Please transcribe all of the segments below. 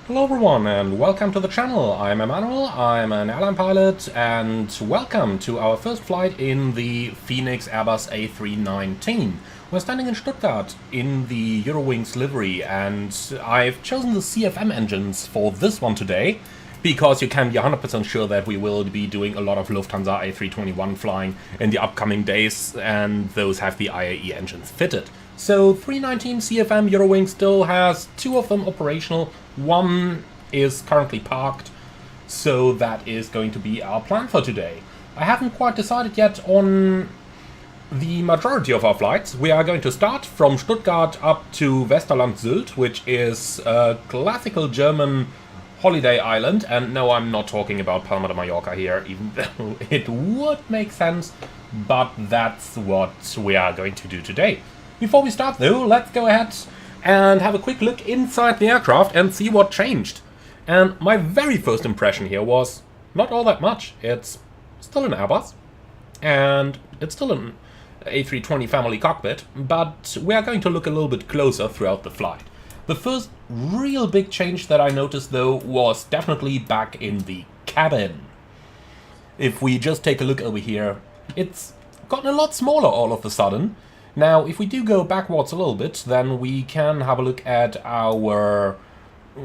Hello everyone and welcome to the channel. I'm Emmanuel, I'm an airline pilot, and welcome to our first flight in the Fenix Airbus A319. We're standing in Stuttgart in the Eurowings livery, and I've chosen the CFM engines for this one today because you can be 100% sure that we will be doing a lot of Lufthansa A321 flying in the upcoming days, and those have the IAE engines fitted. So 319 CFM Eurowings still has two of them operational. One is currently parked, so that is going to be our plan for today. I haven't quite decided yet on the majority of our flights. We are going to start from Stuttgart up to Westerland Sylt, which is a classical German holiday island. And no, I'm not talking about Palma de Mallorca here, even though it would make sense, but that's what we are going to do today. Before we start though, let's go ahead and have a quick look inside the aircraft and see what changed. And my very first impression here was not all that much. It's still an Airbus, and it's still an A320 family cockpit, but we are going to look a little bit closer throughout the flight. The first real big change that I noticed though was definitely back in the cabin. If we just take a look over here, it's gotten a lot smaller all of a sudden. Now, if we do go backwards a little bit, then we can have a look at our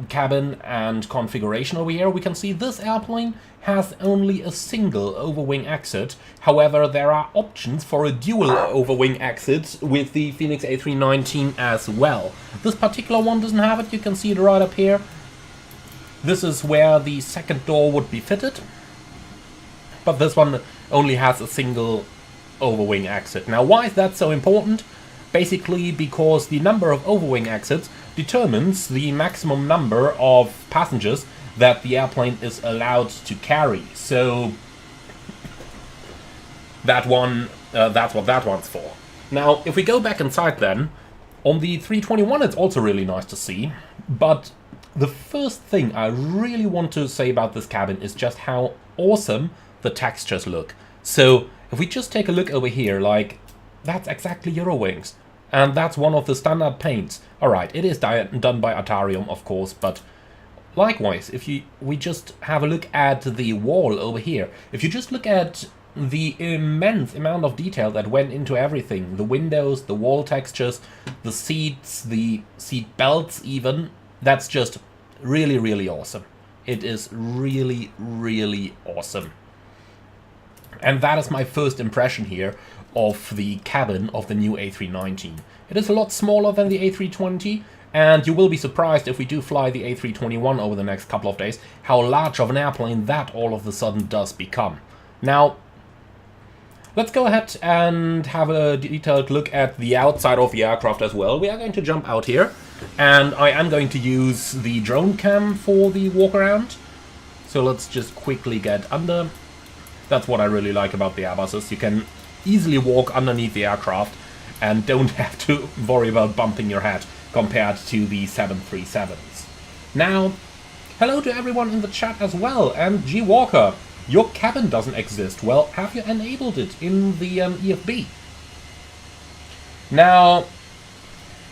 cabin and configuration over here. We can see this airplane has only a single overwing exit. However, there are options for a dual overwing exit with the Fenix A319 as well. This particular one doesn't have it. You can see it right up here. This is where the second door would be fitted, but this one only has a single overwing exit. Now, why is that so important? Basically because the number of overwing exits determines the maximum number of passengers that the airplane is allowed to carry. So that one, that's what that one's for. Now, if we go back inside then, on the 321 it's also really nice to see, but the first thing I really want to say about this cabin is just how awesome the textures look. So if we just take a look over here, like, that's exactly Eurowings. And that's one of the standard paints. Alright, it is done by Atarium, of course, but likewise, if we just have a look at the wall over here, if you just look at the immense amount of detail that went into everything, the windows, the wall textures, the seats, the seat belts even, that's just really, really awesome. It is really, really awesome. And that is my first impression here of the cabin of the new A319. It is a lot smaller than the A320, and you will be surprised if we do fly the A321 over the next couple of days, how large of an airplane that all of a sudden does become. Now, let's go ahead and have a detailed look at the outside of the aircraft as well. We are going to jump out here, and I am going to use the drone cam for the walk around. So let's just quickly get under. That's what I really like about the Airbuses. You can easily walk underneath the aircraft and don't have to worry about bumping your head compared to the 737s. Now, hello to everyone in the chat as well. And G Walker, your cabin doesn't exist. Well, have you enabled it in the EFB? Now,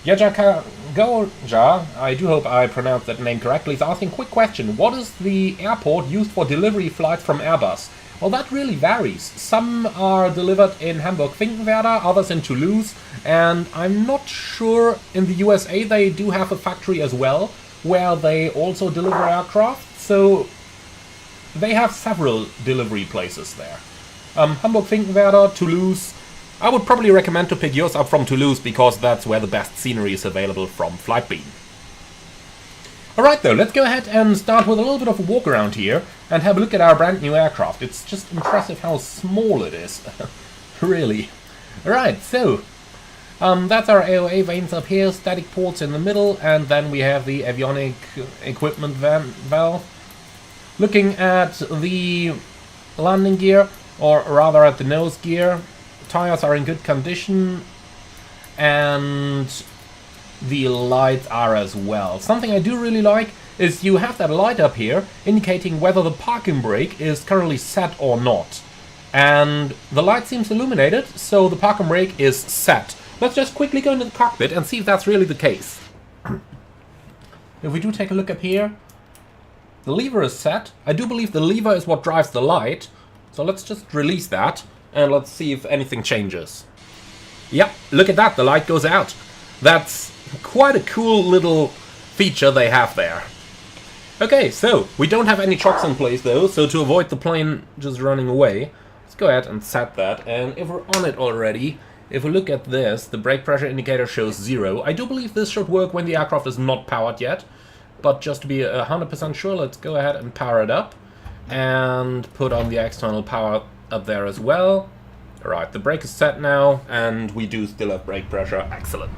Yajaka Goja, I do hope I pronounced that name correctly, is asking, quick question. What is the airport used for delivery flights from Airbus? Well, that really varies. Some are delivered in Hamburg-Finkenwerder, others in Toulouse, and I'm not sure in the USA they do have a factory as well, where they also deliver aircraft, so they have several delivery places there. Hamburg-Finkenwerder, Toulouse. I would probably recommend to pick yours up from Toulouse, because that's where the best scenery is available from Flightbeam. Alright though, let's go ahead and start with a little bit of a walk around here and have a look at our brand new aircraft. It's just impressive how small it is. Really. Alright, so that's our AOA vanes up here, static ports in the middle, and then we have the avionic equipment valve. Looking at the landing gear, or rather at the nose gear, tires are in good condition, and the lights are as well. Something I do really like is you have that light up here indicating whether the parking brake is currently set or not. And the light seems illuminated, so the parking brake is set. Let's just quickly go into the cockpit and see if that's really the case. If we do take a look up here, the lever is set. I do believe the lever is what drives the light. So let's just release that and let's see if anything changes. Yep, look at that, the light goes out. That's quite a cool little feature they have there. Okay, so we don't have any chocks in place though, so to avoid the plane just running away, let's go ahead and set that. And if we're on it already, if we look at this, the brake pressure indicator shows 0. I do believe this should work when the aircraft is not powered yet, but just to be 100% sure, let's go ahead and power it up and put on the external power up there as well. Alright, the brake is set now, and we do still have brake pressure. Excellent.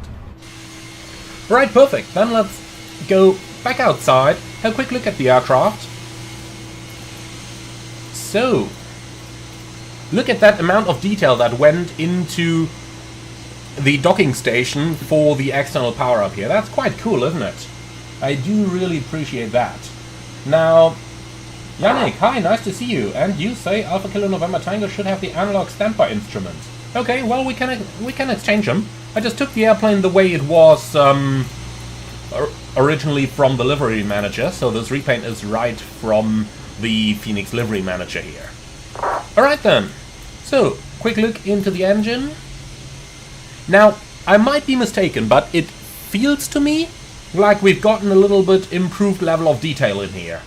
Right, perfect. Then let's go back outside, have a quick look at the aircraft. So, look at that amount of detail that went into the docking station for the external power up here. That's quite cool, isn't it? I do really appreciate that. Now, Yannick, hi, nice to see you. And you say Alpha Kilo November Tango should have the analog standby instrument. Okay, well, we can exchange them. I just took the airplane the way it was originally from the livery manager, so this repaint is right from the Fenix livery manager here. Alright then, so quick look into the engine. Now, I might be mistaken, but it feels to me like we've gotten a little bit improved level of detail in here.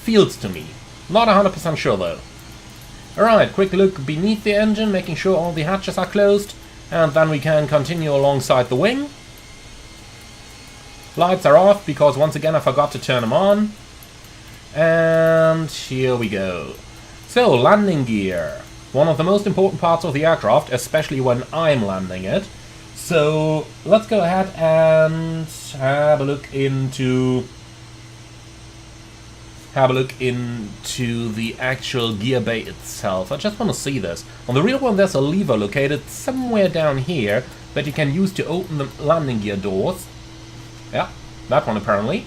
Feels to me. Not 100% sure though. Alright, quick look beneath the engine, making sure all the hatches are closed, and then we can continue alongside the wing. Lights are off because once again I forgot to turn them on. And here we go. So, landing gear. One of the most important parts of the aircraft, especially when I'm landing it. So, let's go ahead and have a look into the actual gear bay itself. I just want to see this. On the real one there's a lever located somewhere down here that you can use to open the landing gear doors. Yeah, that one apparently.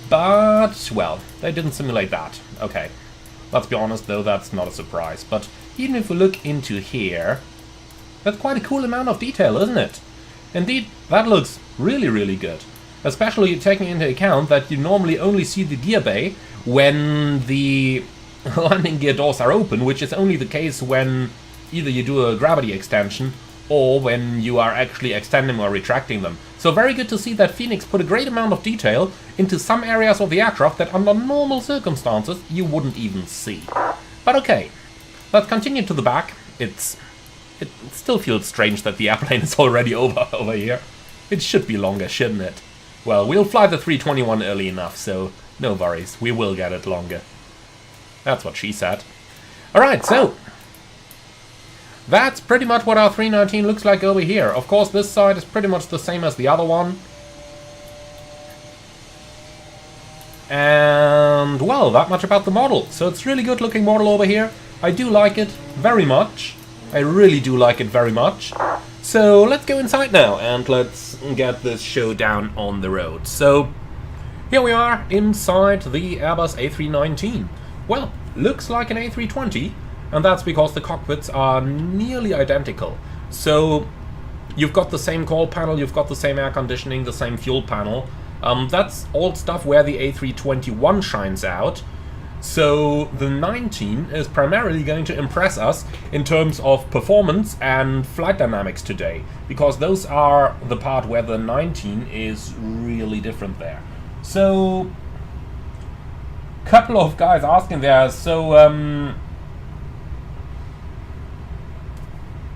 But, well, they didn't simulate that. Okay. Let's be honest though, that's not a surprise. But even if we look into here, that's quite a cool amount of detail, isn't it? Indeed, that looks really, really good. Especially taking into account that you normally only see the gear bay when the landing gear doors are open, which is only the case when either you do a gravity extension or when you are actually extending or retracting them. So very good to see that Fenix put a great amount of detail into some areas of the aircraft that under normal circumstances you wouldn't even see. But okay, let's continue to the back. It still feels strange that the airplane is already over here. It should be longer, shouldn't it? Well, we'll fly the 321 early enough, so no worries, we will get it longer. That's what she said. Alright, so that's pretty much what our 319 looks like over here. Of course, this side is pretty much the same as the other one. And, well, that much about the model. So it's a really good looking model over here. I do like it very much. I really do like it very much. So let's go inside now and let's get this show down on the road. So here we are inside the Airbus A319. Well, looks like an A320, and that's because the cockpits are nearly identical. So you've got the same control panel, you've got the same air conditioning, the same fuel panel. That's all stuff where the A321 shines out. So the 19 is primarily going to impress us in terms of performance and flight dynamics today, because those are the part where the 19 is really different there. So, couple of guys asking there, so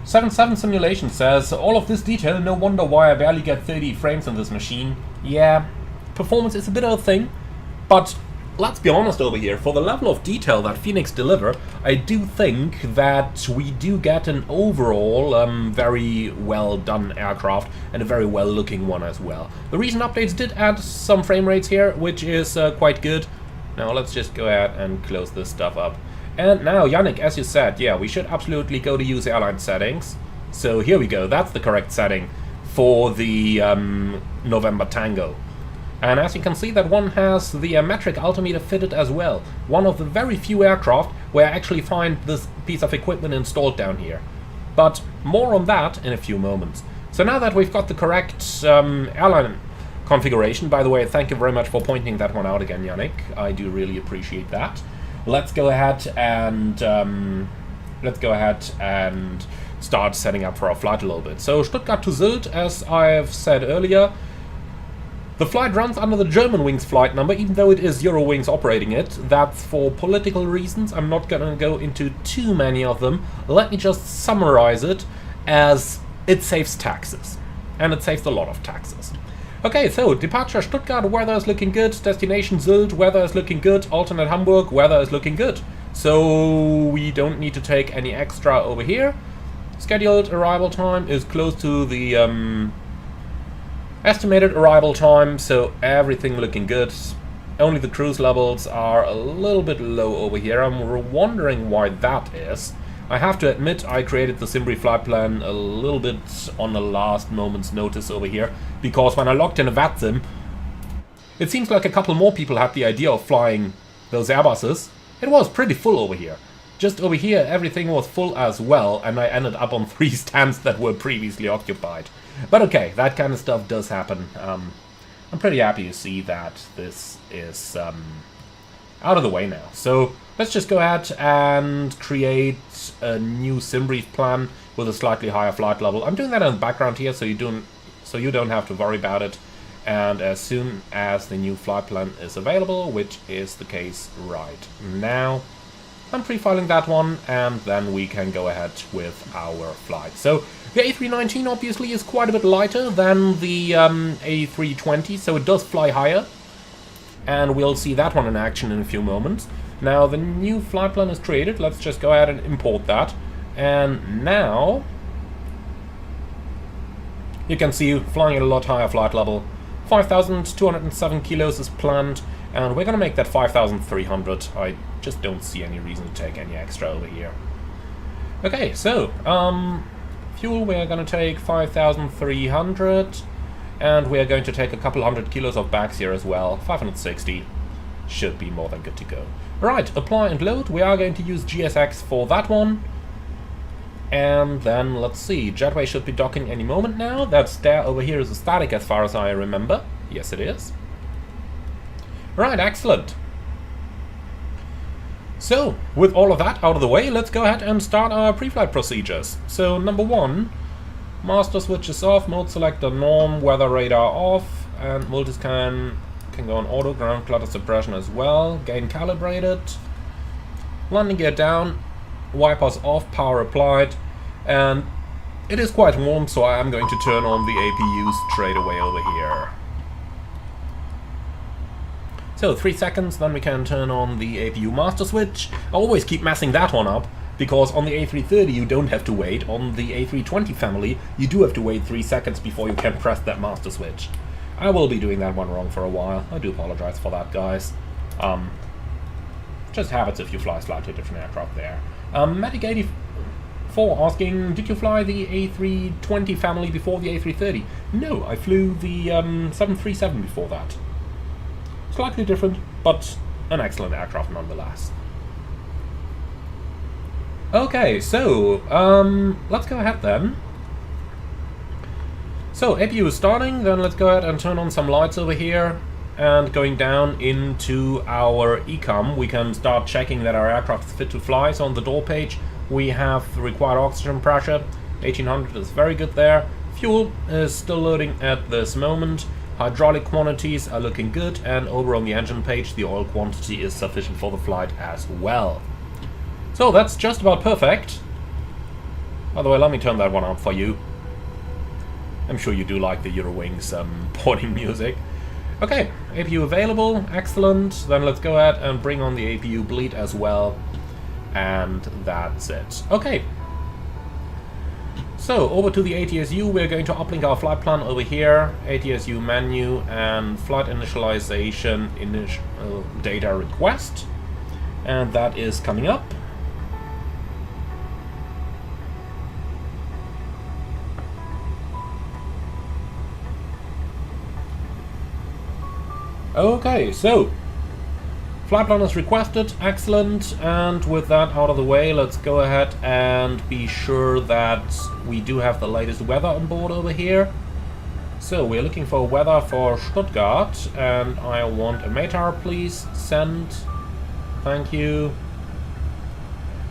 77 Simulation says, all of this detail, no wonder why I barely get 30 frames on this machine. Yeah, performance is a bit of a thing, but let's be honest over here, for the level of detail that Fenix deliver, I do think that we do get an overall very well done aircraft, and a very well looking one as well. The recent updates did add some frame rates here, which is quite good. Now let's just go ahead and close this stuff up. And now, Yannick, as you said, yeah, we should absolutely go to use airline settings. So here we go, that's the correct setting for the November Tango. And as you can see, that one has the metric altimeter fitted as well. One of the very few aircraft where I actually find this piece of equipment installed down here. But more on that in a few moments. So now that we've got the correct airline configuration. By the way, thank you very much for pointing that one out again, Yannick. I do really appreciate that. Let's go ahead and start setting up for our flight a little bit. So Stuttgart to Sylt, as I've said earlier, the flight runs under the Germanwings flight number, even though it is Eurowings operating it. That's for political reasons. I'm not going to go into too many of them. Let me just summarize it as it saves taxes. And it saves a lot of taxes. Okay, so departure Stuttgart, weather is looking good. Destination Sylt, weather is looking good. Alternate Hamburg, weather is looking good. So we don't need to take any extra over here. Scheduled arrival time is close to the estimated arrival time, so everything looking good. Only the cruise levels are a little bit low over here. I'm wondering why that is. I have to admit I created the Simbri flight plan a little bit on the last moment's notice over here, because when I logged in a VATSIM, it seems like a couple more people had the idea of flying those Airbuses. It was pretty full over here. Just over here everything was full as well, and I ended up on 3 stands that were previously occupied. But okay, that kind of stuff does happen. I'm pretty happy to see that this is out of the way now. So let's just go ahead and create a new Simbrief plan with a slightly higher flight level. I'm doing that in the background here, so you don't have to worry about it. And as soon as the new flight plan is available, which is the case right now, I'm pre-filing that one, and then we can go ahead with our flight. So the A319 obviously is quite a bit lighter than the A320, so it does fly higher. And we'll see that one in action in a few moments. Now the new flight plan is created. Let's just go ahead and import that. And now you can see flying at a lot higher flight level. 5,207 kilos is planned, and we're going to make that 5,300. I just don't see any reason to take any extra over here. Okay, so fuel, we're going to take 5,300, and we're going to take a couple 100 kilos of bags here as well. 560 should be more than good to go. Right, apply and load. We are going to use GSX for that one. And then let's see, jetway should be docking any moment now. That stair over here is a static as far as I remember. Yes, it is. Right, excellent. So, with all of that out of the way, let's go ahead and start our pre-flight procedures. So, number 1, master switch is off, mode selector norm, weather radar off, and multiscan can go on auto, ground clutter suppression as well, gain calibrated, landing gear down, wipers off, power applied, and it is quite warm, so I am going to turn on the APU straight away over here. So 3 seconds, then we can turn on the APU master switch. I always keep messing that one up, because on the A330 you don't have to wait. On the A320 family, you do have to wait 3 seconds before you can press that master switch. I will be doing that one wrong for a while. I do apologize for that, guys. Just habits if you fly slightly different aircraft there. Medic84 asking, did you fly the A320 family before the A330? No, I flew the 737 before that. Slightly different, but an excellent aircraft nonetheless. Okay, so let's go ahead then. So APU is starting, then let's go ahead and turn on some lights over here. And going down into our ecom, we can start checking that our aircraft is fit to fly. So on the door page, we have the required oxygen pressure. 1800 is very good there. Fuel is still loading at this moment. Hydraulic quantities are looking good, and over on the engine page, the oil quantity is sufficient for the flight as well. So that's just about perfect. By the way, let me turn that one up for you. I'm sure you do like the Eurowings porting music. Okay, APU available, excellent. Then let's go ahead and bring on the APU bleed as well. And that's it. Okay. So, over to the ATSU, we're going to uplink our flight plan over here. ATSU menu and flight initialization, initial data request. And that is coming up. Okay, so flight plan is requested, excellent, and with that out of the way, let's go ahead and be sure that we do have the latest weather on board over here. So we're looking for weather for Stuttgart, and I want a METAR, please. Send. Thank you.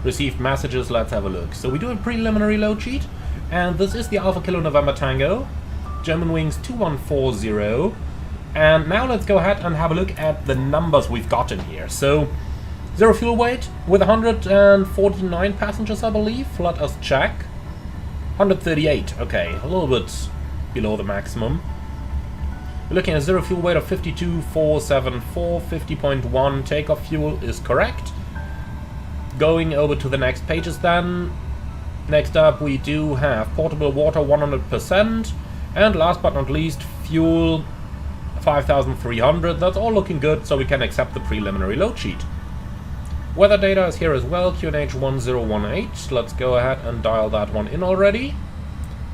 Received messages, let's have a look. So we do a preliminary load sheet, and this is the Alpha Kilo November Tango, Germanwings 2140. And now let's go ahead and have a look at the numbers we've got in here. So, zero fuel weight with 149 passengers, I believe. Let us check. 138, okay, a little bit below the maximum. We're looking at zero fuel weight of 52,474, 50.1 takeoff fuel is correct. Going over to the next pages then. Next up we do have portable water 100%, and last but not least fuel 5,300. That's all looking good, so we can accept the preliminary load sheet. Weather data is here as well, QNH 1018. Let's go ahead and dial that one in already.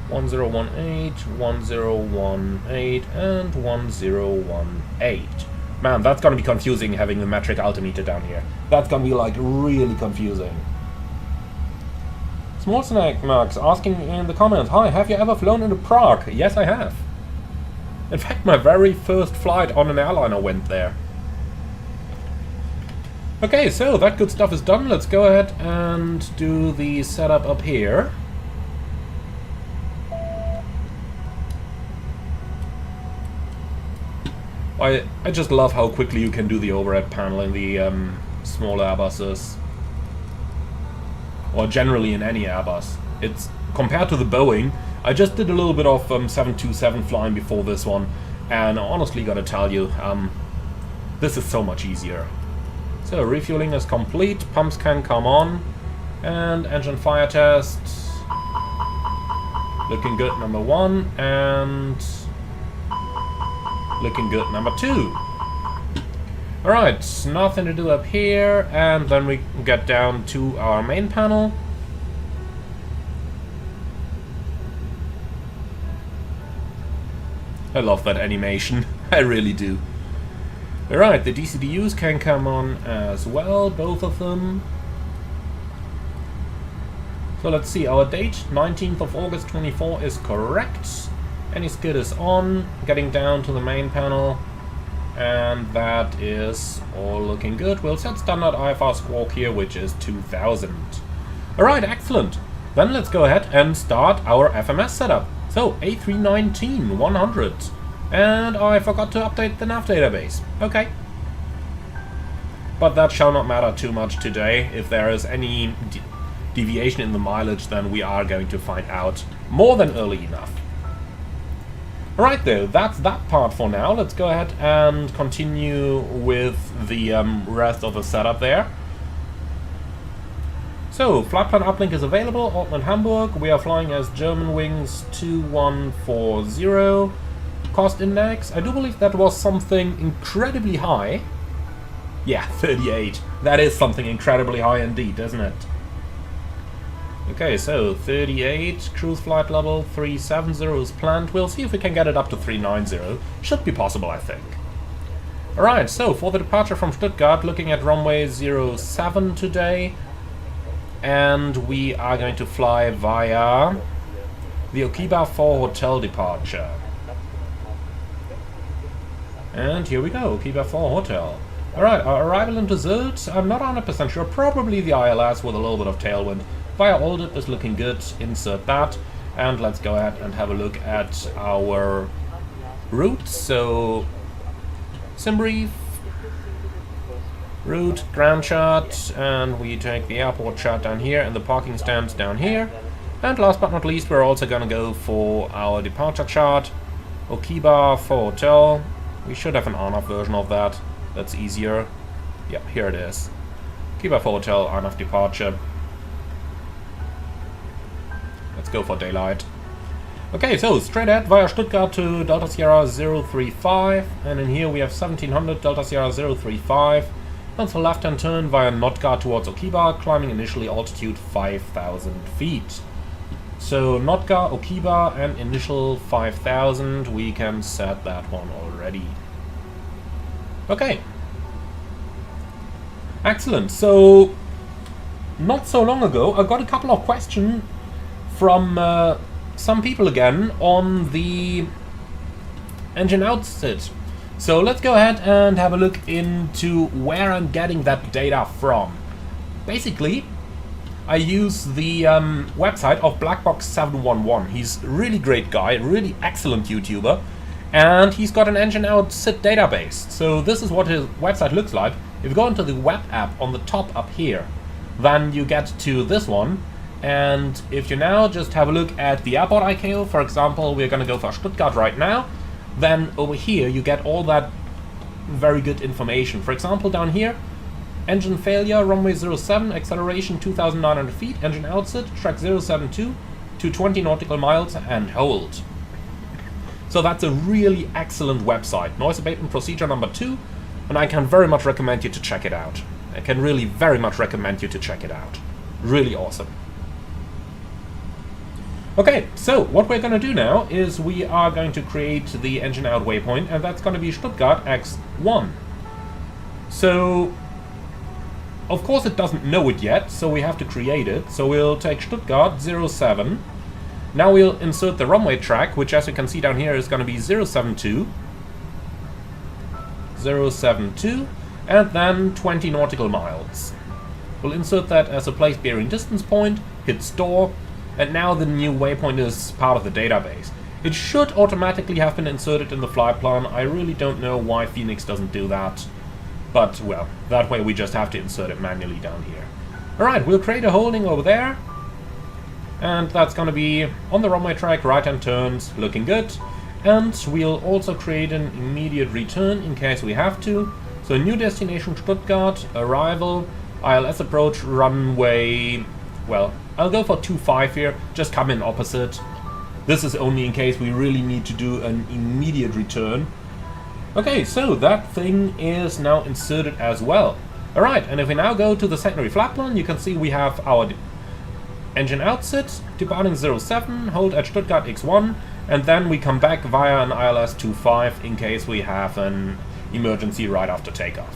1018, 1018, and 1018. Man, that's gonna be confusing having the metric altimeter down here. That's gonna be like really confusing. Small Snack Max asking in the comments, hi, have you ever flown into Prague? Yes, I have. In fact, my very first flight on an airliner went there. Okay, so that good stuff is done. Let's go ahead and do the setup up here. I just love how quickly you can do the overhead panel in the smaller Airbuses. Or generally in any Airbus. It's compared to the Boeing, I just did a little bit of 727 flying before this one, and honestly gotta tell you, this is so much easier. So refueling is complete, pumps can come on, and engine fire test. Looking good, number 1, and looking good, number 2. Alright, nothing to do up here, and then we get down to our main panel. I love that animation, I really do. Alright, the DCDUs can come on as well, both of them. So let's see, our date, 19th of August 24 is correct. Any skid is on, getting down to the main panel. And that is all looking good. We'll set standard IFR squawk here, which is 2000. Alright, excellent. Then let's go ahead and start our FMS setup. So, A319 100. And I forgot to update the nav database. Okay. But that shall not matter too much today. If there is any deviation in the mileage, then we are going to find out more than early enough. Alright though, that's that part for now. Let's go ahead and continue with the rest of the setup there. So, flight plan uplink is available, Altman Hamburg. We are flying as Germanwings 2140. Cost index, I do believe that was something incredibly high. Yeah, 38. That is something incredibly high indeed, isn't it? Okay, so 38, cruise flight level 370 is planned. We'll see if we can get it up to 390. Should be possible, I think. Alright, so for the departure from Stuttgart, looking at runway 07 today. And we are going to fly via the Okiba 4 hotel departure. And here we go, Okiba 4 hotel. Alright, our arrival into Sylt, I'm not 100% sure, probably the ILS with a little bit of tailwind. Via Oldip is looking good, insert that, and let's go ahead and have a look at our route. So, Simbrief, route, ground chart, and we take the airport chart down here and the parking stands down here. And last but not least, we're also gonna go for our departure chart, Okiba for hotel. We should have an ANAF version of that, that's easier. Yeah, here it is. Okiba for hotel, ANAF departure. Let's go for daylight. Okay, so straight ahead via Stuttgart to Delta Sierra 035, and in here we have 1700 Delta Sierra 035. Then to left-hand turn via Notgar towards Okiba, climbing initially altitude 5,000 feet. So Notgar, Okiba, and initial 5,000, we can set that one already. Okay. Excellent. So, not so long ago, I got a couple of questions from some people again on the engine outset. So let's go ahead and have a look into where I'm getting that data from. Basically, I use the website of Blackbox711. He's a really great guy, really excellent YouTuber, and he's got an engine outset database. So this is what his website looks like. If you go into the web app on the top up here, then you get to this one. And if you now just have a look at the airport ICAO, for example, we're going to go for Stuttgart right now, then over here you get all that very good information. For example, down here, engine failure, runway 07, acceleration 2,900 feet, engine outset, track 072 to 20 nautical miles and hold. So that's a really excellent website. Noise abatement procedure number 2, and I can very much recommend you to check it out. I can really very much recommend you to check it out. Really awesome. Okay, so what we're going to do now is we are going to create the engine out waypoint, and that's going to be Stuttgart X1. So, of course it doesn't know it yet, so we have to create it. So we'll take Stuttgart 07. Now we'll insert the runway track, which as you can see down here is going to be 072. 072, and then 20 nautical miles. We'll insert that as a place bearing distance point, hit store, and now the new waypoint is part of the database. It should automatically have been inserted in the flight plan. I really don't know why Fenix doesn't do that, but well, that way we just have to insert it manually down here. Alright, we'll create a holding over there, and that's going to be on the runway track, right-hand turns, looking good. And we'll also create an immediate return in case we have to. So new destination Stuttgart, arrival, ILS approach, runway, well, I'll go for 25 here, just come in opposite. This is only in case we really need to do an immediate return. Okay, so that thing is now inserted as well. Alright, and if we now go to the secondary flight plan, you can see we have our engine outset, departing 07, hold at Stuttgart X1, and then we come back via an ILS 25 in case we have an emergency right after takeoff.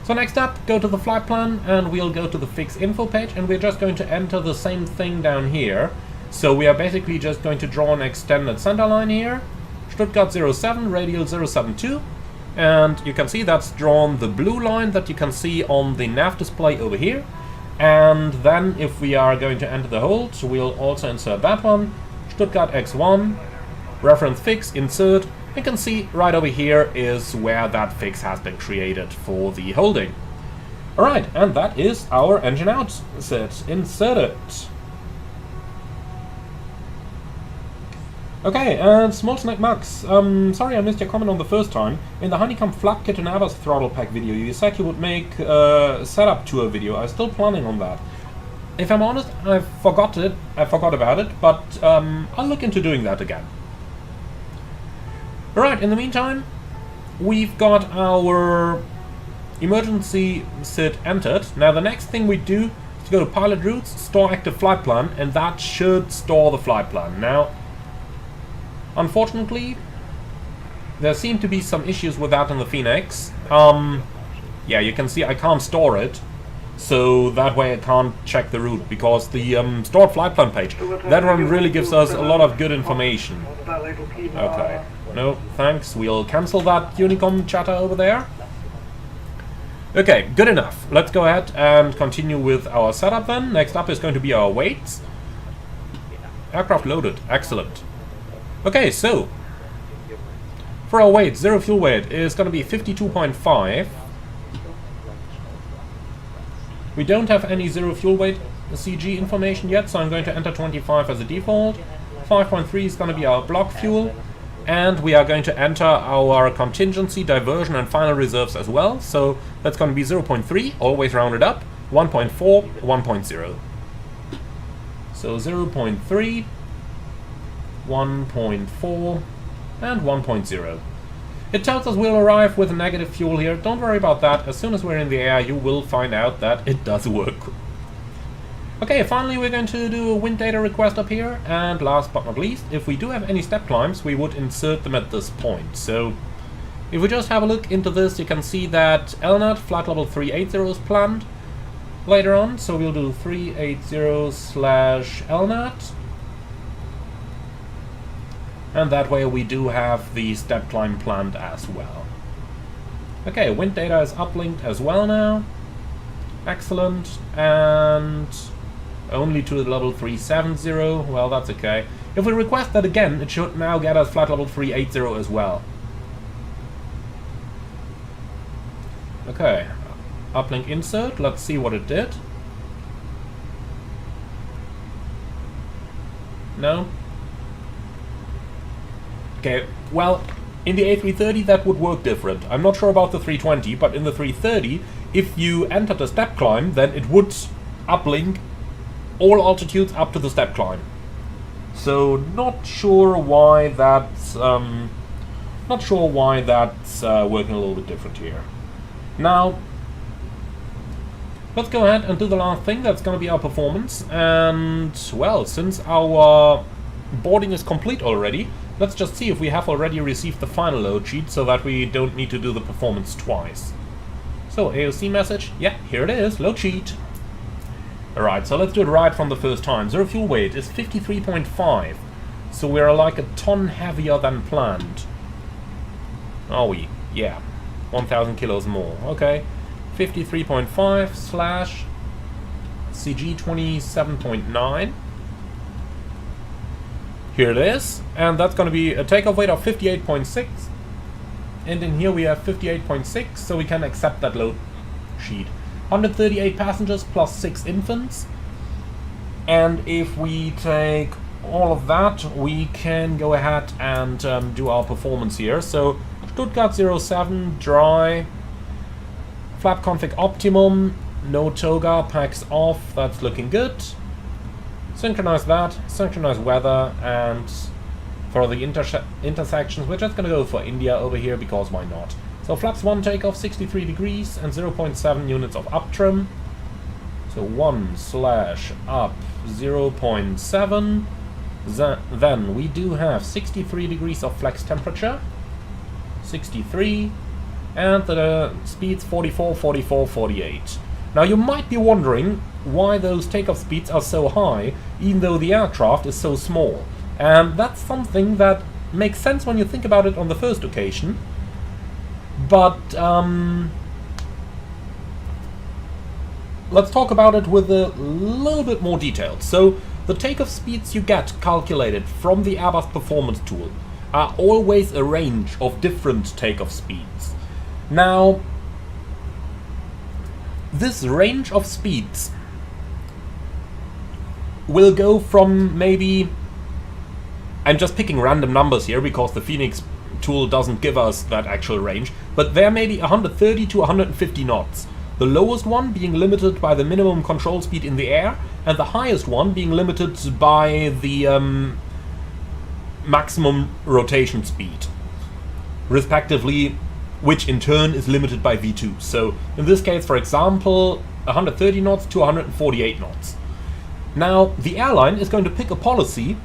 So next up, go to the flight plan, and we'll go to the fix info page, and we're just going to enter the same thing down here. So we are basically just going to draw an extended center line here, Stuttgart 07, radial 072, and you can see that's drawn the blue line that you can see on the nav display over here. And then if we are going to enter the hold, we'll also insert that one, Stuttgart X1, reference fix, insert. You can see right over here is where that fix has been created for the holding. Alright, and that is our engine outset inserted. Okay, and Small Snack Max, sorry I missed your comment on the first time. In the Honeycomb Flap Kit and Airbus Throttle Pack video, you said you would make a setup tour video. I'm still planning on that. If I'm honest, I forgot about it, but I'll look into doing that again. Alright, in the meantime, we've got our emergency SID entered. Now the next thing we do is to go to pilot routes, store active flight plan, and that should store the flight plan. Now, unfortunately, there seem to be some issues with that in the Fenix. Yeah, you can see I can't store it, so that way I can't check the route, because the stored flight plan page, that one really gives us a lot of good information. Okay. No, thanks. We'll cancel that Unicom chatter over there. Okay, good enough. Let's go ahead and continue with our setup then. Next up is going to be our weights. Aircraft loaded. Excellent. Okay, so for our weight, zero fuel weight is going to be 52.5. We don't have any zero fuel weight CG information yet, so I'm going to enter 25 as a default. 5.3 is going to be our block fuel. And we are going to enter our contingency, diversion, and final reserves as well. So that's going to be 0.3, always rounded up, 1.4, 1.0. So 0.3, 1.4, and 1.0. It tells us we'll arrive with a negative fuel here. Don't worry about that. As soon as we're in the air, you will find out that it does work. Okay, finally we're going to do a wind data request up here, and last but not least, if we do have any step climbs, we would insert them at this point. So, if we just have a look into this, you can see that LNAT flight level 380 is planned later on, so we'll do 380/LNAT. And that way we do have the step climb planned as well. Okay, wind data is uplinked as well now. Excellent. And only to level 370. Well, that's okay. If we request that again, it should now get us flight level 380 as well. Okay, uplink insert. Let's see what it did. No? Okay, well, in the A330 that would work different. I'm not sure about the 320, but in the 330, if you entered a step climb, then it would uplink all altitudes up to the step climb. So not sure why that's working a little bit different here. Now, let's go ahead and do the last thing. That's going to be our performance. And well, since our boarding is complete already, let's just see if we have already received the final load sheet so that we don't need to do the performance twice. So, AOC message. Yeah, here it is. Load sheet. Alright, so let's do it right from the first time. Zero fuel weight is 53.5. So we're like a ton heavier than planned. Are we? Yeah. 1,000 kilos more. Okay. 53.5 slash CG 27.9. Here it is. And that's going to be a takeoff weight of 58.6. And in here we have 58.6, so we can accept that load sheet. 138 passengers plus 6 infants. And if we take all of that, we can go ahead and do our performance here. So Stuttgart 07, dry, flap config optimum, no toga, packs off, that's looking good. Synchronize that, synchronize weather, and for the intersections, we're just going to go for India over here, because why not? So flaps 1 takeoff 63 degrees and 0.7 units of up trim. So 1 slash up 0.7. Then we do have 63 degrees of flex temperature. 63. And the speeds 44, 44, 48. Now you might be wondering why those takeoff speeds are so high, even though the aircraft is so small. And that's something that makes sense when you think about it on the first occasion. But let's talk about it with a little bit more detail. So the takeoff speeds you get calculated from the Airbus performance tool are always a range of different takeoff speeds. Now, this range of speeds will go from maybe, I'm just picking random numbers here because the Fenix tool doesn't give us that actual range, but there may be 130 to 150 knots. The lowest one being limited by the minimum control speed in the air, and the highest one being limited by the maximum rotation speed, respectively, which in turn is limited by V2. So in this case, for example, 130 knots to 148 knots. Now, the airline is going to pick a policy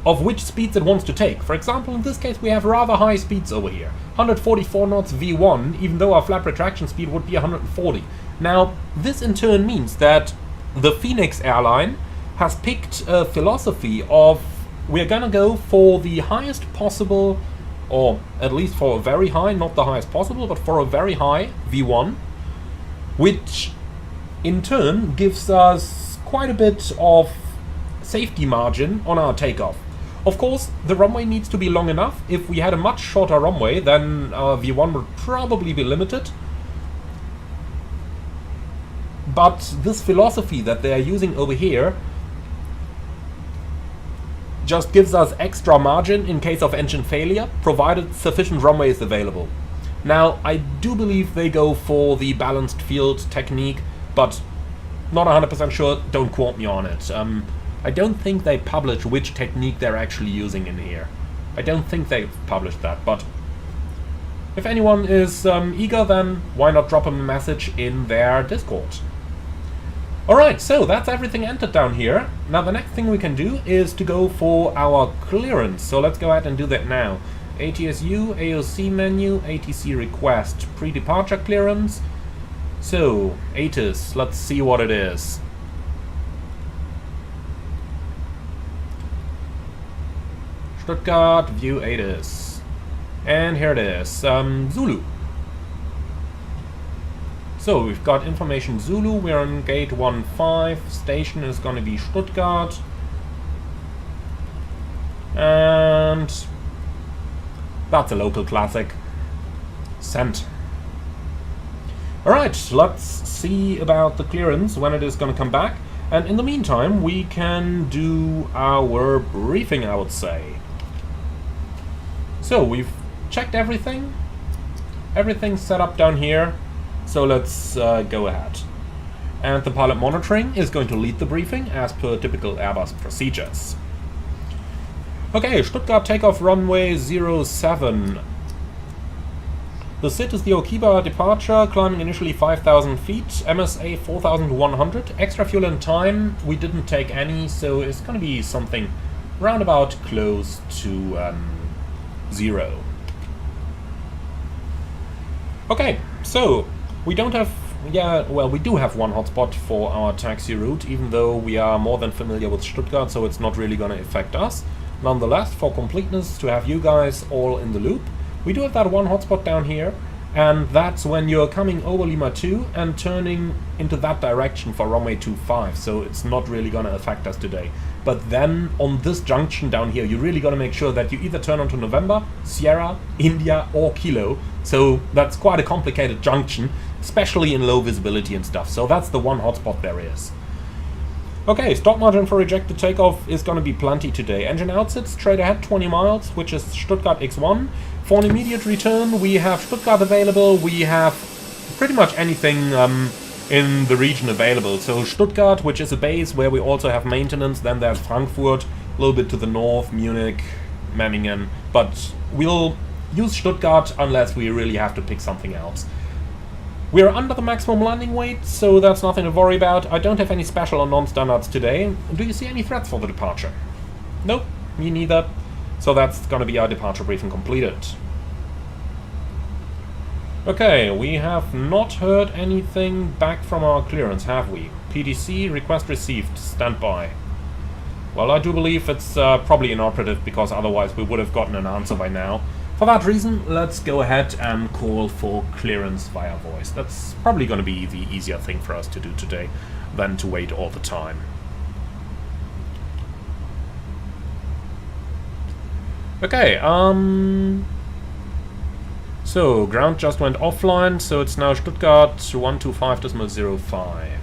of which speeds it wants to take. For example, in this case, we have rather high speeds over here. 144 knots V1, even though our flap retraction speed would be 140. Now, this in turn means that the Fenix airline has picked a philosophy of we're gonna go for the highest possible, or at least for a very high, not the highest possible, but for a very high V1, which in turn gives us quite a bit of safety margin on our takeoff. Of course, the runway needs to be long enough. If we had a much shorter runway, then our V1 would probably be limited. But this philosophy that they are using over here just gives us extra margin in case of engine failure, provided sufficient runway is available. Now, I do believe they go for the balanced field technique, but not 100% sure, don't quote me on it. I don't think they publish which technique they're actually using in here. I don't think they've published that, but if anyone is eager, then why not drop them a message in their Discord. Alright, so that's everything entered down here. Now the next thing we can do is to go for our clearance. So let's go ahead and do that now. ATSU, AOC menu, ATC request, pre-departure clearance. So, ATIS, let's see what it is. Stuttgart, view ATIS. And here it is, Zulu. So we've got information Zulu, we're on gate 15, station is going to be Stuttgart. And that's a local classic. Sent. Alright, let's see about the clearance, when it is going to come back. And in the meantime, we can do our briefing, I would say. So we've checked everything. Everything's set up down here. So let's go ahead. And the pilot monitoring is going to lead the briefing as per typical Airbus procedures. Okay, Stuttgart takeoff runway 07. The SID is the Okiba departure, climbing initially 5,000 feet, MSA 4,100. Extra fuel and time, we didn't take any, so it's going to be something roundabout close to 0. Okay, so we don't have, we do have one hotspot for our taxi route, even though we are more than familiar with Stuttgart, so it's not really going to affect us. Nonetheless, for completeness, to have you guys all in the loop, we do have that one hotspot down here, and that's when you're coming over Lima 2 and turning into that direction for runway 25, so it's not really going to affect us today. But then on this junction down here, you really got to make sure that you either turn onto November, Sierra, India or Kilo, so that's quite a complicated junction, especially in low visibility and stuff, so that's the one hotspot there is. Okay, stop margin for rejected takeoff is going to be plenty today. Engine outsits straight ahead 20 miles, which is Stuttgart X1. For an immediate return, we have Stuttgart available. We have pretty much anything in the region available. So Stuttgart, which is a base where we also have maintenance. Then there's Frankfurt, a little bit to the north, Munich, Memmingen. But we'll use Stuttgart unless we really have to pick something else. We're under the maximum landing weight, so that's nothing to worry about. I don't have any special or non-standards today. Do you see any threats for the departure? Nope, me neither. So that's going to be our departure briefing completed. Okay, we have not heard anything back from our clearance, have we? PDC, request received, standby. Well, I do believe it's probably inoperative, because otherwise we would have gotten an answer by now. For that reason, let's go ahead and call for clearance via voice. That's probably going to be the easier thing for us to do today than to wait all the time. Okay, so ground just went offline, so it's now Stuttgart 125.05.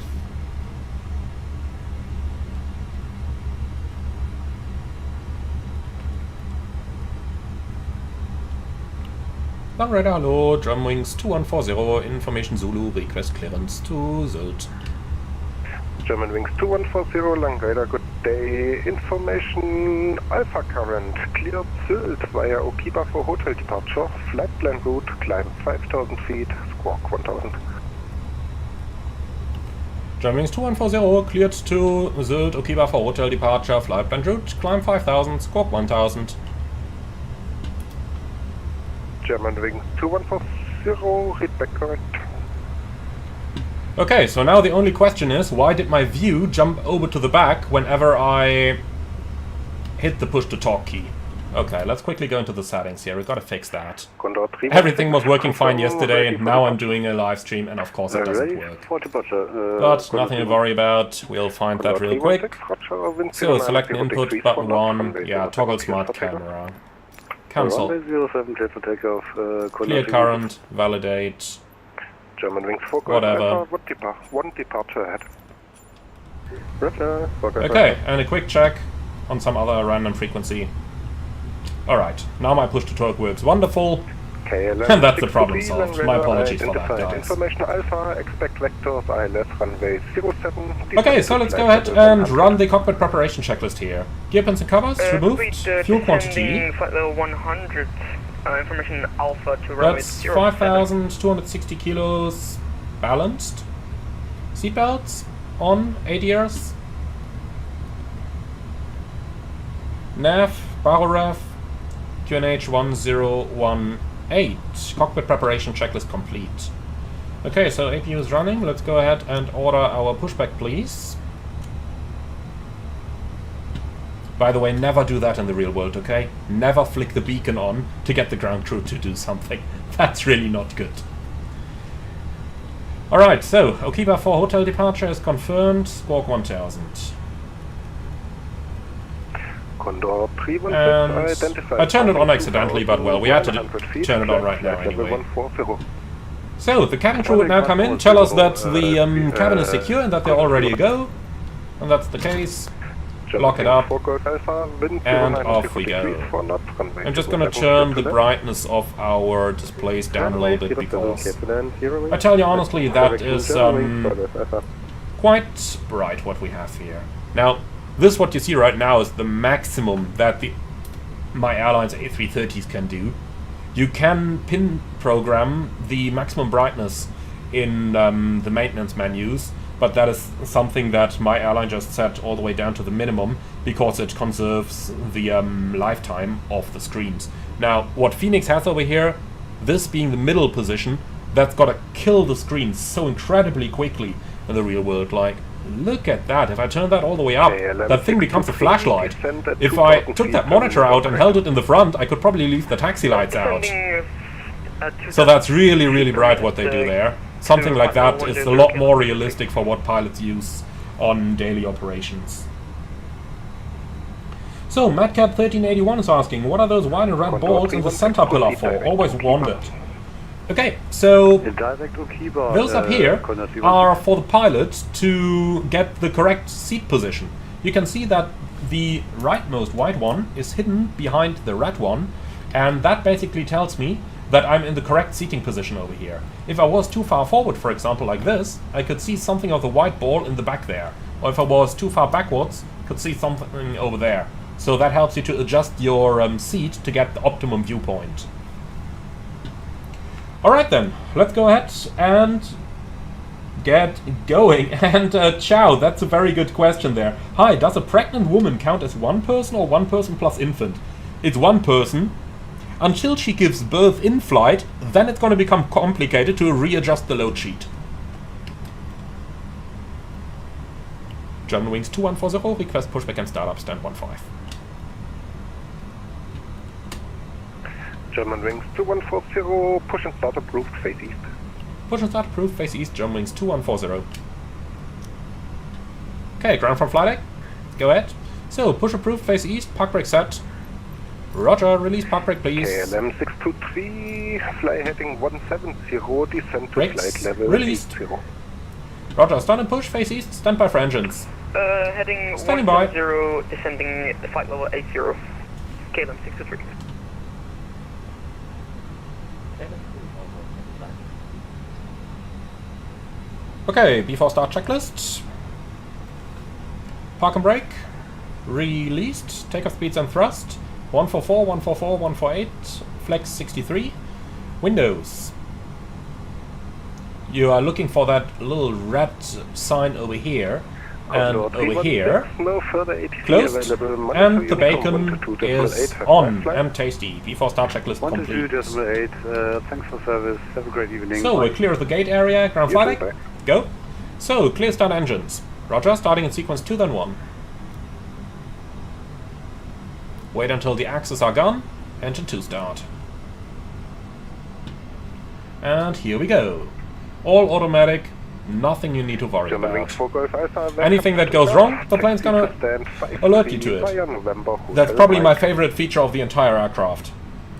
Langradar, hello, WinWings 2140, information Zulu, request clearance to Sylt. WinWings 2140, Langradar, good day. Information Alpha Current, cleared Sylt via Okiba for hotel departure, flight plan route, climb 5,000 feet, squawk 1000. WinWings 2140, cleared to Sylt, Okiba for hotel departure, flight plan route, climb 5,000, squawk 1000. WinWings 2140, read back correct. Okay, so now the only question is, why did my view jump over to the back whenever I hit the push to talk key? Okay, let's quickly go into the settings here, we gotta fix that. Everything was working fine yesterday, and now I'm doing a live stream, and of course it doesn't work. But nothing to worry about, we'll find that real quick. So, select an input, button 1, yeah, toggle smart camera. Cancel. Clear current, validate. Whatever. One departure ahead. Okay, and a quick check on some other random frequency. Alright, now my push to talk works wonderful. And that's the problem solved. My apologies for that, guys. Information Alpha, expect vectors, ILS runway 07. Okay, so let's go ahead and run the cockpit preparation checklist here. Gear pins and covers removed. Fuel quantity. Flight level 100. Information Alpha to runway That's 5,260 kilos balanced. Seatbelts on, ADRs. Nav, baroref, QNH 1018. Cockpit preparation checklist complete. Okay, so APU is running. Let's go ahead and order our pushback, please. By the way, never do that in the real world, okay? Never flick the beacon on to get the ground crew to do something. That's really not good. Alright, so, Okiba for hotel departure is confirmed, Squawk 1000. Condor 316 And identified. I turned it on accidentally, but well, we had to turn it on right now anyway. 140. So, the cabin crew would now come in, tell us that the cabin is secure and that they're all ready to go. And that's the case. Lock it up. And off we go. I'm just gonna turn the brightness of our displays down a little bit because I tell you honestly, that is quite bright what we have here. Now, this what you see right now is the maximum that my airline's A330s can do. You can pin program the maximum brightness in the maintenance menus, but that is something that my airline just set all the way down to the minimum because it conserves the lifetime of the screens. Now, what Fenix has over here, this being the middle position, that's gotta kill the screen so incredibly quickly in the real world. Like, look at that. If I turn that all the way up, that thing becomes a flashlight. If I took that monitor out and held it in the front, I could probably leave the taxi lights out. So that's really, really bright what they do there. Something like that is a lot more realistic for what pilots use on daily operations. So, Madcap1381 is asking, what are those white and red balls in the center pillar for? Always wondered. Okay, so those up here are for the pilot to get the correct seat position. You can see that the rightmost white one is hidden behind the red one, and that basically tells me that I'm in the correct seating position over here. If I was too far forward, for example, like this, I could see something of the white ball in the back there. Or if I was too far backwards, I could see something over there. So that helps you to adjust your seat to get the optimum viewpoint. Alright then, let's go ahead and get going. And Chow, that's a very good question there. Hi, does a pregnant woman count as one person or one person plus infant? It's one person. Until she gives birth in flight, then it's going to become complicated to readjust the load sheet. Germanwings 2140, request pushback and startup stand 15. Germanwings 2140, push and start approved, face east. Push and start approved, face east, Germanwings 2140. Okay, ground from flight deck. Go ahead. So, push approved, face east, park brake set. Roger, release park brake please. KLM 623, fly heading 170, descend to Brakes flight level released. 80. Roger, start and push, face east, stand by for engines. Heading Standing by. 170, descending flight level 80, KLM 623. Okay, before start checklist. Park and brake. Released. Takeoff speeds and thrust. 144, 144, 148. Flex 63. Windows. You are looking for that little red sign over here. And over here. No further ATC Closed. available. And the bacon is on and tasty. Before start checklist complete. 122.8, thanks for service. Have a great evening. So we're clear of the gate area. Ground flight deck. Go. So, clear start engines. Roger, starting in sequence 2 then 1. Wait until the axes are gone. Engine 2 start. And here we go. All automatic. Nothing you need to worry about. Anything that goes wrong, the plane's gonna alert you to it. That's probably my favorite feature of the entire aircraft.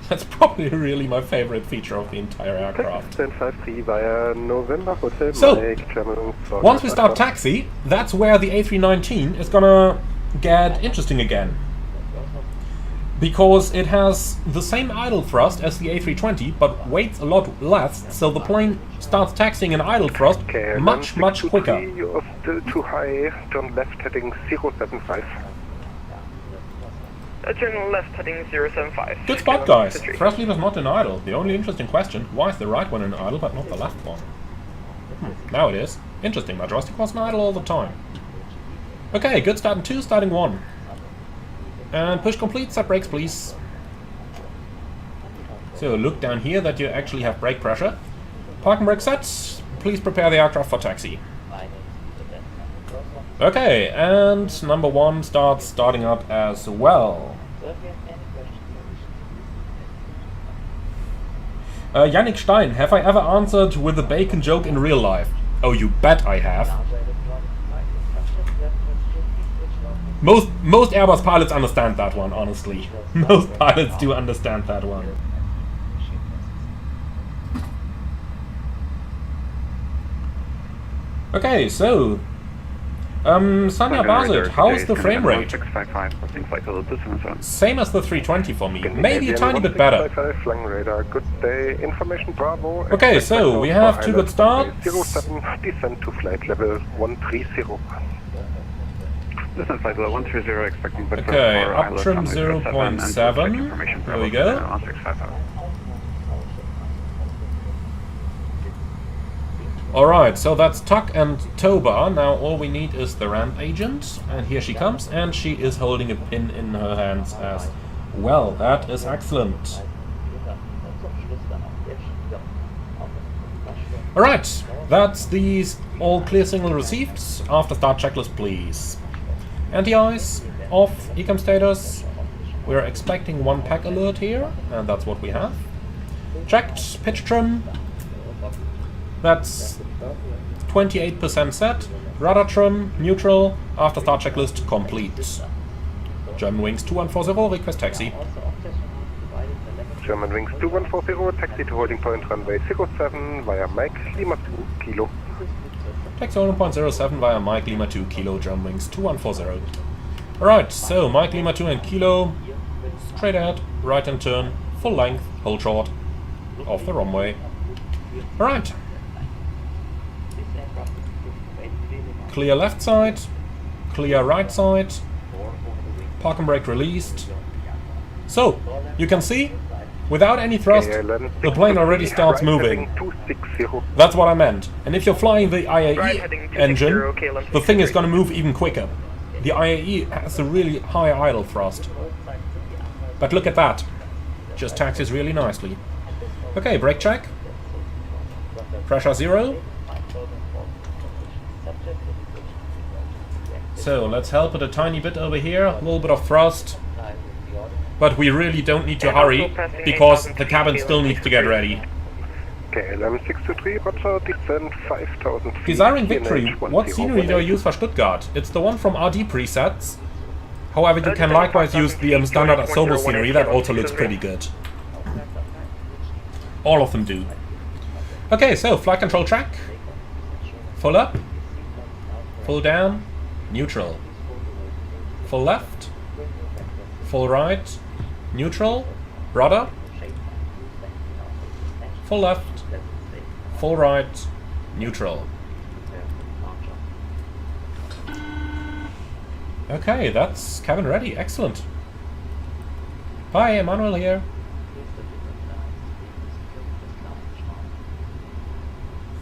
That's probably really my favorite feature of the entire aircraft. So, once we start taxi, that's where the A319 is gonna get interesting again. Because it has the same idle thrust as the A320, but weighs a lot less, so the plane starts taxiing in idle thrust much, much quicker. You're still too high, turn left heading 075. Turn left heading 075. Good spot, guys. Thrust lever's not in idle. The only interesting question, why is the right one in idle but not the left one? Now it is. Interesting, my joystick was in idle all the time. Okay, good start in 2, starting 1. And push complete, set brakes please. So look down here that you actually have brake pressure. Park and brake set. Please prepare the aircraft for taxi. Okay, and number 1 starting up as well. Yannick Stein, have I ever answered with a bacon joke in real life? Oh, you bet I have. Most Airbus pilots understand that one, honestly. Most pilots do understand that one. Okay, so Sanya Basit, how is the frame rate? Same as the 320 for me, maybe a tiny bit better. Good day, information Bravo. Okay, so we have 2 good starts. 07, descend to flight level 130. Descent flight level 130, expecting okay, up trim 0.7. There we go. Alright, so that's Tuck and Toba. Now all we need is the ramp agent. And here she comes, and she is holding a pin in her hands as well. That is excellent. Alright, that's the all clear signal received. After start checklist, please. Anti-ice, off, ecom status. We're expecting 1 pack alert here, and that's what we have. Checked, pitch trim. That's 28% set. Rudder trim, neutral, after start checklist complete. Germanwings 2140, request taxi. Germanwings 2140, taxi to holding point runway 07 via Mike Lima 2 Kilo. Taxi holding point 07 via Mike Lima 2 Kilo, Germanwings 2140. Alright, so Mike Lima 2 and Kilo, straight ahead, right and turn, full length, hold short, off the runway. Alright. Clear left side, clear right side, park and brake released. So, you can see, without any thrust, the plane already starts moving. That's what I meant. And if you're flying the IAE engine, the thing is going to move even quicker. The IAE has a really high idle thrust. But look at that. Just taxis really nicely. Okay, brake check. Pressure 0. So let's help it a tiny bit over here, a little bit of thrust. But we really don't need to hurry, because the cabin still needs to get ready. KLM 623, Roger, descent 5000 feet. Desiring Victory, what scenery do I use for Stuttgart? It's the one from RD presets. However, you can likewise use the standard Asobo scenery, that also looks pretty good. All of them do. Okay, so flight control track. Full up. Full down. Neutral. Full left. Full right. Neutral. Rudder. Full left. Full right. Neutral. Okay, that's cabin ready. Excellent. Hi, Emmanuel here.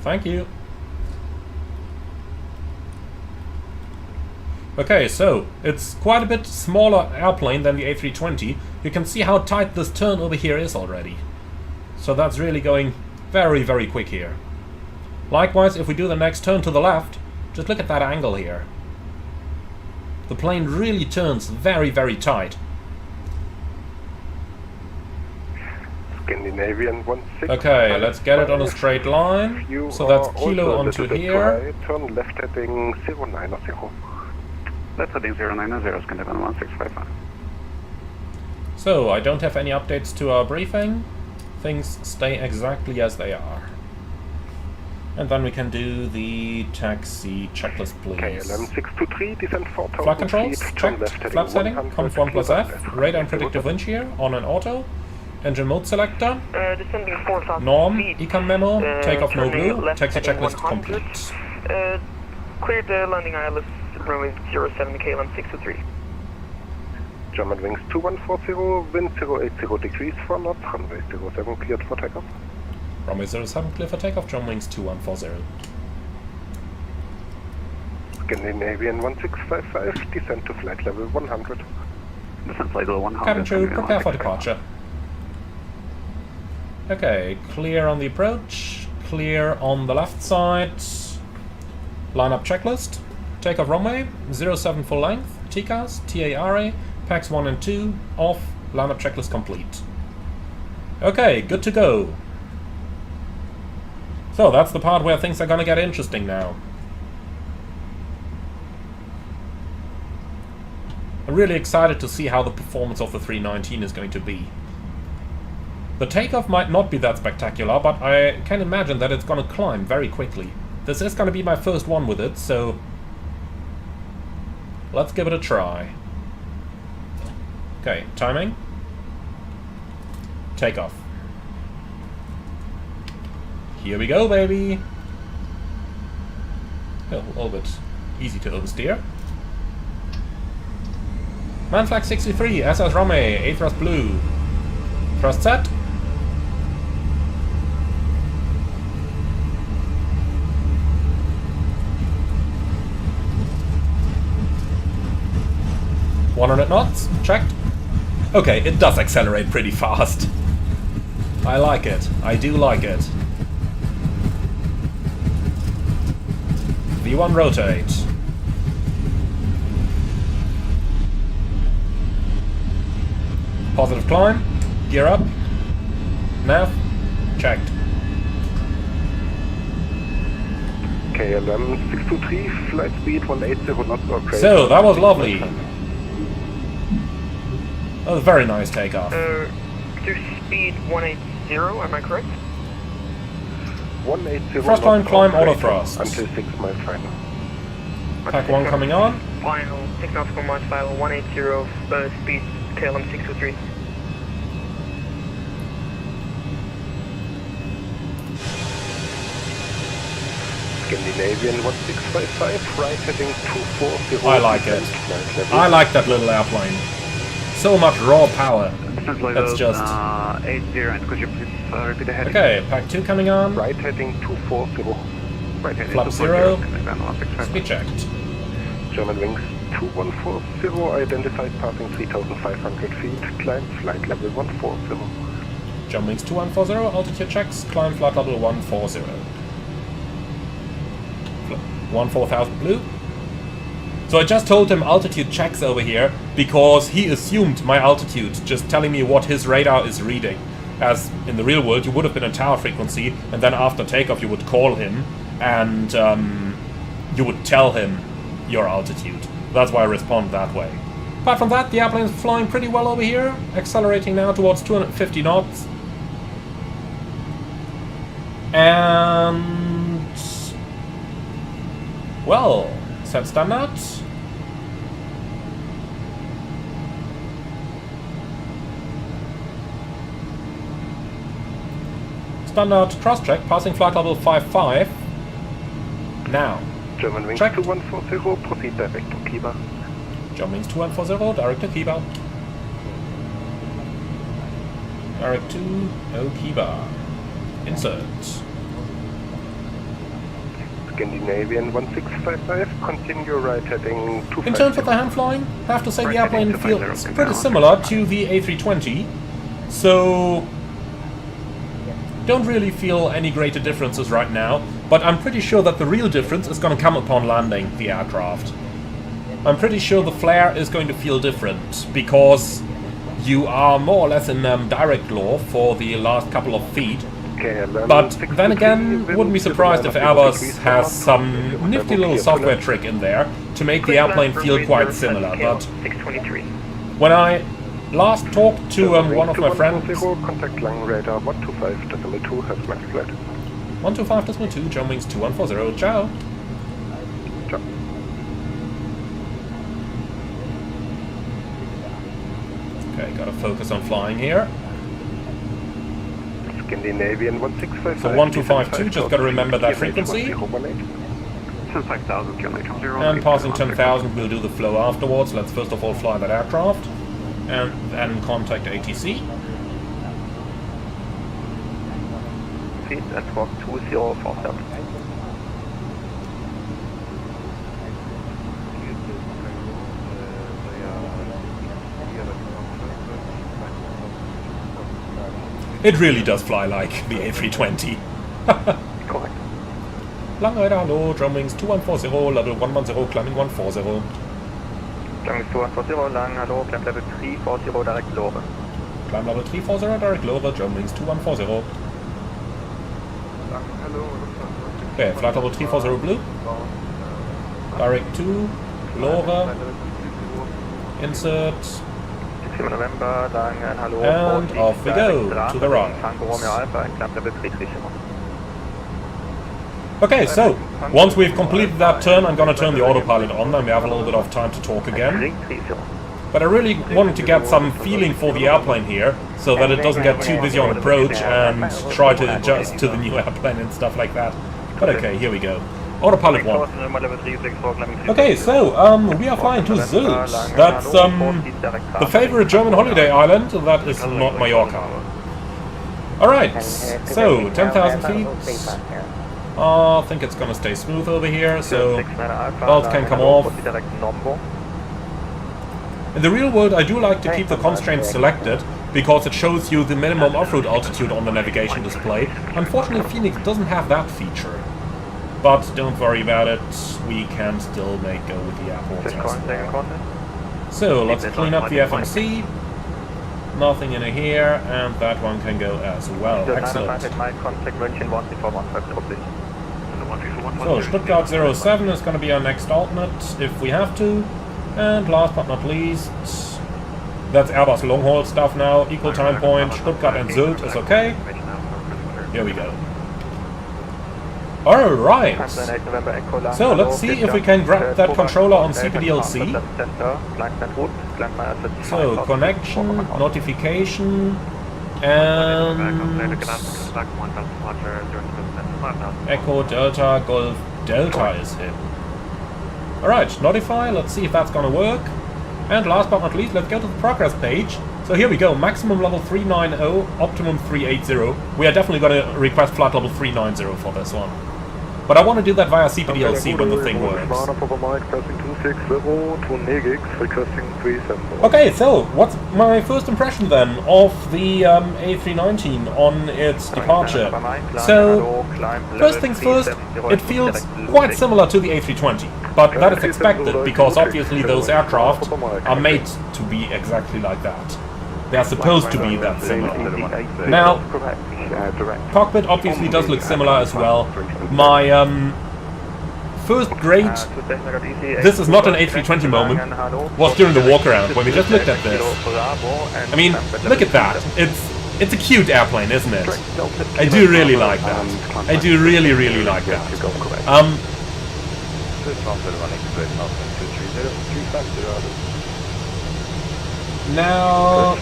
Thank you. Okay, so it's quite a bit smaller airplane than the A320. You can see how tight this turn over here is already. So that's really going very, very quick here. Likewise, if we do the next turn to the left, just look at that angle here. The plane really turns very, very tight. Scandinavian 16. Okay, let's get it on a straight line. So that's Kilo onto here. Turn left heading 090. Left heading 090, Scandinavian 1655. So, I don't have any updates to our briefing. Things stay exactly as they are. And then we can do the taxi checklist, please. KLM 623, descend 4000 Flight controls, feet, checked. Flaps heading, comms 1 plus F. Radar and predictive wind shear, on and auto. Engine mode selector. Descending 4,000 Norm, feet. econ memo, takeoff no turning blue, left taxi heading checklist 100. complete. Cleared the landing ILS runway 07 KLM 623. Germanwings 2140, wind 080 degrees for knots, runway 07 cleared for takeoff. Runway 07 clear for takeoff, Germanwings 2140. Scandinavian 1655, descend to flight level 100. Descent flight level 100. Cabin crew, prepare for departure. Okay, clear on the approach, clear on the left side. Line up checklist. takeoff runway, 07 full length, TCAS, TARA, packs 1 and 2, off, lineup checklist complete. Okay, good to go. So that's the part where things are gonna get interesting now. I'm really excited to see how the performance of the 319 is going to be. The takeoff might not be that spectacular, but I can imagine that it's gonna climb very quickly. This is gonna be my first one with it, so let's give it a try. Okay, timing. Takeoff. Here we go, baby! Oh, a little bit easy to oversteer. Man flag 63, SS runway, A thrust blue. Thrust set. .100 knots, checked. Okay, it does accelerate pretty fast. I like it. I do like it. V1 rotate. Positive climb. Gear up. Nav. Checked. KLM 623, flight speed 180 knots or greater. So, that was lovely. That was a very nice takeoff. To speed 180, am I correct? 180 Thrust line knots climb or auto greater thrust. until 6 miles final. Pack 1 coming on. Final 6 nautical miles final 180, speed KLM 623. Scandinavian 1655, right heading 240. I like it. I like that little airplane. So much raw power. That's just... 80, and could you please repeat the heading? Okay, pack 2 coming on. Right heading 240. Right heading Flap 240, 0. Speed checked. German wings 2140, identified passing 3,500 feet, climb flight level 140. German wings 2140, altitude checks, climb flight level 140. 14,000 blue. So I just told him altitude checks over here because he assumed my altitude, just telling me what his radar is reading. As in the real world, you would have been at tower frequency, and then after takeoff you would call him, and you would tell him your altitude. That's why I respond that way. Apart from that, the airplane is flying pretty well over here, accelerating now towards 250 knots. And... well, set standard. Standard cross-check, passing flight level 55. Now. German wings Check. 2140, proceed direct to Kiba. German wings 2140, direct to Kiba. Direct to Kiba. Insert. Scandinavian 1655, continue right heading 250. In terms of the hand flying, I have to say the airplane feels pretty similar to the A320. So... don't really feel any greater differences right now, but I'm pretty sure that the real difference is going to come upon landing the aircraft. I'm pretty sure the flare is going to feel different, because you are more or less in direct law for the last couple of feet. But then again, wouldn't be surprised if Airbus has some nifty little software trick in there to make the airplane feel quite similar. But when I last talked to one of my friends... contact Lang radar 125.2 has max flight. 125.2, German wings 2140, ciao. Ciao. Okay, gotta focus on flying here. Scandinavian 1655. So 1252, just gotta remember that frequency. Since 5,000 kilometers, 0. And passing 10,000, we'll do the flow afterwards. Let's first of all fly that aircraft. And then contact ATC. Feet at walk 2047. It really does fly like the A320. Correct. Langrider, hallo, Eurowings 2140, level 110, climbing 140. Climbing 2140, lang, hello, climb level 340, direct lower. Climb level 340, direct lower, Eurowings 2140. Okay, flight level 340 blue. Direct 2, lower. Insert. 6 November, lang, hello. And off we go, to the right. Tango Romeo Alpha, and climb level 330. Okay, so, once we've completed that turn, I'm gonna turn the autopilot on, and we have a little bit of time to talk again. But I really wanted to get some feeling for the airplane here, so that it doesn't get too busy on approach and try to adjust to the new airplane and stuff like that. But okay, here we go. Autopilot 1. Okay, so, we are flying to Sylt. That's, the favorite German holiday island, that is not Mallorca. Alright, so, 10,000 feet. I think it's gonna stay smooth over here, so belts can come off. In the real world, I do like to keep the constraints selected, because it shows you the minimum off-road altitude on the navigation display. Unfortunately, Fenix doesn't have that feature. But don't worry about it, we can still make go with the airports as well. So, let's clean up the FMC. Nothing in here, and that one can go as well. Excellent. So, Stuttgart 07 is going to be our next alternate, if we have to. And last but not least, that's Airbus long-haul stuff now. Equal time point, Stuttgart and Sylt is okay. Here we go. Alright. So, let's see if we can grab that controller on CPDLC. So, connection, notification, and Echo Delta Golf Delta is hit. Alright, notify, let's see if that's gonna work. And last but not least, let's go to the progress page. So here we go, maximum level 390, optimum 380. We are definitely gonna request flight level 390 for this one. But I want to do that via CPDLC when the thing works. Okay, so what's my first impression then of the A319 on its departure? So, first things first, it feels quite similar to the A320, but that is expected because obviously those aircraft are made to be exactly like that. They are supposed to be that similar. Now, cockpit obviously does look similar as well. My first great, this is not an A320 moment, was during the walk around when we just looked at this. I mean, look at that. It's a cute airplane, isn't it? I do really like that. I do really, really like that. Now,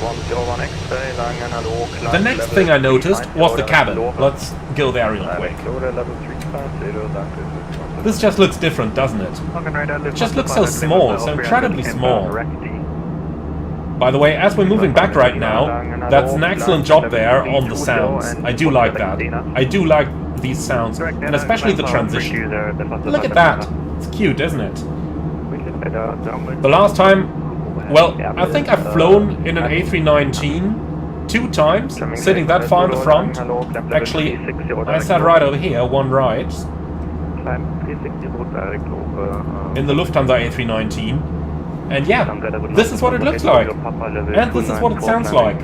the next thing I noticed was the cabin. Let's go there real quick. This just looks different, doesn't it? It just looks so small, so incredibly small. By the way, as we're moving back right now, that's an excellent job there on the sounds. I do like that. I do like these sounds, and especially the transition. Look at that. It's cute, isn't it? The last time, well, I think I've flown in an A319 2 times, sitting that far in the front. Actually, I sat right over here, one right, in the Lufthansa A319. And yeah, this is what it looks like. And this is what it sounds like.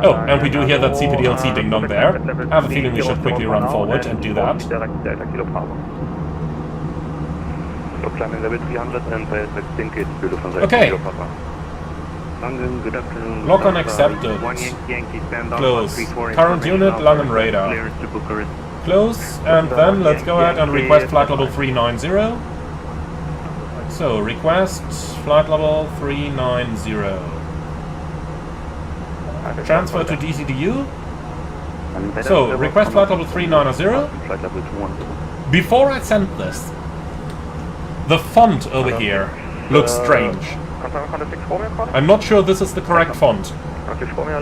Oh, and we do hear that CPDLC ding-dong there. I have a feeling we should quickly run forward and do that. Okay. Lock on accepted. Close. Current unit, Langen radar. Close, and then let's go ahead and request flight level 390. So, request flight level 390. Transfer to DCDU. So, request flight level 390. Before I send this, the font over here looks strange. I'm not sure this is the correct font.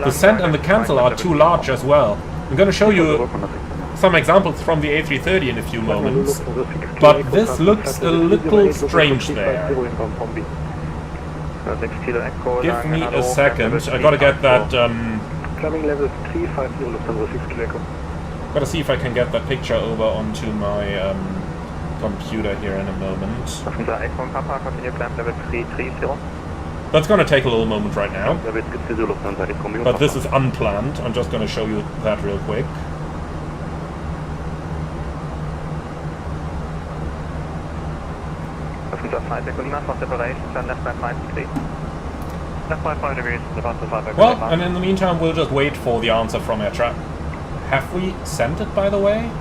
The send and the cancel are too large as well. I'm going to show you some examples from the A330 in a few moments, but this looks a little strange there. Give me a second, I gotta get that Gotta see if I can get that picture over onto my computer here in a moment. Lufthansa 81 Papa, continue climb level 330. That's gonna take a little moment right now. But this is unplanned. I'm just gonna show you that real quick. Lufthansa 5 Echo Lima for separation, turn left by 5 degree. Left by 5 degrees, Lufthansa 5 Echo Well, Lima. and in the meantime, we'll just wait for the answer from air traffic. Have we sent it, by the way?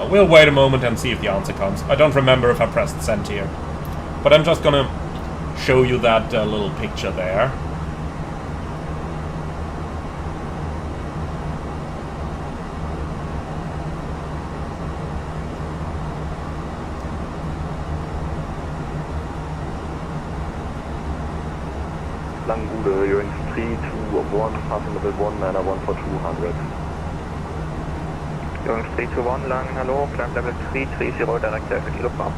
We'll wait a moment and see if the answer comes. I don't remember if I pressed send here. But I'm just gonna show you that little picture there. Langude, Eurowings 321, passing level 191 for 200. Eurowings 321, lang, hello, climb level 330, direct to Kilo Farm.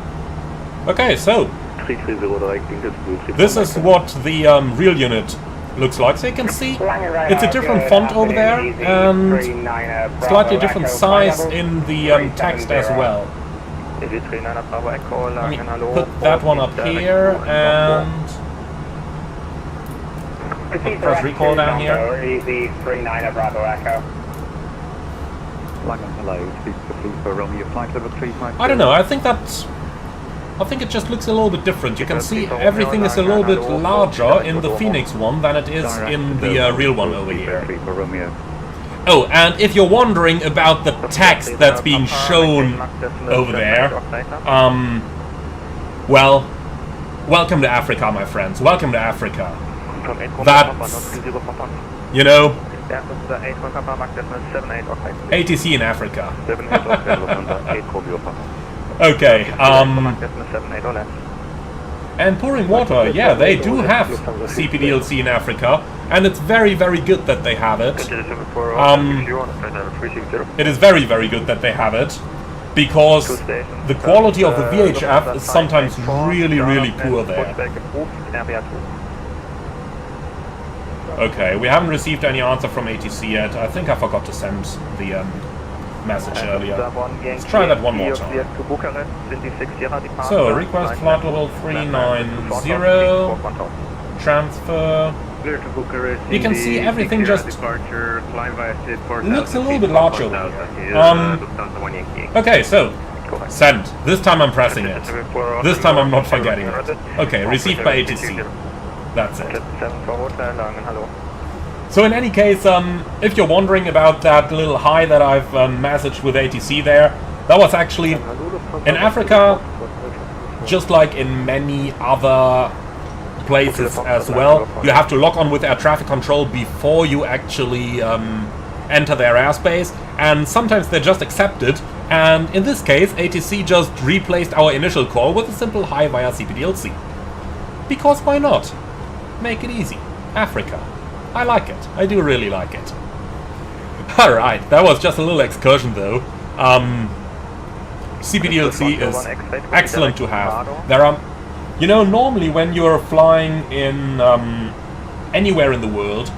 Okay, so 330 direct, Dinkelspiel. this is what the real unit looks like. So you can see it's a different font over there and slightly different size in the text as well. Let me put that one up here and press recall down here. Easy 39 Bravo Echo. Hello, speak to the fleet for Romeo flight level 350. I don't know, I think it just looks a little bit different. You can see everything is a little bit larger in the Fenix one than it is in the real one over here. Oh, and if you're wondering about the text that's being shown over there, well, welcome to Africa, my friends. Welcome to Africa. That's, you know, ATC in Africa. Okay, and pouring water, yeah, they do have CPDLC in Africa, and it's very, very good that they have it. It is very, very good that they have it, because the quality of the VHF is sometimes really, really poor there. Okay, we haven't received any answer from ATC yet. I think I forgot to send the message earlier. Let's try that one more time. So, request flight level 390, transfer. You can see everything just looks a little bit larger over here. Okay, so, send. This time I'm pressing it. This time I'm not forgetting it. Okay, received by ATC. That's it. So in any case, if you're wondering about that little hi that I've messaged with ATC there, that was actually in Africa, just like in many other places as well. You have to log on with air traffic control before you actually enter their airspace, and sometimes they just accept it, and in this case ATC just replaced our initial call with a simple hi via CPDLC. Because why not? Make it easy. Africa. I like it. I do really like it. Alright, that was just a little excursion though. CPDLC is excellent to have. There are, you know, normally when you're flying in anywhere in the world...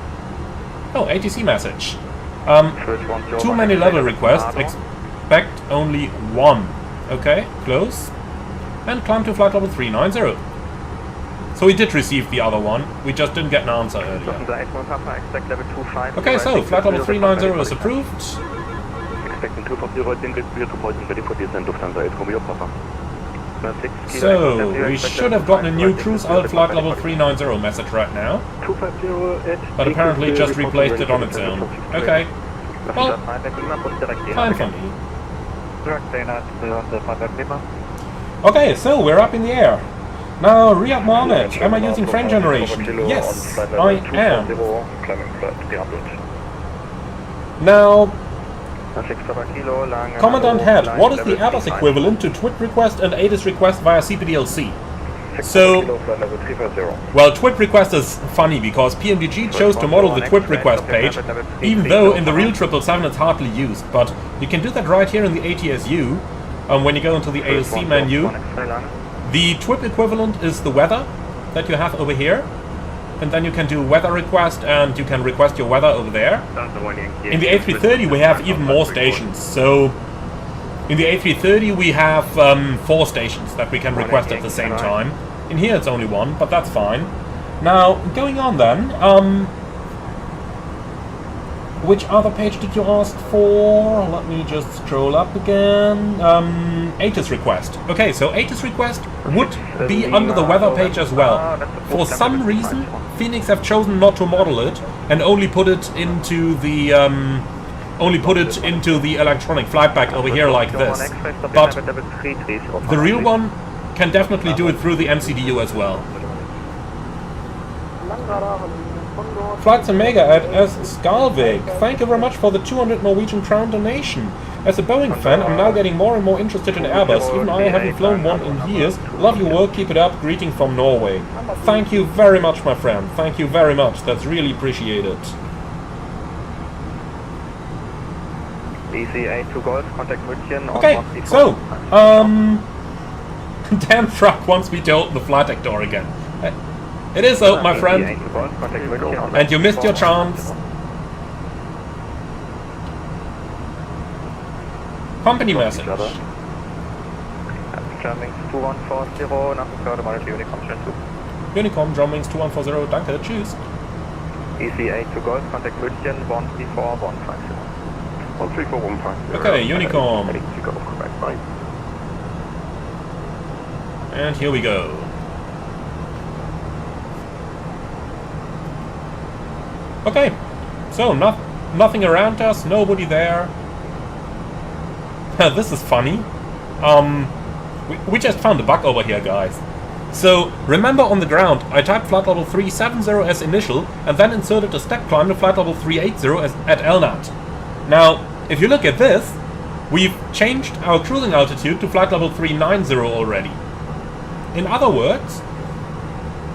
Oh, ATC message. Too many level requests. Expect only one. Okay, close. And climb to flight level 390. So we did receive the other one, we just didn't get an answer earlier. Okay, so flight level 390 is approved. So we should have gotten a new cruise out flight level 390 message right now. But apparently just replaced it on its own. Okay. Well, fine for me. Okay, so we're up in the air. Now, Riyadh Mohammed, am I using frame generation? Yes, I am. Now, Commandant Head, what is the Airbus equivalent to TWIP request and ATIS request via CPDLC? So, well, TWIP request is funny because PMDG chose to model the TWIP request page, even though in the real 777 it's hardly used, but you can do that right here in the ATSU, when you go into the AOC menu. The TWIP equivalent is the weather that you have over here, and then you can do weather request, and you can request your weather over there. In the A330 we have even more stations, so in the A330 we have 4 stations that we can request at the same time. In here it's only 1, but that's fine. Now, going on then, which other page did you ask for? Let me just scroll up again. ATIS request. Okay, so ATIS request would be under the weather page as well. For some reason, Fenix have chosen not to model it and only put it into the electronic flight bag over here like this. But the real one can definitely do it through the MCDU as well. Flights and Mega at S. Skalvik. Thank you very much for the 200 Norwegian crown donation. As a Boeing fan, I'm now getting more and more interested in Airbus. Even I haven't flown one in years. Love your work, keep it up. Greeting from Norway. Thank you very much, my friend. Thank you very much. That's really appreciated. EC82 Golf, contact München. Okay, so, damn truck wants me to open the flight deck door again. It is open, my friend, and you missed your chance. Company message. Germanwings 2140, nach dem Fördermodell Unicom, schön zu. Unicom, Germanwings 2140, danke, tschüss. EC82 Golf, contact München, 134, 150. 134, 150. Okay, Unicom. And here we go. Okay, so nothing around us, nobody there. This is funny. We just found a bug over here, guys. So, remember on the ground, I typed flight level 370 as initial, and then inserted a step climb to flight level 380 at LNAT. Now, if you look at this, we've changed our cruising altitude to flight level 390 already. In other words,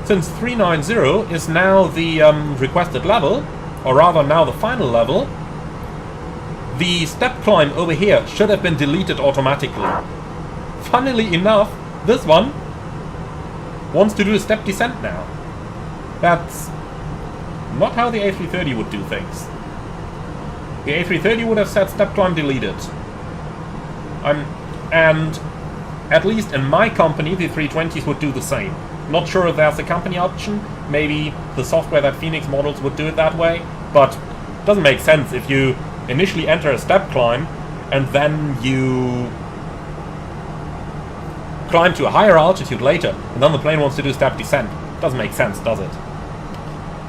since 390 is now the requested level, or rather now the final level, the step climb over here should have been deleted automatically. Funnily enough, this one wants to do a step descent now. That's not how the A330 would do things. The A330 would have said step climb deleted. And at least in my company, the 320s would do the same. Not sure if there's a company option. Maybe the software that Fenix models would do it that way. But it doesn't make sense if you initially enter a step climb and then you climb to a higher altitude later and then the plane wants to do step descent. Doesn't make sense, does it?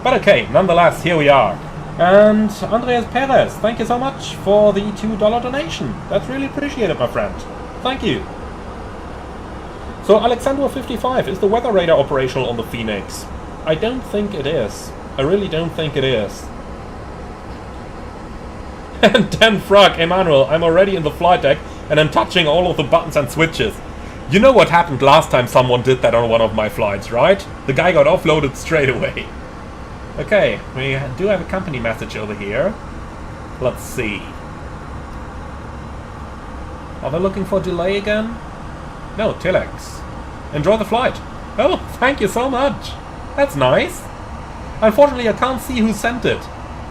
But okay, nonetheless, here we are. And Andreas Perez, thank you so much for the $2 donation. That's really appreciated, my friend. Thank you. So Alexandra 55, is the weather radar operational on the Fenix? I don't think it is. I really don't think it is. And then Frog, Emmanuel, I'm already in the flight deck and I'm touching all of the buttons and switches. You know what happened last time someone did that on one of my flights, right? The guy got offloaded straight away. Okay, we do have a company message over here. Let's see. Are they looking for delay again? No, Telex. Enjoy the flight. Oh, thank you so much. That's nice. Unfortunately, I can't see who sent it.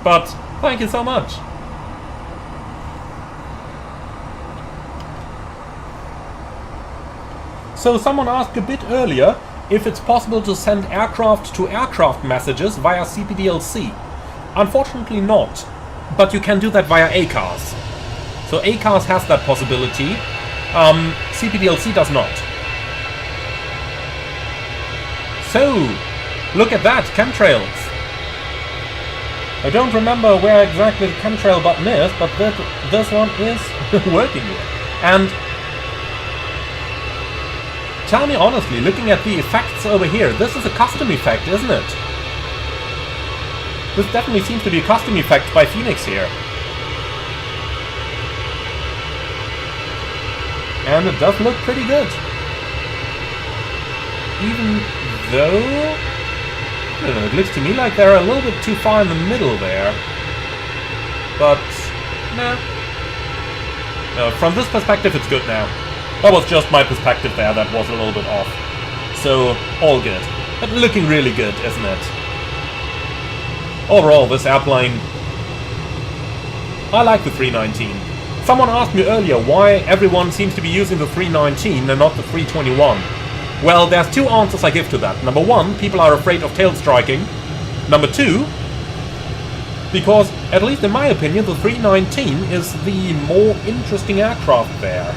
But thank you so much. So someone asked a bit earlier if it's possible to send aircraft-to-aircraft messages via CPDLC. Unfortunately not, but you can do that via ACARS. So ACARS has that possibility, CPDLC does not. So, look at that, chemtrails. I don't remember where exactly the chemtrail button is, but this one is working here. And tell me honestly, looking at the effects over here, this is a custom effect, isn't it? This definitely seems to be a custom effect by Fenix here. And it does look pretty good. Even though, I don't know, it looks to me like they're a little bit too far in the middle there. But, nah. No, from this perspective it's good now. That was just my perspective there that was a little bit off. So, all good. But looking really good, isn't it? overall, this airplane, I like the 319. Someone asked me earlier why everyone seems to be using the 319 and not the 321. Well, there's two answers I give to that. Number one, people are afraid of tail striking. Number two, because, at least in my opinion, the 319 is the more interesting aircraft there.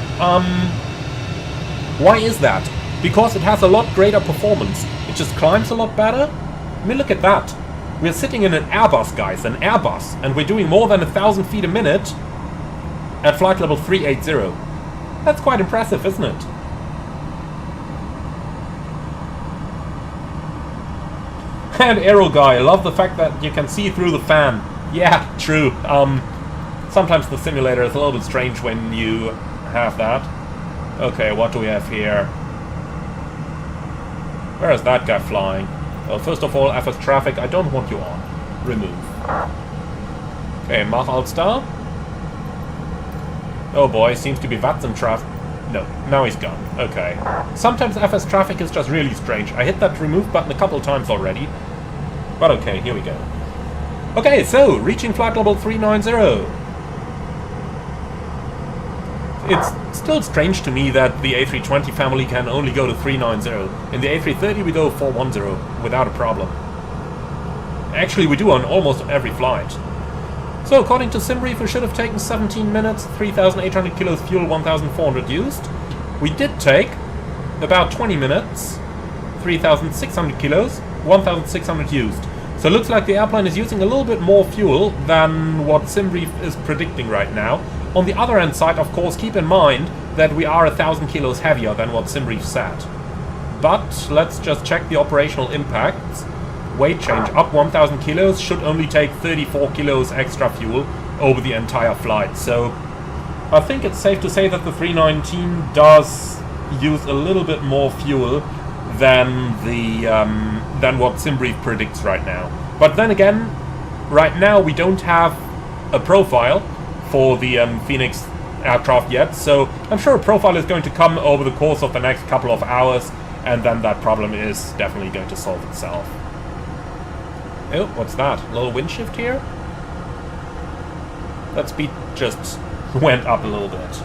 Why is that? Because it has a lot greater performance. It just climbs a lot better. I mean, look at that. We're sitting in an Airbus, guys, an Airbus, and we're doing more than 1,000 feet a minute at flight level 380. That's quite impressive, isn't it? And Aero Guy, I love the fact that you can see through the fan. Yeah, true. Sometimes the simulator is a little bit strange when you have that. Okay, what do we have here? Where is that guy flying? Well, first of all, FS traffic, I don't want you on. Remove. Okay, Mach Altstar. Oh boy, seems to be Watson traffic. No, now he's gone. Okay. Sometimes FS traffic is just really strange. I hit that remove button a couple times already. But okay, here we go. Okay, so, reaching flight level 390. It's still strange to me that the A320 family can only go to 390. In the A330 we go 410 without a problem. Actually, we do on almost every flight. So, according to SimBrief, we should have taken 17 minutes, 3,800 kilos fuel, 1,400 used. We did take about 20 minutes, 3,600 kilos, 1,600 used. So it looks like the airplane is using a little bit more fuel than what SimBrief is predicting right now. On the other hand side, of course, keep in mind that we are 1,000 kilos heavier than what SimBrief said. But let's just check the operational impacts. Weight change up 1,000 kilos should only take 34 kilos extra fuel over the entire flight. So I think it's safe to say that the 319 does use a little bit more fuel than what SimBrief predicts right now. But then again, right now we don't have a profile for the Fenix aircraft yet, so I'm sure a profile is going to come over the course of the next couple of hours, and then that problem is definitely going to solve itself. Oh, what's that? A little wind shift here? That speed just went up a little bit.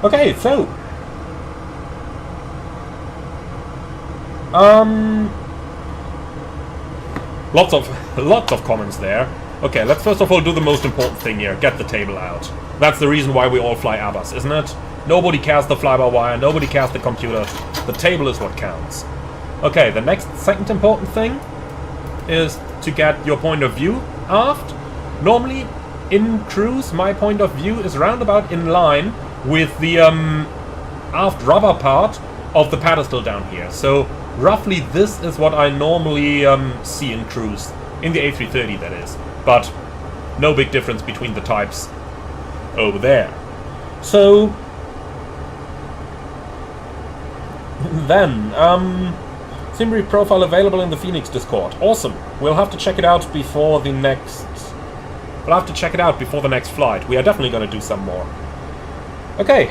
Okay, so lots of comments there. Okay, let's first of all do the most important thing here. Get the table out. That's the reason why we all fly Airbus, isn't it? Nobody cares the fly-by-wire, nobody cares the computer. The table is what counts. Okay, the second important thing is to get your point of view aft. Normally, in cruise, my point of view is roundabout in line with the aft rubber part of the pedestal down here. So roughly this is what I normally see in cruise. In the A330, that is. But no big difference between the types over there. So then, SimBrief profile available in the Fenix Discord. Awesome. We'll have to check it out before the next... flight. We are definitely going to do some more. Okay,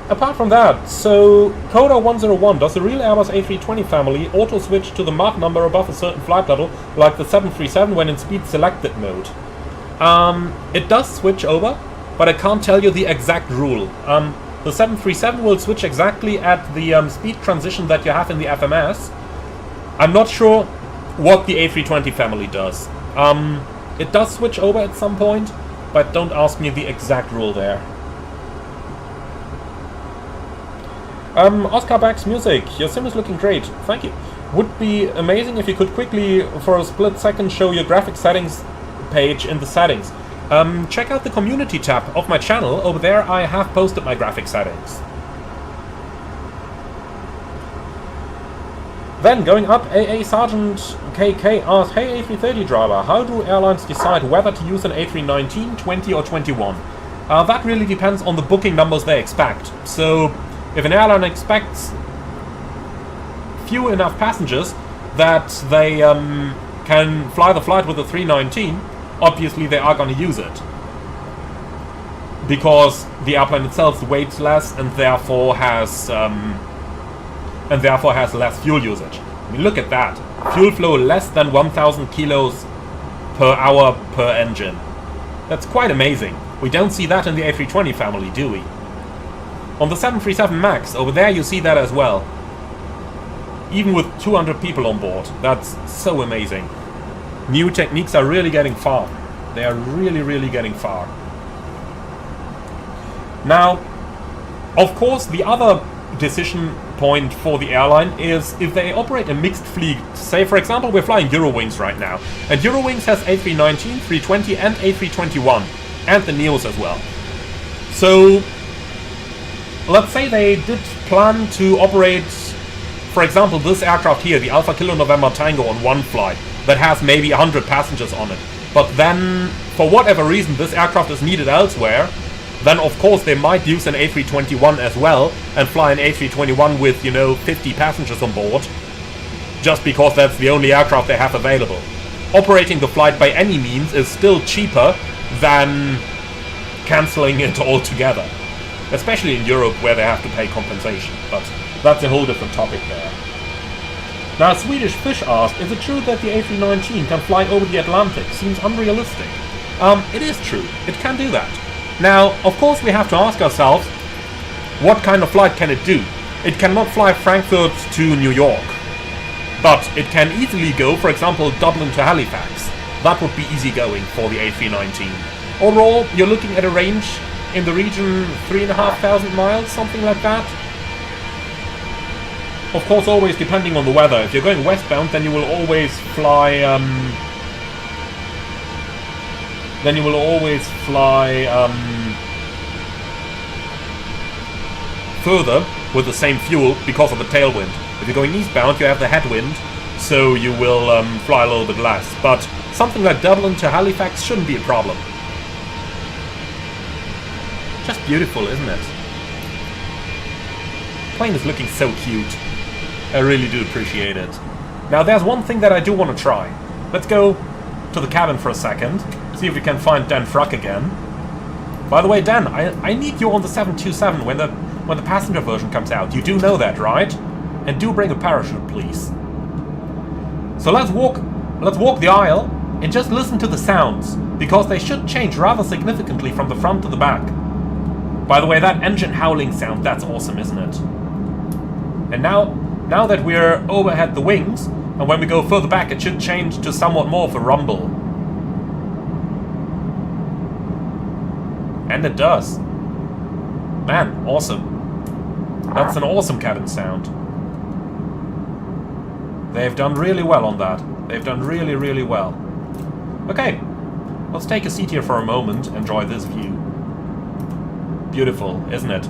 apart from that, so Coda 101, does the real Airbus A320 family auto-switch to the Mach number above a certain flight level, like the 737 when in speed selected mode? It does switch over, but I can't tell you the exact rule. The 737 will switch exactly at the speed transition that you have in the FMS. I'm not sure what the A320 family does. It does switch over at some point, but don't ask me the exact rule there. Oscar Back's music. Your sim is looking great. Thank you. Would be amazing if you could quickly, for a split second, show your graphic settings page in the settings. Check out the community tab of my channel. Over there I have posted my graphic settings. Then, going up, AA Sergeant KK asks, hey A330 driver, how do airlines decide whether to use an A319, 20 or 21? That really depends on the booking numbers they expect. So, if an airline expects few enough passengers that they can fly the flight with a 319, obviously they are going to use it. Because the airplane itself weighs less and therefore has less fuel usage. I mean, look at that. Fuel flow less than 1,000 kilos per hour per engine. That's quite amazing. We don't see that in the A320 family, do we? On the 737 MAX, over there you see that as well. Even with 200 people on board. That's so amazing. New techniques are really getting far. They are really, really getting far. Now, of course, the other decision point for the airline is if they operate a mixed fleet. Say, for example, we're flying Eurowings right now. And Eurowings has A319, 320 and A321. And the Neos as well. So, let's say they did plan to operate, for example, this aircraft here, the Alpha Kilo November Tango, on one flight that has maybe 100 passengers on it. But then, for whatever reason, this aircraft is needed elsewhere. Then, of course, they might use an A321 as well and fly an A321 with, you know, 50 passengers on board. Just because that's the only aircraft they have available. Operating the flight by any means is still cheaper than cancelling it altogether. Especially in Europe, where they have to pay compensation. But that's a whole different topic there. Now, Swedish Fish asked, is it true that the A319 can fly over the Atlantic? Seems unrealistic. It is true. It can do that. Now, of course, we have to ask ourselves, what kind of flight can it do? It cannot fly Frankfurt to New York. But it can easily go, for example, Dublin to Halifax. That would be easy going for the A319. Overall, you're looking at a range in the region 3,500 miles, something like that. Of course, always depending on the weather. If you're going westbound, then you will always fly further with the same fuel because of the tailwind. If you're going eastbound, you have the headwind, so you will fly a little bit less. But something like Dublin to Halifax shouldn't be a problem. Just beautiful, isn't it? Plane is looking so cute. I really do appreciate it. Now, there's one thing that I do want to try. Let's go to the cabin for a second. See if we can find Dan Fruck again. By the way, Dan, I need you on the 727 when the passenger version comes out. You do know that, right? And do bring a parachute, please. So let's walk the aisle and just listen to the sounds, because they should change rather significantly from the front to the back. By the way, that engine howling sound, that's awesome, isn't it? And now that we're overhead the wings, and when we go further back, it should change to somewhat more of a rumble. And it does. Man, awesome. That's an awesome cabin sound. They've done really well on that. They've done really, really well. Okay, let's take a seat here for a moment and enjoy this view. Beautiful, isn't it?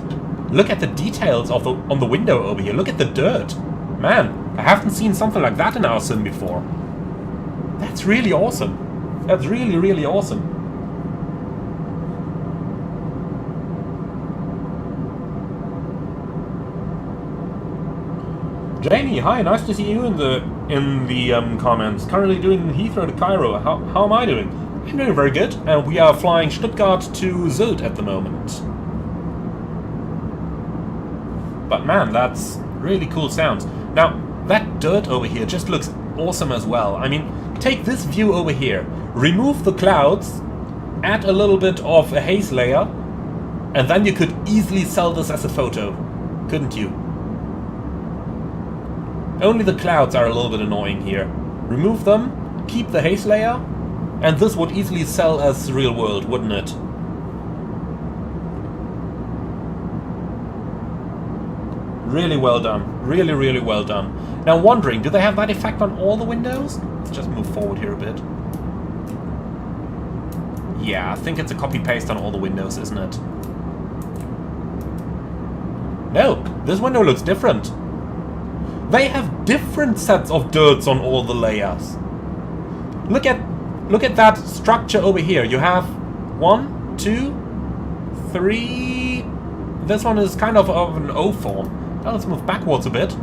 Look at the details on the window over here. Look at the dirt. Man, I haven't seen something like that in our sim before. That's really awesome. That's really, really awesome. Jamie, hi, nice to see you in the comments. Currently doing Heathrow to Cairo. How am I doing? I'm doing very good, and we are flying Stuttgart to Sylt at the moment. But man, that's really cool sounds. Now, that dirt over here just looks awesome as well. I mean, take this view over here, remove the clouds, add a little bit of a haze layer, and then you could easily sell this as a photo, couldn't you? Only the clouds are a little bit annoying here. Remove them, keep the haze layer, and this would easily sell as real world, wouldn't it? Really well done. Really, really well done. Now, I'm wondering, do they have that effect on all the windows? Let's just move forward here a bit. Yeah, I think it's a copy-paste on all the windows, isn't it? No, this window looks different. They have different sets of dirts on all the layers. Look at that structure over here. You have 1, 2, 3. This one is kind of an O form. Now let's move backwards a bit.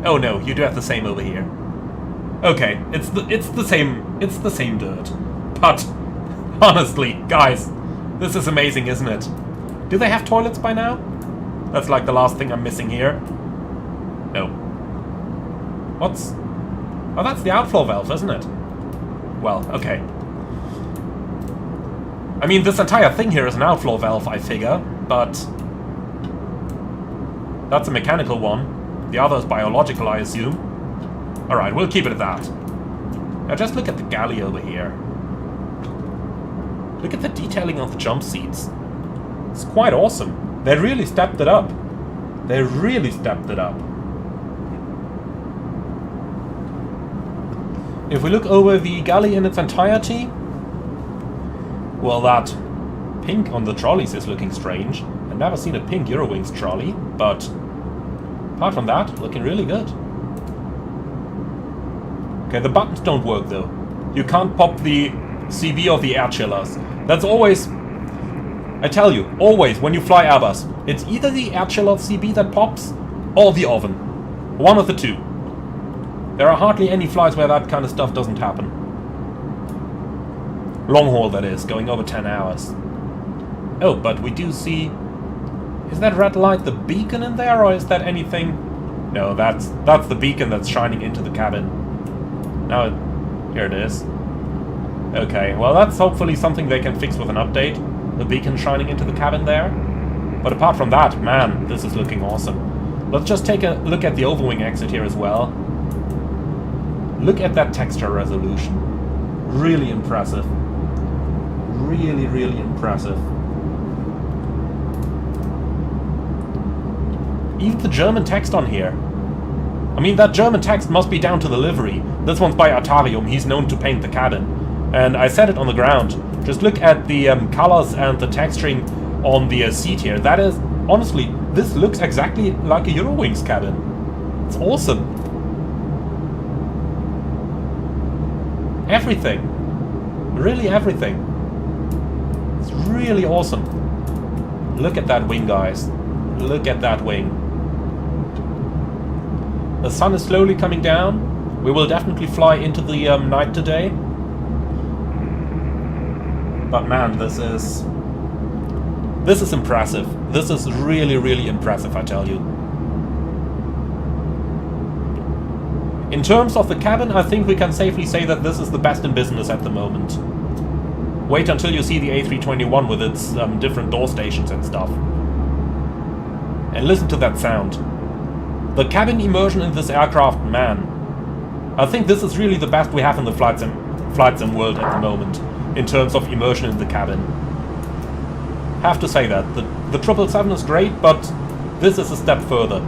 Oh no, you do have the same over here. Okay, it's the same dirt. But honestly, guys, this is amazing, isn't it? Do they have toilets by now? That's like the last thing I'm missing here. No. What's... Oh, that's the outflow valve, isn't it? Well, okay. I mean, this entire thing here is an outflow valve, I figure, but... That's a mechanical one. The other is biological, I assume. Alright, we'll keep it at that. Now just look at the galley over here. Look at the detailing on the jump seats. It's quite awesome. They really stepped it up. They really stepped it up. If we look over the galley in its entirety, well, that pink on the trolleys is looking strange. I've never seen a pink Eurowings trolley, but apart from that, looking really good. Okay, the buttons don't work though. You can't pop the CB of the air chillers. That's always, I tell you, always when you fly Airbus, it's either the air chiller CB that pops or the oven. One of the two. There are hardly any flights where that kind of stuff doesn't happen. Long haul, that is, going over 10 hours. Oh, but we do see... Is that red light the beacon in there, or is that anything? No, that's the beacon that's shining into the cabin. Now, here it is. Okay, well that's hopefully something they can fix with an update. The beacon shining into the cabin there. But apart from that, man, this is looking awesome. Let's just take a look at the overwing exit here as well. Look at that texture resolution. Really impressive. Really, really impressive. Even the German text on here. I mean, that German text must be down to the livery. This one's by Atarium, he's known to paint the cabin. And I said it on the ground. Just look at the colors and the texturing on the seat here. That is, honestly, this looks exactly like a Eurowings cabin. It's awesome. Everything. Really everything. It's really awesome. Look at that wing, guys. Look at that wing. The sun is slowly coming down. We will definitely fly into the night today. But man, this is impressive. This is really, really impressive, I tell you. In terms of the cabin, I think we can safely say that this is the best in business at the moment. Wait until you see the A321 with its different door stations and stuff. And listen to that sound. The cabin immersion in this aircraft, man. I think this is really the best we have in the flight sim world at the moment, in terms of immersion in the cabin. Have to say that. The 777 is great, but this is a step further.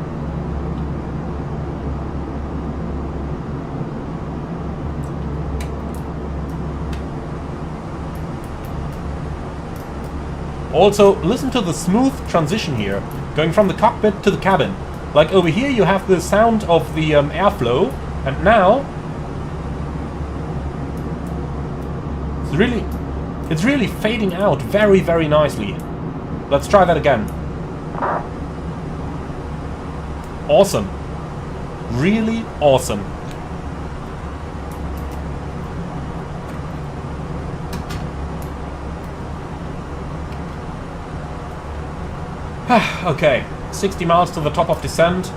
Also, listen to the smooth transition here, going from the cockpit to the cabin. Like over here you have the sound of the airflow, and now it's really fading out very, very nicely. Let's try that again. Awesome. Really awesome. Okay, 60 miles to the top of descent.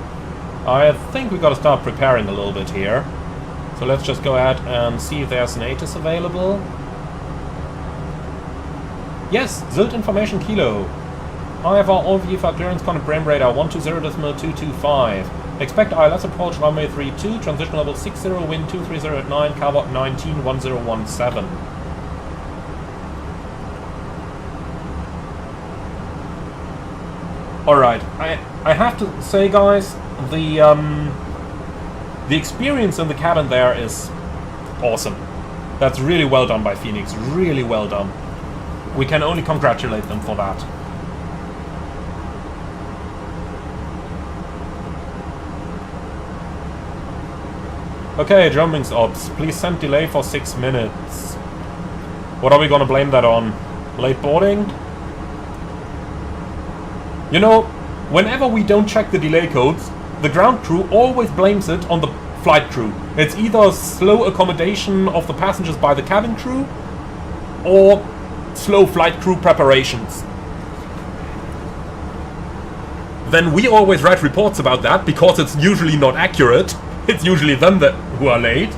I think we gotta start preparing a little bit here. So let's just go ahead and see if there's an ATIS available. Yes, Zilt information kilo. IFR OVFR clearance contact frame radar 120.225. Expect ILS approach runway 32, transition level 60, wind 230 at 9, Carvot 19, 1017. Alright, I have to say, guys, the experience in the cabin there is awesome. That's really well done by Fenix, really well done. We can only congratulate them for that. Okay, Eurowings ops, please send delay for 6 minutes. What are we gonna blame that on? Late boarding? You know, whenever we don't check the delay codes, the ground crew always blames it on the flight crew. It's either slow accommodation of the passengers by the cabin crew, or slow flight crew preparations. Then we always write reports about that, because it's usually not accurate, It's usually them who are late.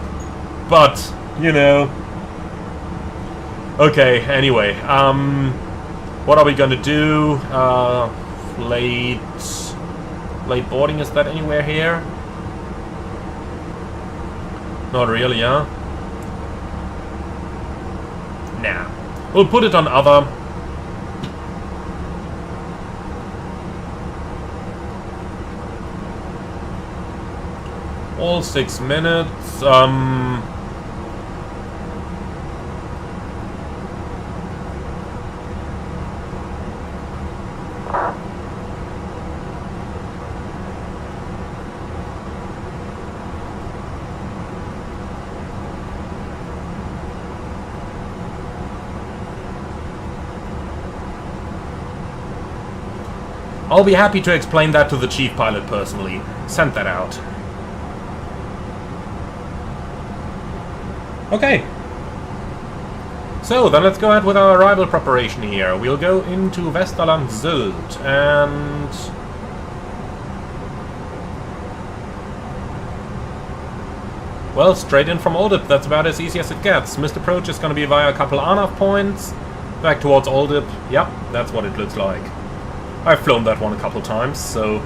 But, you know... Okay, anyway, what are we gonna do? Late boarding, is that anywhere here? Not really, huh? Nah. We'll put it on other. All 6 minutes, I'll be happy to explain that to the chief pilot personally. Send that out. Okay. So, then let's go ahead with our arrival preparation here. We'll go into Westerland Sylt and... well, straight in from Oldip. That's about as easy as it gets. Missed approach is going to be via a couple ANAV points. Back towards Oldip. Yep, that's what it looks like. I've flown that one a couple times, so...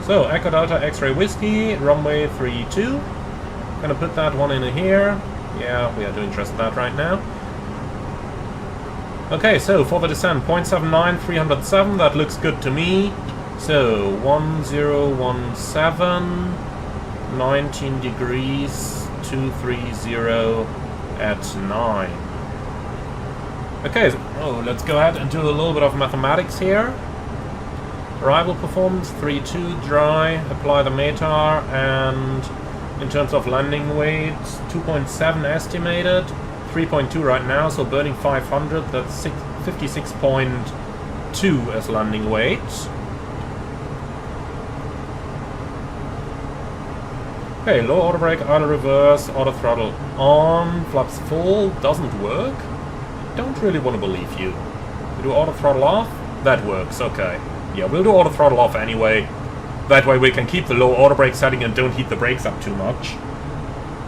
So, Echo Delta X-Ray Whiskey, runway 32. Gonna put that one in here. Yeah, we are doing just that right now. Okay, so for the descent, 0.79, 307, that looks good to me. So, 1017, 19 degrees, 230 at 9. Okay, so, let's go ahead and do a little bit of mathematics here. Arrival performance, 3.2 dry, apply the METAR, and in terms of landing weight, 2.7 estimated, 3.2 right now, so burning 500, that's 56.2 as landing weight. Okay, low auto brake, idle reverse, auto throttle on, flaps full, doesn't work. Don't really want to believe you. We do auto throttle off, that works, okay. Yeah, we'll do auto throttle off anyway. That way we can keep the low auto brake setting and don't heat the brakes up too much.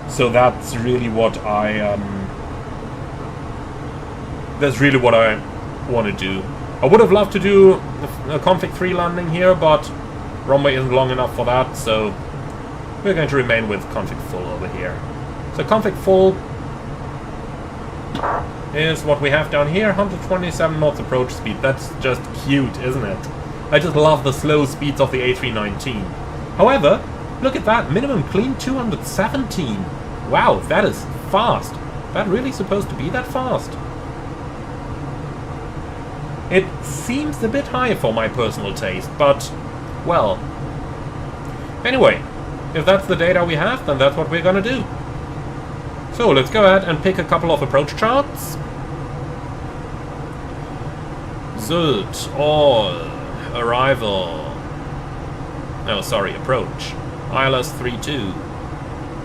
So that's really what I want to do. I would have loved to do a config 3 landing here, but runway isn't long enough for that, so we're going to remain with config full over here. So config full is what we have down here, 127 knots approach speed. That's just cute, isn't it? I just love the slow speeds of the A319. However, look at that, minimum clean 217. Wow, that is fast. That really supposed to be that fast? It seems a bit high for my personal taste, but, well. Anyway, if that's the data we have, then that's what we're gonna do. So, let's go ahead and pick a couple of approach charts. Sylt, all. Arrival. No, sorry, approach. ILS 32.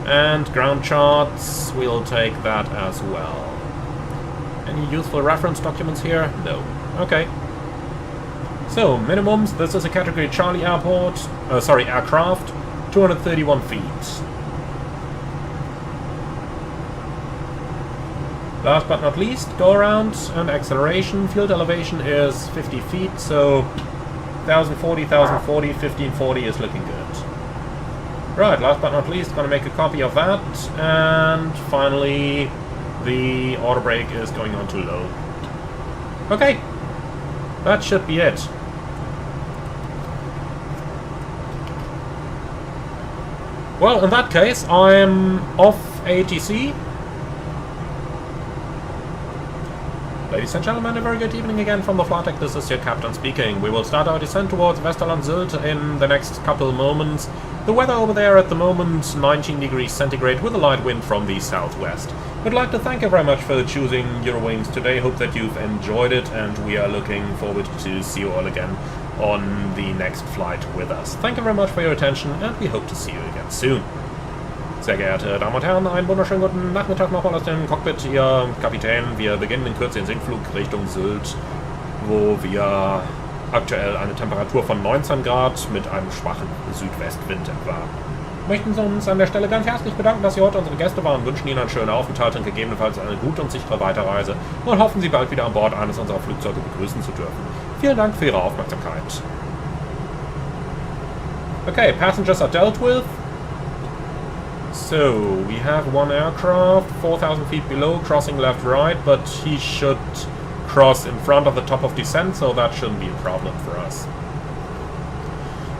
And ground charts, we'll take that as well. Any useful reference documents here? No. Okay. So, minimums, this is a category Charlie airport, aircraft, 231 feet. Last but not least, go around and acceleration. Field elevation is 50 feet, so 1040, 1040, 1540 is looking good. Right, last but not least, gonna make a copy of that. And finally, the auto brake is going on too low. Okay, that should be it. Well, in that case, I'm off ATC. Ladies and gentlemen, a very good evening again from the flight deck. This is your captain speaking. We will start our descent towards Westerland Sylt in the next couple of moments. The weather over there at the moment, 19 degrees centigrade with a light wind from the southwest. We'd like to thank you very much for choosing Eurowings today. Hope that you've enjoyed it, and we are looking forward to see you all again on the next flight with us. Thank you very much for your attention, and we hope to see you again soon. Sehr geehrte Damen und Herren, einen wunderschönen guten Nachmittag nochmal aus dem Cockpit, Ihr Kapitän. Wir beginnen in Kürze den Sinkflug Richtung Sylt, wo wir aktuell eine Temperatur von 19 Grad mit einem schwachen Südwestwind etwa. Möchten Sie uns an der Stelle ganz herzlich bedanken, dass Sie heute unsere Gäste waren, wünschen Ihnen einen schönen Aufenthalt und gegebenenfalls eine gute und sichere Weiterreise und hoffen, Sie bald wieder an Bord eines unserer Flugzeuge begrüßen zu dürfen. Vielen Dank für Ihre Aufmerksamkeit. Okay, passengers are dealt with. So, we have one aircraft, 4,000 feet below, crossing left-right, but he should cross in front of the top of descent, so that shouldn't be a problem for us.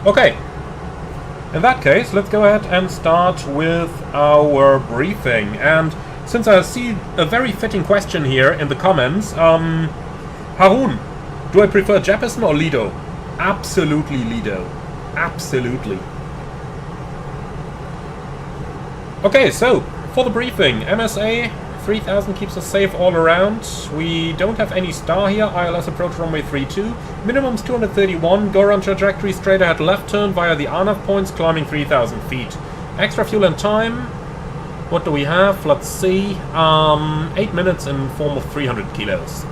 Okay. In that case, let's go ahead and start with our briefing. And since I see a very fitting question here in the comments, Harun, do I prefer Jeppesen or Lido? Absolutely Lido. Absolutely. Okay, so, for the briefing, MSA 3000 keeps us safe all around. We don't have any star here, ILS approach runway 32. Minimum's 231, go around trajectory straight ahead left turn via the RNAV points, climbing 3000 feet. Extra fuel and time, what do we have? Let's see, 8 minutes in form of 300 kilos.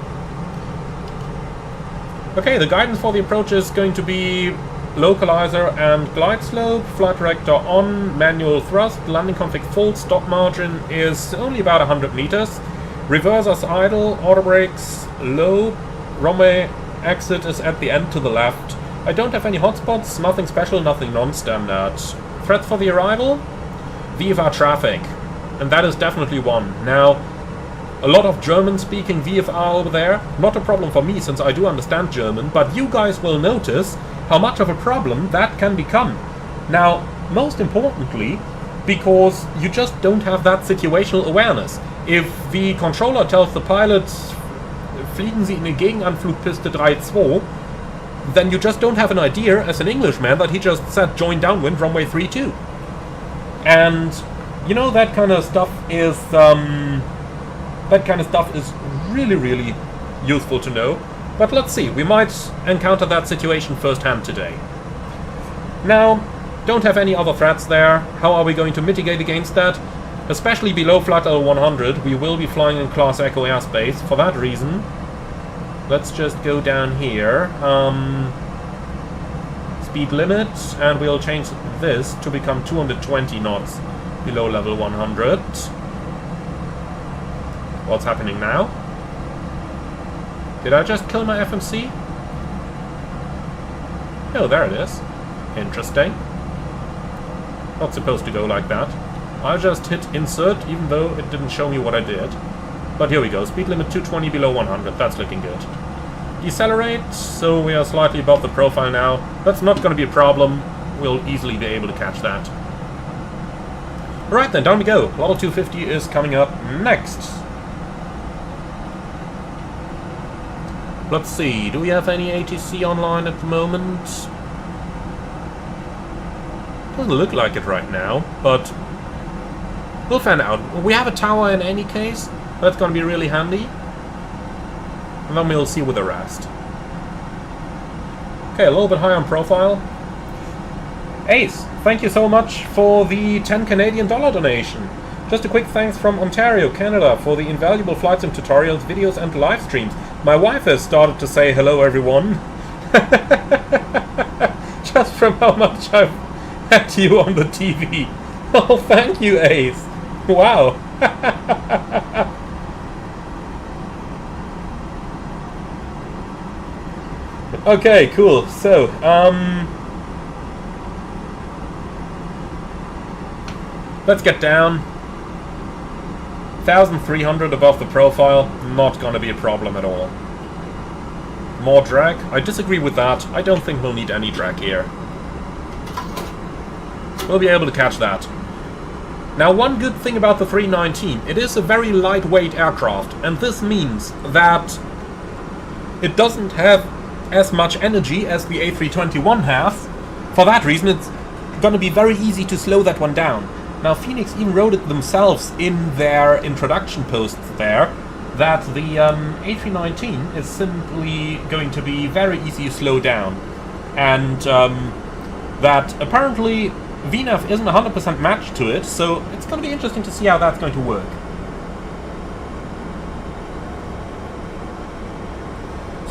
Okay, the guidance for the approach is going to be localizer and glide slope, flight director on, manual thrust, landing config full, stop margin is only about 100 meters, reversers idle, auto brakes low, runway exit is at the end to the left. I don't have any hotspots, nothing special, nothing non-standard. Threats for the arrival? VFR traffic, and that is definitely one. Now, a lot of German-speaking VFR over there, not a problem for me since I do understand German, but you guys will notice how much of a problem that can become. Now, most importantly, because you just don't have that situational awareness. If the controller tells the pilot, fliegen Sie in die Gegenanflugpiste 3-2, then you just don't have an idea as an Englishman that he just said join downwind runway 32. And, you know, that kind of stuff is really, really useful to know. But let's see, we might encounter that situation firsthand today. Now, don't have any other threats there. How are we going to mitigate against that? Especially below flight level 100, we will be flying in Class Echo airspace. For that reason, let's just go down here. Speed limit, and we'll change this to become 220 knots below level 100. What's happening now? Did I just kill my FMC? Oh, there it is. Interesting. Not supposed to go like that. I just hit insert, even though it didn't show me what I did. But here we go. Speed limit 220 below 100. That's looking good. Decelerate, so we are slightly above the profile now. That's not going to be a problem. We'll easily be able to catch that. Alright then, down we go. Level 250 is coming up next. Let's see, do we have any ATC online at the moment? Doesn't look like it right now, but we'll find out. We have a tower in any case, that's going to be really handy. And then we'll see with the rest. Okay, a little bit high on profile. Ace, thank you so much for the 10 Canadian dollar donation. Just a quick thanks from Ontario, Canada for the invaluable flight sim tutorials, videos and live streams. My wife has started to say hello everyone. Just from how much I've had you on the TV. Oh, thank you, Ace. Wow. Okay, cool. So, let's get down. 1,300 above the profile, not gonna be a problem at all. More drag? I disagree with that. I don't think we'll need any drag here. We'll be able to catch that. Now, one good thing about the 319, it is a very lightweight aircraft, and this means that it doesn't have as much energy as the A321 has. For that reason, it's gonna be very easy to slow that one down. Now, Fenix even wrote it themselves in their introduction posts there, that the A319 is simply going to be very easy to slow down. And that apparently VNAV isn't 100% matched to it, so it's going to be interesting to see how that's going to work.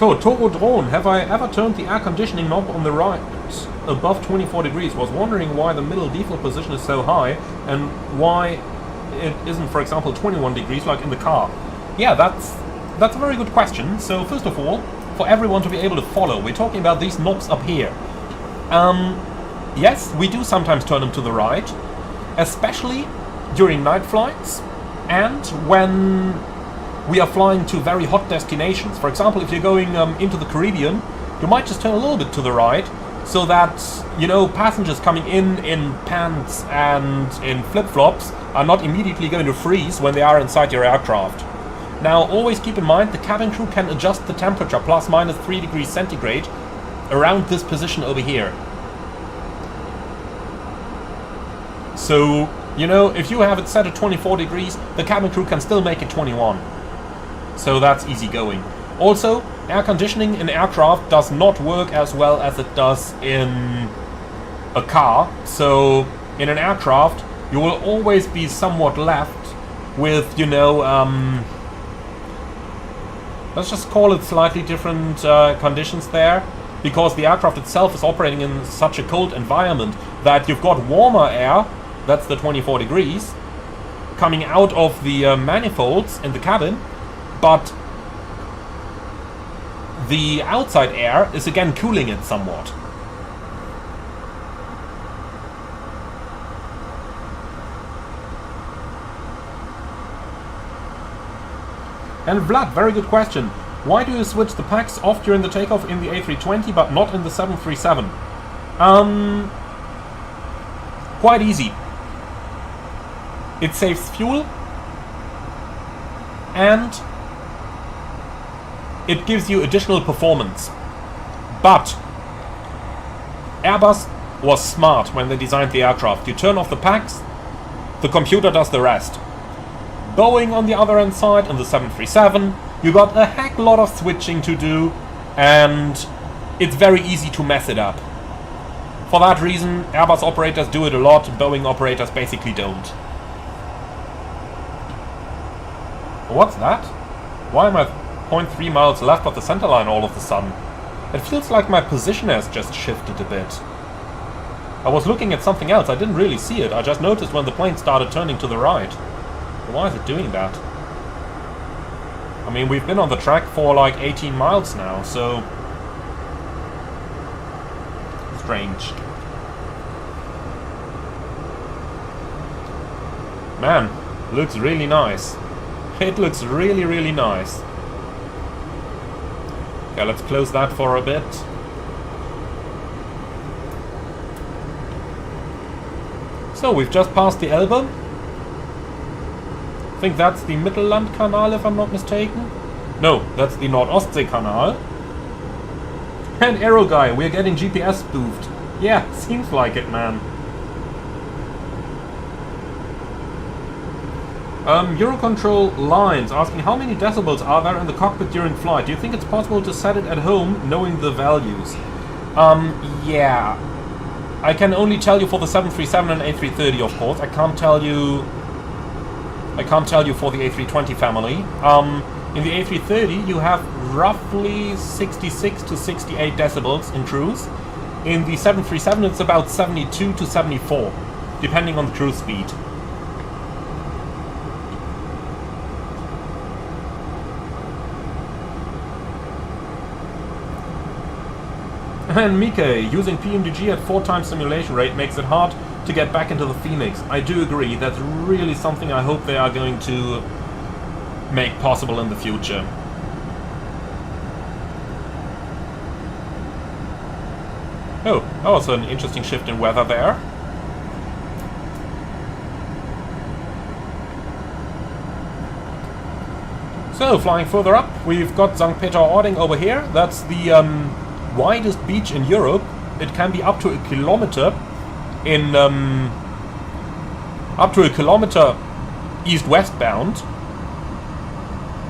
So, Togo Drone, have I ever turned the air conditioning knob on the right above 24 degrees? Was wondering why the middle default position is so high and why it isn't, for example, 21 degrees like in the car. Yeah, that's a very good question. So, first of all, for everyone to be able to follow, we're talking about these knobs up here. Yes, we do sometimes turn them to the right, especially during night flights and when we are flying to very hot destinations. For example, if you're going into the Caribbean, you might just turn a little bit to the right so that, you know, passengers coming in pants and in flip-flops are not immediately going to freeze when they are inside your aircraft. Now, always keep in mind the cabin crew can adjust the temperature plus minus 3 degrees centigrade around this position over here. So, you know, if you have it set at 24 degrees, the cabin crew can still make it 21. So that's easy going. Also, air conditioning in aircraft does not work as well as it does in a car. So in an aircraft, you will always be somewhat left with, you know, let's just call it slightly different conditions there. Because the aircraft itself is operating in such a cold environment that you've got warmer air, that's the 24 degrees, coming out of the manifolds in the cabin. But the outside air is again cooling it somewhat. And Vlad, very good question. Why do you switch the packs off during the takeoff in the A320 but not in the 737? Quite easy. It saves fuel and it gives you additional performance. But Airbus was smart when they designed the aircraft. You turn off the packs, the computer does the rest. Boeing on the other hand side, in the 737, you got a heck lot of switching to do, and it's very easy to mess it up. For that reason, Airbus operators do it a lot, Boeing operators basically don't. What's that? Why am I 0.3 miles left of the center line all of a sudden? It feels like my position has just shifted a bit. I was looking at something else, I didn't really see it, I just noticed when the plane started turning to the right. Why is it doing that? I mean, we've been on the track for like 18 miles now, so... strange. Man, looks really nice. It looks really, really nice. Okay, let's close that for a bit. So, we've just passed the Elbe. I think that's the Mittellandkanal, if I'm not mistaken. No, that's the Nordostseekanal. And Aero Guy, we're getting GPS spoofed. Yeah, seems like it, man. Eurocontrol Lines asking how many decibels are there in the cockpit during flight? Do you think it's possible to set it at home knowing the values? Yeah. I can only tell you for the 737 and A330, of course. I can't tell you for the A320 family. In the A330 you have roughly 66 to 68 decibels in cruise. In the 737 it's about 72 to 74, depending on the cruise speed. And Mike, using PMDG at 4 times simulation rate makes it hard to get back into the Fenix. I do agree, that's really something I hope they are going to make possible in the future. Oh, also an interesting shift in weather there. So, flying further up, we've got St. Peter-Ording over here. That's the widest beach in Europe. It can be up to a kilometer in east-west bound.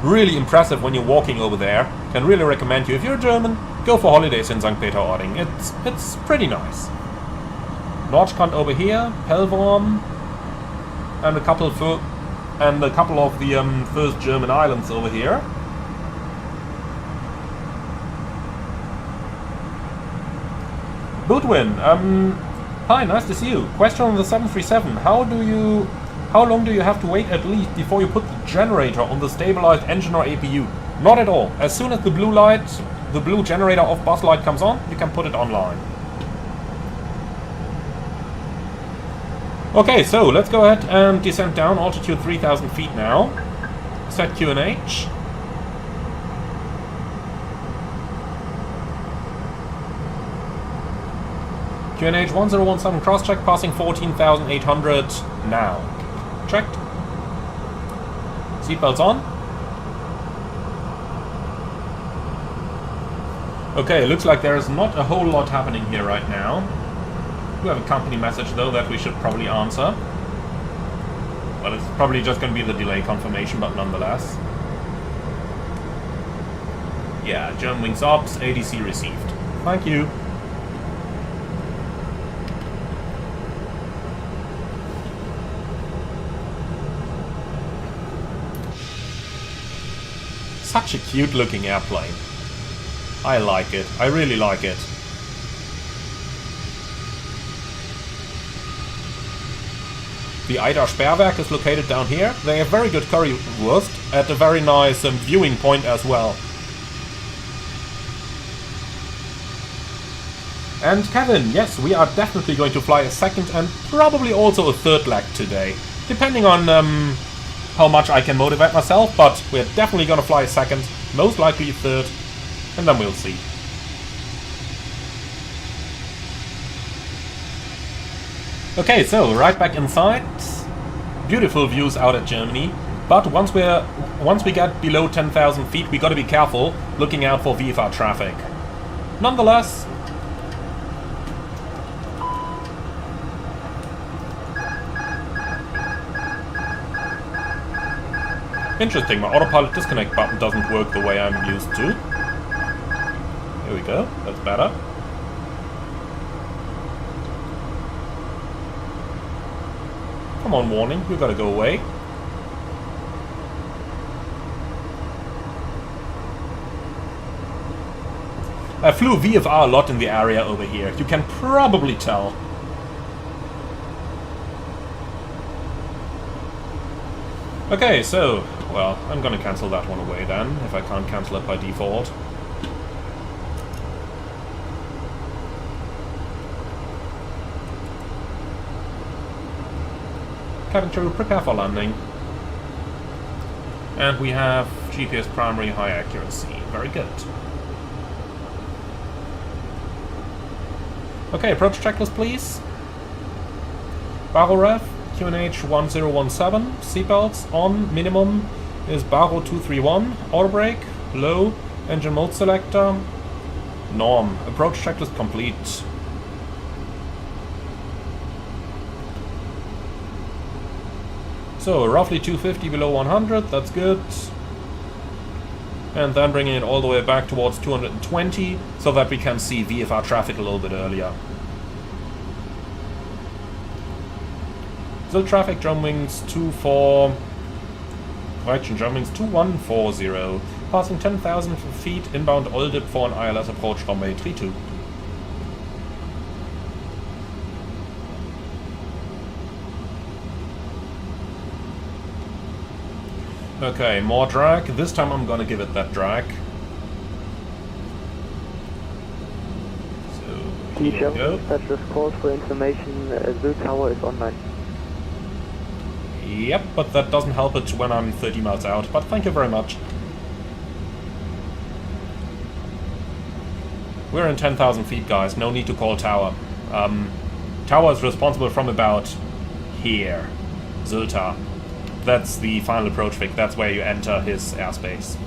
Really impressive when you're walking over there. Can really recommend you, if you're German, go for holidays in St. Peter-Ording. It's pretty nice. Nordstrand over here, Pellworm, and a couple of the first German islands over here. Bootwin, hi, nice to see you. Question on the 737. How long do you have to wait at least before you put the generator on the stabilized engine or APU? Not at all. As soon as the blue generator off bus light comes on, you can put it online. Okay, so let's go ahead and descend down, altitude 3000 feet now. Set QNH. QNH 1017 cross-check, passing 14,800 now. Checked. Seatbelts on. Okay, looks like there is not a whole lot happening here right now. We have a company message though that we should probably answer. Well, it's probably just going to be the delay confirmation, but nonetheless. Yeah, Germanwings ops, ADC received. Thank you. Such a cute looking airplane. I like it. I really like it. The Eidar Sperrwerk is located down here. They have very good currywurst at a very nice viewing point as well. And Kevin, yes, we are definitely going to fly a second and probably also a third leg today. Depending on how much I can motivate myself, but we're definitely going to fly a second, most likely a third, and then we'll see. Okay, so right back inside. Beautiful views out at Germany, but once we get below 10,000 feet, we got to be careful, looking out for VFR traffic. Nonetheless, interesting, my autopilot disconnect button doesn't work the way I'm used to. Here we go, that's better. Come on, warning, we gotta go away. I flew VFR a lot in the area over here, you can probably tell. Okay, so, well, I'm gonna cancel that one away then, if I can't cancel it by default. Cabin crew, prepare for landing. And we have GPS primary high accuracy. Very good. Okay, approach checklist please. Baro Rev, QNH 1017, seatbelts on, minimum is Baro 231, auto brake, low, engine mode selector, norm, approach checklist complete. So, roughly 250 below 100, that's good. And then bringing it all the way back towards 220, so that we can see VFR traffic a little bit earlier. Still traffic, Germanwings 2140, passing 10,000 feet, inbound oil dip for an ILS approach runway 32. Okay, more drag. This time I'm gonna give it that drag. So, here we go. That just calls for information. Zoo Tower is online. Yep, but that doesn't help it when I'm 30 miles out, but thank you very much. We're in 10,000 feet, guys. No need to call tower. Tower is responsible from about here. Zülta. That's the final approach pick. That's where you enter his airspace.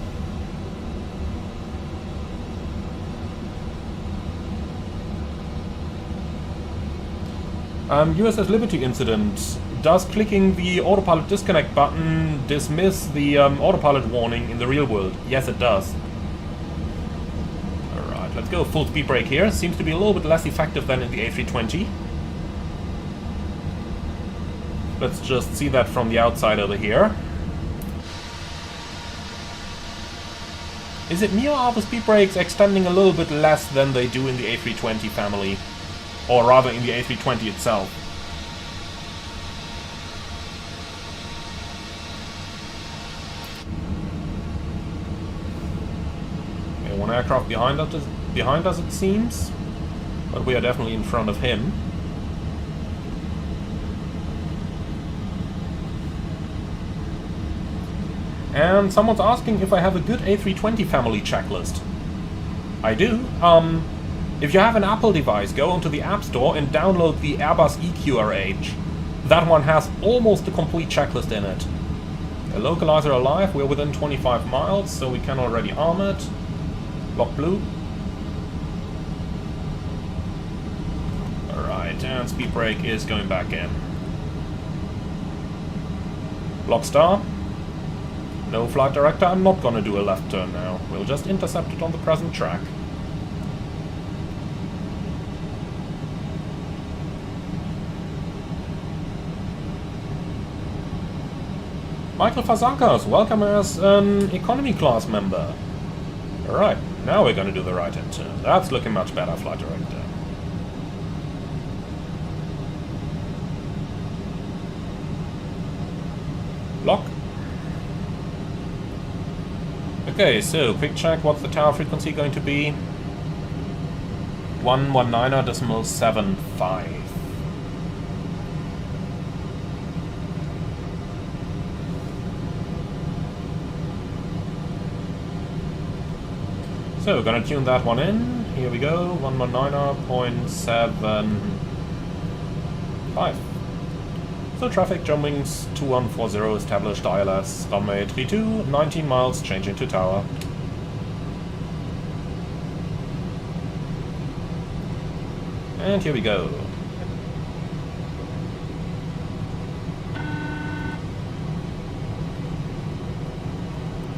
USS Liberty incident. Does clicking the autopilot disconnect button dismiss the autopilot warning in the real world? Yes, it does. Alright, let's go full speed brake here. Seems to be a little bit less effective than in the A320. Let's just see that from the outside over here. Is it me or are the speed brakes extending a little bit less than they do in the A320 family? Or rather in the A320 itself. Okay, one aircraft behind us it seems. But we are definitely in front of him. And someone's asking if I have a good A320 family checklist. I do. If you have an Apple device, go onto the App Store and download the Airbus EQRH. That one has almost a complete checklist in it. A localizer alive, we're within 25 miles, so we can already arm it. Block blue. Alright, and speed brake is going back in. Block star. No flight director, I'm not gonna do a left turn now. We'll just intercept it on the present track. Michael Fazakas, welcome as an economy class member. Alright, now we're gonna do the right hand turn. That's looking much better, flight director. Lock. Okay, so quick check, what's the tower frequency going to be? 119.75. So, we're gonna tune that one in. Here we go, 119.75. So traffic, Eurowings 2140 established ILS, runway 32, 19 miles, changing to tower. And here we go.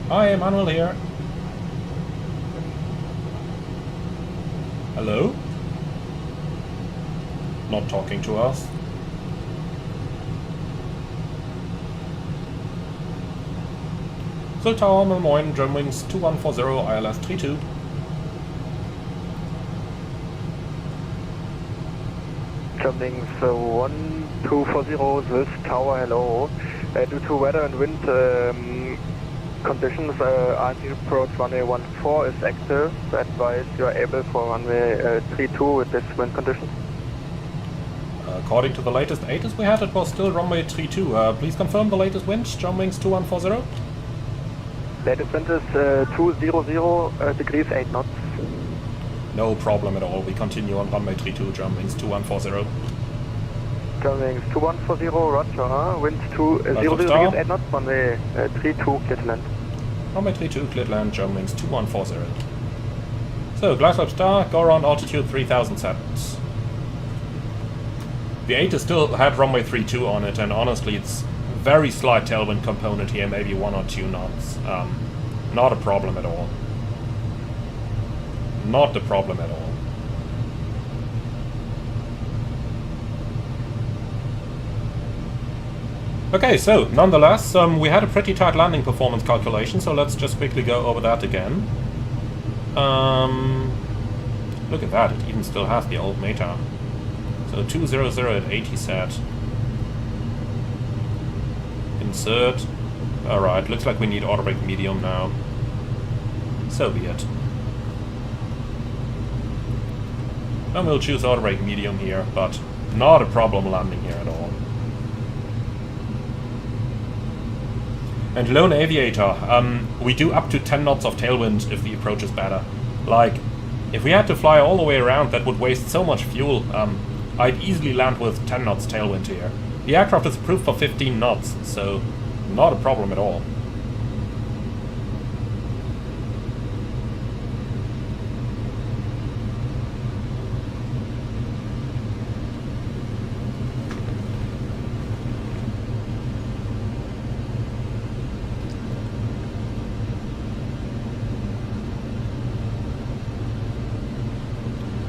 Hi, Emmanuel here. Hello? Not talking to us. So Tower, Moines, Eurowings 2140, ILS 32. Eurowings 1240, this tower, hello. Due to weather and wind conditions, RNC approach runway 14 is active. Advise you are able for runway 32 with this wind condition. According to the latest ATIS we had, it was still runway 32. Please confirm the latest wind, Eurowings 2140. Latest wind is 200 degrees 8 knots. No problem at all. We continue on runway 32, Eurowings 2140. Eurowings 2140, roger. Wind 200 degrees 8 knots, runway 32, clear to land. Runway 32, clear to land, Eurowings 2140. So, glide star, go around altitude 3000 seconds. The ATIS still had runway 32 on it, and honestly it's very slight tailwind component here, maybe 1 or 2 knots. Not a problem at all. Not a problem at all. Okay, so nonetheless, we had a pretty tight landing performance calculation, so let's just quickly go over that again. Look at that, it even still has the old META. So 200 at 80 set. Insert. Alright, looks like we need auto brake medium now. So be it. And we'll choose auto brake medium here, but not a problem landing here at all. And Lone Aviator, we do up to 10 knots of tailwind if the approach is better. Like, if we had to fly all the way around, that would waste so much fuel. I'd easily land with 10 knots tailwind here. The aircraft is approved for 15 knots, so not a problem at all.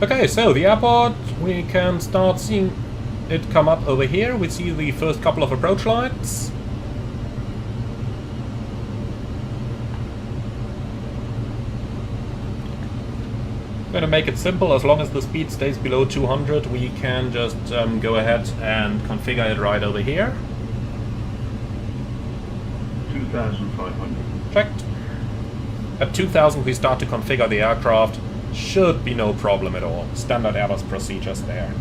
Okay, so the airport, we can start seeing it come up over here. We see the first couple of approach lights. going to make it simple. As long as the speed stays below 200, we can just go ahead and configure it right over here. 2,500. Checked. At 2000 we start to configure the aircraft. Should be no problem at all. Standard Airbus procedures there.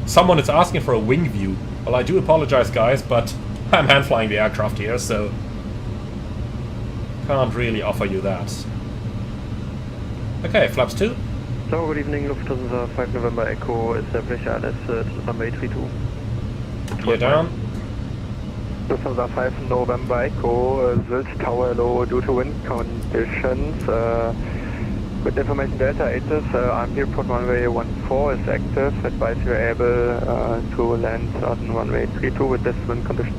Someone is asking for a wing view. Well, I do apologize, guys, but I'm hand flying the aircraft here, so can't really offer you that. Okay, flaps 2. So, good evening, Lufthansa 5 November Echo, establish ILS to runway 32. Gear down. Lufthansa 5 November Echo, Sylt Tower low due to wind conditions. With information Delta 8 is, I'm here, port runway 14 is active, advise you're able to land on runway 32 with this wind conditions.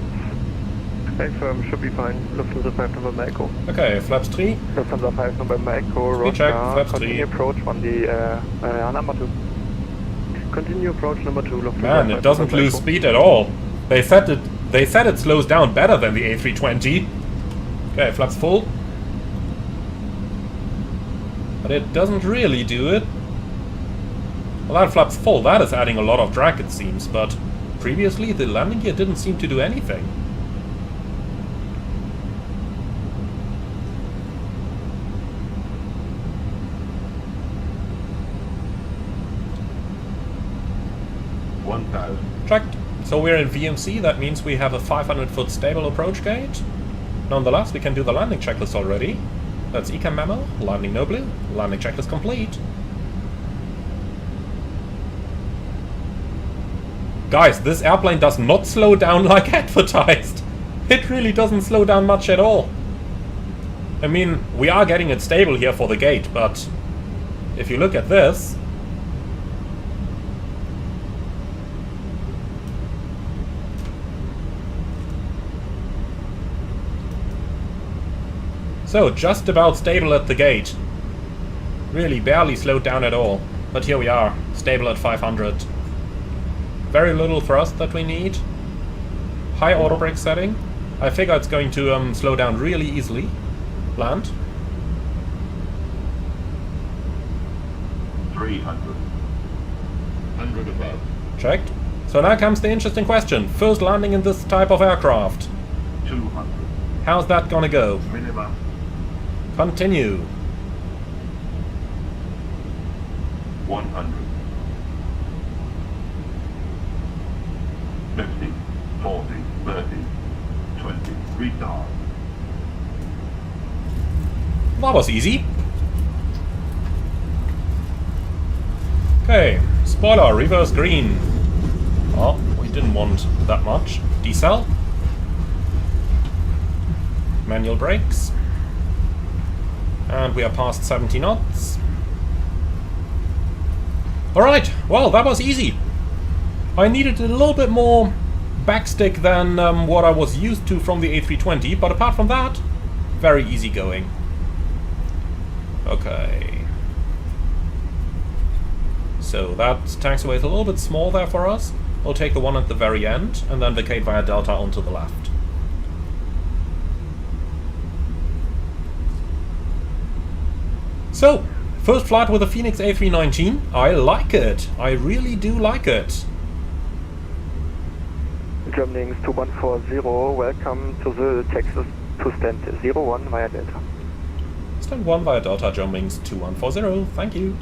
Okay, firm, should be fine, Lufthansa 5 November Echo. Okay, flaps 3. Lufthansa 5 November Echo, Speed check, flaps 3. Continue approach on the number 2. Continue approach number 2, Lufthansa Man, it doesn't lose speed at all. They said it slows down better than the A320. Okay, flaps full. But it doesn't really do it. Well, that flaps full. That is adding a lot of drag, it seems, but previously the landing gear didn't seem to do anything. Checked. So we're in VMC, that means we have a 500-foot stable approach gate. Nonetheless, we can do the landing checklist already. That's Ecam memo, landing no blue, landing checklist complete. Guys, this airplane does not slow down like advertised. It really doesn't slow down much at all. I mean, we are getting it stable here for the gate, but if you look at this, so, just about stable at the gate. Really barely slowed down at all. But here we are, stable at 500. Very little thrust that we need. High auto brake setting. I figure it's going to slow down really easily. Land. 300. 100 above. Checked. So now comes the interesting question. First landing in this type of aircraft. 200. How's that gonna go? Minimum. Continue. 100. 50, 40, 30, 20. Retard. That was easy. Okay, spoiler, reverse green. Oh, we didn't want that much. Decel. Manual brakes. And we are past 70 knots. Alright, well, that was easy. I needed a little bit more backstick than what I was used to from the A320, but apart from that, very easy going. Okay. So that taxiway is a little bit small there for us. We'll take the one at the very end, and then vacate via Delta onto the left. So, first flight with the Fenix A319. I like it. I really do like it. Germanwings 2140, welcome to the Texas to stand 01 via Delta. Stand 1 via Delta, Germanwings 2140, thank you.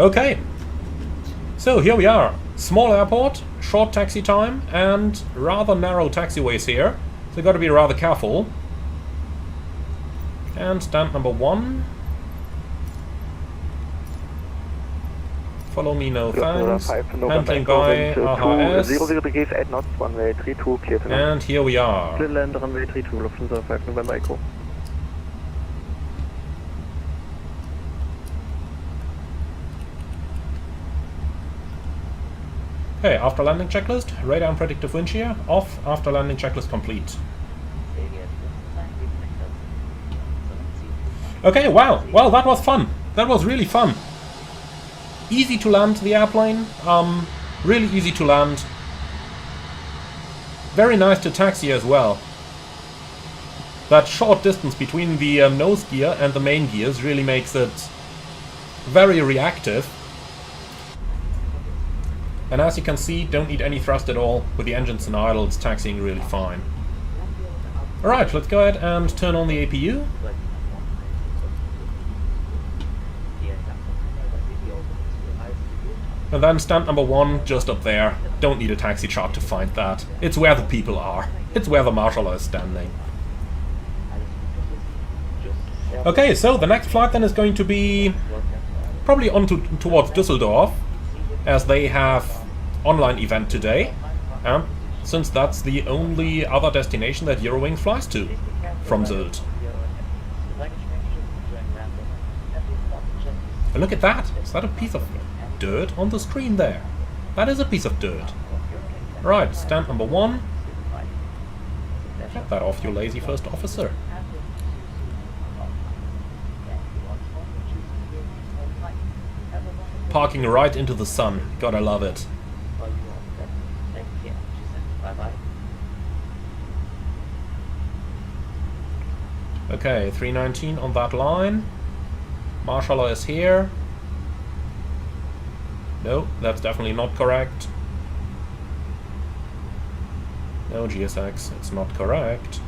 Okay. So here we are. Small airport, short taxi time, and rather narrow taxiways here. So you've got to be rather careful. And stand number 1. Follow me, no thanks. Handling by RHS. 00 degrees 8 knots, runway 32, clear to land. And here we are. Clear land, runway 32, Lufthansa 5 November Echo. Okay, after landing checklist, radar and predictive wind shear off, after landing checklist complete. Okay, wow, well that was fun. That was really fun. Easy to land the airplane, really easy to land. Very nice to taxi as well. that short distance between the nose gear and the main gears really makes it very reactive. And as you can see, don't need any thrust at all. With the engines in idle, it's taxiing really fine. Alright, let's go ahead and turn on the APU. And then stand number 1 just up there. Don't need a taxi chart to find that. It's where the people are. It's where the marshal is standing. Okay, so the next flight then is going to be probably on towards Düsseldorf, as they have online event today, since that's the only other destination that Eurowings flies to from Sylt. And look at that! Is that a piece of dirt on the screen there? That is a piece of dirt. Right, stand number 1. Get that off, you lazy first officer. Parking right into the sun. Gotta love it. Okay, 319 on that line. Marshaller is here. No, that's definitely not correct. No, GSX, it's not correct.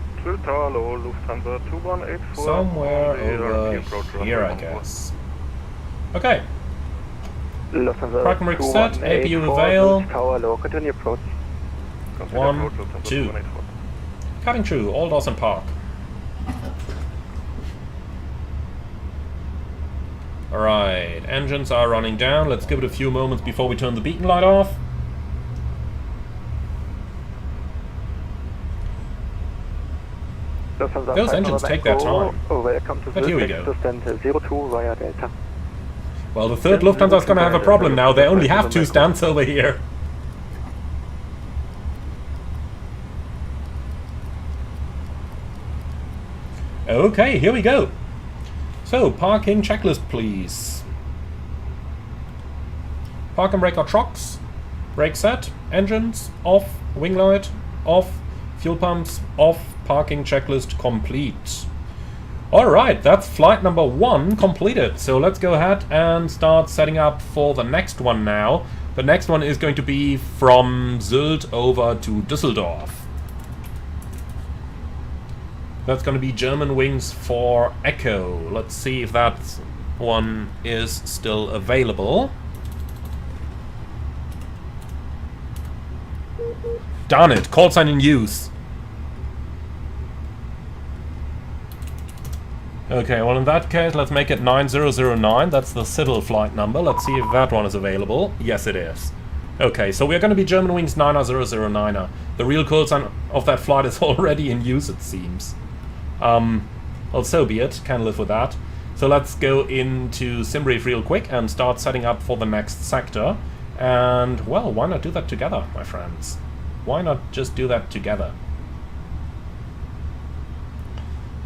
Somewhere over here, I guess. Okay. Parking brake set, APU avail. 1, 2. Cutting through, all doors in park. Alright, engines are running down. Let's give it a few moments before we turn the beacon light off. Those engines take their time. But here we go. Well, the third Lufthansa is going to have a problem now. They only have 2 stands over here. Okay, here we go. So, parking checklist, please. Park and brake our trucks. Brake set. Engines off. Wing light off. Fuel pumps off. Parking checklist complete. Alright, that's flight number 1 completed. So let's go ahead and start setting up for the next one now. The next one is going to be from Sylt over to Düsseldorf. That's going to be Germanwings for Echo. Let's see if that one is still available. Darn it, call sign in use. Okay, well in that case, let's make it 9009. That's the civil flight number. Let's see if that one is available. Yes, it is. Okay, so we're going to be Germanwings 9009. The real call sign of that flight is already in use, it seems. Well, so be it. Can live with that. So let's go into SimBrief real quick and start setting up for the next sector. And, well, why not do that together, my friends? Why not just do that together?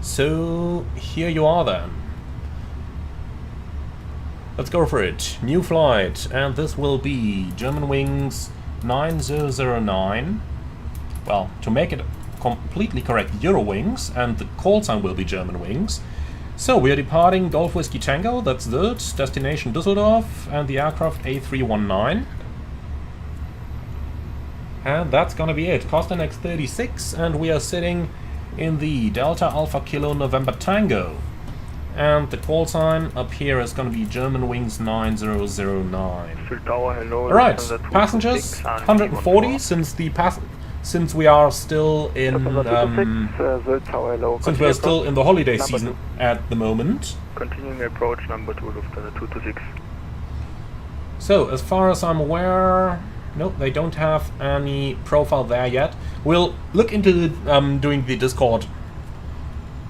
So, here you are then. Let's go for it. New flight, and this will be Germanwings 9009. Well, to make it completely correct, Eurowings, and the call sign will be Germanwings. So, we are departing Golf Whiskey Tango, that's Sylt, destination Düsseldorf, and the aircraft A319. And that's gonna be it. Costin X36, and we are sitting in the Delta Alpha Kilo November Tango. And the call sign up here is going to be Germanwings 9009. Alright, passengers 140 since we are still in since we are still in the holiday season at the moment. Continuing approach number 2 Lufthansa 226. So as far as I'm aware, nope, they don't have any profile there yet. We'll look into doing the Discord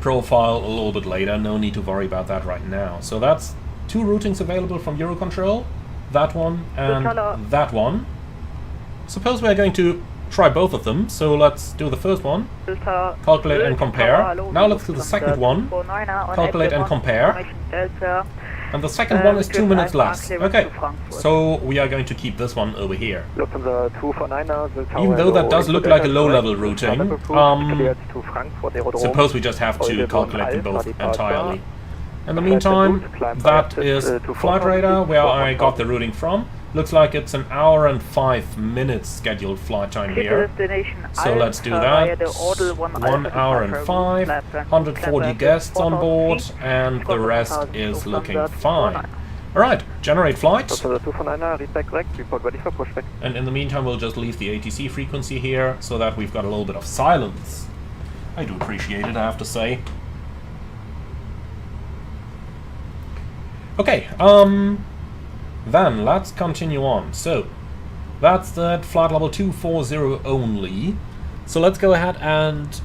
profile a little bit later. No need to worry about that right now. So that's 2 routings available from Eurocontrol. That one and that one. Suppose we're going to try both of them. So let's do the first one. Calculate and compare. Now let's do the second one. Calculate and compare. And the second one is 2 minutes German less. clearance Okay, to Frankfurt. so we are going to keep this one over here. Lufthansa 249er, Sylt Tower Even though that Hello, does look like a low-level routing, cleared to Frankfurt Aerodrome. suppose we just have to Oil calculate them both departure. entirely. In the meantime, that is Flight Radar, where I got the routing from. Looks like it's an hour and 5 minutes scheduled flight time here. So let's do that. 1 hour and 5, 140 guests on board, and the rest is looking fine. Alright, generate flight. Lufthansa 249er, read back correct, report ready for pushback. And in the meantime, we'll just leave the ATC frequency here, so that we've got a little bit of silence. I do appreciate it, I have to say. Okay, then let's continue on. So, that's at flight level 240 only. So let's go ahead and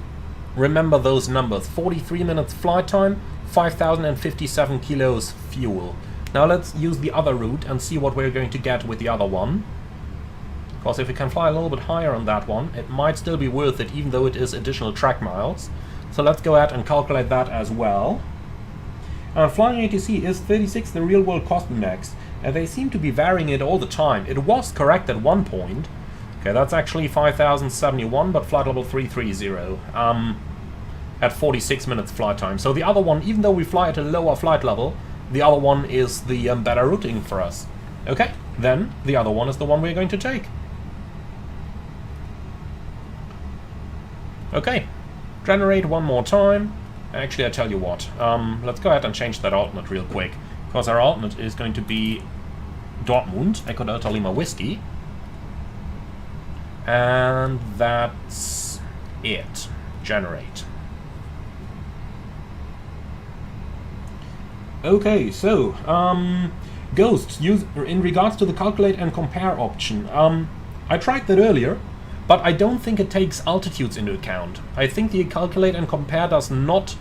remember those numbers. 43 minutes flight time, 5,057 kilos fuel. Now let's use the other route and see what we're going to get with the other one. Because if we can fly a little bit higher on that one, it might still be worth it, even though it is additional track miles. So let's go ahead and calculate that as well. Flying ATC is 36 the real world cost index, and they seem to be varying it all the time. It was correct at one point. Okay, that's actually 5,071, but flight level 330 at 46 minutes flight time. So the other one, even though we fly at a lower flight level, the other one is the better routing for us. Okay, then the other one is the one we're going to take. Okay, generate one more time. Actually, I tell you what, let's go ahead and change that alternate real quick, because our alternate is going to be Dortmund, Echo Delta Lima Whiskey, and that's it. Generate. Okay, so, Ghost, in regards to the calculate and compare option, I tried that earlier, but I don't think it takes altitudes into account. I think the calculate and compare does not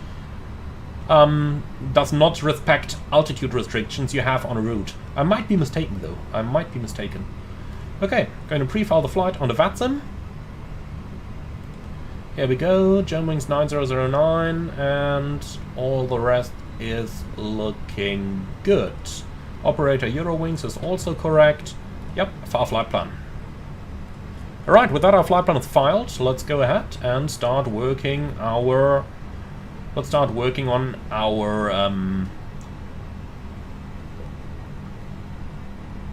respect altitude restrictions you have on a route. I might be mistaken though. I might be mistaken. Okay, going to pre-file the flight on the VATSIM. Here we go, Germanwings 9009, and all the rest is looking good. Operator Eurowings is also correct. Yep, our flight plan. Alright, with that our flight plan is filed, so let's go ahead and start working our... Let's start working on our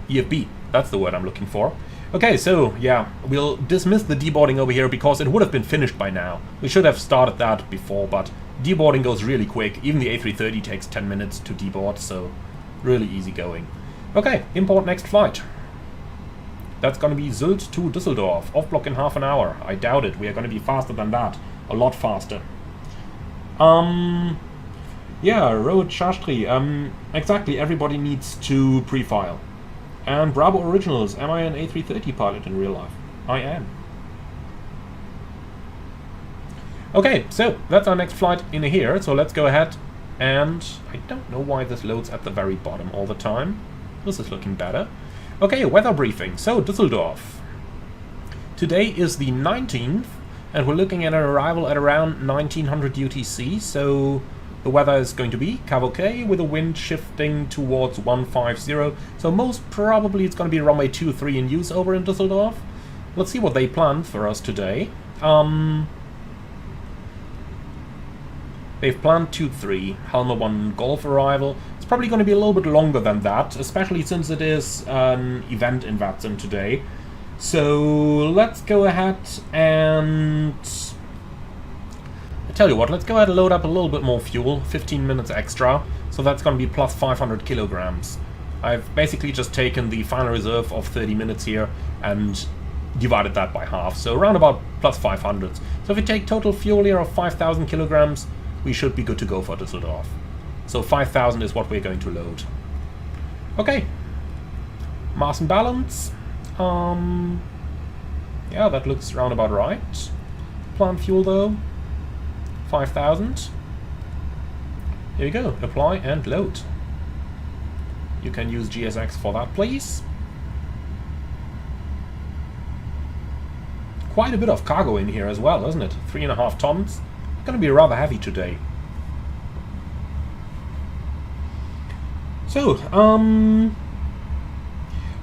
EFB. That's the word I'm looking for. Okay, so yeah, we'll dismiss the deboarding over here because it would have been finished by now. We should have started that before, but deboarding goes really quick. Even the A330 takes 10 minutes to deboard, so really easy going. Okay, import next flight. That's going to be Sylt to Düsseldorf, off block in half an hour. I doubt it. We are going to be faster than that. A lot faster. Yeah, Road Shastri. Exactly, everybody needs to pre-file. And Bravo Originals, am I an A330 pilot in real life? I am. Okay, so that's our next flight in here, so let's go ahead and... I don't know why this loads at the very bottom all the time. This is looking better. Okay, weather briefing. So, Düsseldorf. Today is the 19th, and we're looking at an arrival at around 1900 UTC, so the weather is going to be cavalcade with the wind shifting towards 150, so most probably it's going to be runway 23 in use over in Düsseldorf. Let's see what they planned for us today. They've planned 23, Halma 1 Golf arrival. It's probably going to be a little bit longer than that, especially since it is an event in VATSIM today. So let's go ahead and... I tell you what, let's go ahead and load up a little bit more fuel, 15 minutes extra, so that's going to be plus 500 kilograms. I've basically just taken the final reserve of 30 minutes here and divided that by half, so around about plus 500. So if we take total fuel here of 5,000 kilograms, we should be good to go for Düsseldorf. So 5,000 is what we're going to load. Okay, mass and balance. Yeah, that looks round about right. Plant fuel though, 5,000. Here we go, apply and load. You can use GSX for that, please. Quite a bit of cargo in here as well, isn't it? 3.5 tons. Gonna be rather heavy today. So,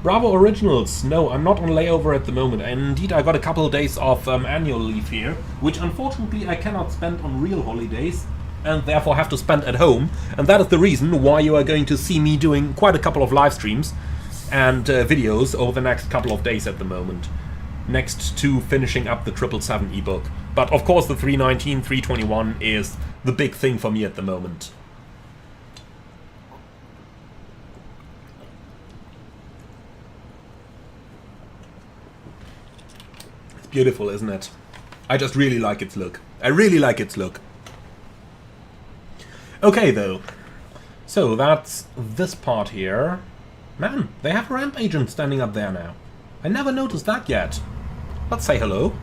Bravo Originals. No, I'm not on layover at the moment. Indeed, I got a couple of days of annual leave here, which unfortunately I cannot spend on real holidays, and therefore have to spend at home. And that is the reason why you are going to see me doing quite a couple of live streams and videos over the next couple of days at the moment, next to finishing up the 777 ebook. But of course the 319, 321 is the big thing for me at the moment. It's beautiful, isn't it? I just really like its look. I really like its look. Okay though, so that's this part here. Man, they have a ramp agent standing up there now. I never noticed that yet. Let's say hello.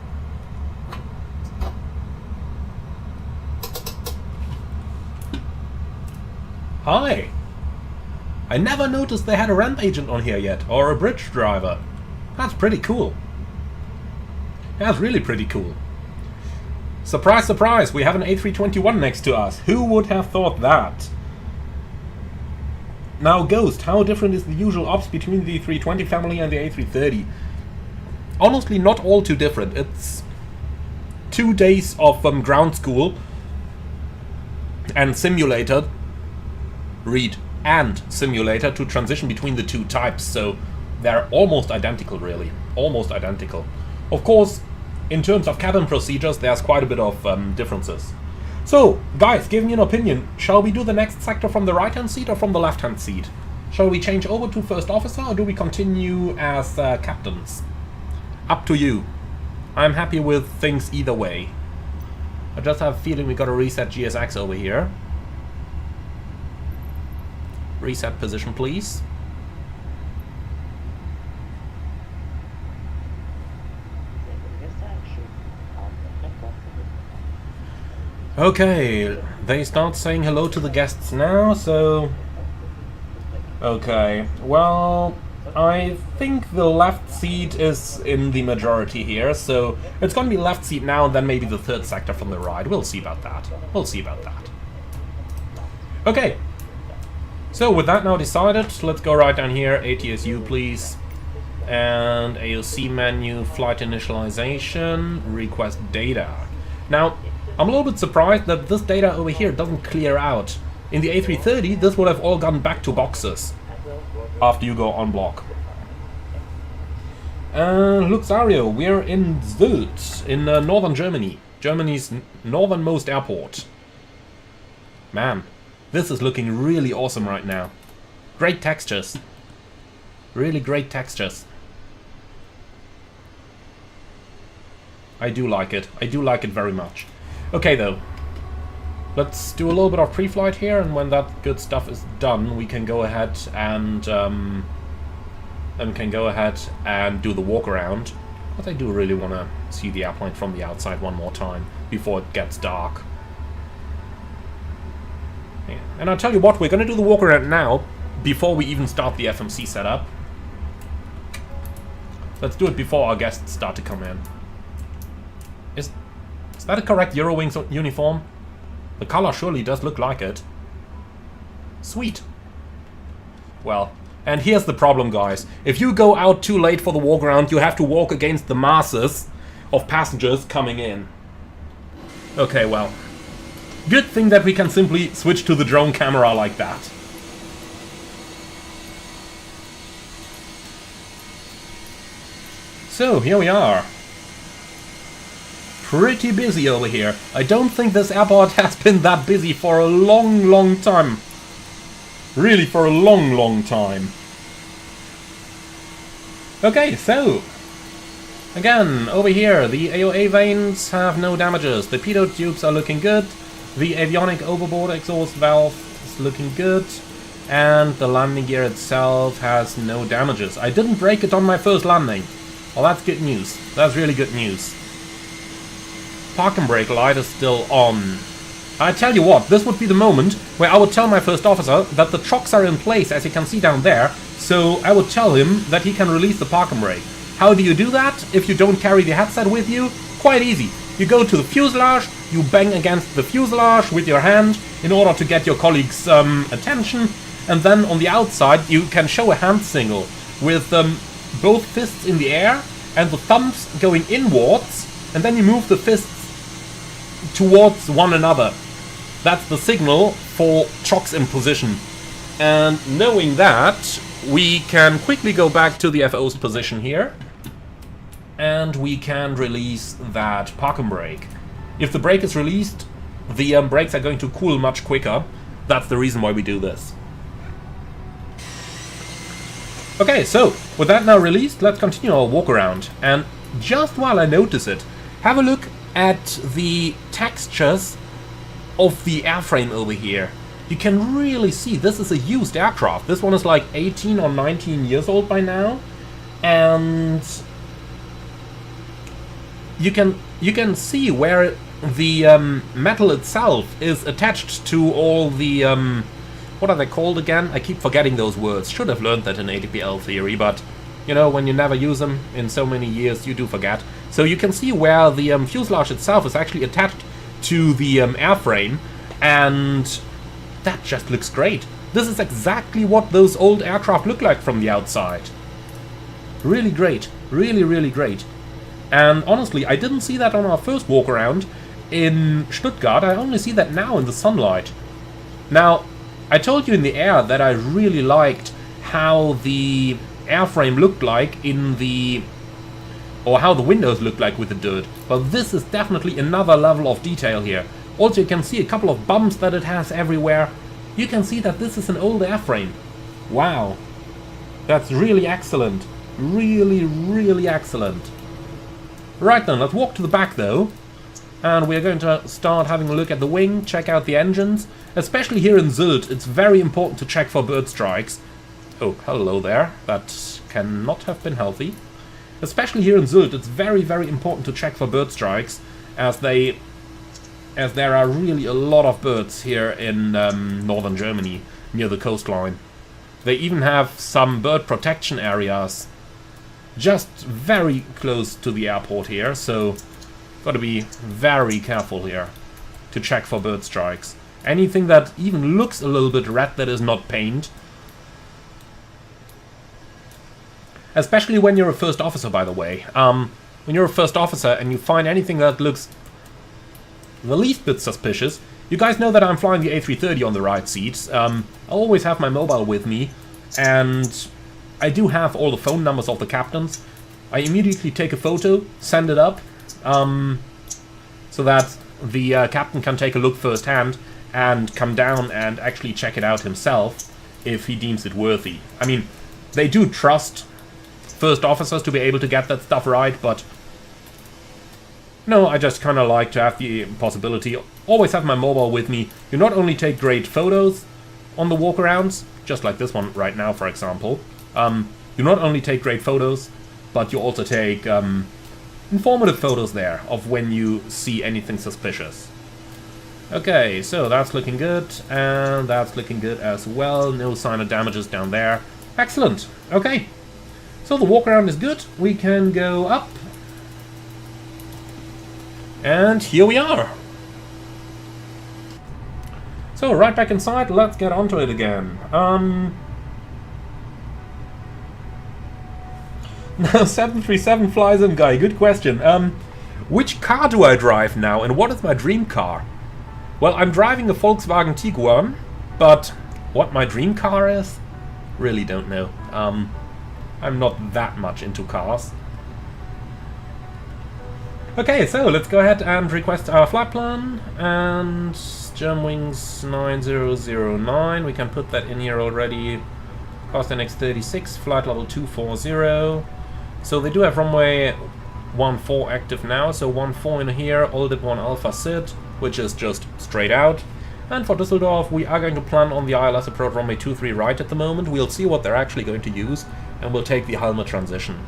Hi. I never noticed they had a ramp agent on here yet, or a bridge driver. That's pretty cool. That's really pretty cool. Surprise, surprise, we have an A321 next to us. Who would have thought that? Now, Ghost, how different is the usual ops between the 320 family and the A330? Honestly, not all too different. It's 2 days of ground school and simulator, and simulator to transition between the two types, so they're almost identical, really. Almost identical. Of course, in terms of cabin procedures, there's quite a bit of differences. So, guys, give me an opinion. Shall we do the next sector from the right-hand seat or from the left-hand seat? Shall we change over to first officer or do we continue as captains? Up to you. I'm happy with things either way. I just have a feeling we gotta reset GSX over here. Reset position, please. Okay, they start saying hello to the guests now, so... Okay, well, I think the left seat is in the majority here, so it's gonna be left seat now and then maybe the third sector from the right. We'll see about that. We'll see about that. Okay, so with that now decided, let's go right down here, ATSU please. And AOC menu, flight initialization, request data. Now, I'm a little bit surprised that this data over here doesn't clear out. In the A330, this would have all gone back to boxes after you go on block. Luxario, we're in Sylt, in northern Germany. Germany's northernmost airport. Man, this is looking really awesome right now. Great textures. Really great textures. I do like it. I do like it very much. Okay though, let's do a little bit of pre-flight here, and when that good stuff is done, we can go ahead and do the walk around. But I do really want to see the airplane from the outside one more time before it gets dark. Yeah. And I'll tell you what, we're going to do the walk around now before we even start the FMC setup. Let's do it before our guests start to come in. Is that a correct Eurowings uniform? The color surely does look like it. Sweet. Well, and here's the problem, guys. If you go out too late for the walk around, you have to walk against the masses of passengers coming in. Okay, well. Good thing that we can simply switch to the drone camera like that. So, here we are. Pretty busy over here. I don't think this airport has been that busy for a long, long time. Really, for a long, long time. Okay, so... Again, over here, the AOA vanes have no damages. The pitot tubes are looking good. The avionic overboard exhaust valve is looking good. And the landing gear itself has no damages. I didn't break it on my first landing. Well, that's good news. That's really good news. Park and brake light is still on. I tell you what, this would be the moment where I would tell my first officer that the chocks are in place, as you can see down there, so I would tell him that he can release the park and brake. How do you do that if you don't carry the headset with you? Quite easy. You go to the fuselage, you bang against the fuselage with your hand in order to get your colleague's attention, and then on the outside you can show a hand signal with both fists in the air and the thumbs going inwards, and then you move the fists towards one another. That's the signal for chocks in position. And knowing that, we can quickly go back to the FO's position here, and we can release that parking brake. If the brake is released, the brakes are going to cool much quicker. That's the reason why we do this. Okay, so with that now released, let's continue our walk around. And just while I notice it, have a look at the textures of the airframe over here. You can really see this is a used aircraft. This one is like 18 or 19 years old by now, and you can see where the metal itself is attached to all the what are they called again? I keep forgetting those words. Should have learned that in ATPL theory, but you know, when you never use them in so many years, you do forget. So you can see where the fuselage itself is actually attached to the airframe, and that just looks great. This is exactly what those old aircraft look like from the outside. Really great. Really, really great. And honestly, I didn't see that on our first walk around in Stuttgart. I only see that now in the sunlight. Now, I told you in the air that I really liked how the airframe looked like in the... or how the windows looked like with the dirt. But this is definitely another level of detail here. Also, you can see a couple of bumps that it has everywhere. You can see that this is an old airframe. Wow. That's really excellent. Really, really excellent. Right then, let's walk to the back though. And we're going to start having a look at the wing, check out the engines. Especially here in Sylt, it's very important to check for bird strikes. Oh, hello there. That cannot have been healthy. Especially here in Sylt, it's very, very important to check for bird strikes, as there are really a lot of birds here in northern Germany, near the coastline. They even have some bird protection areas just very close to the airport here, so gotta be very careful here to check for bird strikes. Anything that even looks a little bit red that is not paint. Especially when you're a first officer, by the way. When you're a first officer and you find anything that looks the least bit suspicious, you guys know that I'm flying the A330 on the right seat. I always have my mobile with me, and I do have all the phone numbers of the captains. I immediately take a photo, send it up, so that the captain can take a look firsthand and come down and actually check it out himself if he deems it worthy. I mean, they do trust first officers to be able to get that stuff right, but no, I just kind of like to have the possibility. Always have my mobile with me. You not only take great photos on the walkarounds, just like this one right now, for example. You not only take great photos, but you also take informative photos there of when you see anything suspicious. Okay, so that's looking good, and that's looking good as well. No sign of damages down there. Excellent. Okay, so the walkaround is good. We can go up. And here we are. So, right back inside, let's get onto it again. Now, 737 flies in, guy. Good question. Which car do I drive now, and what is my dream car? Well, I'm driving a Volkswagen Tiguan, but what my dream car is? Really don't know. I'm not that much into cars. Okay, so let's go ahead and request our flight plan, and Germanwings 9009, we can put that in here already. Corsair X36, flight level 240. So they do have runway 14 active now, so 14 in here, Oldip 1 Alpha Sid, which is just straight out. And for Düsseldorf, we are going to plan on the ILS approach runway 23 right at the moment. We'll see what they're actually going to use, and we'll take the helmet transition.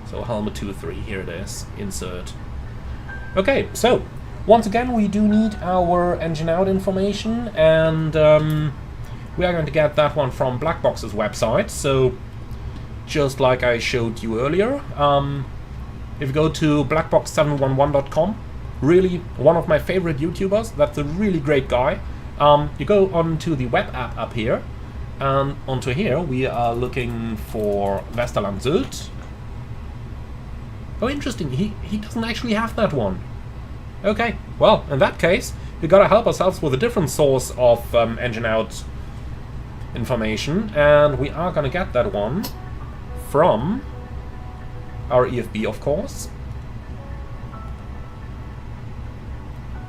So helmet 23, here it is, insert. Okay, so once again we do need our engine out information, and we are going to get that one from Blackbox's website. So just like I showed you earlier, if you go to blackbox711.com, really one of my favorite YouTubers, that's a really great guy. You go on to the web app up here, And onto here, we are looking for Westerland Sylt. Oh, interesting, he doesn't actually have that one. Okay, well, in that case, we gotta help ourselves with a different source of engine out information, and we are gonna get that one from our EFB, of course.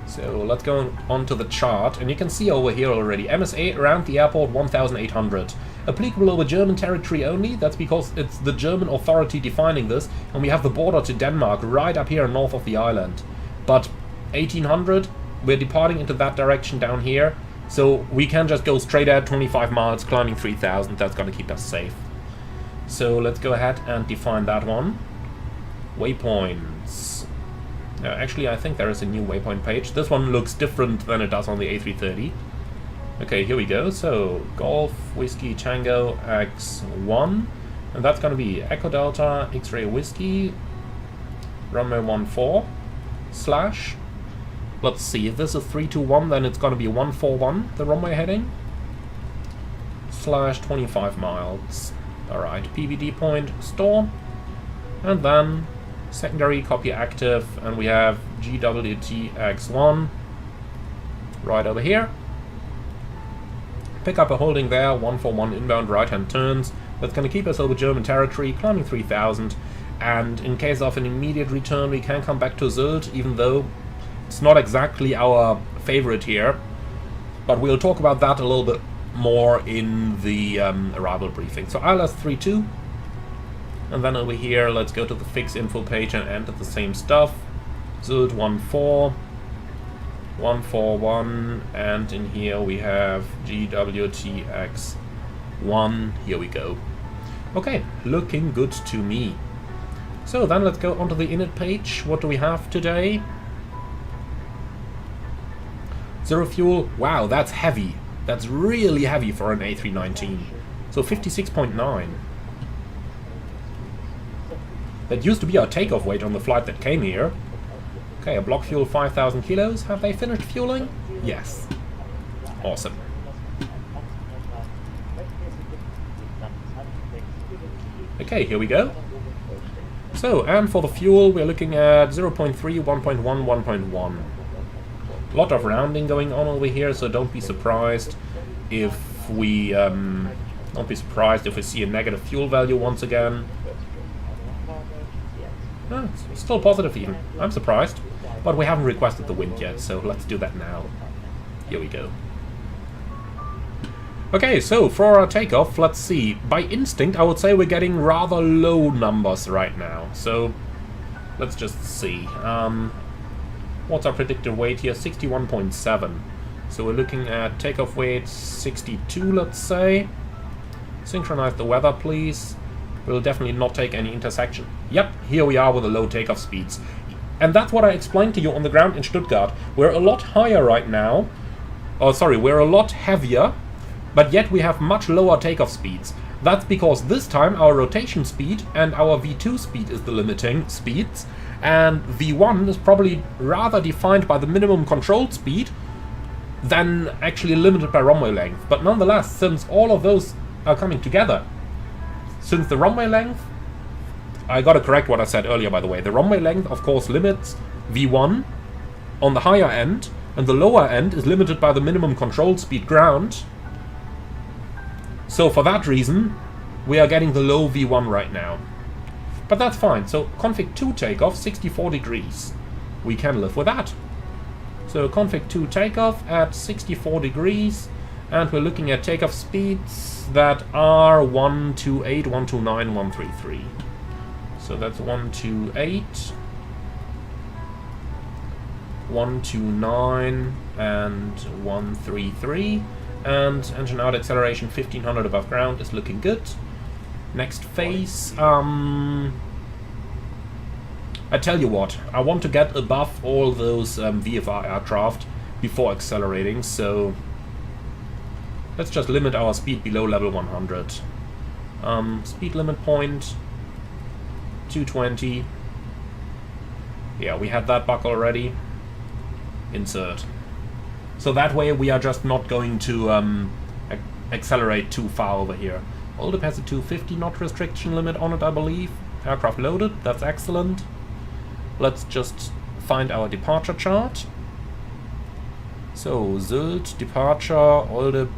So let's go on to the chart, and you can see over here already, MSA around the airport 1800. Applicable over German territory only, that's because it's the German authority defining this, and we have the border to Denmark right up here north of the island. But 1800, we're departing into that direction down here, so we can just go straight at 25 miles, climbing 3000, that's gonna keep us safe. So let's go ahead and define that one. Waypoints. Actually, I think there is a new waypoint page. This one looks different than it does on the A330. Okay, here we go. So, Golf, Whiskey, Tango, X1. And that's going to be Echo Delta, X-Ray Whiskey, runway 14, slash. Let's see, if this is 321, then it's going to be 141, the runway heading. Slash 25 miles. Alright, PVD point, store. And then secondary copy active, and we have GWTX1 right over here. Pick up a holding there, 141 inbound right hand turns. That's going to keep us over German territory, climbing 3000, and in case of an immediate return we can come back to Sylt, even though it's not exactly our favorite here, but we'll talk about that a little bit more in the arrival briefing. So ILS32. And then over here, let's go to the fix info page and enter the same stuff. Sylt 14, 141, and in here we have GWTX1. Here we go. Okay, looking good to me. So then let's go onto the init page. What do we have today? Zero fuel. Wow, that's heavy. That's really heavy for an A319. So 56.9. That used to be our takeoff weight on the flight that came here. Okay, a block fuel 5,000 kilos. Have they finished fueling? Yes. Awesome. Okay, here we go. So, and for the fuel, we're looking at 0.3, 1.1, 1.1. A lot of rounding going on over here, so don't be surprised if we see a negative fuel value once again. No, it's still positive even. I'm surprised. But we haven't requested the wind yet, so let's do that now. Here we go. Okay, so for our takeoff, let's see. By instinct, I would say we're getting rather low numbers right now. So, let's just see. What's our predicted weight here? 61.7. So we're looking at takeoff weight 62, let's say. Synchronize the weather, please. We'll definitely not take any intersection. Yep, here we are with the low takeoff speeds. And that's what I explained to you on the ground in Stuttgart. We're a lot higher right now. Oh, sorry, we're a lot heavier, but yet we have much lower takeoff speeds. That's because this time our rotation speed and our V2 speed is the limiting speeds, and V1 is probably rather defined by the minimum controlled speed than actually limited by runway length. But nonetheless, since all of those are coming together, since the runway length, I gotta correct what I said earlier, by the way. The runway length, of course, limits V1 on the higher end, and the lower end is limited by the minimum controlled speed ground. So for that reason, we are getting the low V1 right now. But that's fine. So config 2 takeoff, 64 degrees. We can live with that. So config 2 takeoff at 64 degrees, and we're looking at takeoff speeds that are 128, 129, 133. So that's 128, 129, and 133. And engine out acceleration 1500 above ground is looking good. Next phase. I tell you what, I want to get above all those VFR aircraft before accelerating, so let's just limit our speed below level 100. Speed limit point 220. Yeah, we had that bug already. Insert. So that way we are just not going to accelerate too far over here. Oldham has a 250 knot restriction limit on it, I believe. Aircraft loaded, that's excellent. Let's just find our departure chart. So, Sylt, departure, Oldham,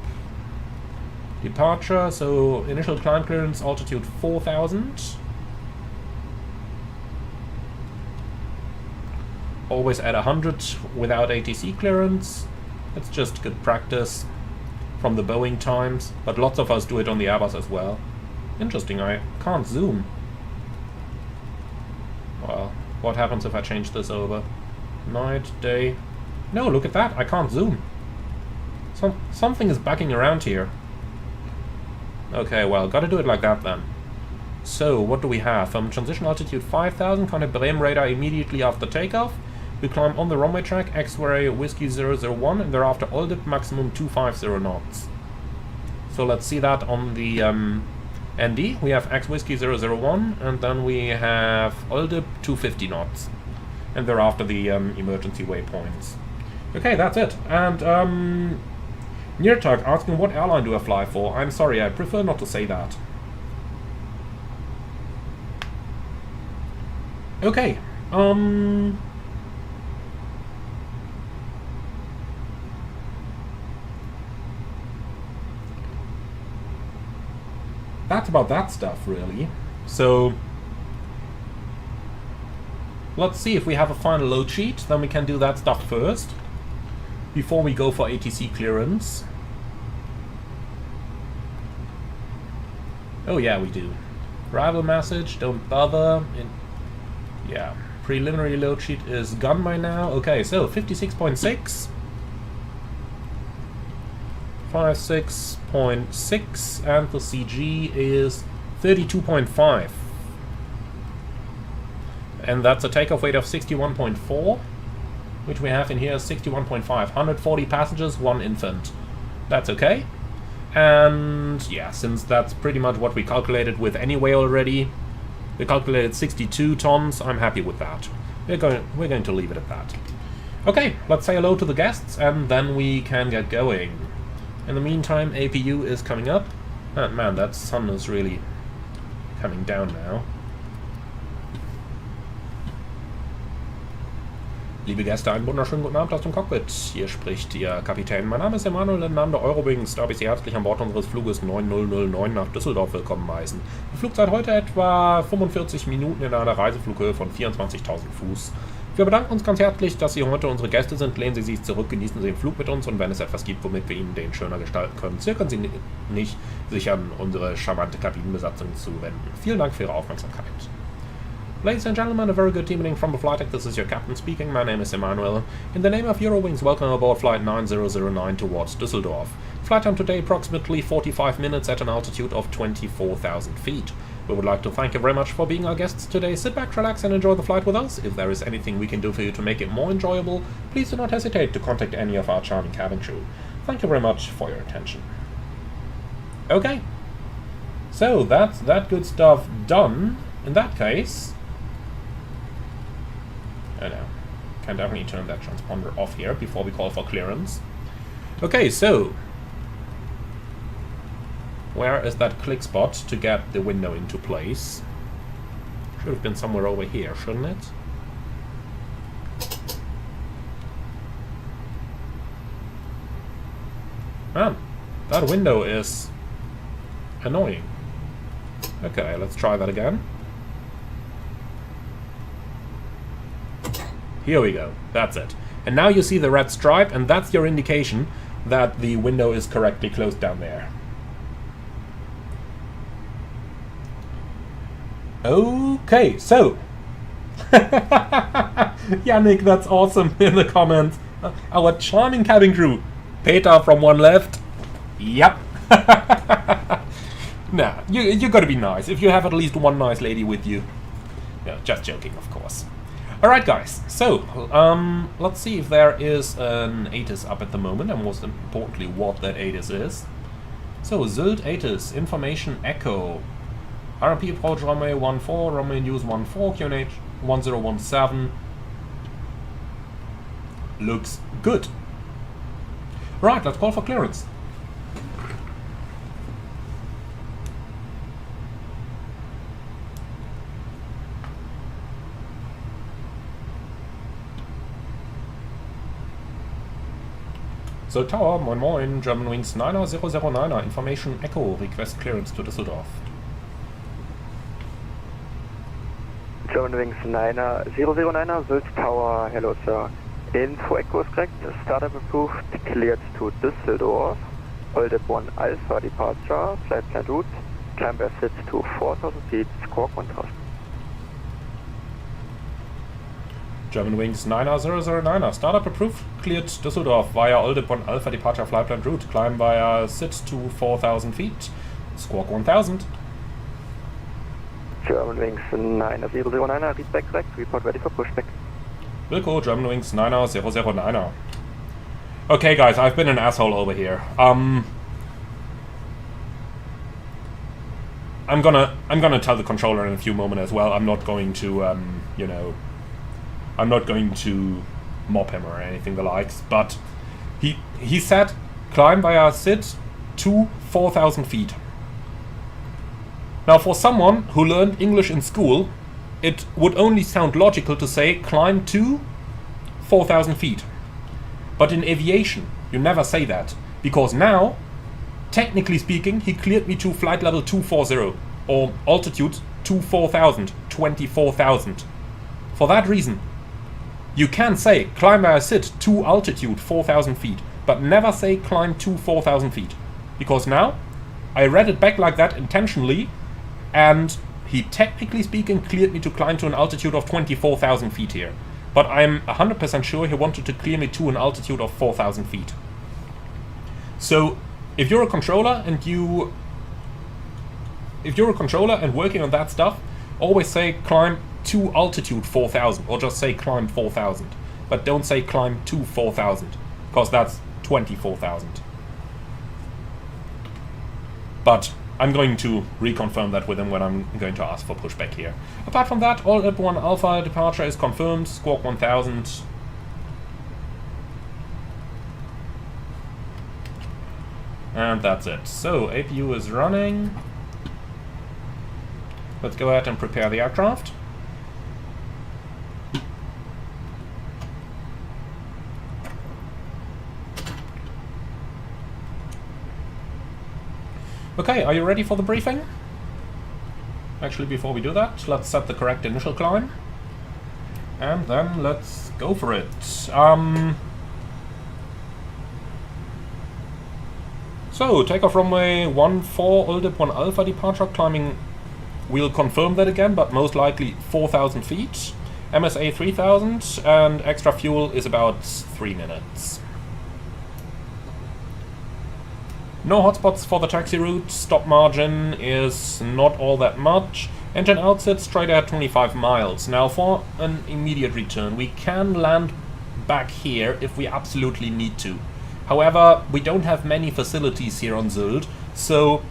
departure. So, initial climb clearance, altitude 4,000. Always at 100 without ATC clearance. It's just good practice from the Boeing times, but lots of us do it on the Airbus as well. Interesting, I can't zoom. Well, what happens if I change this over? Night, day. No, look at that, I can't zoom. Something is bugging around here. Okay, well, gotta do it like that then. So, what do we have? Transition altitude 5,000, contact Bremen radar immediately after takeoff. We climb on the runway track, X-ray Whiskey 001, and thereafter Oldham maximum 250 knots. So let's see that on the ND. We have X Whiskey 001, and then we have Oldham 250 knots. And thereafter the emergency waypoints. Okay, that's it. And Neartug asking what airline do I fly for? I'm sorry, I prefer not to say that. Okay. That's about that stuff, really. So, let's see if we have a final load sheet, then we can do that stuff first, before we go for ATC clearance. Oh yeah, we do. Arrival message, don't bother. Yeah, preliminary load sheet is gone by now. Okay, so 56.6. 56.6 and the CG is 32.5. And that's a takeoff weight of 61.4, which we have in here 61.5. 140 passengers, 1 infant. That's okay. And yeah, since that's pretty much what we calculated with anyway already, we calculated 62 tons, I'm happy with that. We're going to leave it at that. Okay, let's say hello to the guests and then we can get going. In the meantime, APU is coming up. And man, that sun is really coming down now. Liebe Gäste, einen wunderschönen guten Abend aus dem Cockpit. Hier spricht Ihr Kapitän. Mein Name ist Emanuel, im Namen der Eurowings. Darf ich Sie herzlich an Bord unseres Fluges 9009 nach Düsseldorf willkommen heißen. Die Flugzeit heute etwa 45 Minuten in einer Reiseflughöhe von 24.000 Fuß. Wir bedanken uns ganz herzlich, dass Sie heute unsere Gäste sind. Lehnen Sie sich zurück, genießen Sie den Flug mit uns und wenn es etwas gibt, womit wir Ihnen den schöner gestalten können, zögern Sie nicht, sich an unsere charmante Kabinenbesatzung zu wenden. Vielen Dank für Ihre Aufmerksamkeit. Ladies and gentlemen, a very good evening from the flight deck. This is your captain speaking. My name is Emanuel. In the name of Eurowings, welcome aboard flight 9009 towards Düsseldorf. Flight time today approximately 45 minutes at an altitude of 24,000 feet. We would like to thank you very much for being our guests today. Sit back, relax and enjoy the flight with us. If there is anything we can do for you to make it more enjoyable, please do not hesitate to contact any of our charming cabin crew. Thank you very much for your attention. Okay. So, that's that good stuff done. In that case... Oh no, can definitely turn that transponder off here before we call for clearance. Okay, so where is that click spot to get the window into place? Should have been somewhere over here, shouldn't it? Man, that window is annoying. Okay, let's try that again. Here we go, that's it. And now you see the red stripe, and that's your indication that the window is correctly closed down there. Okay, so... Yannick, that's awesome in the comments. Our charming cabin crew. Peter from one left. Yep. Nah, you gotta be nice. If you have at least one nice lady with you. No, just joking, of course. Alright guys, so, let's see if there is an ATIS up at the moment, and most importantly what that ATIS is. So, Sylt ATIS, information echo. RMP approach runway 14, runway news 14, QNH 1017. Looks good. Right, let's call for clearance. So Tower, moin moin, Germanwings 90009er, information echo, request clearance to Düsseldorf. Germanwings 90009er, Sylt Tower, hello sir. Info echo is correct, startup approved, cleared to Düsseldorf. Hold up 1 Alpha departure, flight plan route, climb ascent to 4000 feet, squawk 1000. Germanwings 90009er, startup approved, cleared Düsseldorf via Oldip 1 Alpha departure flight plan route, climb via SIT to 4000 feet, squawk 1000. Germanwings 90009er, read back correct, report ready for pushback. Wilco, Germanwings 90009er. Okay guys, I've been an asshole over here. I'm gonna tell the controller in a few moments as well. I'm not going to, you know, I'm not going to mop him or anything the likes, but he said climb via SIT to 4000 feet. Now for someone who learned English in school, it would only sound logical to say climb to 4000 feet. But in aviation, you never say that, because now, technically speaking, he cleared me to flight level 240, or altitude 24,000, 24,000. For that reason, you can say climb via SIT to altitude 4000 feet, but never say climb to 4000 feet. Because now, I read it back like that intentionally, and he technically speaking cleared me to climb to an altitude of 24,000 feet here. But I'm 100% sure he wanted to clear me to an altitude of 4,000 feet. So, if you're a controller and working on that stuff, always say climb to altitude 4,000, or just say climb 4,000. But don't say climb to 4,000, because that's 24,000. But I'm going to reconfirm that with him when I'm going to ask for pushback here. Apart from that, all up 1 Alpha departure is confirmed, squawk 1000. And that's it. So, APU is running. Let's go ahead and prepare the aircraft. Okay, are you ready for the briefing? Actually, before we do that, let's set the correct initial climb. And then let's go for it. So, takeoff runway 14, Oldip 1 Alpha departure, climbing, we'll confirm that again, but most likely 4,000 feet. MSA 3000, and extra fuel is about 3 minutes. No hotspots for the taxi route, stop margin is not all that much. Engine outset straight ahead 25 miles. Now for an immediate return, we can land back here if we absolutely need to. However, we don't have many facilities here on Sylt, so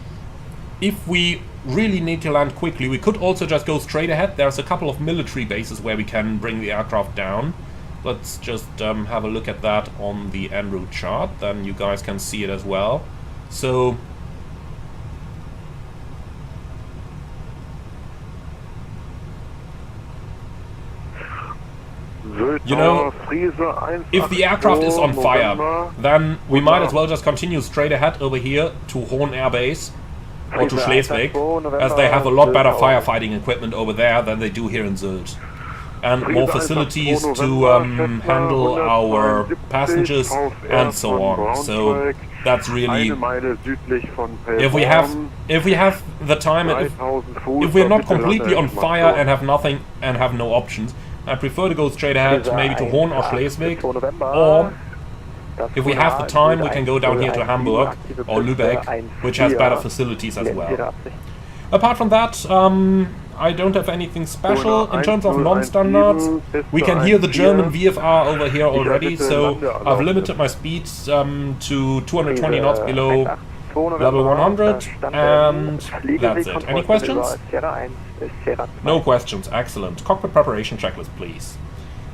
if we really need to land quickly, we could also just go straight ahead. There's a couple of military bases where we can bring the aircraft down. Let's just have a look at that on the en route chart, then you guys can see it as well. So, you know, if the aircraft is on fire, then we might as well just continue straight ahead over here to Hohn Air Base or to Schleswig, as they have a lot better firefighting equipment over there than they do here in Sylt. And more facilities to handle our passengers and so on. So that's really, if we have the time, and if we're not completely on fire and have nothing and have no options, I prefer to go straight ahead, maybe to Hohn or Schleswig, or if we have the time, we can go down here to Hamburg or Lübeck, which has better facilities as well. Apart from that, I don't have anything special. In terms of non-standards, we can hear the German VFR over here already, so I've limited my speeds to 220 knots below level 100, and that's it. Any questions? No questions, excellent. Cockpit preparation checklist, please.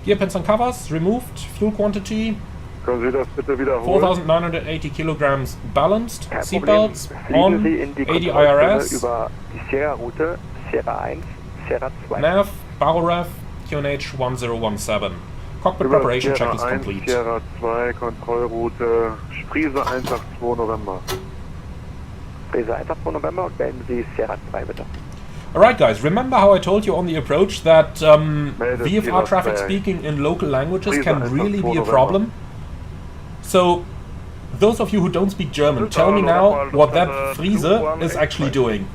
Gear pins and covers removed, fuel quantity 4,980 kilograms balanced, seatbelts on, 80 IRS, nav, barrel ref, QNH 1017. Cockpit preparation checklist Sierra 1, complete. Sierra 2, Kontrollroute Sprise 182 November. Sprise 182 November und melden Sie Sierra 2 bitte. Alright guys, remember how I told you on the approach that VFR traffic speaking in local languages can really be a problem? So, those of you who don't speak German, tell me now what that Friese is actually doing.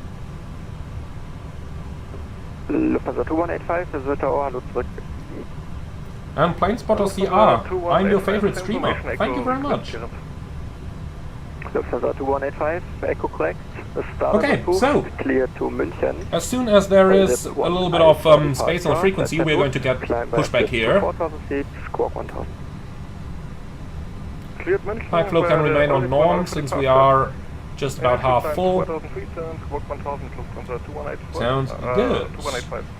Lufthansa 2185, das wird auch hallo zurück. And Planespotter CR, I'm your favorite streamer. Thank you very much. Lufthansa 2185, echo correct. Okay, so clear to München. As soon as there is a little bit of space on the frequency, we're going to get pushback here. 4000 feet, squawk 1000. Cleared München. High flow can remain on norm since we are just about half full. Sounds good.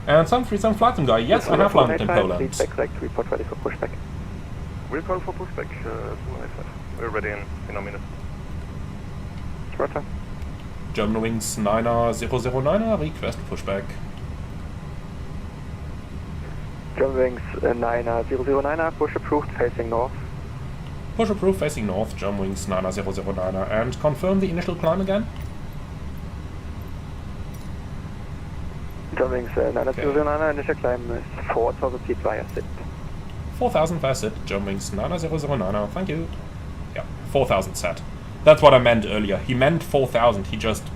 And some flight sim guy. Yes, I have landed in Poland. Correct, report ready for pushback. We'll call for pushback 285. We're ready in a minute. Roger. Germanwings 9er request pushback. Germanwings 9er push approved facing north. Push approved facing north, Germanwings 9er and confirm the initial climb again. Germanwings 9er initial climb is 4000 feet via SIT. 4000 via SIT, Germanwings 9er, thank you. Yeah, 4000 set. That's what I meant earlier. He meant 4000, he just...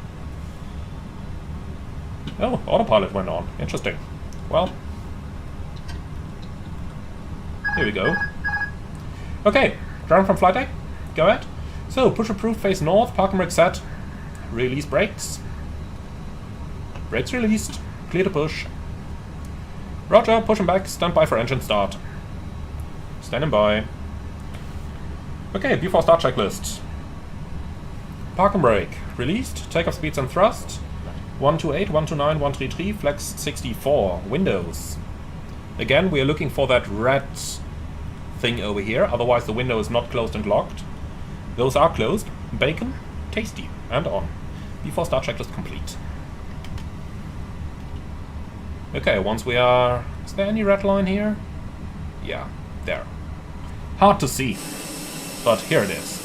Oh, autopilot went on. Interesting. Well... Here we go. Okay, ground from flight deck. Go ahead. So, push approved, face north, parking brake set. Release brakes. Brakes released. Clear to push. Roger, pushing back, stand by for engine start. Standing by. Okay, before start checklist. Park and brake. Released. Takeoff speeds and thrust. 128, 129, 133, flex 64. Windows. Again, we are looking for that red thing over here, otherwise the window is not closed and locked. Those are closed. Bacon, tasty, and on. Before start checklist complete. Okay, once we are... Is there any red line here? Yeah, there. Hard to see, but here it is.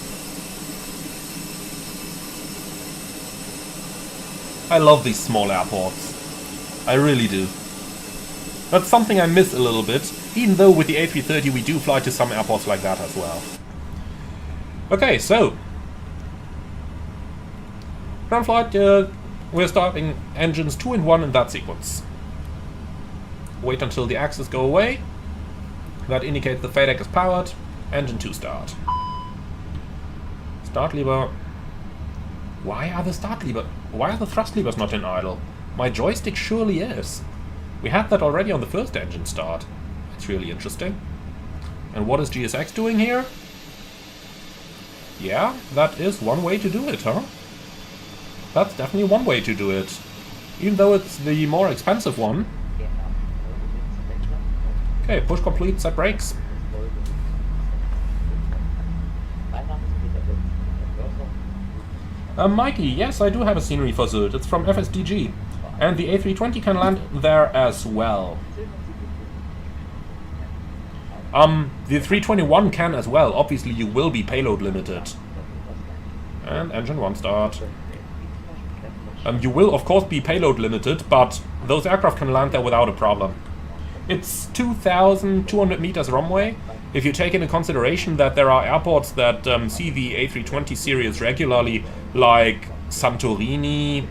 I love these small airports. I really do. That's something I miss a little bit, even though with the A330 we do fly to some airports like that as well. Okay, so... ground flight, we're starting engines 2 and 1 in that sequence. Wait until the axes go away. That indicates the FADEC is powered. Engine 2 start. Start lever. Why are the thrust levers not in idle? My joystick surely is. We had that already on the first engine start. It's really interesting. And what is GSX doing here? Yeah, that is one way to do it, huh? That's definitely one way to do it. Even though it's the more expensive one. Okay, push complete, set brakes. Mikey, yes, I do have a scenery for Sylt. It's from FSDG. And the A320 can land there as well. The 321 can as well. Obviously, you will be payload limited. And engine 1 start. You will, of course, be payload limited, but those aircraft can land there without a problem. It's 2,200 meters runway. If you take into consideration that there are airports that see the A320 series regularly, like Santorini...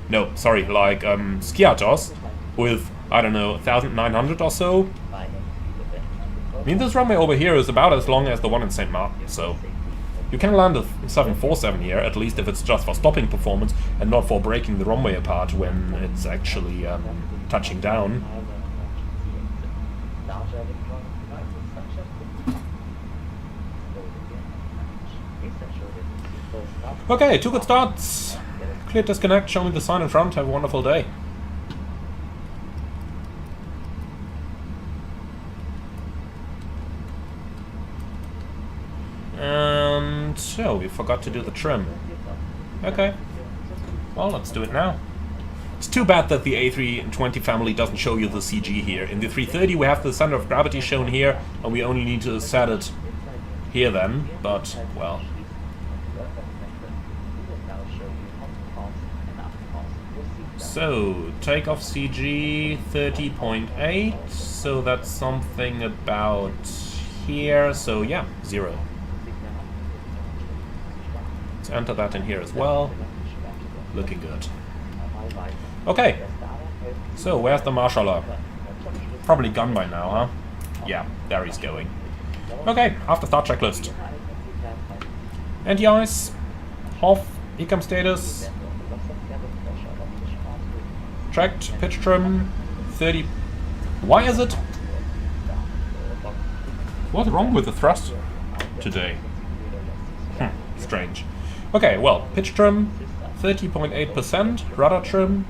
No, sorry, like Skiathos, with, I don't know, 1,900 or so. I mean, this runway over here is about as long as the one in St. Martin, so... You can land a 747 here, at least if it's just for stopping performance, and not for breaking the runway apart when it's actually touching down. Okay, 2 good starts. Clear disconnect, show me the sign in front, have a wonderful day. And so, we forgot to do the trim. Okay. Well, let's do it now. It's too bad that the A320 family doesn't show you the CG here. In the 330 we have the center of gravity shown here, and we only need to set it here then, but, well. So, takeoff CG 30.8, so that's something about here, so yeah, 0. Let's enter that in here as well. Looking good. Okay, so where's the marshaller? Probably gone by now, huh? Yeah, there he's going. Okay, after start checklist. Anti-ice, off, ecam status, tracked, pitch trim, 30. Why is it? What's wrong with the thrust today? Strange. Okay, well, pitch trim, 30.8%, rudder trim,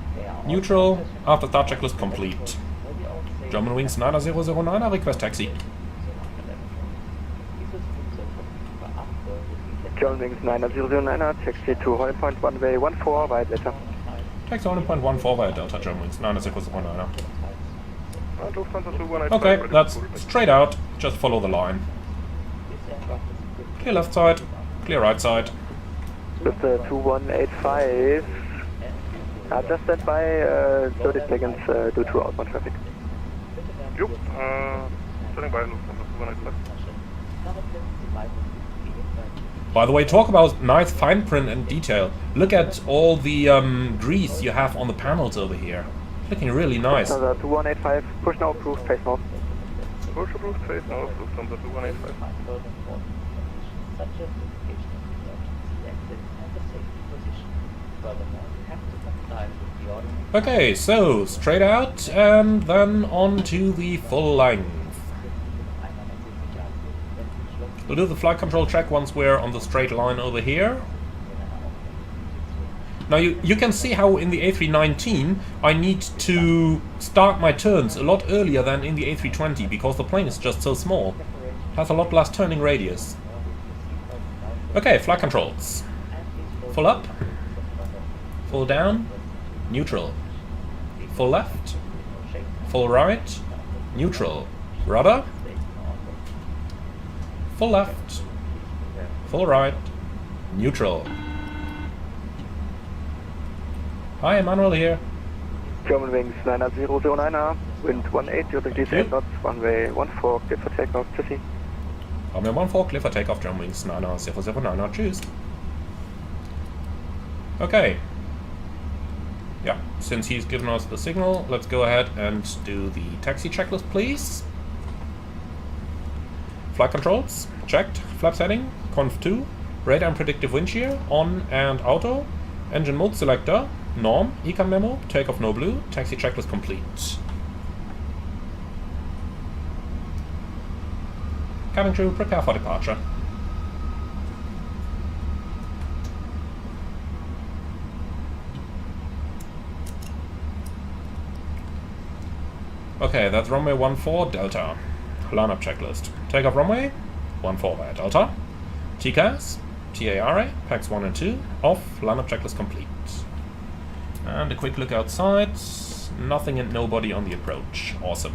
neutral, after start checklist complete. Germanwings 9009, request taxi. Germanwings 9009, taxi to Holland Point, runway 14 via Delta. Taxi 1.14 via Delta, Germanwings 9009. Lufthansa 218. Okay, that's straight out, just follow the line. Clear left side, clear right side. With the 2185, just stand by 30 seconds due to outbound traffic. Yup, standing by Lufthansa 218. By the way, talk about nice fine print and detail. Look at all the grease you have on the panels over here. Looking really nice. Lufthansa 2185, push now, approved, face north. Push approved, face north, Lufthansa 2185. Okay, so straight out and then on to the full length. We'll do the flight control check once we're on the straight line over here. Now you can see how in the A319 I need to start my turns a lot earlier than in the A320 because the plane is just so small. It has a lot less turning radius. Okay, flight controls. Full up, full down, neutral. Full left, full right, neutral. Rudder, full left, full right, neutral. Hi, Emmanuel here. Germanwings 9009, wind 18, 0 degrees 8 knots, runway 14, clear for takeoff, tschüssi. Runway 14, clear for takeoff, Germanwings 9009, tschüss. Okay. Yeah, since he's given us the signal, let's go ahead and do the taxi checklist, please. Flight controls, checked. Flap setting, conf 2. Radar and predictive wind shear, on and auto. Engine mode selector, norm, ecam memo, takeoff no blue, taxi checklist complete. Cabin crew, prepare for departure. Okay, that's runway 14, Delta. Lineup checklist. Takeoff runway 14 via Delta. TCAS, TARA, PAX 1 and 2, off, lineup checklist complete. And a quick look outside. Nothing and nobody on the approach. Awesome.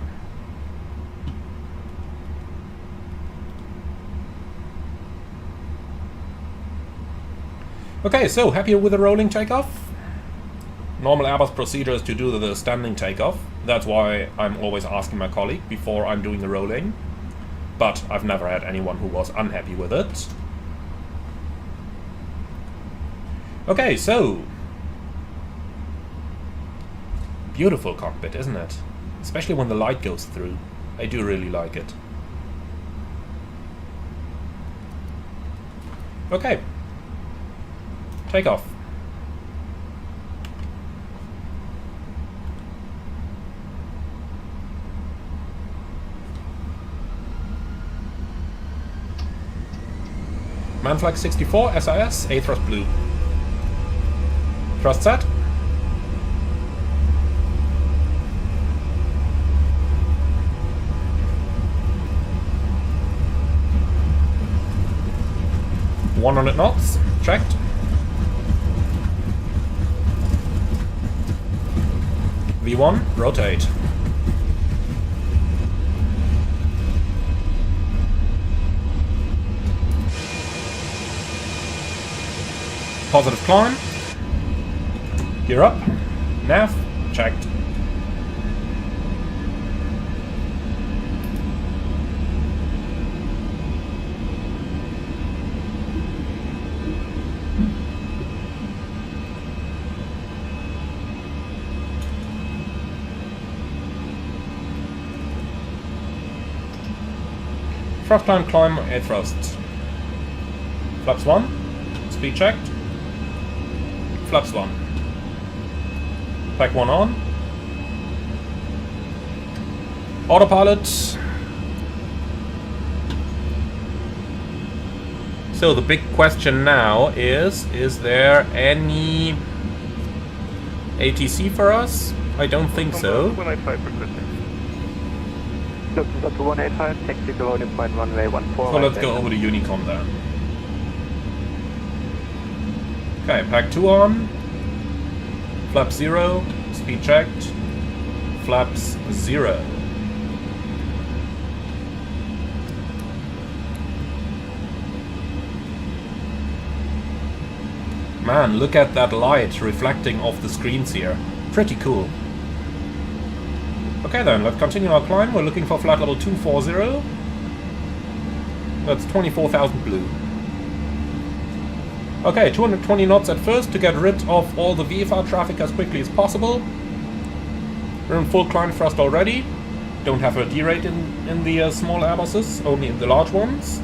Okay, so happy with the rolling takeoff? Normal Airbus procedure is to do the standing takeoff. That's why I'm always asking my colleague before I'm doing the rolling. But I've never had anyone who was unhappy with it. Okay, so... beautiful cockpit, isn't it? Especially when the light goes through. I do really like it. Okay. Takeoff. Manflag 64, SIS, A thrust blue. Thrust set. One 100 knots, checked. V1, rotate. Positive climb. Gear up. Nav, checked. Thrust climb, air thrust. Flaps 1, speed checked. Flaps 1. Pack 1 on. Autopilot. So the big question now is there any ATC for us? I don't think so. 185 requesting. Look, that's 185, taxi to loading point runway 14. So let's go over to Honeycomb then. Okay, pack 2 on. Flaps 0, speed checked. Flaps 0. Man, look at that light reflecting off the screens here. Pretty cool. Okay then, let's continue our climb. We're looking for flight level 240. That's 24,000 blue. Okay, 220 knots at first to get rid of all the VFR traffic as quickly as possible. We're in full climb thrust already. Don't have a D-rate in the small Airbuses, only in the large ones.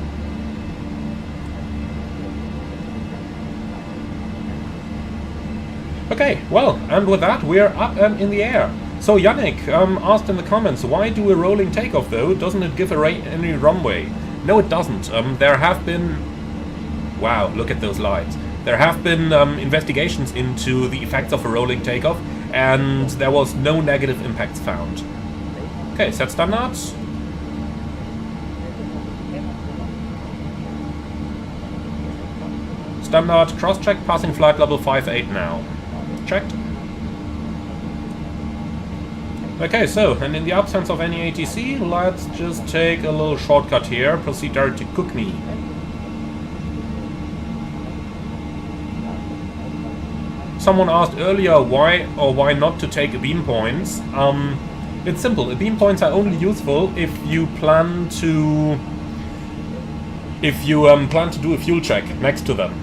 Okay, well, and with that we're up and in the air. So Yannick asked in the comments, why do a rolling takeoff though? Doesn't it give any runway? No, it doesn't. There have been... Wow, look at those lights. There have been investigations into the effects of a rolling takeoff, and there was no negative impacts found. Okay, set standard. Standard cross-check, passing flight level 58 now. Checked. Okay, so, and in the absence of any ATC, let's just take a little shortcut here, proceed direct to Cookney. Someone asked earlier why or why not to take beam points. It's simple, beam points are only useful if you plan to do a fuel check next to them.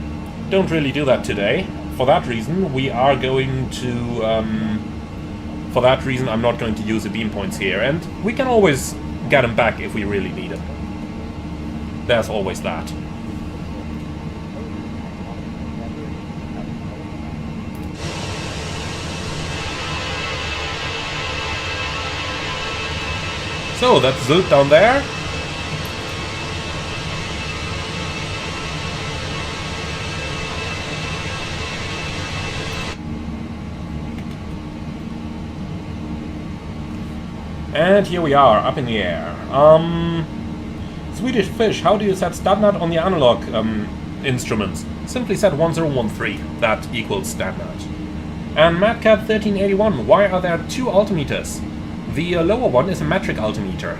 Don't really do that today. For that reason, we are going to... for that reason, I'm not going to use the beam points here, and we can always get them back if we really need them. There's always that. So, that's Sylt down there. And here we are, up in the air. Swedish Fish, how do you set standard on the analog instruments? Simply set 1013, that equals standard. And Madcap 1381, why are there two altimeters? The lower one is a metric altimeter.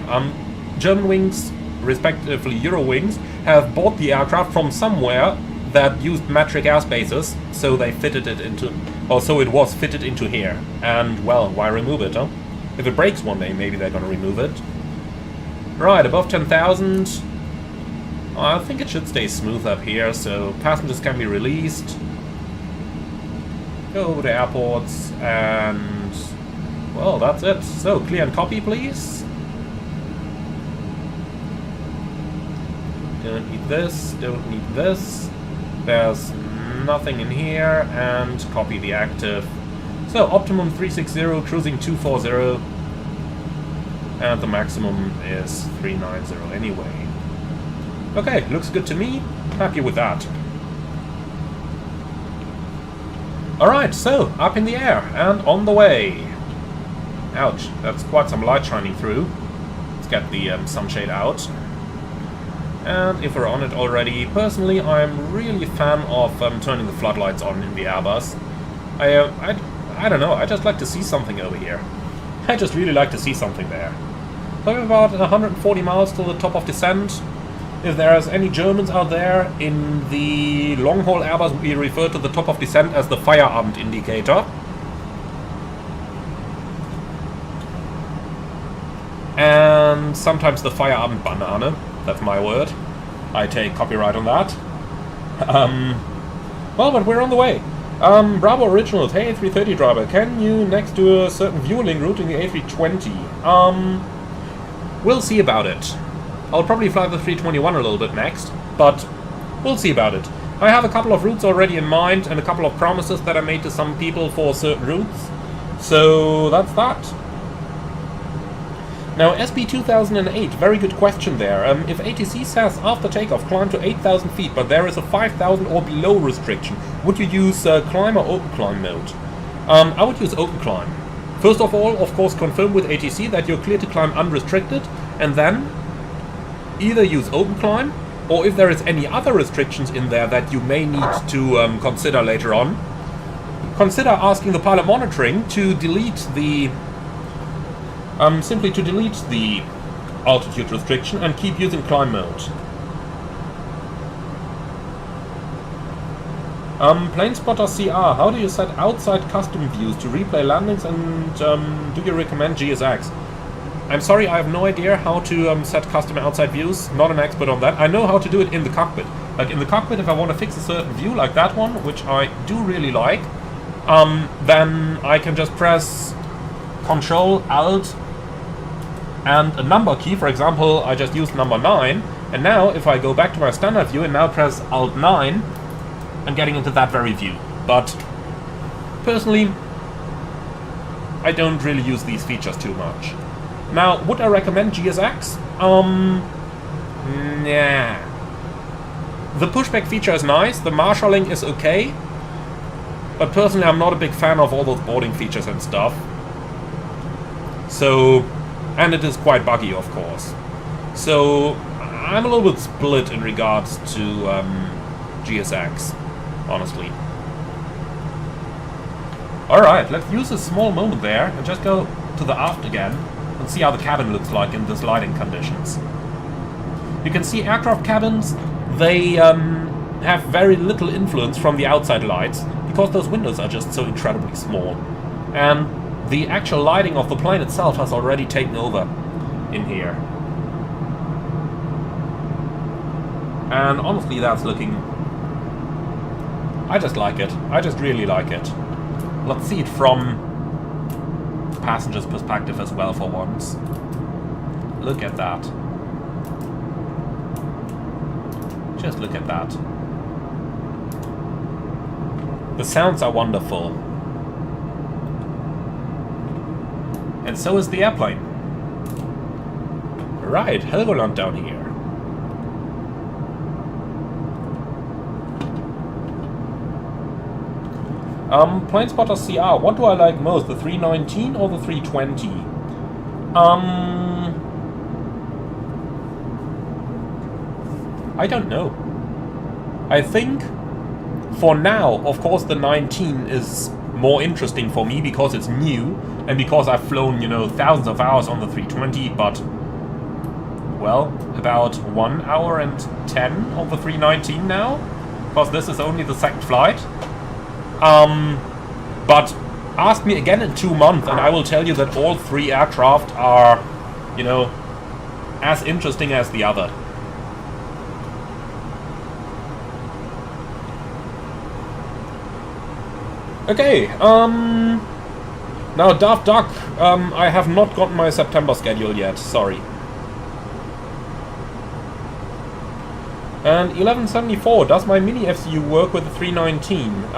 Germanwings, respectively Eurowings, have bought the aircraft from somewhere that used metric airspaces, so they fitted it into, or so it was fitted into here. And well, why remove it, huh? If it breaks one day, maybe they're gonna remove it. Right, above 10,000. I think it should stay smooth up here, so passengers can be released. Go over to airports, and... well, that's it. So, clear and copy, please. Don't need this, don't need this. There's nothing in here, and copy the active. So, optimum 360, cruising 240, and the maximum is 390 anyway. Okay, looks good to me. Happy with that. Alright, so, up in the air, and on the way. Ouch, that's quite some light shining through. Let's get the sunshade out. And if we're on it already, personally, I'm really a fan of turning the floodlights on in the Airbus. I don't know, I just like to see something over here. I just really like to see something there. So we have about 140 miles to the top of descent. If there's any Germans out there, in the long-haul Airbus we refer to the top of descent as the Feierabend indicator. And sometimes the Feierabend banane. That's my word. I take copyright on that. Well, but we're on the way. Bravo Originals, hey A330 driver, can you next to a certain fueling route in the A320? We'll see about it. I'll probably fly the 321 a little bit next, but we'll see about it. I have a couple of routes already in mind and a couple of promises that I made to some people for certain routes. So that's that. Now, SB 2008, very good question there. If ATC says after takeoff climb to 8,000 feet, but there is a 5,000 or below restriction, would you use climb or open climb mode? I would use open climb. First of all, of course, confirm with ATC that you're clear to climb unrestricted, and then either use open climb, or if there is any other restrictions in there that you may need to consider later on, consider asking the pilot monitoring to delete the simply to delete the altitude restriction and keep using climb mode. Plane Spotter CR, how do you set outside custom views to replay landings, and do you recommend GSX? I'm sorry, I have no idea how to set custom outside views, not an expert on that. I know how to do it in the cockpit. Like in the cockpit, if I want to fix a certain view like that one, which I do really like, then I can just press Control, Alt, and a number key. For example, I just used number 9, and now if I go back to my standard view and now press Alt 9, I'm getting into that very view. But personally, I don't really use these features too much. Now, would I recommend GSX? Nah. The pushback feature is nice, the marshalling is okay, but personally I'm not a big fan of all those boarding features and stuff. So, and it is quite buggy, of course. So, I'm a little bit split in regards to GSX, honestly. Alright, let's use a small moment there and just go to the aft again and see how the cabin looks like in this lighting conditions. You can see aircraft cabins, they have very little influence from the outside lights because those windows are just so incredibly small. And the actual lighting of the plane itself has already taken over in here. And honestly, that's looking... I just like it. I just really like it. Let's see it from the passenger's perspective as well for once. Look at that. Just look at that. The sounds are wonderful. And so is the airplane. Right, Helgoland down here. Plane Spotter CR, what do I like most, the 319 or the 320? I don't know. I think, for now, of course the 19 is more interesting for me because it's new, and because I've flown, you know, thousands of hours on the 320, but, well, about 1 hour and 10 on the 319 now, because this is only the second flight. But ask me again in 2 months and I will tell you that all 3 aircraft are, you know, as interesting as the other. Okay, now Daft Duck, I have not gotten my September schedule yet, sorry. And 1174, does my mini FCU work with the 319?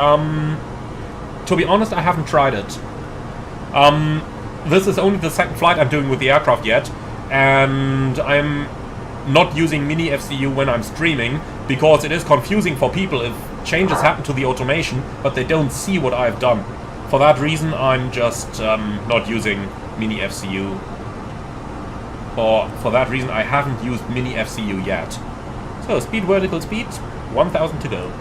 To be honest, I haven't tried it. This is only the second flight I'm doing with the aircraft yet, and I'm not using mini FCU when I'm streaming, because it is confusing for people if changes happen to the automation, but they don't see what I've done. For that reason, I'm just not using mini FCU. Or for that reason, I haven't used mini FCU yet. So, speed, vertical speed, 1000 to go.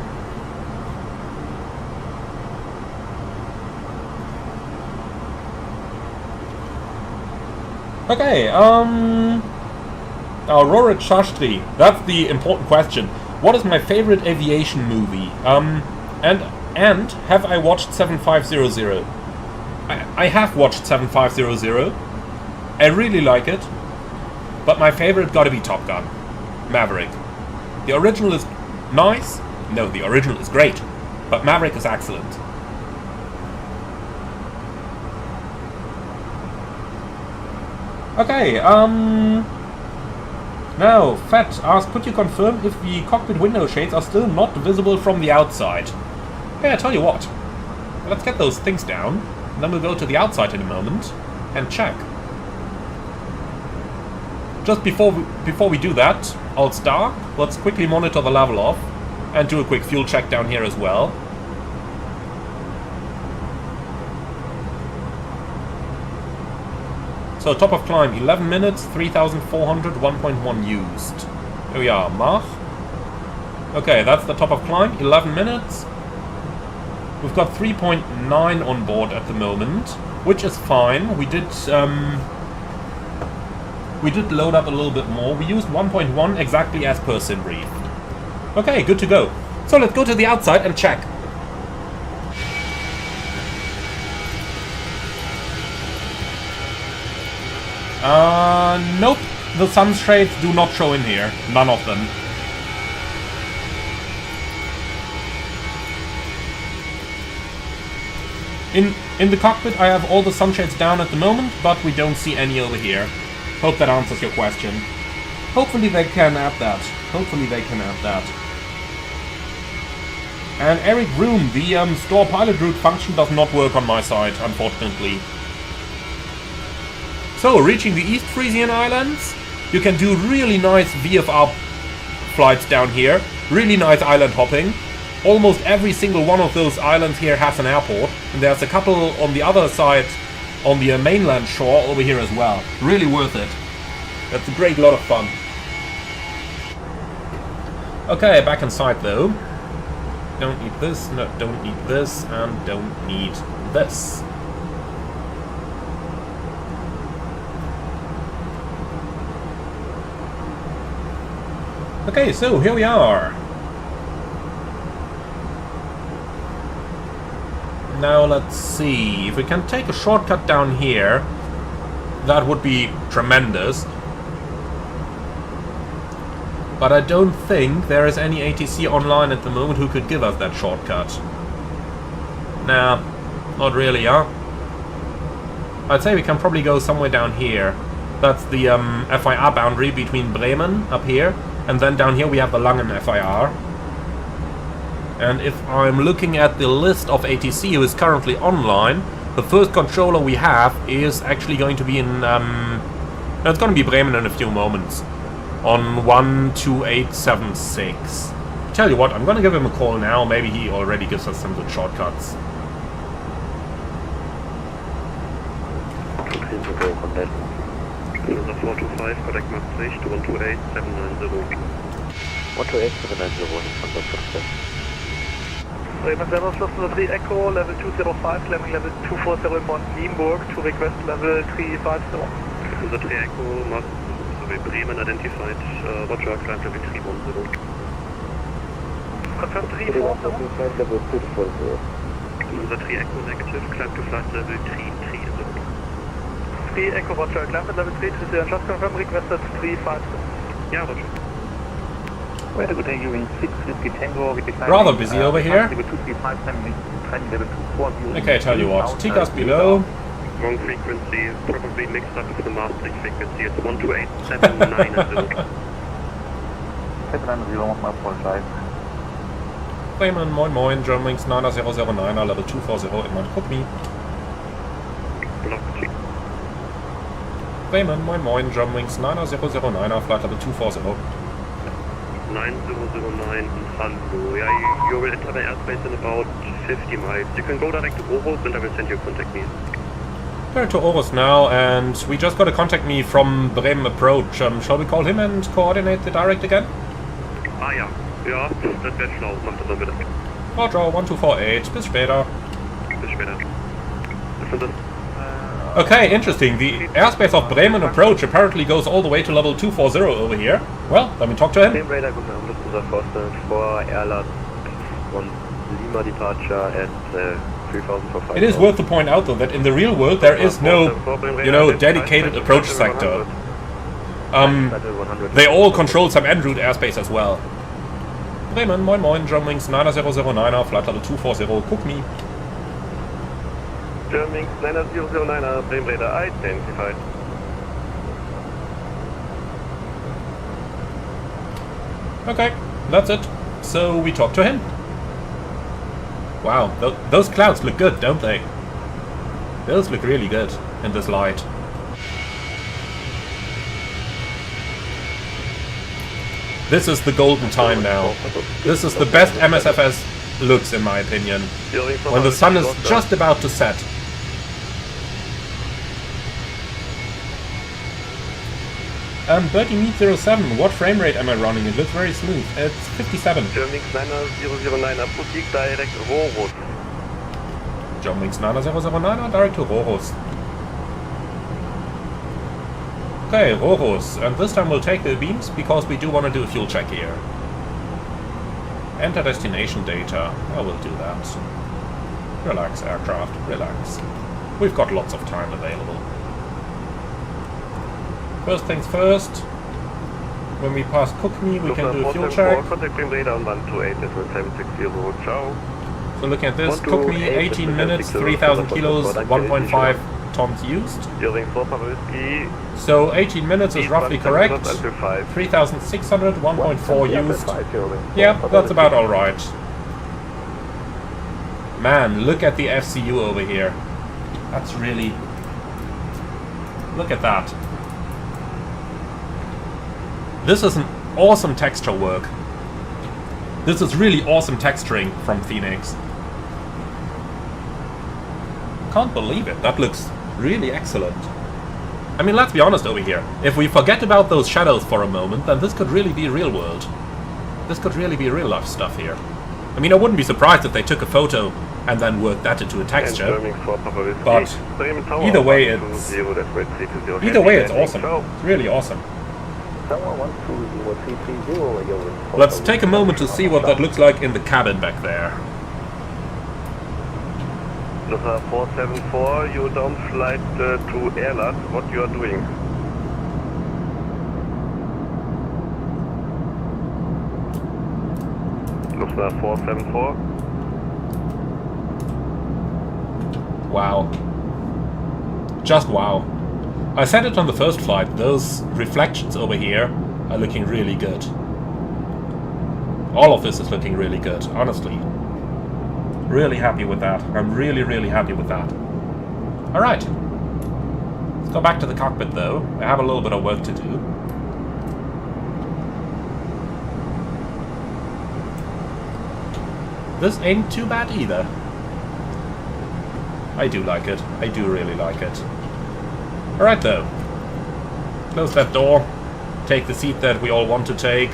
Okay, Aurora Shastri, that's the important question. What is my favorite aviation movie? And have I watched 7500? I have watched 7500. I really like it. But my favorite gotta be Top Gun. Maverick. The original is nice. No, the original is great. But Maverick is excellent. Okay, now, Fat asks, could you confirm if the cockpit window shades are still not visible from the outside? Okay, I tell you what. Let's get those things down. And then we'll go to the outside in a moment and check. Just before we do that, Alt Star, let's quickly monitor the level off and do a quick fuel check down here as well. So top of climb, 11 minutes, 3,400, 1.1 used. Here we are, Mach. Okay, that's the top of climb, 11 minutes. We've got 3.9 on board at the moment, which is fine. We did load up a little bit more. We used 1.1 exactly as per sim brief. Okay, good to go. So let's go to the outside and check. Nope. The sunshades do not show in here. None of them. In the cockpit I have all the sunshades down at the moment, but we don't see any over here. Hope that answers your question. Hopefully they can add that. And Eric Room, the store pilot route function does not work on my side, unfortunately. So, reaching the East Frisian Islands, you can do really nice VFR flights down here. Really nice island hopping. Almost every single one of those islands here has an airport. And there's a couple on the other side, on the mainland shore over here as well. Really worth it. That's a great lot of fun. Okay, back inside though. Don't need this, no, don't need this, and don't need this. Okay, so here we are. Now let's see, if we can take a shortcut down here, that would be tremendous. But I don't think there is any ATC online at the moment who could give us that shortcut. Nah, not really, huh? I'd say we can probably go somewhere down here. That's the FIR boundary between Bremen, up here, and then down here we have the Langen FIR. And if I'm looking at the list of ATC who is currently online, the first controller we have is actually going to be in... no, it's going to be Bremen in a few moments. On 12876. Tell you what, I'm going to give him a call now. Maybe he already gives us some good shortcuts. User 425, correct Maastricht, 128,790. 128,790, Bremen Server, Fluster 3 Echo, level 205, climbing level 240 in Mont Nienburg to request level 350. User 3 Echo, Bremen identified, Roger, climb level 310. Confirm 340. User 3 Echo negative, climb to flight level 330. 3 Echo, Roger, climb at level 330 and just confirm requested 350. Yeah, Roger. Well, good day, Eurowings 6 Whiskey Tango. Rather busy over here. Okay, tell you what, TCAS below. Wrong frequency, probably mixed up with the Maastricht frequency. It's 128,790. 790, I apologize. Bremen, moin moin, Germanwings 9009, level 240 in Mount Cookme. Block G. Bremen, moin moin, Germanwings 9009, flight level 240. 9009 Hallo. Yeah, you will enter the airspace in about 50 miles. You can go direct to Oros and I will send you a contact me. Going to Oros now, and we just got a contact me from Bremen approach. Shall we call him and coordinate the direct again? Ah ja, ja, das wäre schlau. Mach das mal bitte. Roger, 1248, bis später. Bis später. Was sind das? Okay, interesting. The airspace of Bremen approach apparently goes all the way to level 240 over here. Well, let me talk to him. Same radar, guten Abend, Lufthansa Forster for Airline 1 Lima departure at 3000 for 5. It is worth to point out though that in the real world there is no, you know, dedicated approach sector. They all control some en route airspace as well. Bremen, moin moin, Germanwings 9009er, flight level 240, cook me. Germanwings 9009er, Bremen radar identified. Okay, that's it. So we talk to him. Wow, those clouds look good, don't they? Those look really good in this light. This is the golden time now. This is the best MSFS looks, in my opinion. When the sun is just about to set. Bertie Meat 07, what frame rate am I running? It looks very smooth. It's 57. Germanwings 9009er, proceed direct Rorus. Germanwings 9009er, direct to Rorus. Okay, Rorus, and this time we'll take the beams because we do want to do a fuel check here. Enter destination data. I will do that. Relax, aircraft, relax. We've got lots of time available. First things first, when we pass Cookme, we can do a fuel check. So looking at this, Cookme, 18 minutes, 3,000 kilos, 1.5 tons used. So 18 minutes is roughly correct. 3,600, 1.4 used. Yeah, that's about alright. Man, look at the FCU over here. That's really... Look at that. This is an awesome texture work. This is really awesome texturing from Fenix. Can't believe it. That looks really excellent. I mean, let's be honest over here. If we forget about those shadows for a moment, then this could really be real world. This could really be real life stuff here. I mean, I wouldn't be surprised if they took a photo and then worked that into a texture. But either way, it's awesome. It's really awesome. Let's take a moment to see what that looks like in the cabin back there. 474, you don't flight to Airline. What you are doing? Lufthansa 474. Wow. Just wow. I said it on the first flight, those reflections over here are looking really good. All of this is looking really good, honestly. Really happy with that. I'm really, really happy with that. Alright. Let's go back to the cockpit though. I have a little bit of work to do. This ain't too bad either. I do like it. I do really like it. Alright though. Close that door. Take the seat that we all want to take.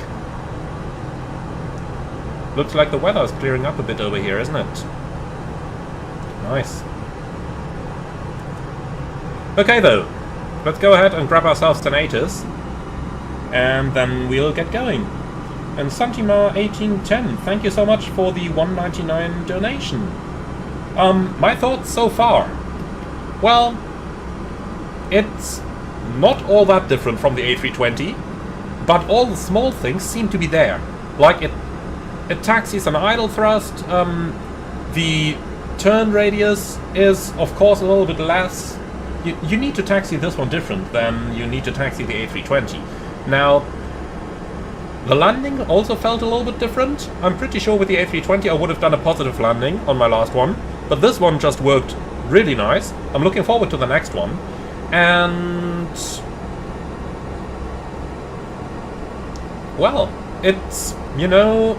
Looks like the weather is clearing up a bit over here, isn't it? Nice. Okay though. Let's go ahead and grab ourselves 10 ATIS. And then we'll get going. And Santima1810, thank you so much for the 199 donation. My thoughts so far. Well, it's not all that different from the A320, but all the small things seem to be there. Like it taxis an idle thrust, the turn radius is of course a little bit less. You need to taxi this one different than you need to taxi the A320. Now, the landing also felt a little bit different. I'm pretty sure with the A320 I would have done a positive landing on my last one, but this one just worked really nice. I'm looking forward to the next one. And well, it's, you know,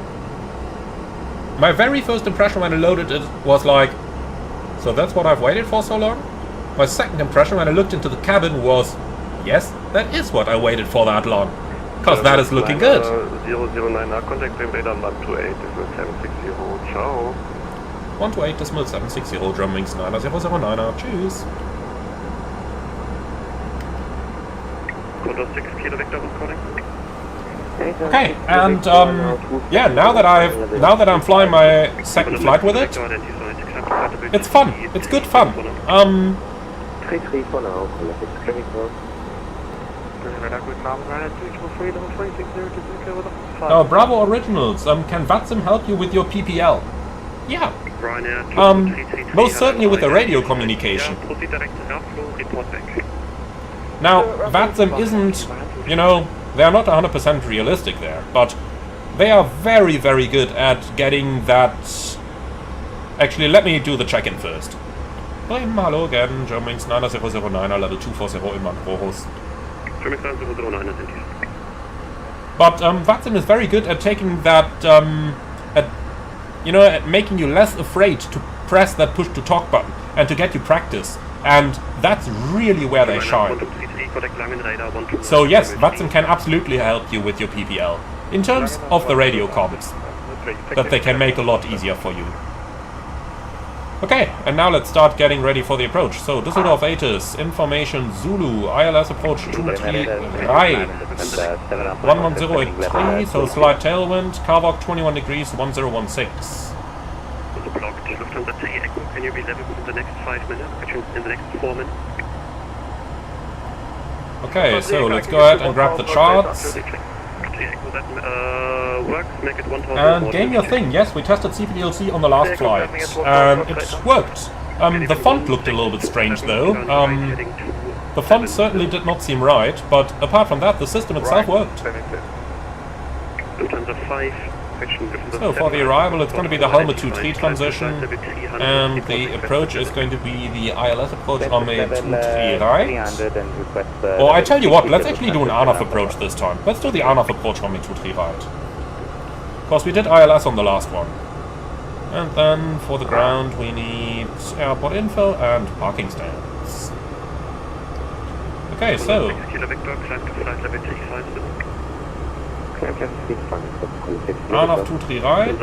my very first impression when I loaded it was like, so that's what I've waited for so long? My second impression when I looked into the cabin was, yes, that is what I waited for that long. Because that is looking good. 009, contact frame radar 128, 760, ciao. 128.760, Germanwings 9009, tschüss. Condor 6 Kilo Victor was calling. Okay, and yeah, now that I'm flying my second flight with it, it's fun. It's good fun. 33 for now, Bravo Originals, can VATSIM help you with your PPL? Yeah. Most certainly with the radio communication. Now, VATSIM isn't, you know, they are not 100% realistic there, but they are very, very good at getting that... Actually, let me do the check-in first. Hello again, Eurowings 9009, level 240 in Rohus. But VATSIM is very good at taking that, at making you less afraid to press that push-to-talk button and to get you practice. And that's really where they shine. So yes, VATSIM can absolutely help you with your PPL. In terms of the radio comms, that they can make a lot easier for you. Okay, and now let's start getting ready for the approach. So, Düsseldorf Atis, information Zulu, ILS approach 23, 1103, so slight tailwind, Carvok 21 degrees, 1016. Can you be level in the next 5 minutes, actually in the next 4 minutes? Okay, so let's go ahead and grab the charts. And game your thing. Yes, we tested CPDLC on the last flight, and it worked. The font looked a little bit strange though. The font certainly did not seem right, but apart from that, the system itself worked. So for the arrival, it's going to be the Helmet 2-3 transition, and the approach is going to be the ILS approach on the 2-3 right. Or I tell you what, let's actually do an ANAF approach this time. Let's do the ANAF approach on the 2-3 right. Because we did ILS on the last one. And then for the ground, we need airport info and parking stands. Okay, so. ANAF 2-3 right.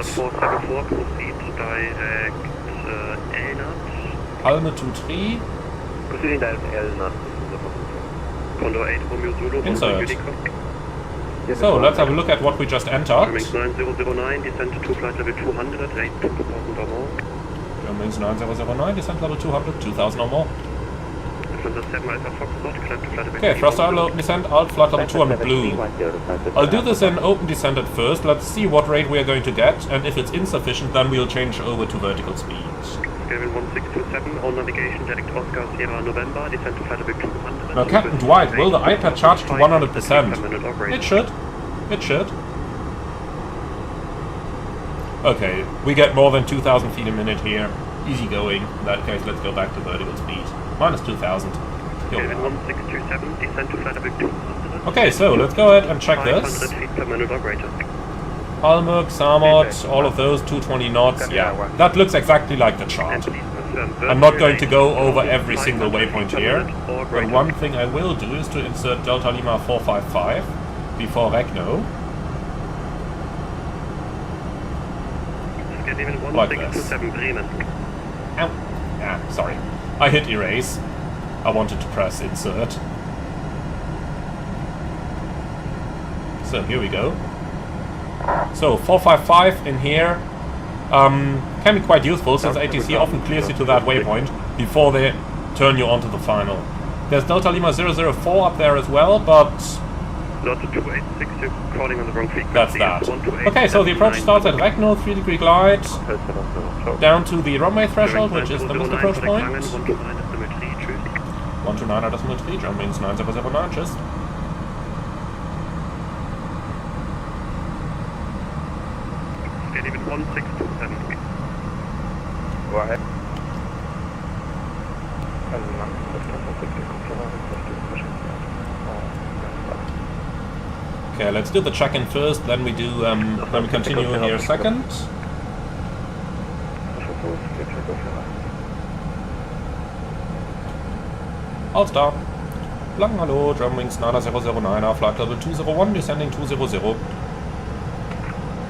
Helmet 2-3. Insert. So, let's have a look at what we just entered. Eurowings 9009, descent to flight level 200, rate 2000 or more. Eurowings 9009, descent level 200, 2000 or more. Okay, thrust out descent, alt flight level 200 blue. I'll do this in open descent at first. Let's see what rate we are going to get, and if it's insufficient, then we'll change over to vertical speed. Squadron 1627, on navigation, direct Oscar Sierra November, descent to flight level 200. Now, Captain Dwight, will the iPad charge to 100%? It should. It should. Okay, we get more than 2,000 feet a minute here. Easy going. In that case, let's go back to vertical speed. Minus 2,000. Okay, so let's go ahead and check this. Halmuk, Samot, all of those, 220 knots. Yeah, that looks exactly like the chart. I'm not going to go over every single waypoint here, but one thing I will do is to insert Delta Lima 455 before Regno. Like this. Ow. Ah, sorry. I hit erase. I wanted to press insert. So here we go. So 455 in here can be quite useful, since ATC often clears you to that waypoint before they turn you onto the final. There's Delta Lima 004 up there as well, but that's that. Okay, so the approach starts at Regno, 3-degree glide, down to the runway threshold, which is the missed approach point. 129.3, Eurowings 9009, just. David 1627. Go ahead. Okay, let's do the check-in first, then we do, then we continue here second. All stop. Lang hallo, Eurowings 9009, flight level 201, descending 200.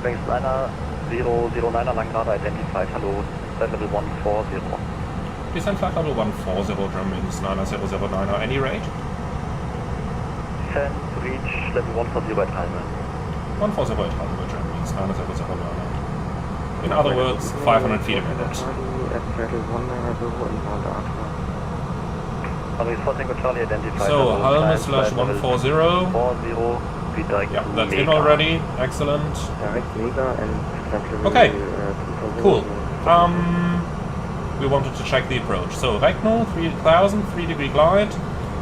Wings Liner 009er lang gerade identified, hello, flight level 140. Descent flight level 140, Eurowings 9009, any rate? descend to reach level 140 at Halme. 140 at Halme, Germany's 9009. In other words, 500 feet a minute. Charlie identified. So, Halme slash 140. 40, Yeah, that's in already. Excellent. Okay, cool. We wanted to check the approach. So, Regno, 3000, 3-degree glide,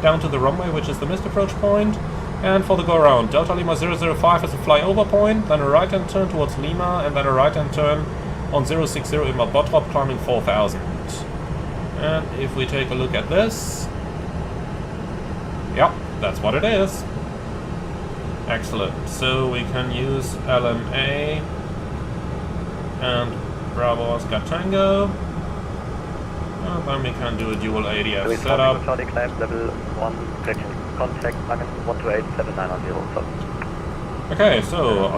down to the runway, which is the missed approach point. And for the go-around, Delta Lima 005 is a flyover point, then a right-hand turn towards Lima, and then a right-hand turn on 060 in Botrop, climbing 4000. And if we take a look at this, yeah, that's what it is. Excellent. So we can use LMA and Bravo Oscar Tango. And then we can do a dual ADF setup. Charlie climb level 1, contact 128790. Okay, so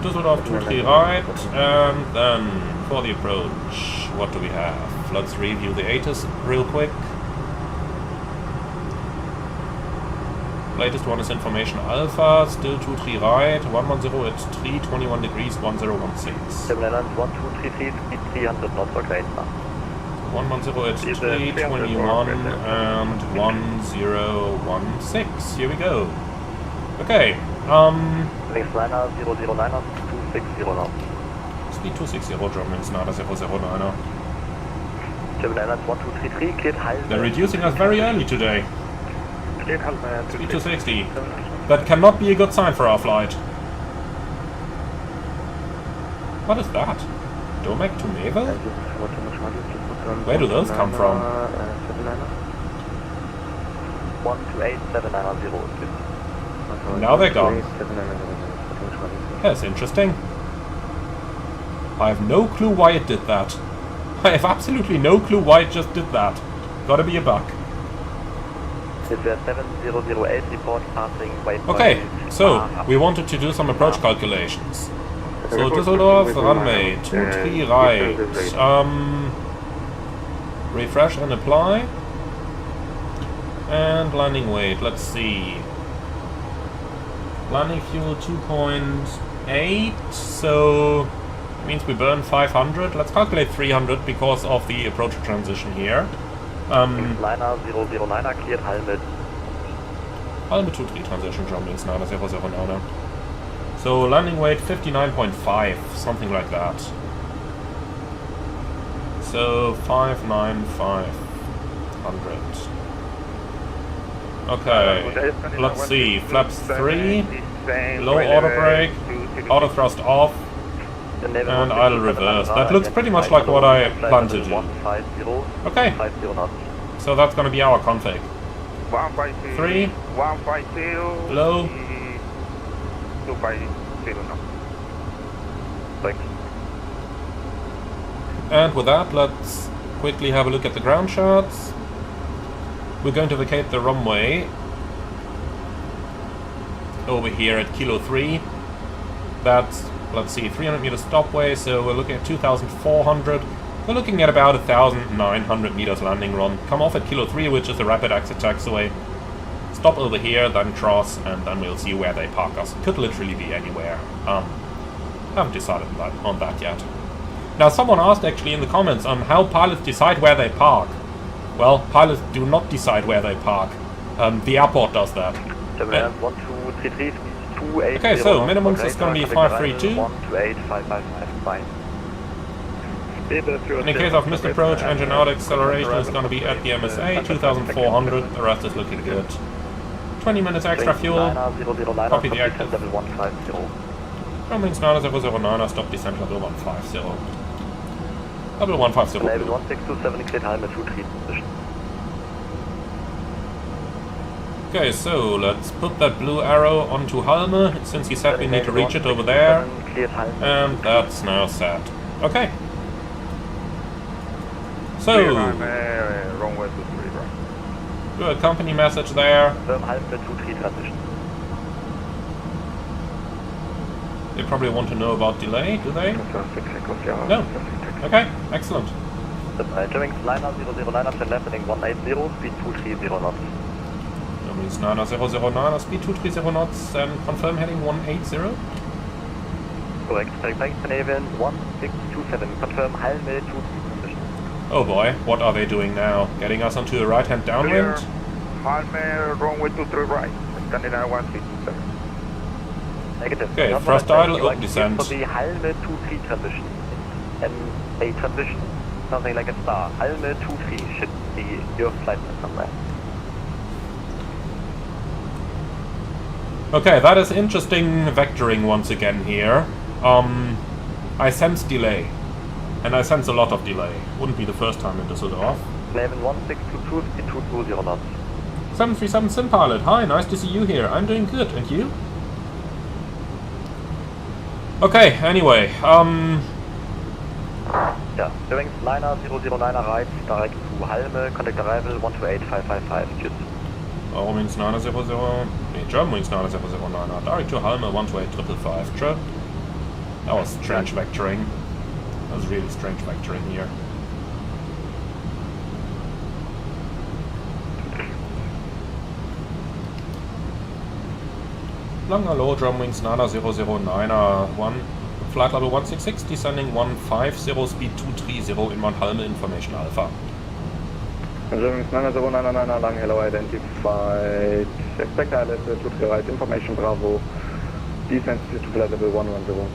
Düsseldorf 23 right, and then for the approach, what do we have? Let's review the Asus real quick. Latest one is information alpha, still 23 right, 110 at 3, 21 degrees, 1016. 1233, speed 300 knots, okay. 110 at 3, 21 and 1016. Here we go. Okay. Links liner 009er, 260 knots. Speed 260, Germany's Nada 009er. 1233, cleared high. They're reducing us very early today. Cleared Halme. Speed 260. That cannot be a good sign for our flight. What is that? Domek to Mevel? Where do those come from? 128790. Now they're gone. That's interesting. I have no clue why it did that. I have absolutely no clue why it just did that. Gotta be a bug. It's a 7008 report passing waypoint. Okay, so we wanted to do some approach calculations. So Düsseldorf, runway, 23 right. Refresh and apply. And landing weight, let's see. Landing fuel 2.8, so it means we burn 500. Let's calculate 300 because of the approach transition here. Liner 009er cleared Halme. Halme 23 transition, Germany's Nada 009er. So landing weight 59.5, something like that. So 59500. Okay, let's see. Flaps 3, low auto brake, auto thrust off, and idle reverse. That looks pretty much like what I planned to do. Okay, so that's going to be our config. 3, low, and with that, let's quickly have a look at the ground shots. We're going to vacate the runway over here at Kilo 3. That's, let's see, 300 meters stopway, so we're looking at 2,400. We're looking at about 1,900 meters landing run. Come off at Kilo 3, which is a rapid exit taxiway. Stop over here, then cross, and then we'll see where they park us. Could literally be anywhere. Haven't decided on that yet. Now, someone asked actually in the comments on how pilots decide where they park. Well, pilots do not decide where they park. The airport does that. Okay, so minimum is going to be 532. In the case of missed approach, engine out acceleration is going to be at the MSA, 2,400. The rest is looking good. 20 minutes extra fuel. Copy the active. Eurowings 9009, stop descent level 150. Level 150. Level 1627 cleared Halme 23 position. Okay, so let's put that blue arrow onto Halme, since he said we need to reach it over there. And that's now set. Okay. So, do a company message there. They probably want to know about delay, do they? No. Okay, excellent. Eurowings liner 009 after landing 180, speed 230 knots. Germany's 9009, speed 230 knots, and confirm heading 180. Correct, thanks, Canadian 1627, confirm Halme 2 position. Oh boy, what are they doing now? Getting us onto a right-hand downwind? Halme, runway 23 right, Scandinavia 137. Negative. Okay, thrust idle, open descent. For the Halme 23 transition. And a transition, something like a star. Halme 23 should be your flight somewhere. Okay, that is interesting vectoring once again here. I sense delay. And I sense a lot of delay. Wouldn't be the first time in Düsseldorf. 111622, speed 220 knots. 737 Sim Pilot, hi, nice to see you here. I'm doing good, and you? Okay, anyway, Yeah, Eurowings 9009 right, direct to Halme, contact arrival 128555, tschüss. Eurowings 900, Germanwings 9009, direct to Halme 128555, true. That was strange vectoring. That was really strange vectoring here. Long hello, Germanwings 9009, flight level 166, descending 150, speed 230 in Mount Halme, information Alpha. Germany's 9099, long hello, identified. Expect ILS 23 right, information Bravo. Descent to flight level 110.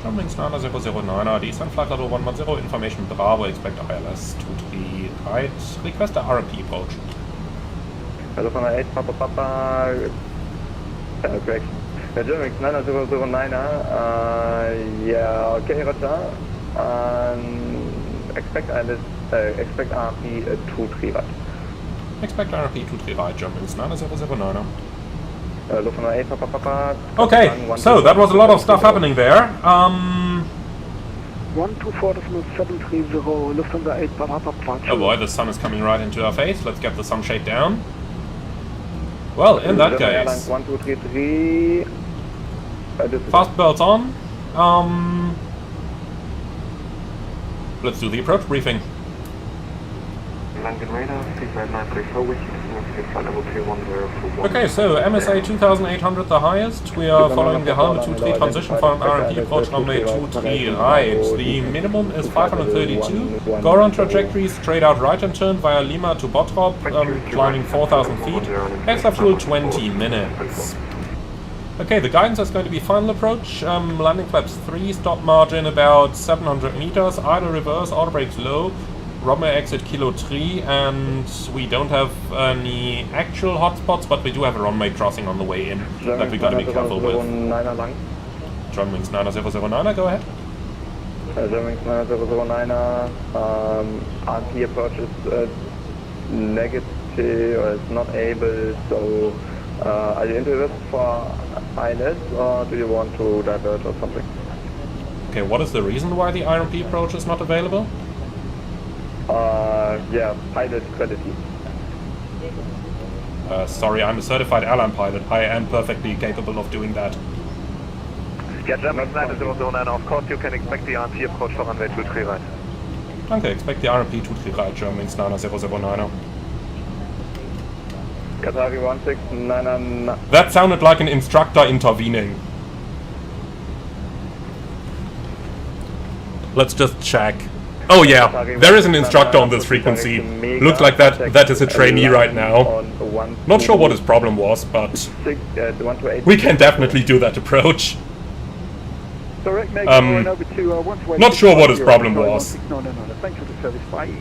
Germanwings 9009, descent flight level 110, information Bravo, expect ILS 23 right, request the RMP approach. Hello from 8 Papa, correct. Eurowings 9009, yeah, okay, roger. Expect ILS, expect RP 23 right. Expect RP 23 right, Germanwings 9009. Hello from 8 Papa. Okay, so that was a lot of stuff happening there. 124.730, Lufthansa 8 Papa. Oh boy, the sun is coming right into our face. Let's get the sunshade down. Well, in that case, 1233. fast belts on. Let's do the approach briefing. Okay, so MSA 2800 the highest. We are following the Halme 23 transition for an RMP approach runway 23 right. The minimum is 532. Go around trajectory straight out right and turn via Lima to Bottrop, climbing 4000 feet. Extra fuel 20 minutes. Okay, the guidance is going to be final approach, landing flaps 3, stop margin about 700 meters, idle reverse, auto brakes low, runway exit kilo 3, and we don't have any actual hotspots, but we do have a runway crossing on the way in that we got to be careful with. Germanwings 9009, go ahead. Germanwings 9009, RP approach is negative, or it's not able, so are you interested for ILS, or do you want to divert or something? Okay, what is the reason why the RMP approach is not available? Yeah, pilot credited. Sorry, I'm a certified airline pilot. I am perfectly capable of doing that. Yeah, Germanwings 9009, of course you can expect the RMP approach for runway 23 right. Okay, expect the RMP 23 right, Germanwings 9009. Qatari 1699. That sounded like an instructor intervening. Let's just check. Oh yeah, there is an instructor on this frequency. Looks like that is a trainee right now. Not sure what his problem was, but we can definitely do that approach. Not sure what his problem was. Thanks for the service, bye.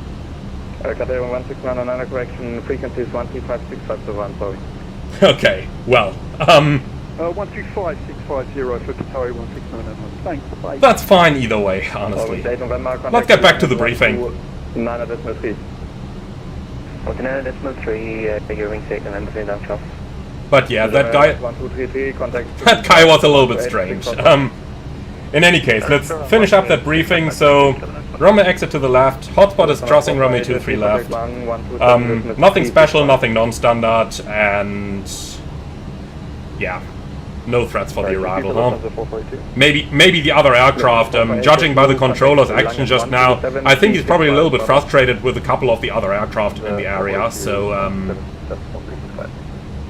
Qatari 1699, correction, frequency is 13565 sorry. Okay, well, 125650 for Qatari 1699. Thanks, bye. that's fine either way, honestly. Let's get back to the briefing. 9.3. 49.3, Eurowings 8 November, down south. But yeah, that guy was a little bit strange. In any case, let's finish up that briefing. So, runway exit to the left, hotspot is crossing runway 23 left. Nothing special, nothing non-standard, and yeah, no threats for the arrival, huh? Maybe the other aircraft, judging by the controller's action just now, I think he's probably a little bit frustrated with a couple of the other aircraft in the area, so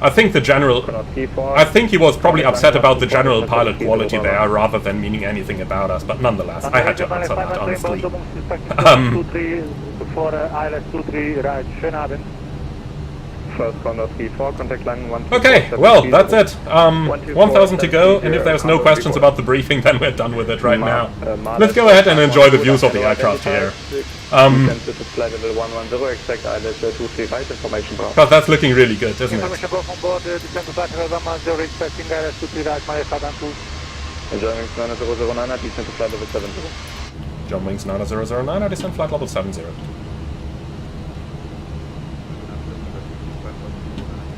I think the general... I think he was probably upset about the general pilot quality there, rather than meaning anything about us, but nonetheless, I had to answer that, honestly. Okay, well, that's it. 1,000 to go, and if there's no questions about the briefing, then we're done with it right now. Let's go ahead and enjoy the views of the aircraft here. Because that's looking really good, isn't it? Eurowings 9009, descent flight level 70.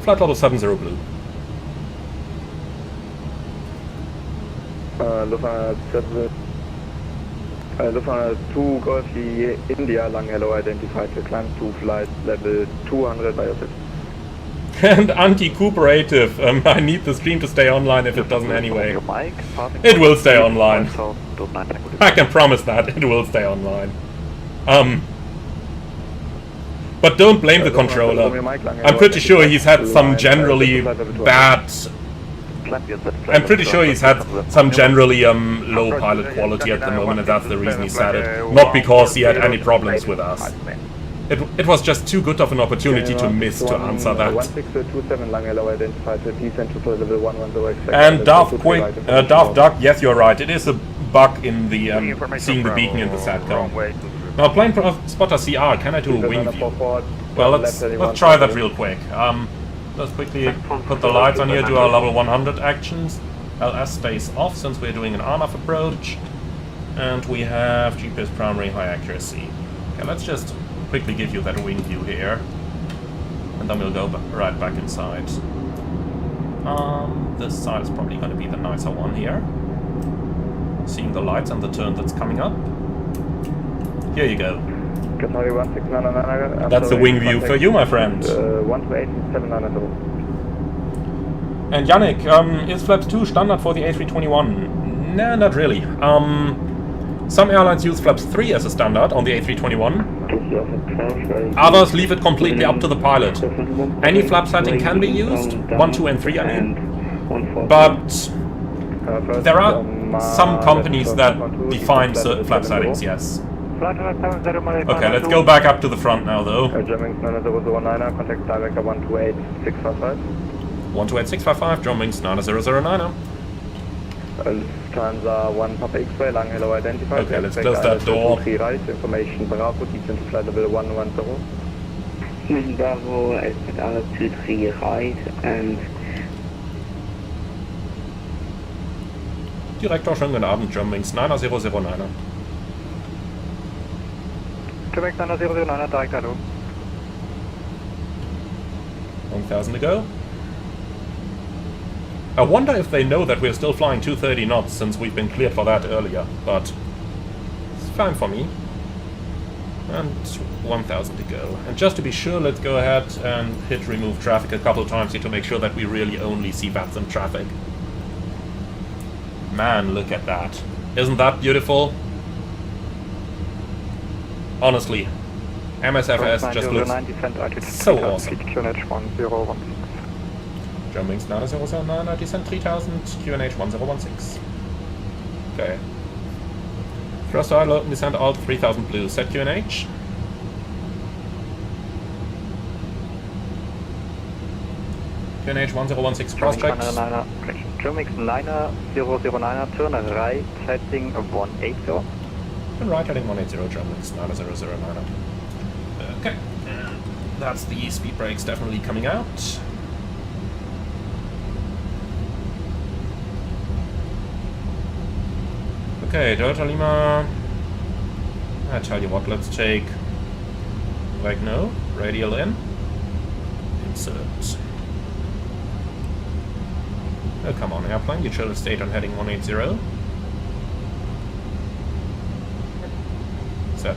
Flight level 70 blue. Lufthansa 2 Golf India, long hello identified to climb to flight level 200 by yourself. And anti-cooperative, I need the stream to stay online if it doesn't anyway. It will stay online. I can promise that, it will stay online. But don't blame the controller. I'm pretty sure he's had some generally bad... I'm pretty sure he's had some generally low pilot quality at the moment, and that's the reason he said it. Not because he had any problems with us. It was just too good of an opportunity to miss to answer that. And Daft Duck, yes, you're right. It is a bug in the seeing the beacon in the SATCOM. Now, plane spotter CR, can I do a wing view? Well, let's try that real quick. Let's quickly put the lights on here, do our level 100 actions. LS stays off since we're doing an RMAF approach. And we have GPS primary high accuracy. Okay, let's just quickly give you that wing view here. And then we'll go right back inside. This side is probably going to be the nicer one here. Seeing the lights and the turn that's coming up. Here you go. That's the wing view for you, my friend. And Yannick, is flaps 2 standard for the A321? No, not really. Some airlines use flaps 3 as a standard on the A321. Others leave it completely up to the pilot. Any flap setting can be used, 1, 2 and 3 I mean. But there are some companies that define certain flap settings, yes. Okay, let's go back up to the front now, though. Eurowings 9009, contact director 128655. 128655, Eurowings 9009. Lufthansa 1 Papa X-ray, long hello identified. Okay, let's close that door. Right, information Bravo, descent to flight level 110. Bravo, at altitude right, and... Direktor, schönen guten Abend, Eurowings 9009. Eurowings 9009, direct hello. 1,000 to go. I wonder if they know that we're still flying 230 knots since we've been cleared for that earlier, but it's fine for me. And 1,000 to go. And just to be sure, let's go ahead and hit remove traffic a couple times here to make sure that we really only see VATSIM traffic. Man, look at that. Isn't that beautiful? Honestly, MSFS just looks so awesome. Eurowings 9009, descent 3000, QNH 1016. Okay. Thrust idle, descent alt 3000 blue, set QNH. QNH 1016 cross check. Eurowings 9009, turn right, heading 180. And right heading 180, Eurowings 9009. Okay, and that's the speed brakes definitely coming out. Okay, Delta Lima. I tell you what, let's take. Like no, radial in. Insert. Oh, come on, airplane, you should have stayed on heading 180. Set.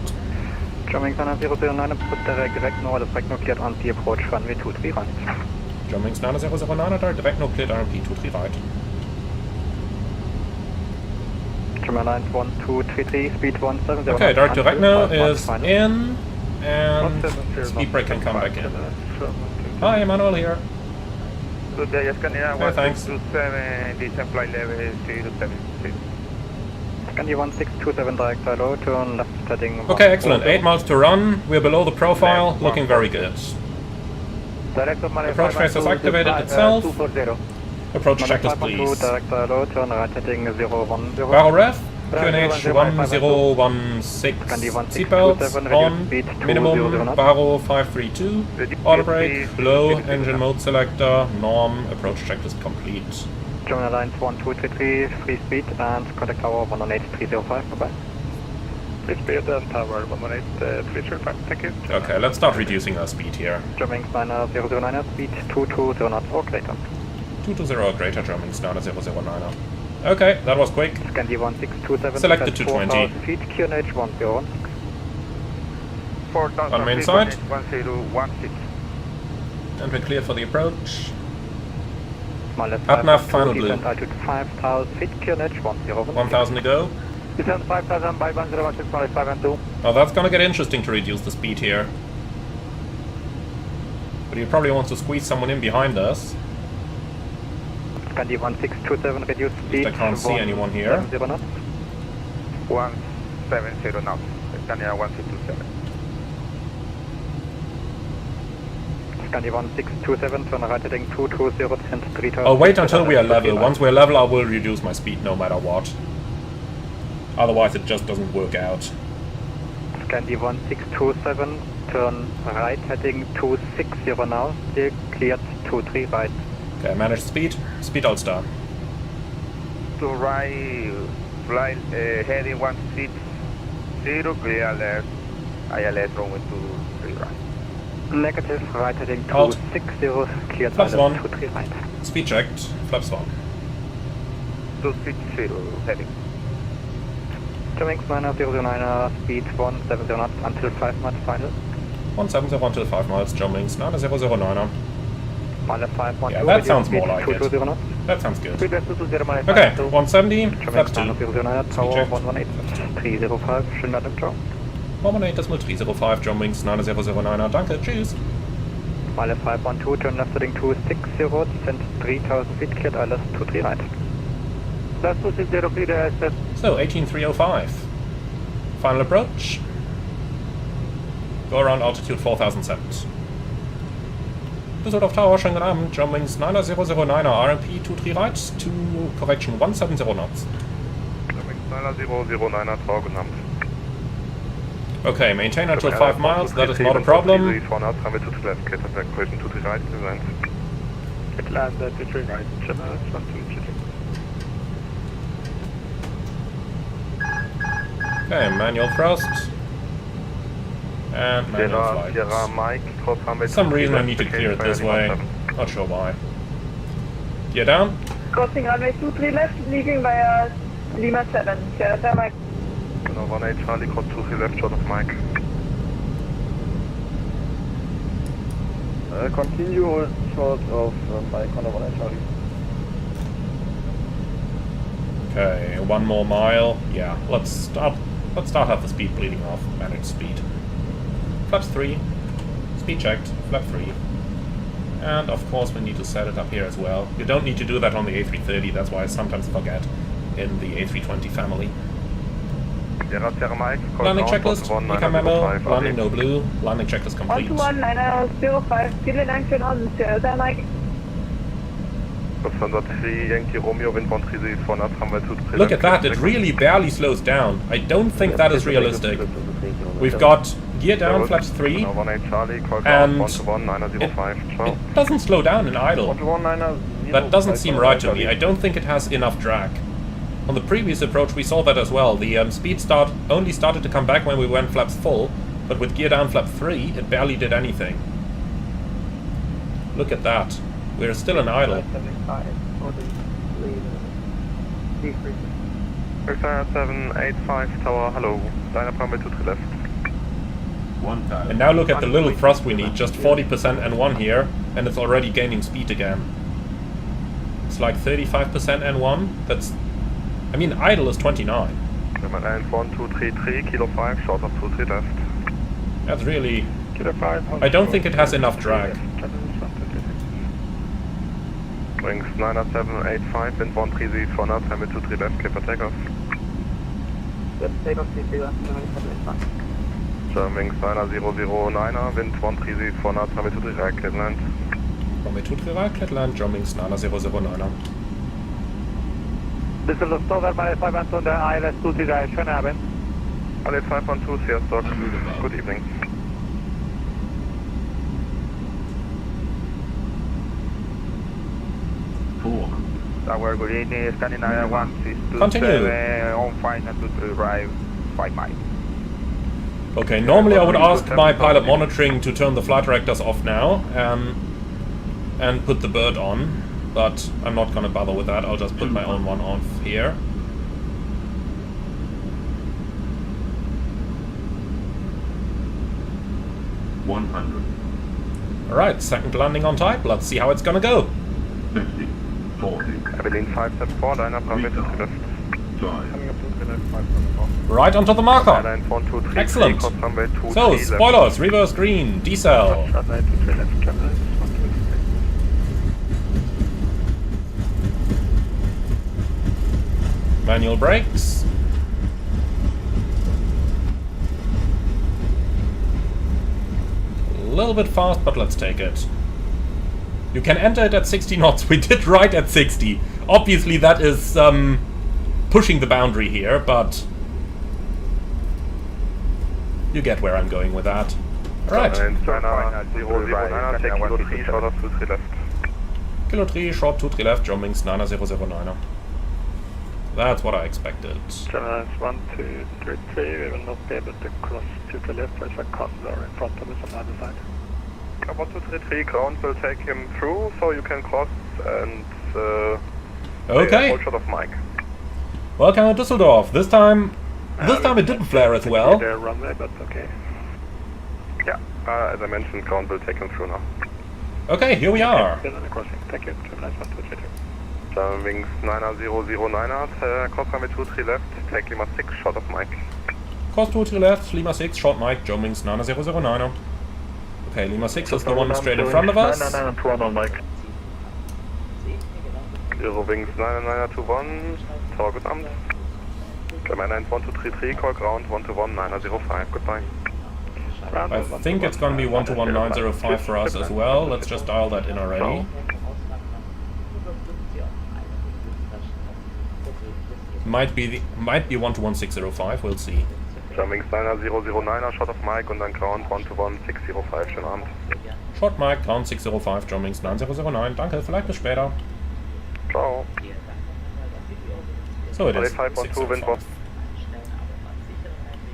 Eurowings 9009, put direct no, direct no cleared on the approach runway 23 right. Eurowings 9009, direct no cleared RMP 23 right. German 1233, speed 170. Okay, direct now is in, and speed brake can come back in. Hi, Emmanuel here. Today Scania Okay, thanks. 1627, descent flight level 076. Scania 1627 direct hello, turn left heading. Okay, excellent. 8 miles to run. We're below the profile. Left, Looking very good. Direct of Approach trace has activated itself. 240. Approach checklist, please. Direct hello, turn right heading 010. Barrel ref. QNH 1016. Seatbelts on. Minimum. Barrel 532. Auto brake. Low. Engine mode selector. Norm. Approach checklist complete. German Airlines 1233, free speed and contact tower 118.305, bye-bye. Free speed and tower 118.305, thank you. Okay, let's start reducing our speed here. Germanwings 9009, speed 220 knots or greater. 220 or greater, Germanwings 9009. Okay, that was quick. Scandi 1627, Select the 220. 4,000 feet, QNH 1016. 4,000 On main feet, side. 1016. And we're clear for the approach. Small left Up nav, 512, final blue. descent altitude 5,000 feet, QNH 101. 1000 to go. Descent 5,000 by 106, small left 512. Oh, that's gonna get interesting to reduce the speed here. But he probably wants to squeeze someone in behind us. Scandi 1627, reduce speed. I can't see anyone here. 170 knots. 170 knots, Scania 1627. Scandi 1627, turn right heading 220, descent 3000. I'll wait until we are level. Once we're level, I will reduce my speed no matter what. Otherwise, it just doesn't work out. Scandi 1627, turn right heading 260 now, still cleared 23 right. Okay, manage speed. Speed all star. To right, flight heading 160, clear left, ILS runway 23 right. Negative, right heading Halt. 260, cleared Flaps island, one. 23 right. Speed checked. Flaps 1. 260 heading. Germanwings 9009, speed 170 knots until 5 knots final. 170 until 5 miles. Germanwings 9009. Minus 512. Yeah, that sounds more like it. 220 knots. That sounds good. Speed 220 minus Okay, 512. 170. Flaps Germanwings 2. 9009, tower checked. 118.305, schönen Abend, ciao. 118.305, Germanwings 9009. Danke, tschüss. Minus 512, turn left heading 260, descent 3000 feet, cleared ILS 23 right. That's 260, clear ILS. So, 18305. Final approach. Go around altitude 4007. Düsseldorf Tower, schönen guten Abend. Germanwings 9009, RMP 23 right, to correction 170 knots. Germanwings 9009, Tower, guten Abend. Okay, maintain until 5 miles, that is not a problem. 4 knots, runway 23 left, clear contact, correction 23 right, design. Get land, 23 right, German 1223. Okay, manual thrust. And manual flight. Sierra Mike, cross runway For some 23 reason I left, need to clear it became this way. 517. Not sure why. Gear down. Crossing runway 23 left, leaving via Lima 7. Sierra Mike. Genau, 18 Charlie, cross 23 left, short of Mike. Continue short of Mike on 18 Charlie. Okay, 1 more mile. Yeah, let's start at the speed bleeding off. Manage speed. Flaps 3. Speed checked. Flap 3. And of course we need to set it up here as well. You don't need to do that on the A330, that's why I sometimes forget in the A320 family. Sierra Mike, Landing checklist, ECA memo, landing no blue, landing checklist complete. 121-905, vielen Dank für den Abend, Sierra Mike. Look at that, it really barely slows down. I don't think that is realistic. We've got gear down, flaps 3, and it doesn't slow down in idle. That doesn't seem right to me. I don't think it has enough drag. On the previous approach we saw that as well. The speed start only started to come back when we went flaps full, but with gear down flap 3 it barely did anything. Look at that. We're still in idle. 785 tower, hello. Line up runway 23 left. And now look at the little thrust we need, just 40% N1 here, and it's already gaining speed again. It's like 35% N1, that's... I mean, idle is 29. German 1233, kilo 5, short of 23 left. That's really... Kilo 5. I don't think it has enough drag. Wings 90785, wind 130 for now, time with 23 left, clear for takeoff. Germanwings 9009er, wind 130 for now, time with 23 right, clear to land. Runway 23 right, clear to land, Germanwings 9009er. Düsseldorf Tower by 512, ILS 239, schönen Abend. ILS 512, Seastock, good evening. Tower, good evening, Scandinavia 162, Continue. on final to arrive 5 miles. Okay, normally I would ask my pilot monitoring to turn the flight directors off now and put the bird on, but I'm not gonna bother with that. I'll just put my own one off here. Alright, second landing on type. Let's see how it's gonna go. 50, 40. Abilene 574, line up, runway 23 left. Right onto the marker. Airline 123, Excellent. cross runway 23 So, left. spoilers, reverse green, decel. Runway 23 left, German. Manual brakes. A little bit fast, but let's take it. You can enter it at 60 knots. We did right at 60. Obviously that is pushing the boundary here, but you get where I'm going with that. Alright. Airline 009er, take kilo 3, short of 23 left. Kilo 3, short 23 left, Germanwings 9009er. That's what I expected. German 1233, we will not be able to cross to the left as a condor in front of us on the other side. 1233, ground will take him through, so you can cross and Okay. hold shot of Mike. Welcome to Düsseldorf. This time it didn't flare as well. Their runway, but okay. Yeah, as I mentioned, ground will take him through now. Okay, here we are. Still on the crossing. Thank you. German 1233. Wings 9009er, cross runway 23 left, take Lima 6, shot of Mike. Course 23 left, Lima 6, short Mike, Germanwings 9009er. Okay, Lima 6 is the one straight in front of us. 999 and Throttle, Mike. Eurowings 99921, Tower good amt. German 1233, call ground 121 905, goodbye. I think it's going to be 121905 for us as well. Let's just dial that in already. Might be 121605, we'll see. Germanwings 9009er, shot of Mike und dann ground 121605, schönen Abend. Short Mike, ground 605, Germanwings 9009. Danke, vielleicht bis später. Ciao. So it is. 512, wind was.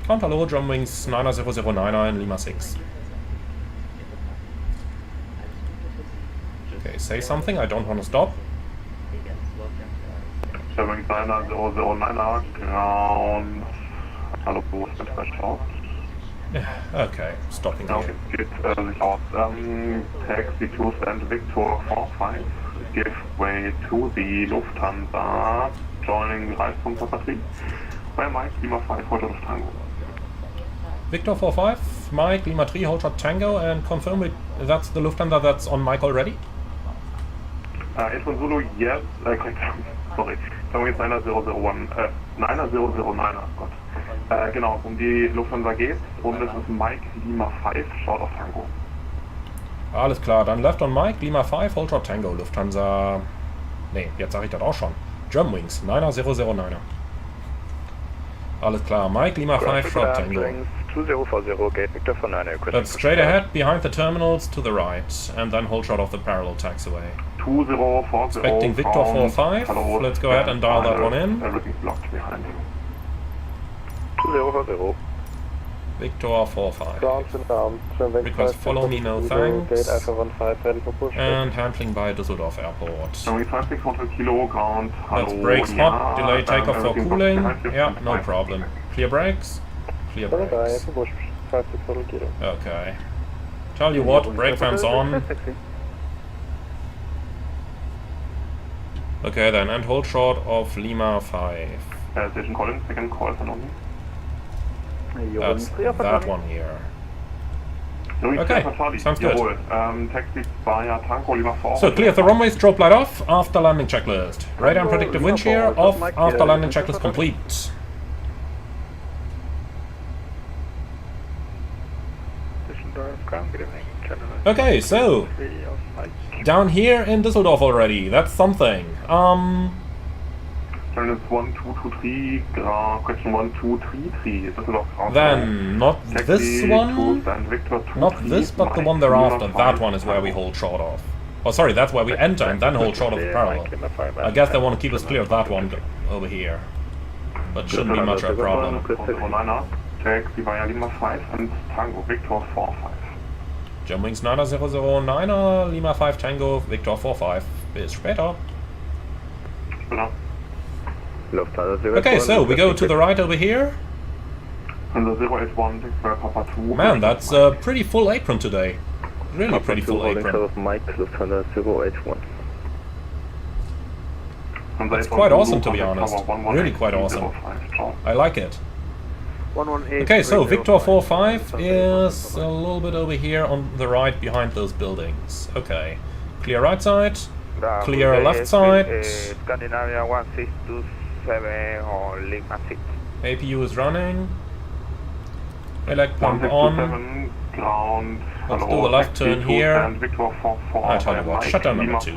Count hello, Germanwings 9009er in Lima 6. Okay, say something, I don't want to stop. Germanwings 9009er, ground. Hallo, Bus mit Verstau. Okay, stopping Genau, here. geht sich aus. Taxi to and Victor 45. Give way to the Lufthansa, joining Reichspunkt Batterie. Where Mike Lima 5, hold shot Tango. Victor 45, Mike, Lima 3, hold shot Tango, and confirm it, that's the Lufthansa that's on Mike already? Info Zulu, yes, sorry. Germanwings 9009er, Gott. Genau, die Lufthansa geht und es ist Mike Lima 5, short of Tango. Alles klar, dann left on Mike, Lima 5, hold shot Tango, Lufthansa... Ne, jetzt sage ich das auch schon. Germanwings 9009er. Alles klar, Mike, Lima 5, short Tango. 2040, gate Victor for 9, That's straight ahead, behind the terminals, to the right, and then hold shot of the parallel taxiway. 2040, Expecting Victor 45, let's go ahead and dial that one in. Everything's blocked behind him. 2040. Victor 45. Ground to down. Request follow me, no thanks. Gate Alpha 15, ready for push. And handling by Düsseldorf Airport. Germanwings 5600 kilo, ground. Let's Hallo, brakes hot, ja, delay takeoff for everything's cooling. blocked behind Yeah, him. no problem. Clear brakes. Clear brakes. for push. 5600 kilo. Okay. Tell you what, brake fans on. Okay then, and hold short of Lima 5. Station calling, second call, follow me. That's that one here. Okay, sounds good. Taxi via Tango Lima 4. So clear the runway, strobe light off, after landing checklist. Radar and predictive wind shear off, after landing checklist complete. Okay, so down here in Düsseldorf already, that's something. Then 1223, question 1233, Düsseldorf. Then, not this one, not this, but the one thereafter. That one is where we hold short of. Oh, sorry, that's where we enter and then hold short of the parallel. I guess they want to keep us clear of that one over here. But shouldn't be much of a problem. Taxi via Lima 5 and Tango Victor 45. Germanwings 9009er, Lima 5 Tango, Victor 45. Bis später. Okay, so we go to the right over here. Man, that's a pretty full apron today. Really pretty full apron. It's quite awesome, to be honest. Really quite awesome. I like it. Okay, so Victor 45 is a little bit over here on the right behind those buildings. Okay. Clear right side. Clear left side. Scandinavia 1627 or Lima 6. APU is running. Elect pump on. Let's do the left turn here. I tell you what, shut down number 2.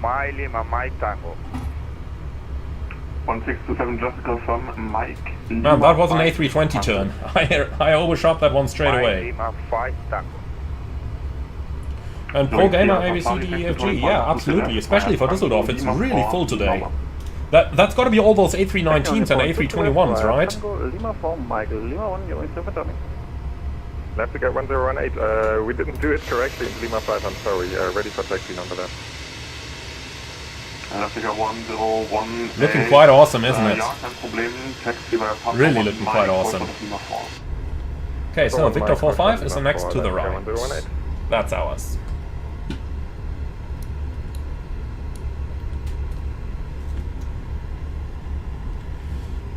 My Lima, my Tango. 1627, just confirm, Mike. Man, that was an A320 turn. I overshot that one straight away. Lima 5 Tango. And Pro Gamer ABCDEFG, yeah, absolutely, especially for Düsseldorf, it's really full today. That's got to be all those A319s and A321s, right? Lima 4, Michael, Lima 1, you're in for left to get 1018, we didn't do it correctly in Lima 5, I'm sorry, ready for taxi nonetheless. Looking quite awesome, isn't it? Really looking quite awesome. Okay, so Victor 45 is the next to the right. That's ours.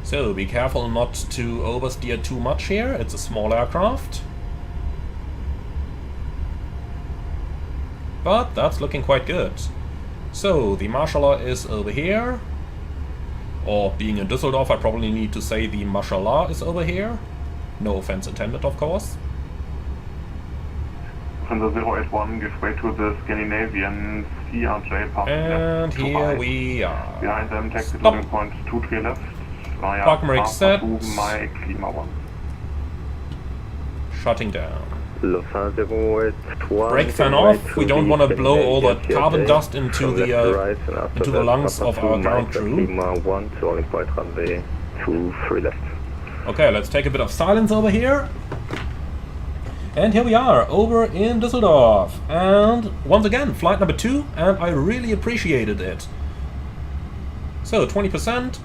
So be careful not to oversteer too much here, it's a small aircraft. But that's looking quite good. So the Marshallah is over here. Or being in Düsseldorf, I probably need to say the Mashallah is over here. No offense intended, of course. From the 081, give way to the Scandinavian CRJ path. And here we are. Behind them, taxi to the point 23 left. Park brake set. Mike, Lima 1. Shutting down. Brake fan off. We don't want to blow all that carbon dust into the lungs of our ground crew. Okay, let's take a bit of silence over here. And here we are, over in Düsseldorf. And once again, flight number 2, and I really appreciated it. So, 20%.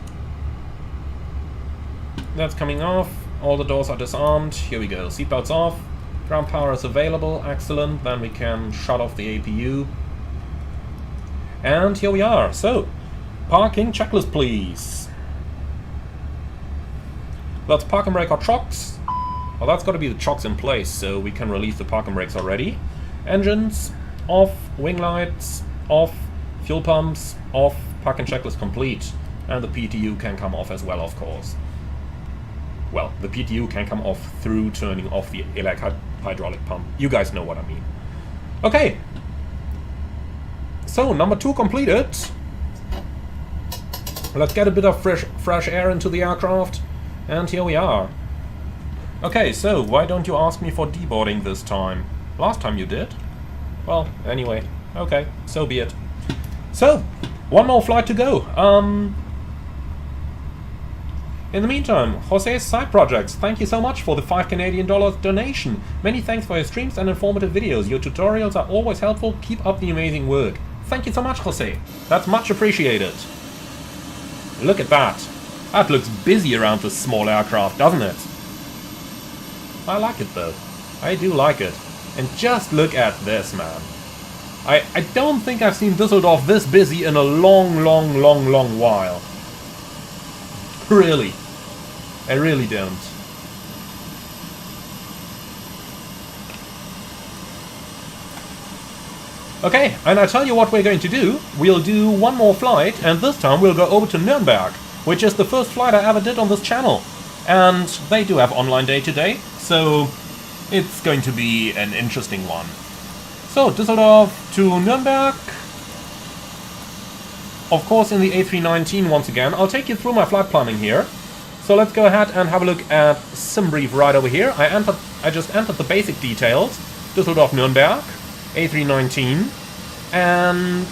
That's coming off. All the doors are disarmed. Here we go. Seatbelts off. Ground power is available. Excellent. Then we can shut off the APU. And here we are. So, parking checklist, please. Let's park and brake our chocks. Well, that's got to be the chocks in place, so we can release the park and brakes already. Engines off. Wing lights off. Fuel pumps off. Parking checklist complete. And the PTU can come off as well, of course. Well, the PTU can come off through turning off the hydraulic pump. You guys know what I mean. Okay. So, number 2 completed. Let's get a bit of fresh air into the aircraft. And here we are. Okay, so why don't you ask me for deboarding this time? Last time you did. Well, anyway. Okay, so be it. So, one more flight to go. In the meantime, Jose's side projects, thank you so much for the $5 Canadian donation. Many thanks for your streams and informative videos. Your tutorials are always helpful. Keep up the amazing work. Thank you so much, Jose. That's much appreciated. Look at that. That looks busy around this small aircraft, doesn't it? I like it though. I do like it. And just look at this, man. I don't think I've seen Düsseldorf this busy in a long while. Really. I really don't. Okay, and I tell you what we're going to do. We'll do one more flight, and this time we'll go over to Nuremberg, which is the first flight I ever did on this channel. And they do have online day today, so it's going to be an interesting one. So, Düsseldorf to Nuremberg. Of course, in the A319 once again. I'll take you through my flight planning here. So let's go ahead and have a look at SimBrief right over here. I just entered the basic details. Düsseldorf, Nuremberg, A319, and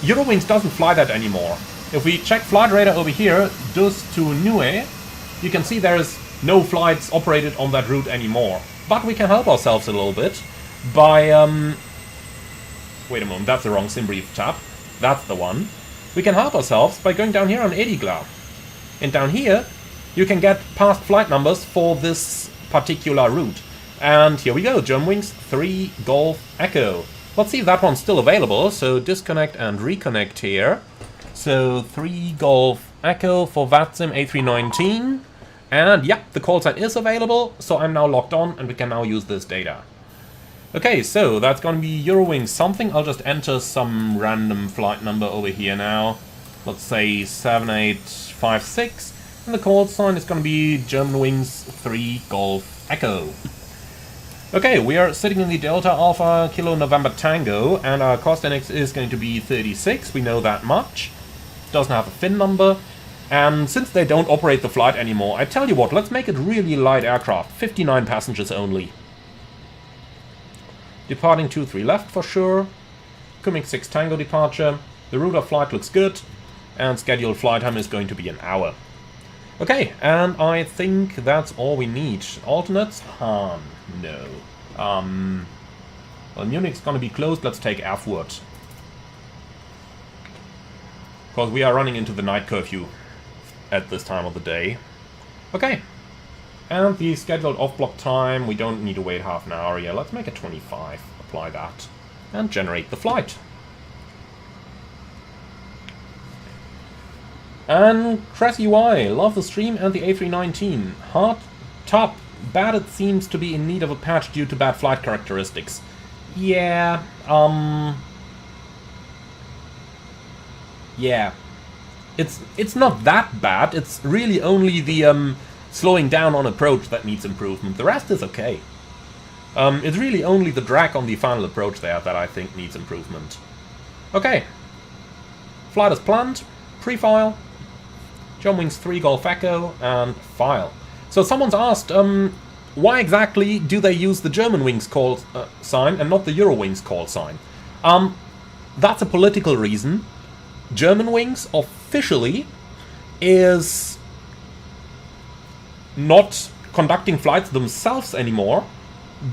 Eurowings doesn't fly that anymore. If we check flight radar over here, Dus to Nue, you can see there is no flights operated on that route anymore. But we can help ourselves a little bit by... wait a moment, that's the wrong SimBrief tab. That's the one. We can help ourselves by going down here on Edigla. And down here, you can get past flight numbers for this particular route. And here we go, Germanwings 3 Golf Echo. Let's see if that one's still available, so disconnect and reconnect here. So 3 Golf Echo for VATSIM A319. And yeah, the call sign is available, so I'm now logged on and we can now use this data. Okay, so that's going to be Eurowings something. I'll just enter some random flight number over here now. Let's say 7856. And the call sign is going to be Germanwings 3 Golf Echo. Okay, we are sitting in the Delta Alpha Kilo November Tango, and our cost index is going to be 36. We know that much. Doesn't have a fin number. And since they don't operate the flight anymore, I tell you what, let's make it really light aircraft. 59 passengers only. Departing 23 left for sure. Coming 6 Tango departure. The route of flight looks good. And scheduled flight time is going to be an hour. Okay, and I think that's all we need. Alternates? Han. No. Well, Munich's gonna be closed. Let's take Erfurt. Because we are running into the night curfew at this time of the day. Okay. And the scheduled off-block time, we don't need to wait half an hour. Yeah, let's make it 25. Apply that. And generate the flight. And Cress UI, love the stream and the A319. Hard top, bad it seems to be in need of a patch due to bad flight characteristics. Yeah, yeah. It's not that bad, it's really only the slowing down on approach that needs improvement. The rest is okay. It's really only the drag on the final approach there that I think needs improvement. Okay. Flight is planned, pre-file. Germanwings 3 Golf Echo, and file. So someone's asked, why exactly do they use the Germanwings call sign and not the Eurowings call sign? That's a political reason. Germanwings officially is not conducting flights themselves anymore,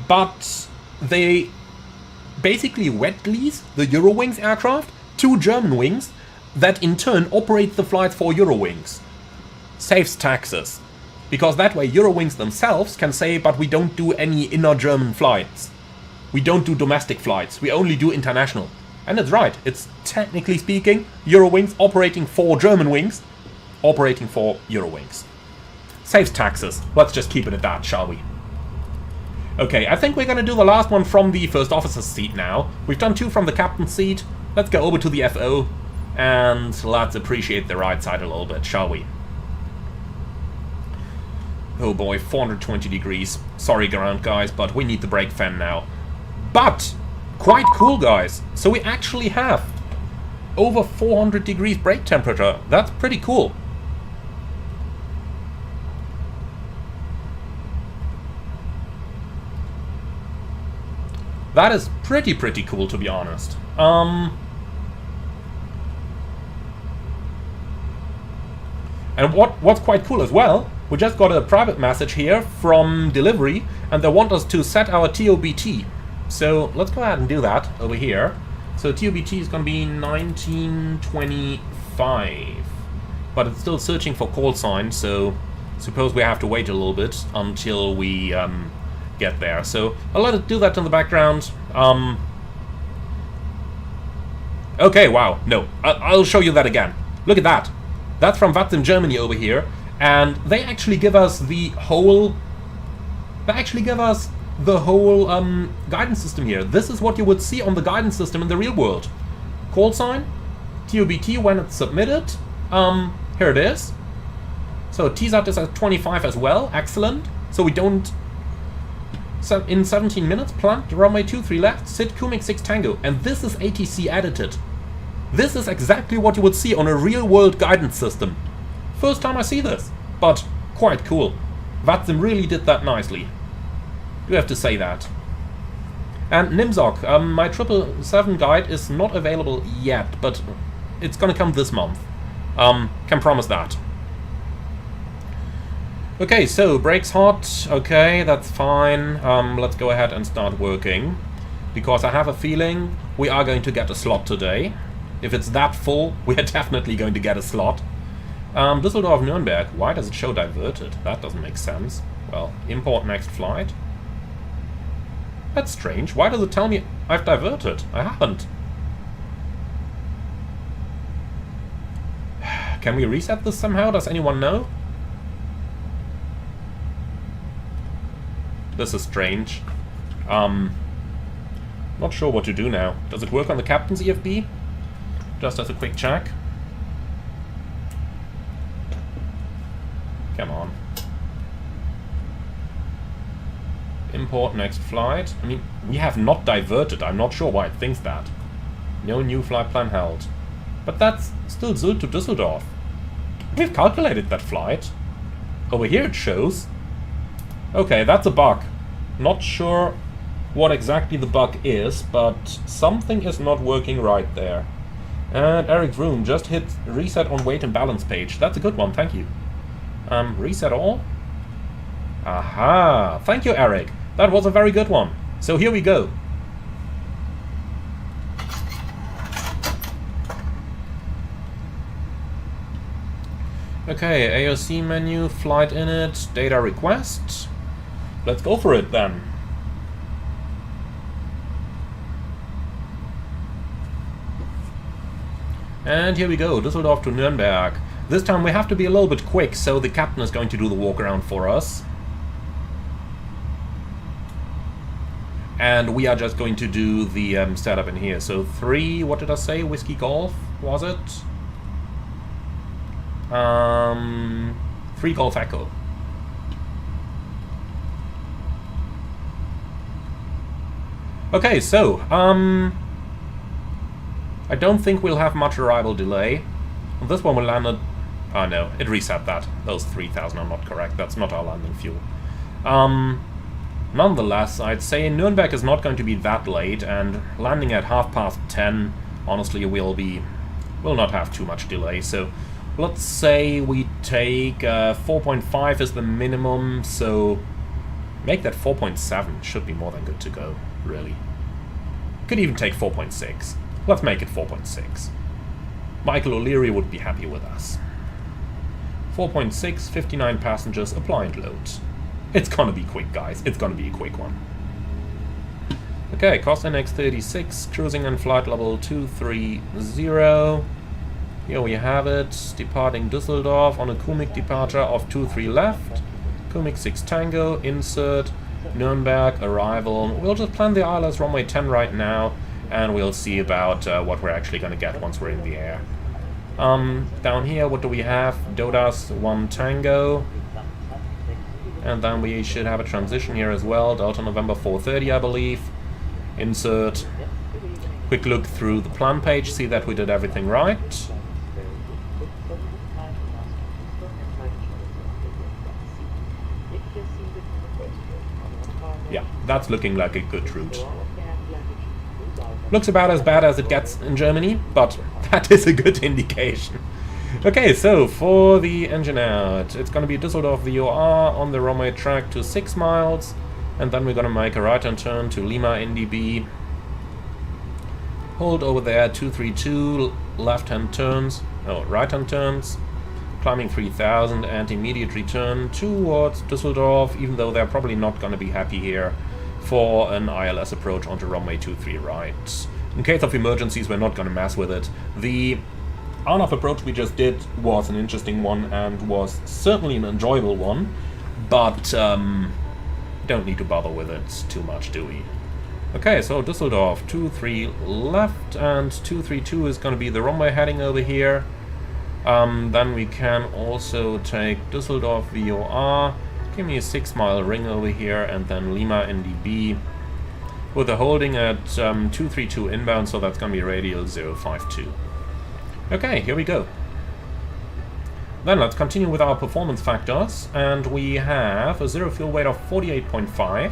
but they basically wet lease the Eurowings aircraft to Germanwings that in turn operate the flights for Eurowings. Saves taxes. Because that way Eurowings themselves can say, but we don't do any inner German flights. We don't do domestic flights, we only do international. And it's right, it's technically speaking Eurowings operating for Germanwings, operating for Eurowings. Saves taxes. Let's just keep it at that, shall we? Okay, I think we're gonna do the last one from the first officer's seat now. We've done 2 from the captain's seat. Let's go over to the FO. And let's appreciate the right side a little bit, shall we? Oh boy, 420 degrees. Sorry ground guys, but we need the brake fan now. But, quite cool guys. So we actually have over 400 degrees brake temperature. That's pretty cool. That is pretty cool, to be honest. And what's quite cool as well, we just got a private message here from delivery, and they want us to set our TOBT. So let's go ahead and do that over here. So TOBT is going to be 1925, but it's still searching for call sign, so suppose we have to wait a little bit until we get there. So I'll let it do that in the background. Okay, wow, no, I'll show you that again. Look at that. That's from VATSIM Germany over here, and they actually give us the whole... They actually give us the whole guidance system here. This is what you would see on the guidance system in the real world. Call sign, TOBT when it's submitted. Here it is. So TSAT is at 25 as well. Excellent. So we don't... in 17 minutes, plant, runway 23 left, sit, Kumik 6 Tango. And this is ATC edited. This is exactly what you would see on a real-world guidance system. First time I see this, but quite cool. VATSIM really did that nicely. You have to say that. And Nimzok, my 777 guide is not available yet, but it's gonna come this month. Can promise that. Okay, so brakes hot. Okay, that's fine. Let's go ahead and start working, because I have a feeling we are going to get a slot today. If it's that full, we are definitely going to get a slot. Düsseldorf Nuremberg. Why does it show diverted? That doesn't make sense. Well, import next flight. That's strange. Why does it tell me I've diverted? I haven't. Can we reset this somehow? Does anyone know? This is strange. Not sure what to do now. Does it work on the captain's EFB? Just as a quick check. Come on. Import next flight. I mean, we have not diverted. I'm not sure why it thinks that. No new flight plan held. But that's still Sylt to Düsseldorf. We've calculated that flight. Over here it shows. Okay, that's a bug. Not sure what exactly the bug is, but something is not working right there. And Eric's room just hit reset on weight and balance page. That's a good one, thank you. Reset all? Aha! Thank you, Eric. That was a very good one. So here we go. Okay, AOC menu, flight init, data request. Let's go for it then. And here we go, Düsseldorf to Nuremberg. This time we have to be a little bit quick, so the captain is going to do the walk around for us. And we are just going to do the setup in here. So 3, what did I say? Whiskey Golf, was it? 3 Golf Echo. Okay, so, I don't think we'll have much arrival delay. This one will land at... Oh no, it reset that. Those 3,000 are not correct. That's not our landing fuel. Nonetheless, I'd say Nuremberg is not going to be that late, and landing at 10:30, honestly, will not have too much delay. So let's say we take 4.5 as the minimum, so make that 4.7. Should be more than good to go, really. Could even take 4.6. Let's make it 4.6. Michael O'Leary would be happy with us. 4.6, 59 passengers, apply and load. It's gonna be quick, guys. It's gonna be a quick one. Okay, cost index 36, cruising on flight level 230. Here we have it, departing Düsseldorf on a Kumik departure of 23 left. Kumik 6 Tango, insert, Nuremberg, arrival. We'll just plan the ILS runway 10 right now, and we'll see about what we're actually gonna get once we're in the air. Down here, what do we have? Dodas 1 Tango. And then we should have a transition here as well. Delta November 430, I believe. Insert. Quick look through the plan page, see that we did everything right. Yeah, that's looking like a good route. Looks about as bad as it gets in Germany, but that is a good indication. Okay, so for the engine out, it's going to be Düsseldorf VOR on the runway track to 6 miles, and then we're going to make a right-hand turn to Lima NDB. Hold over there, 232, left-hand turns, no, right-hand turns, climbing 3000, and immediate return towards Düsseldorf, even though they're probably not going to be happy here for an ILS approach onto runway 23 right. In case of emergencies, we're not going to mess with it. The RNAV approach we just did was an interesting one and was certainly an enjoyable one, but don't need to bother with it too much, do we? Okay, so Düsseldorf 23 left, and 232 is going to be the runway heading over here. Then we can also take Düsseldorf VOR, give me a 6-mile ring over here, and then Lima NDB with a holding at 232 inbound, so that's going to be radial 052. Okay, here we go. Then let's continue with our performance factors, and we have a zero fuel weight of 48.5.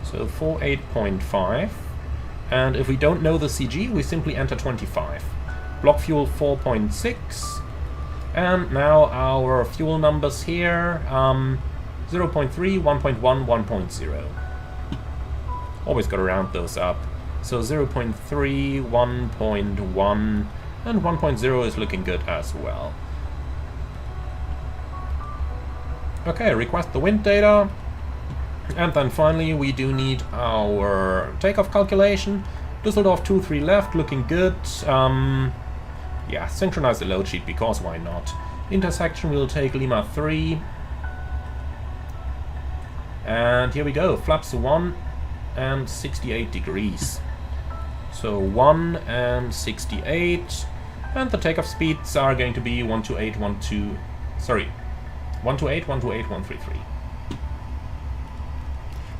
So 48.5. And if we don't know the CG, we simply enter 25. Block fuel 4.6. And now our fuel numbers here, 0.3, 1.1, 1.0. Always got to round those up. So 0.3, 1.1, and 1.0 is looking good as well. Okay, request the wind data. And then finally we do need our takeoff calculation. Düsseldorf 23 left, looking good. Yeah, synchronize the load sheet, because why not? Intersection will take Lima 3. And here we go, flaps 1 and 68 degrees. So 1 and 68. And the takeoff speeds are going to be 128, 128, 133.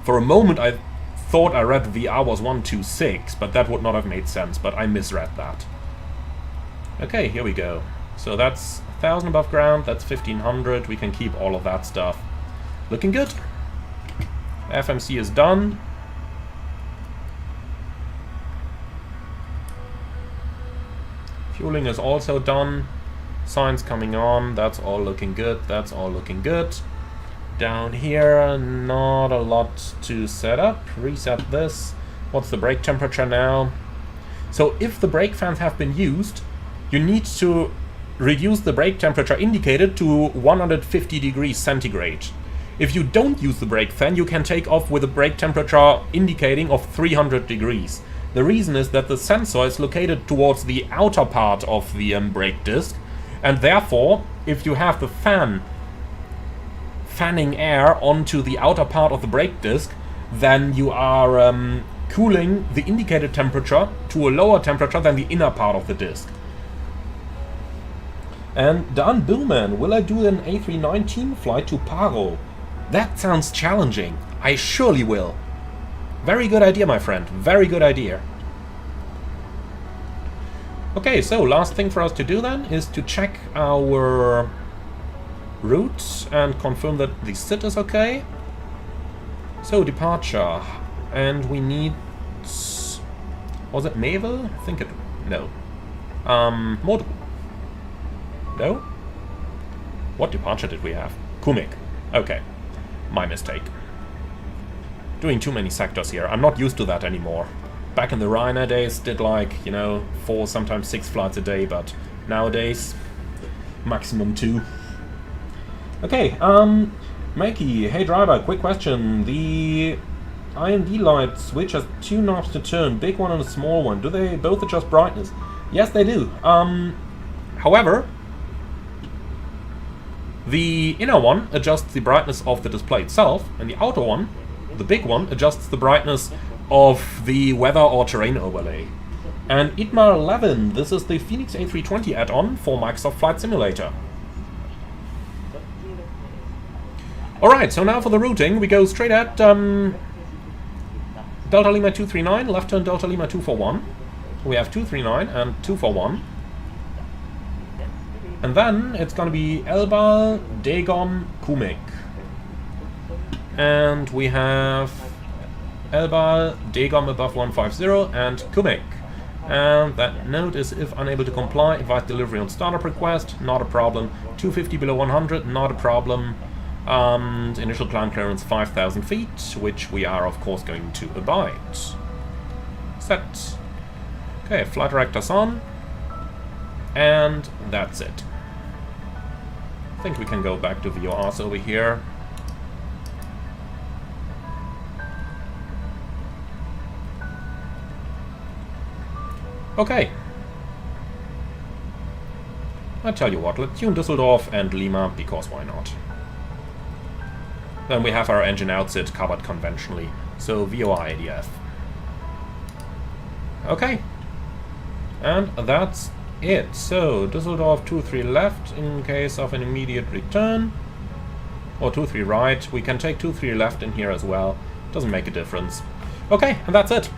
For a moment I thought I read VR was 126, but that would not have made sense, but I misread that. Okay, here we go. So that's 1,000 above ground, that's 1,500, we can keep all of that stuff. Looking good. FMC is done. Fueling is also done. Signs coming on, that's all looking good, that's all looking good. Down here, not a lot to set up. Reset this. What's the brake temperature now? So if the brake fans have been used, you need to reduce the brake temperature indicated to 150 degrees centigrade. If you don't use the brake fan, you can take off with a brake temperature indicating of 300 degrees. The reason is that the sensor is located towards the outer part of the brake disc, and therefore, if you have the fan fanning air onto the outer part of the brake disc, then you are cooling the indicated temperature to a lower temperature than the inner part of the disc. And Dan Billman, will I do an A319 flight to Paro? That sounds challenging. I surely will. Very good idea, my friend. Very good idea. Okay, so last thing for us to do then is to check our route and confirm that the SID is okay. So departure, and we need, was it Mevel? I think it, no. Model. No? What departure did we have? Kumik. Okay, my mistake. Doing too many sectors here. I'm not used to that anymore. Back in the Ryanair days, did like, you know, 4, sometimes 6 flights a day, but nowadays, maximum 2. Okay, Mikey, hey driver, quick question. The IND light switch has 2 knobs to turn, big one and a small one. Do they both adjust brightness? Yes, they do. However, the inner one adjusts the brightness of the display itself, and the outer one, the big one, adjusts the brightness of the weather or terrain overlay. And ITMAR 11, this is the Fenix A320 add-on for Microsoft Flight Simulator. Alright, so now for the routing, we go straight at Delta Lima 239, left turn Delta Lima 241. We have 239 and 241. And then it's going to be Elbal, Dagon, Kumik. And we have Elbal, Dagon above 150, and Kumik. And that note is, if unable to comply, advise delivery on startup request, not a problem. 250 below 100, not a problem. And initial climb clearance 5,000 feet, which we are of course going to abide. Set. Okay, flight director's on. And that's it. I think we can go back to VORs over here. Okay. I tell you what, let's tune Düsseldorf and Lima, because why not? Then we have our engine outset covered conventionally. So VOR ADF. Okay. And that's it. So Düsseldorf 23 left in case of an immediate return. Or 23 right. We can take 23 left in here as well. Doesn't make a difference. Okay, and that's it.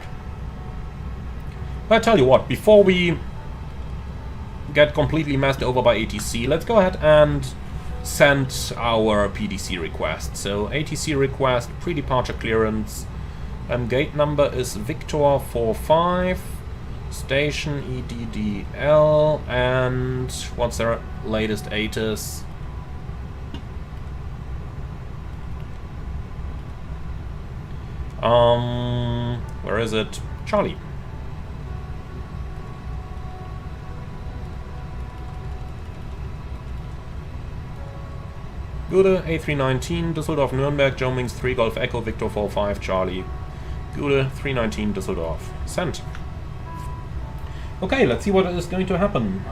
I tell you what, before we get completely messed over by ATC, let's go ahead and send our PDC request. So ATC request, pre-departure clearance, gate number is Victor 45, station EDDL, and what's their latest ATIS? Where is it? Charlie. Gude, A319, Düsseldorf, Nürnberg, Eurowings 3 Golf Echo, Victor 45, Charlie. Gude, 319, Düsseldorf. Sent. Okay, let's see what is going to happen.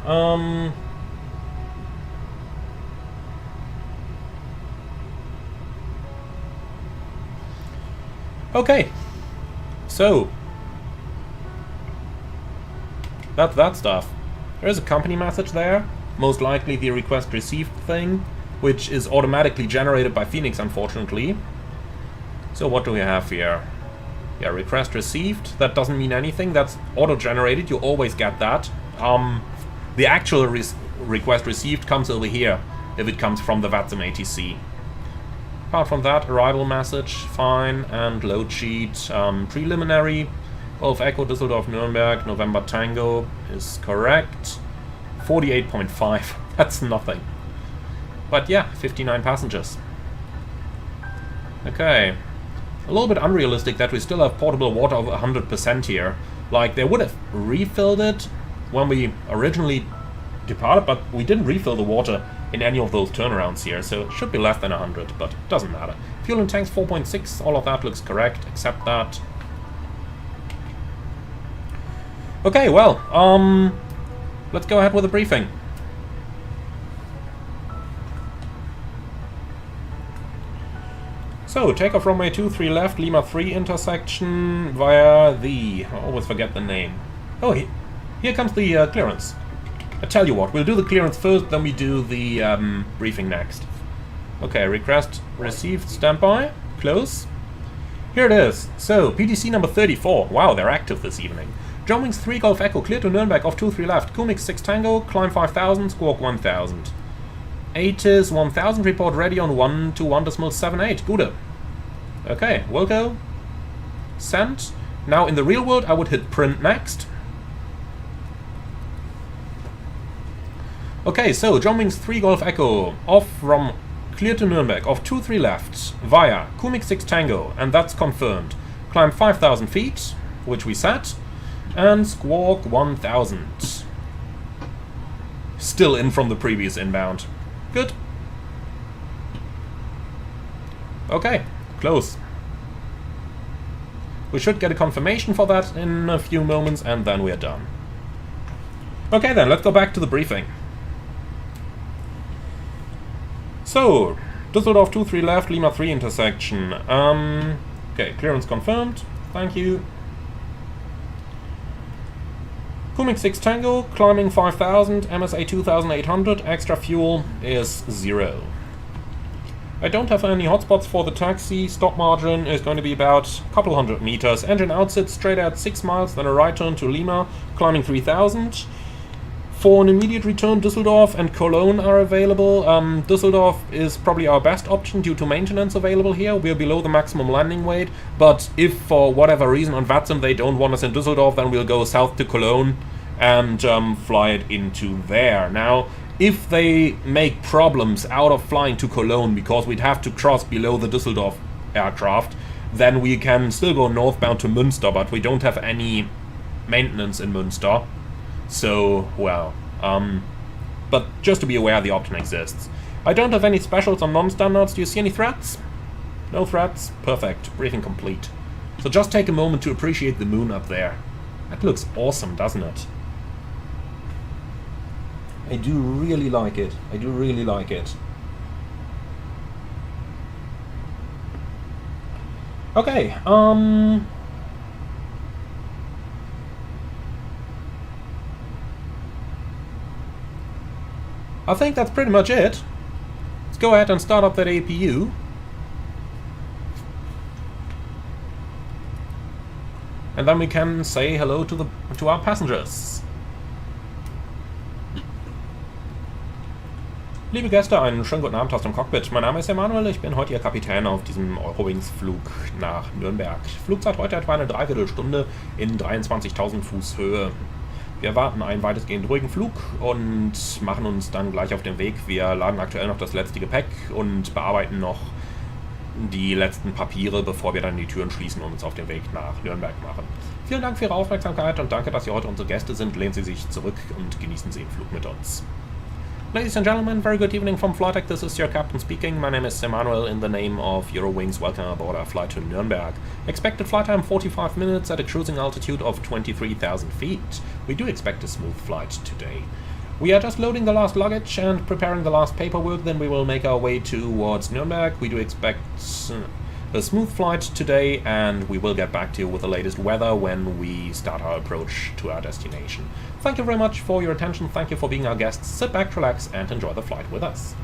Okay. So. That's that stuff. There is a company message there. Most likely the request received thing, which is automatically generated by Fenix, unfortunately. So what do we have here? Yeah, request received. That doesn't mean anything. That's auto-generated. You always get that. The actual request received comes over here, if it comes from the VATSIM ATC. Apart from that, arrival message, fine, and load sheet, preliminary. Golf Echo, Düsseldorf, Nürnberg, November Tango is correct. 48.5. That's nothing. But yeah, 59 passengers. Okay. A little bit unrealistic that we still have portable water of 100% here. Like, they would have refilled it when we originally departed, but we didn't refill the water in any of those turnarounds here, so it should be less than 100, but it doesn't matter. Fuel in tanks 4.6, all of that looks correct, except that. Okay, well, let's go ahead with the briefing. So, takeoff runway 23 left, Lima 3 intersection via the... I always forget the name. Oh, here comes the clearance. I tell you what, we'll do the clearance first, then we do the briefing next. Okay, request received, standby, close. Here it is. So, PDC number 34. Wow, they're active this evening. Eurowings 3 Golf Echo, clear to Nürnberg off 23 left. Kumix 6 Tango, climb 5000, squawk 1000. ATIS 1000, report ready on 121.78. Good. Okay, we'll go. Send. Now in the real world I would hit print next. Okay, so Eurowings 3 Golf Echo off from clear to Nürnberg off 23 left via Kumix 6 Tango, and that's confirmed. Climb 5000 feet, which we set, and squawk 1000. Still in from the previous inbound. Good. Okay, close. We should get a confirmation for that in a few moments, and then we're done. Okay then, let's go back to the briefing. So, Düsseldorf 23 left, Lima 3 intersection. Okay, clearance confirmed. Thank you. Kumix 6 Tango, climbing 5000, MSA 2800, extra fuel is 0. I don't have any hotspots for the taxi. Stop margin is going to be about a couple hundred meters. Engine outset straight at 6 miles, then a right turn to Lima, climbing 3000. For an immediate return, Düsseldorf and Cologne are available. Düsseldorf is probably our best option due to maintenance available here. We're below the maximum landing weight, but if for whatever reason on VATSIM they don't want us in Düsseldorf, then we'll go south to Cologne and fly it into there. Now, if they make problems out of flying to Cologne because we'd have to cross below the Düsseldorf aircraft, then we can still go northbound to Münster, but we don't have any maintenance in Münster. So, well, but just to be aware, the option exists. I don't have any specials on non-standards. Do you see any threats? No threats? Perfect. Briefing complete. So just take a moment to appreciate the moon up there. That looks awesome, doesn't it? I do really like it. I do really like it. Okay, I think that's pretty much it. Let's go ahead and start up that APU. And then we can say hello to our passengers. Liebe Gäste, einen schönen guten Abend aus dem Cockpit. Mein Name ist Emanuel, ich bin heute Ihr Kapitän auf diesem Eurowings-Flug nach Nürnberg. Flugzeit heute etwa eine Dreiviertelstunde in 23.000 Fuß Höhe. Wir erwarten einen weitestgehend ruhigen Flug und machen uns dann gleich auf den Weg. Wir laden aktuell noch das letzte Gepäck und bearbeiten noch die letzten Papiere, bevor wir dann die Türen schließen und uns auf den Weg nach Nürnberg machen. Vielen Dank für Ihre Aufmerksamkeit und danke, dass Sie heute unsere Gäste sind. Lehnen Sie sich zurück und genießen Sie den Flug mit uns. Ladies and gentlemen, very good evening from Flytech. This is your captain speaking. My name is Emanuel. In the name of Eurowings, welcome aboard our flight to Nuremberg. Expected flight time 45 minutes at a cruising altitude of 23,000 feet. We do expect a smooth flight today. We are just loading the last luggage and preparing the last paperwork, then we will make our way towards Nuremberg. We do expect a smooth flight today, and we will get back to you with the latest weather when we start our approach to our destination. Thank you very much for your attention, thank you for being our guests. Sit back, relax, and enjoy the flight with us.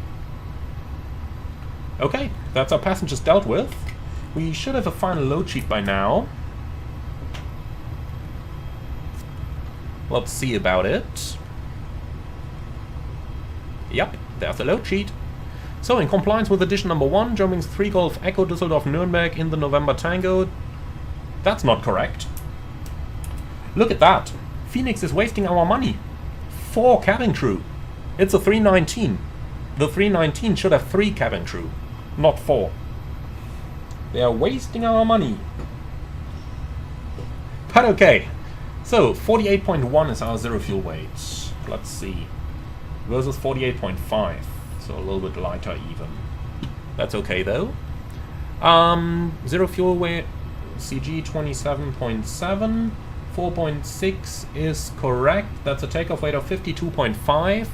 Okay, that's our passengers dealt with. We should have a final load sheet by now. Let's see about it. Yep, there's the load sheet. So, in compliance with edition number 1, Germanwings 3 Golf Echo Düsseldorf Nuremberg in the November Tango. That's not correct. Look at that. Fenix is wasting our money. 4 cabin crew. It's a 319. The 319 should have 3 cabin crew, not 4. They are wasting our money. But okay. So, 48.1 is our zero fuel weight. Let's see. Versus 48.5, so a little bit lighter even. That's okay though. Zero fuel weight, CG 27.7, 4.6 is correct. That's a takeoff weight of 52.5,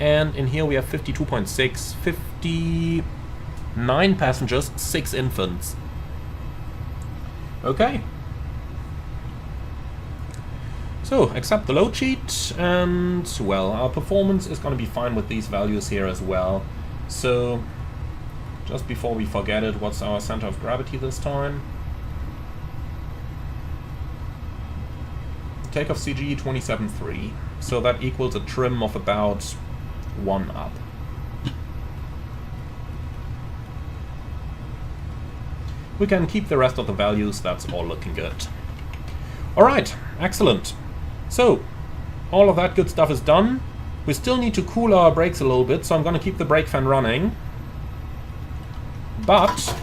and in here we have 52.6, 59 passengers, 6 infants. Okay. So, accept the load sheet, and, well, our performance is going to be fine with these values here as well. So, just before we forget it, what's our center of gravity this time? Takeoff CG 27.3, so that equals a trim of about 1 up. We can keep the rest of the values, that's all looking good. Alright, excellent. So, all of that good stuff is done. We still need to cool our brakes a little bit, so I'm going to keep the brake fan running. But,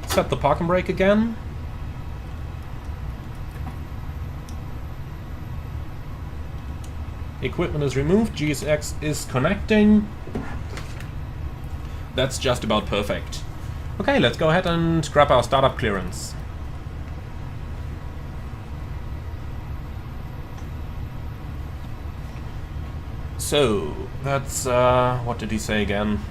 set the parking brake again. Equipment is removed, GSX is connecting. That's just about perfect. Okay, let's go ahead and grab our startup clearance. So, that's, what did he say again?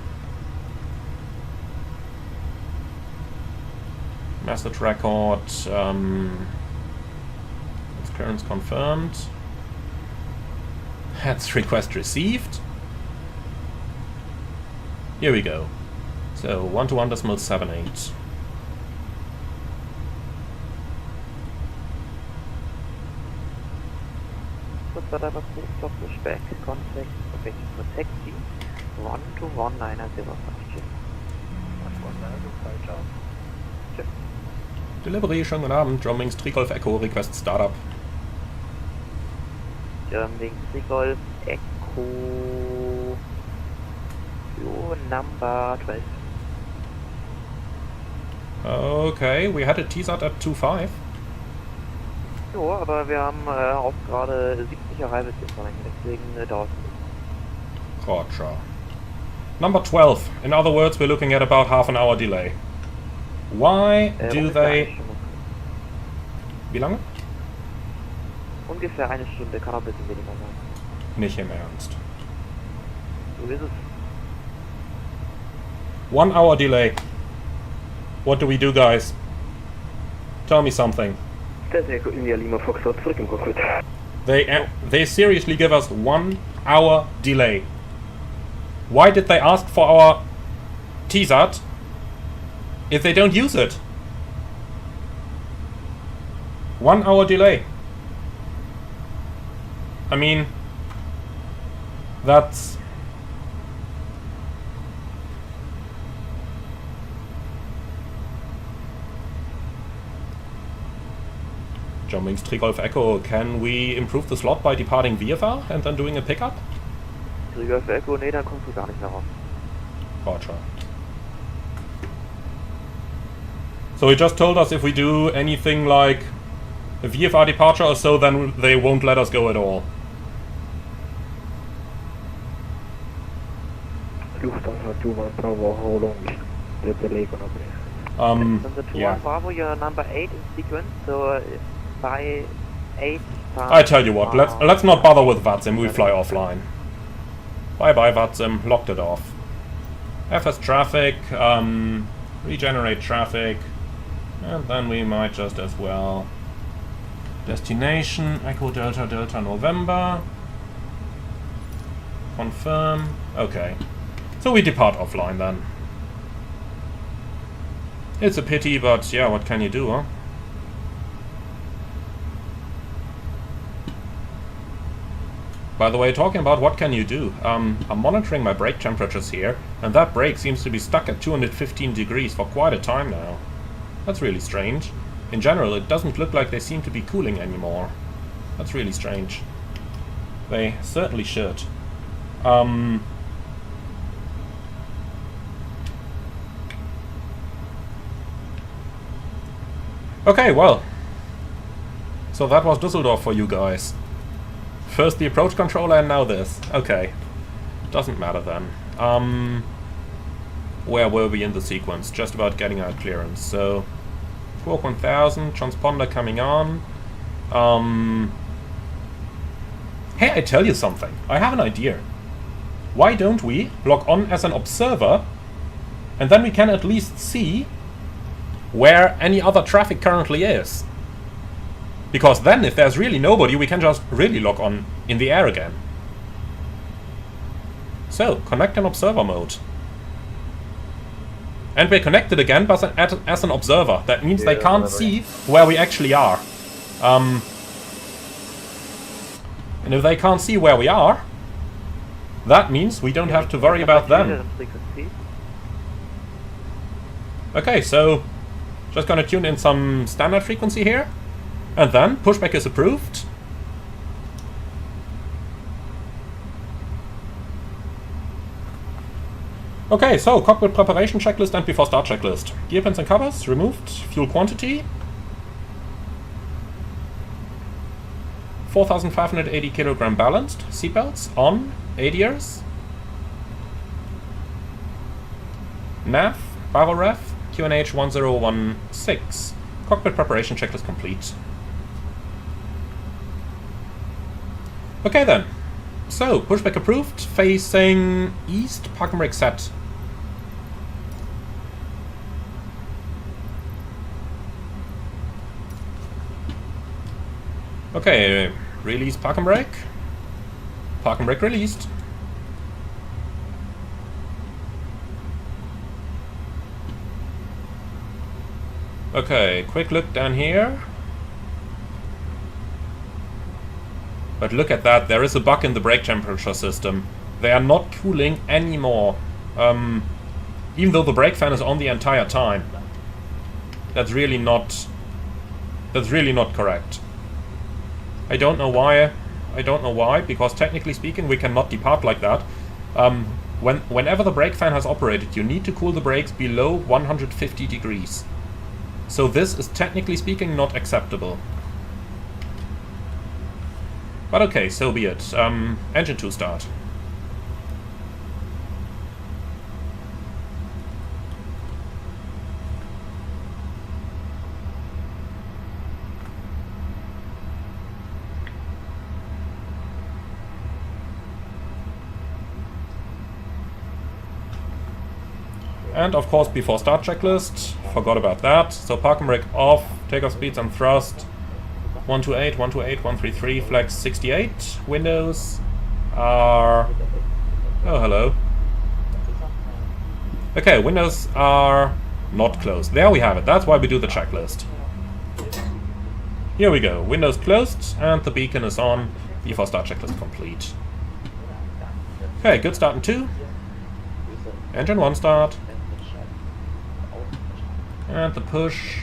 Message record, that's clearance confirmed. That's request received. Here we go. So, 121.78. Pushback, contact, for taxi, 121.905. Delivery, schönen guten Abend. Germanwings 3 Golf Echo, request startup. Germanwings 3 Golf Echo, your number 12. Okay, we had it teasered at 2.5. Jo, aber wir haben auch gerade 70er Reibezeit, deswegen dauert es. Roger. Number 12. In other words, we're looking at about half an hour delay. Why do they... Wie lange? Ungefähr eine Stunde, kann auch ein bisschen weniger sein. Nicht im Ernst. So ist es. 1 hour delay. What do we do, guys? Tell me something. Delta Echo India Lima Foxtrot zurück im Cockpit. They seriously give us 1 hour delay. Why did they ask for our TSAT if they don't use it? 1 hour delay. I mean, that's... Germanwings 3 Golf Echo, can we improve the slot by departing VFR and then doing a pickup? 3 Golf Echo, nee, dann kommst du gar nicht mehr raus. Roger. So he just told us if we do anything like a VFR departure or so, then they won't let us go at all. Lufthansa 21 Bravo, how long is the delay gonna be? Yeah. Bravo, you're number 8 in sequence, so by 8... I tell you what, let's not bother with VATSIM, we fly offline. Bye bye VATSIM, locked it off. FS traffic, regenerate traffic, and then we might just as well. Destination, Echo Delta Delta November. Confirm, okay. So we depart offline then. It's a pity, but yeah, what can you do, huh? By the way, talking about what can you do, I'm monitoring my brake temperatures here, and that brake seems to be stuck at 215 degrees for quite a time now. That's really strange. In general, it doesn't look like they seem to be cooling anymore. That's really strange. They certainly should. Okay, well. So that was Düsseldorf for you guys. First the approach controller and now this. Okay. Doesn't matter then. Where were we in the sequence? Just about getting our clearance. So, Squawk 1000, transponder coming on. Hey, I tell you something. I have an idea. Why don't we log on as an observer, and then we can at least see where any other traffic currently is. Because then, if there's really nobody, we can just really log on in the air again. So, connect in observer mode. And we're connected again, but as an observer. That means they can't see where we actually are. And if they can't see where we are, that means we don't have to worry about them. Okay, so just gonna tune in some standard frequency here. And then, pushback is approved. Okay, so cockpit preparation checklist and before start checklist. Gear pins and covers removed. Fuel quantity 4,580 kilogram balanced. Seatbelts on. ADRs. NAV. Baroref. QNH 1016. Cockpit preparation checklist complete. Okay then. So, pushback approved. Facing east. Park and brake set. Okay, release park and brake. Park and brake released. Okay, quick look down here. But look at that, there is a bug in the brake temperature system. They are not cooling anymore. Even though the brake fan is on the entire time. That's really not correct. I don't know why, because technically speaking we cannot depart like that. Whenever the brake fan has operated, you need to cool the brakes below 150 degrees. So this is technically speaking not acceptable. But okay, so be it. Engine 2 start. And of course, before start checklist, forgot about that. So park and brake off, takeoff speeds and thrust. 128, 128, 133, flex 68. Windows are... Oh, hello. Okay, windows are not closed. There we have it. That's why we do the checklist. Here we go. Windows closed and the beacon is on. Before start checklist complete. Okay, good start in 2. Engine 1 start. And the push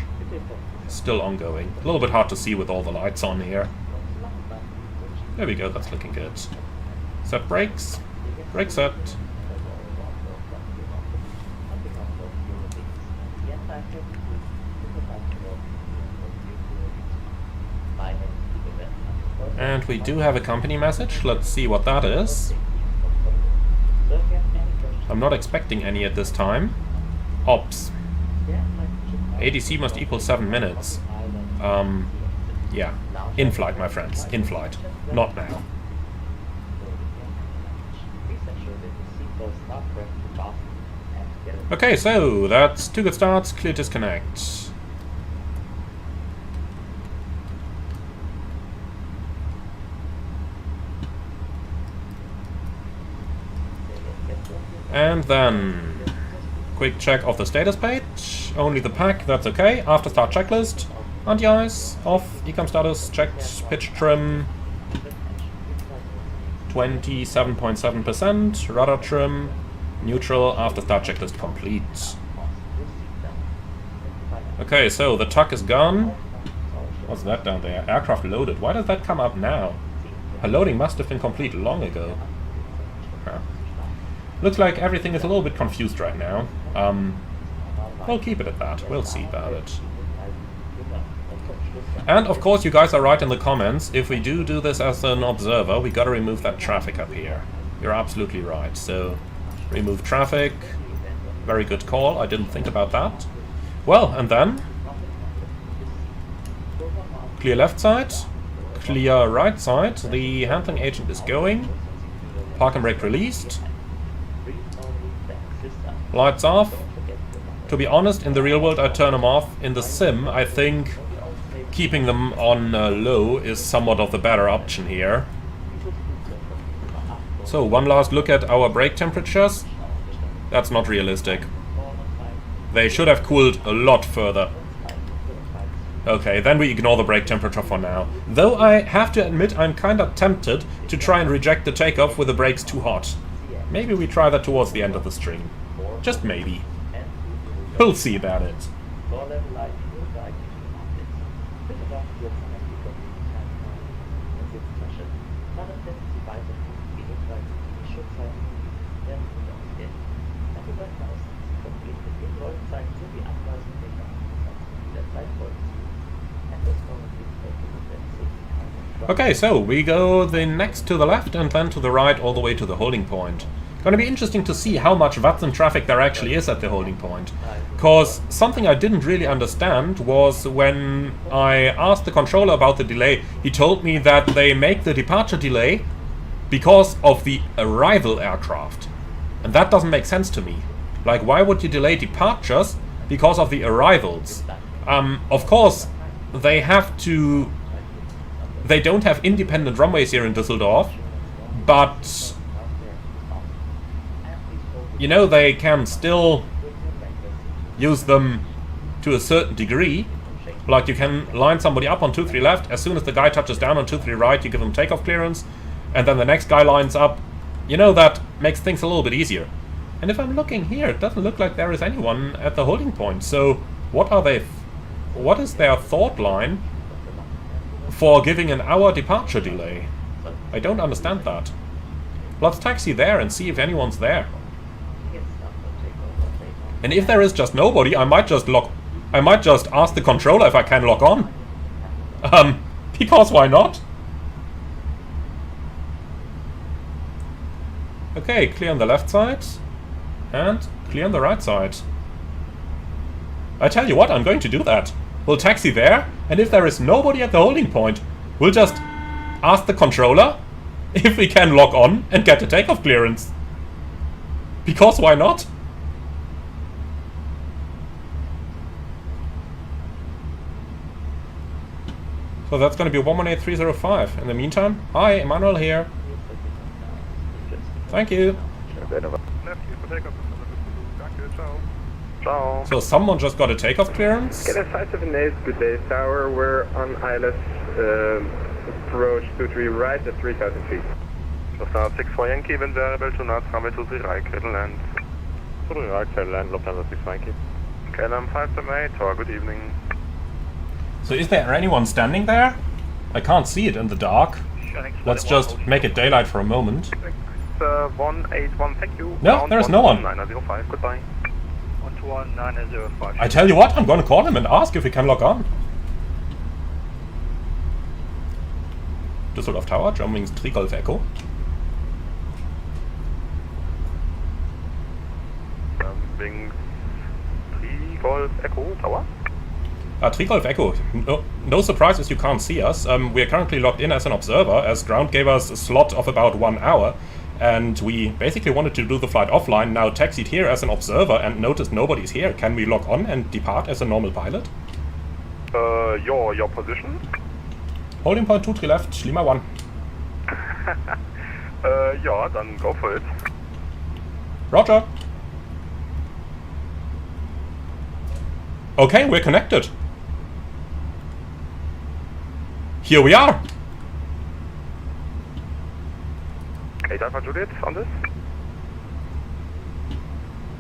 still ongoing. A little bit hard to see with all the lights on here. There we go, that's looking good. Set brakes. Brake set. And we do have a company message. Let's see what that is. I'm not expecting any at this time. Ops. ADC must equal 7 minutes. Yeah. In flight, my friends. In flight. Not now. Okay, so that's 2 good starts, clear disconnect. And then quick check of the status page. Only the pack, that's okay. After start checklist. Anti-ice, off, ecom status, checked, pitch trim 27.7%, rudder trim, neutral, after start checklist complete. Okay, so the tuck is gone. What's that down there? Aircraft loaded. Why does that come up now? Her loading must have been complete long ago. Huh. Looks like everything is a little bit confused right now. We'll keep it at that. We'll see about it. And of course you guys are right in the comments. If we do this as an observer, we gotta remove that traffic up here. You're absolutely right. So remove traffic. Very good call. I didn't think about that. Well, and then clear left side, clear right side. The handling agent is going. Park and brake released. Lights off. To be honest, in the real world I turn them off. In the sim, I think keeping them on low is somewhat of the better option here. So, one last look at our brake temperatures. That's not realistic. They should have cooled a lot further. Okay, then we ignore the brake temperature for now. Though I have to admit I'm kinda tempted to try and reject the takeoff with the brakes too hot. Maybe we try that towards the end of the stream. Just maybe. We'll see about it. Okay, so we go the next to the left and then to the right all the way to the holding point. Gonna be interesting to see how much Watson traffic there actually is at the holding point. Cause something I didn't really understand was when I asked the controller about the delay, he told me that they make the departure delay because of the arrival aircraft. And that doesn't make sense to me. Like, why would you delay departures because of the arrivals? Of course, they don't have independent runways here in Düsseldorf, but you know, they can still use them to a certain degree. Like, you can line somebody up on 2-3 left, as soon as the guy touches down on 2-3 right, you give them takeoff clearance, and then the next guy lines up. You know, that makes things a little bit easier. And if I'm looking here, it doesn't look like there is anyone at the holding point. So, what is their thought line for giving an hour departure delay? I don't understand that. Let's taxi there and see if anyone's there. And if there is just nobody, I might just ask the controller if I can lock on. Because why not? Okay, clear on the left side. And clear on the right side. I tell you what, I'm going to do that. We'll taxi there, and if there is nobody at the holding point, we'll just ask the controller if we can lock on and get the takeoff clearance. Because why not? So that's going to be 118305. In the meantime, hi, Emmanuel here. Thank you. Ciao. So someone just got a takeoff clearance. Get a 578, good day, tower. We're on ILS, approach 23 right at 3,000 feet. Lufthansa 64 Yankee, wind variable to north, runway 23 right, clear to land. 23 right, clear to land, Lufthansa 64 Yankee. KLM 578, tower, good evening. So is there anyone standing there? I can't see it in the dark. Let's just make it daylight for a moment. 181, thank you. No, there's no one. 905, goodbye. 121-905. I tell you what, I'm going to call him and ask if he can log on. Düsseldorf Tower, Germanwings 3 Golf Echo. Germanwings 3 Golf Echo, tower. 3 Golf Echo. No surprises you can't see us. We are currently logged in as an observer, as ground gave us a slot of about 1 hour. And we basically wanted to do the flight offline, now taxied here as an observer and noticed nobody's here. Can we log on and depart as a normal pilot? Your position? Holding point 23 left, Lima 1. Ja, dann go for it. Roger. Okay, we're connected. Here we are. 8 Alpha Juliet on this.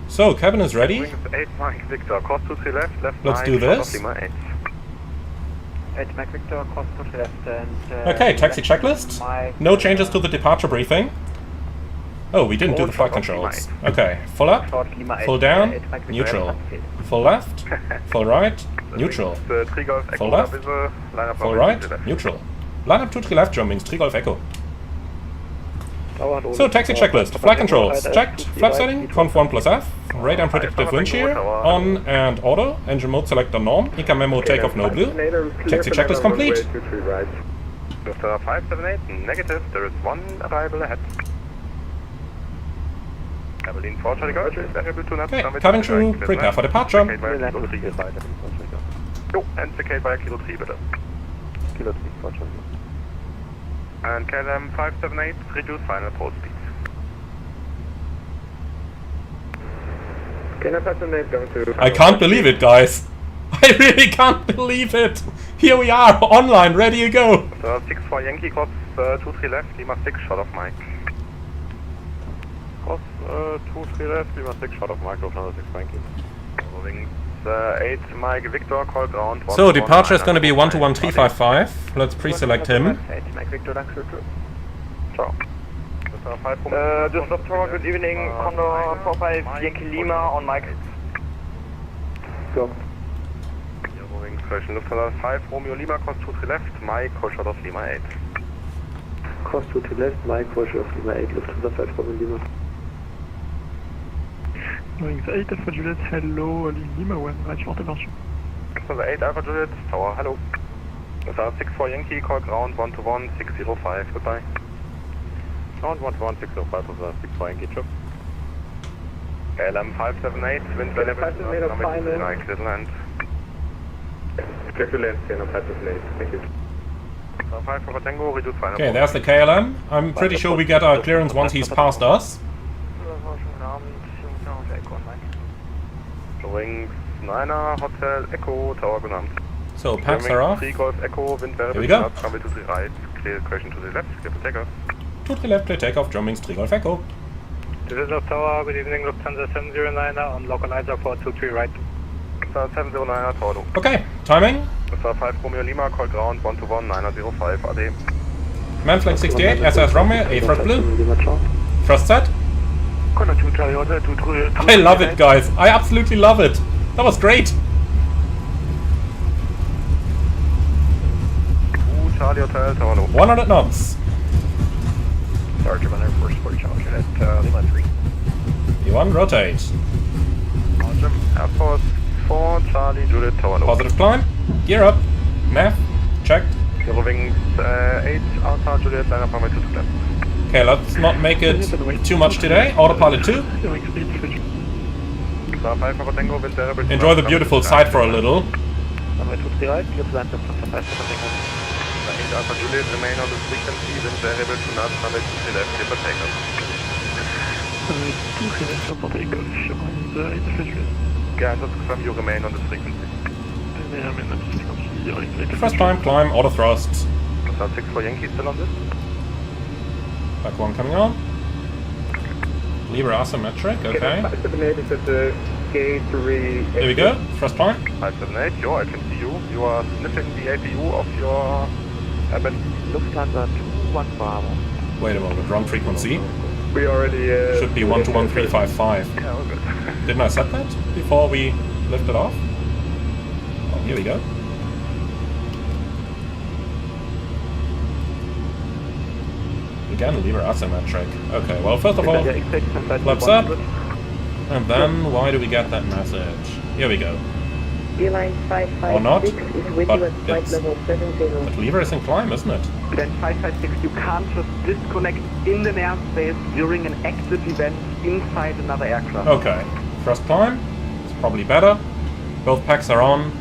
So, cabin is ready. Wings 8 Mike Victor, course 23 left, left Let's 9, do this. Lima 8. 8 Mike Victor, course 23 left and... Okay, taxi checklist. No changes to the departure briefing. Oh, we didn't do the flight controls. Okay, full up, full down, neutral. Full left, full right, neutral. Full left, full right, neutral. Line up 23 left, Germanwings 3 Golf Echo. So, taxi checklist, flight controls, checked, flap setting, conf 1 plus F, radar predictive wind shear, on and auto, engine mode selector norm, ICA memo takeoff no blue, taxi checklist complete. After 578, negative, there is 1 arrival ahead. Berlin 4 Charlie Golf, variable to not. Okay, cabin crew, prepare for departure. Jo, indicate via Kilo 3 bitte. Kilo 3, 4 Charlie. And KLM 578, reduce final pole speed. KLM 578 going to... I can't believe it, guys. I really can't believe it. Here we are, online, ready to go. 64 Yankee, course 23 left, Lima 6, shot of Mike. Course 23 left, Lima 6, shot of Mike, Lufthansa 6 Yankee. Wings 8 Mike Victor, call ground. So, departure is going to be 121355. Let's pre-select him. 8 Mike Victor, thanks for it. Ciao. Düsseldorf Tower, good evening, Condor 45 Yankee Lima on Mike. Go. Eurowings, Correction, Lufthansa 5 Romeo Lima, course 23 left, Mike, call shot of Lima 8. Course 23 left, Mike, call shot of Lima 8, Lufthansa 5 Romeo Lima. Wings 8 Alpha Juliet, hello, Lima 1, right short attention. Lufthansa 8 Alpha Juliet, tower, hello. Lufthansa 64 Yankee, call ground 121 605, goodbye. Ground 121 605, Lufthansa 64 Yankee, chop. KLM 578, wind level, clear to land. Clear to land, KLM 578, thank you. 5 for Tango, reduce final. Okay, there's the KLM. I'm pretty sure we get our clearance once he's passed us. Wings 9er, Hotel Echo, Tower genannt. So, packs are off. 3 Golf Echo, wind Here variable we go. runway to the right, clear question to the left, clear for takeoff. To the left, clear takeoff, Germanwings 3 Golf Echo. Düsseldorf Tower, good evening, Lufthansa 709er on localizer 423 right. Lufthansa 709er, Tower. Okay, timing. Lufthansa 5 Romeo Lima, call ground 121 905 AD. Manflag 68, SS runway, A thrust blue. Thrust set. I love it, guys. I absolutely love it. That was great. Charlie Hotel, Tower. 100 knots. Sergeant Air Force 4 Charlie at Lima 3. E1, rotate. Sergeant Air Force 4 Charlie Juliet Tower. Positive climb. Gear up. Nav. Checked. Eurowings 8 Alpha Juliet, line up runway 2 to left. Okay, let's not make it too much today. Autopilot 2. Enjoy the beautiful sight for a little. Alpha Juliet, remain on the frequency, wind variable to NAS runway 23 left, clear for takeoff. 23 left for takeoff, and interface. Yeah, just confirm you remain on the frequency. Remain on the frequency. First time climb, auto thrust. Plus 6 for Yankee, still on this? Back one coming on. Lever asymmetric, okay. 578 is at the gate 3. Here we go, thrust climb. 578, yo, I can see you. You are sniffing the APU of your Airman. Lufthansa 21 Bravo. Wait a moment, wrong frequency. We already... Should be 121355. Yeah, all good. Didn't I set that before we lifted off? Oh, here we go. Again, lever asymmetric. Okay, well, first of all, flaps up. And then, why do we get that message? Here we go. Airline 556 Or not, is with but you at flight it's... level 70. But lever is in climb, isn't it? Then 556, you can't just disconnect in the airspace during an active event inside another aircraft. Okay, thrust climb. It's probably better. Both packs are on.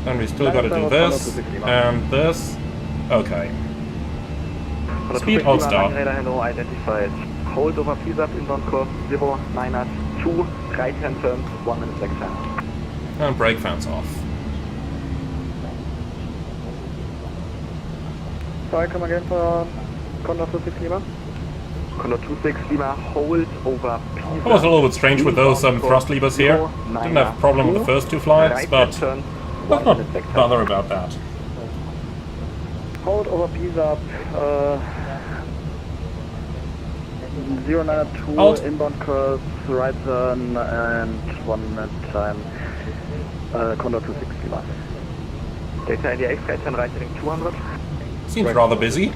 Then we still got to do this and this. Okay. Speed hold start. Hello, identified. Hold over please up inbound course 092, right hand turn, 1 minute left hand. And brake fans off. Sorry, come again for Condor 26 Lima? Condor 26 Lima, hold over Pisa. It was a little bit strange with those thrust levers here. Didn't have a problem with the first two flights, but let's not bother about that. Hold over Pisa, 092, Hold. inbound course, right turn, and 1 minute time. Condor 26 Lima. Data in the X, right turn, right heading 200. Seems rather busy.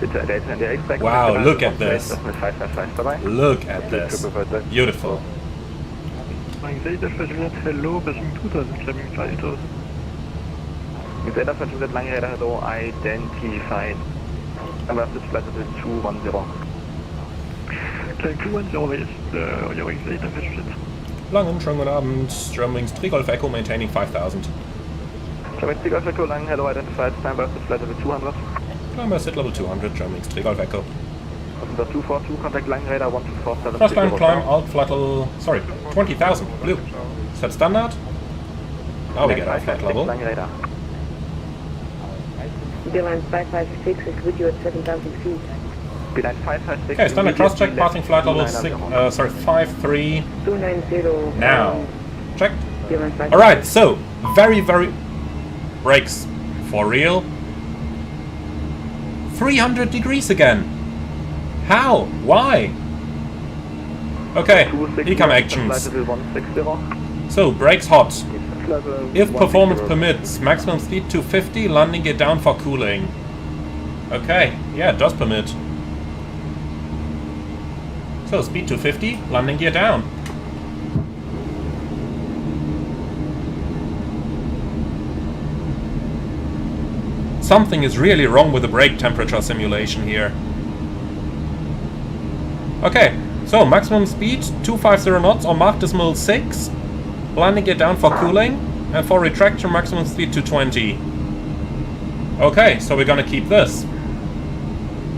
Data in the X, Wow, look at this. 555, bye-bye. Look at this. Beautiful. Hello, passing 2000, climbing 5000. Mit Alpha Juliet Langräder, hello, identified. Ambassador flight level 210. Climbing 210 is Eurowings interface. Langen, schönen guten Abend. Eurowings 3 Golf Echo maintaining 5000. Eurowings 3 Golf Echo, Langen, hello, identified. Ambassador flight level 200. Climb by sit level 200, Eurowings 3 Golf Echo. Passenger 242, contact Langräder 1247. First time climb, alt flight level, sorry, 20,000, blue. Is that standard? Now we get our flight level. Langräder. Airline 556 is with you at 7,000 feet. Beeline 556. Okay, standard cross check, passing flight level 53. 290. Now, checked. Airline 556. Alright, so, very, brakes, for real. 300 degrees again. How? Why? Okay, here come actions. So, brakes hot. If performance permits, maximum speed 250, landing gear down for cooling. Okay, yeah, it does permit. So, speed 250, landing gear down. Something is really wrong with the brake temperature simulation here. Okay, so maximum speed 250 knots or Mach decimal 6. Landing gear down for cooling, and for retraction maximum speed 220. Okay, so we're gonna keep this.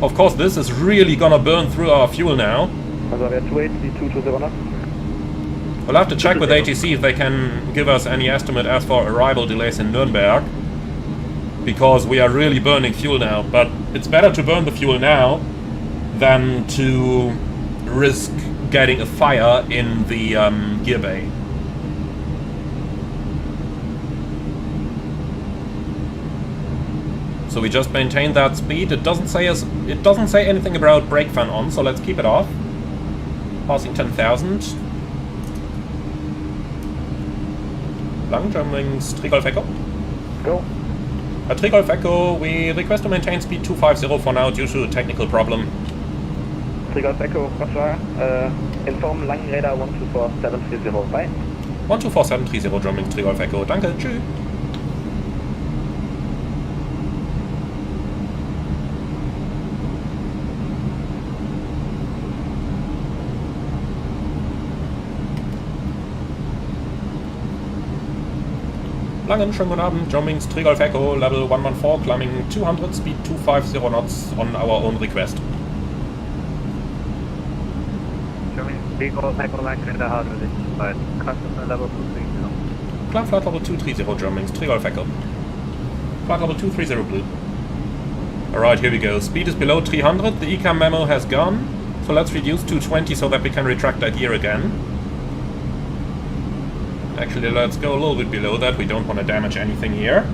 Of course, this is really gonna burn through our fuel now. We'll have to check with ATC if they can give us any estimate as for arrival delays in Nuremberg. Because we are really burning fuel now, but it's better to burn the fuel now than to risk getting a fire in the gear bay. So we just maintain that speed. It doesn't say anything about brake fan on, so let's keep it off. Passing 10,000. Lang, Eurowings 3 Golf Echo. Go. At 3 Golf Echo, we request to maintain speed 250 for now due to a technical problem. 3 Golf Echo, Corsair, inform Langräder 124730, bye. 124730, Eurowings 3 Golf Echo. Danke, tschüss. Langen, schönen guten Abend. Eurowings, Golf Echo, level 114, climbing 200, speed 250 knots on our own request. Eurowings, Golf Echo, Langen, but customer level 230. Climb flight level 230, Eurowings, Golf Echo. Flight level 230 blue. Alright, here we go. Speed is below 300, the ECAM memo has gone. So let's reduce 220 so that we can retract that gear again. Actually, let's go a little bit below that, we don't want to damage anything here.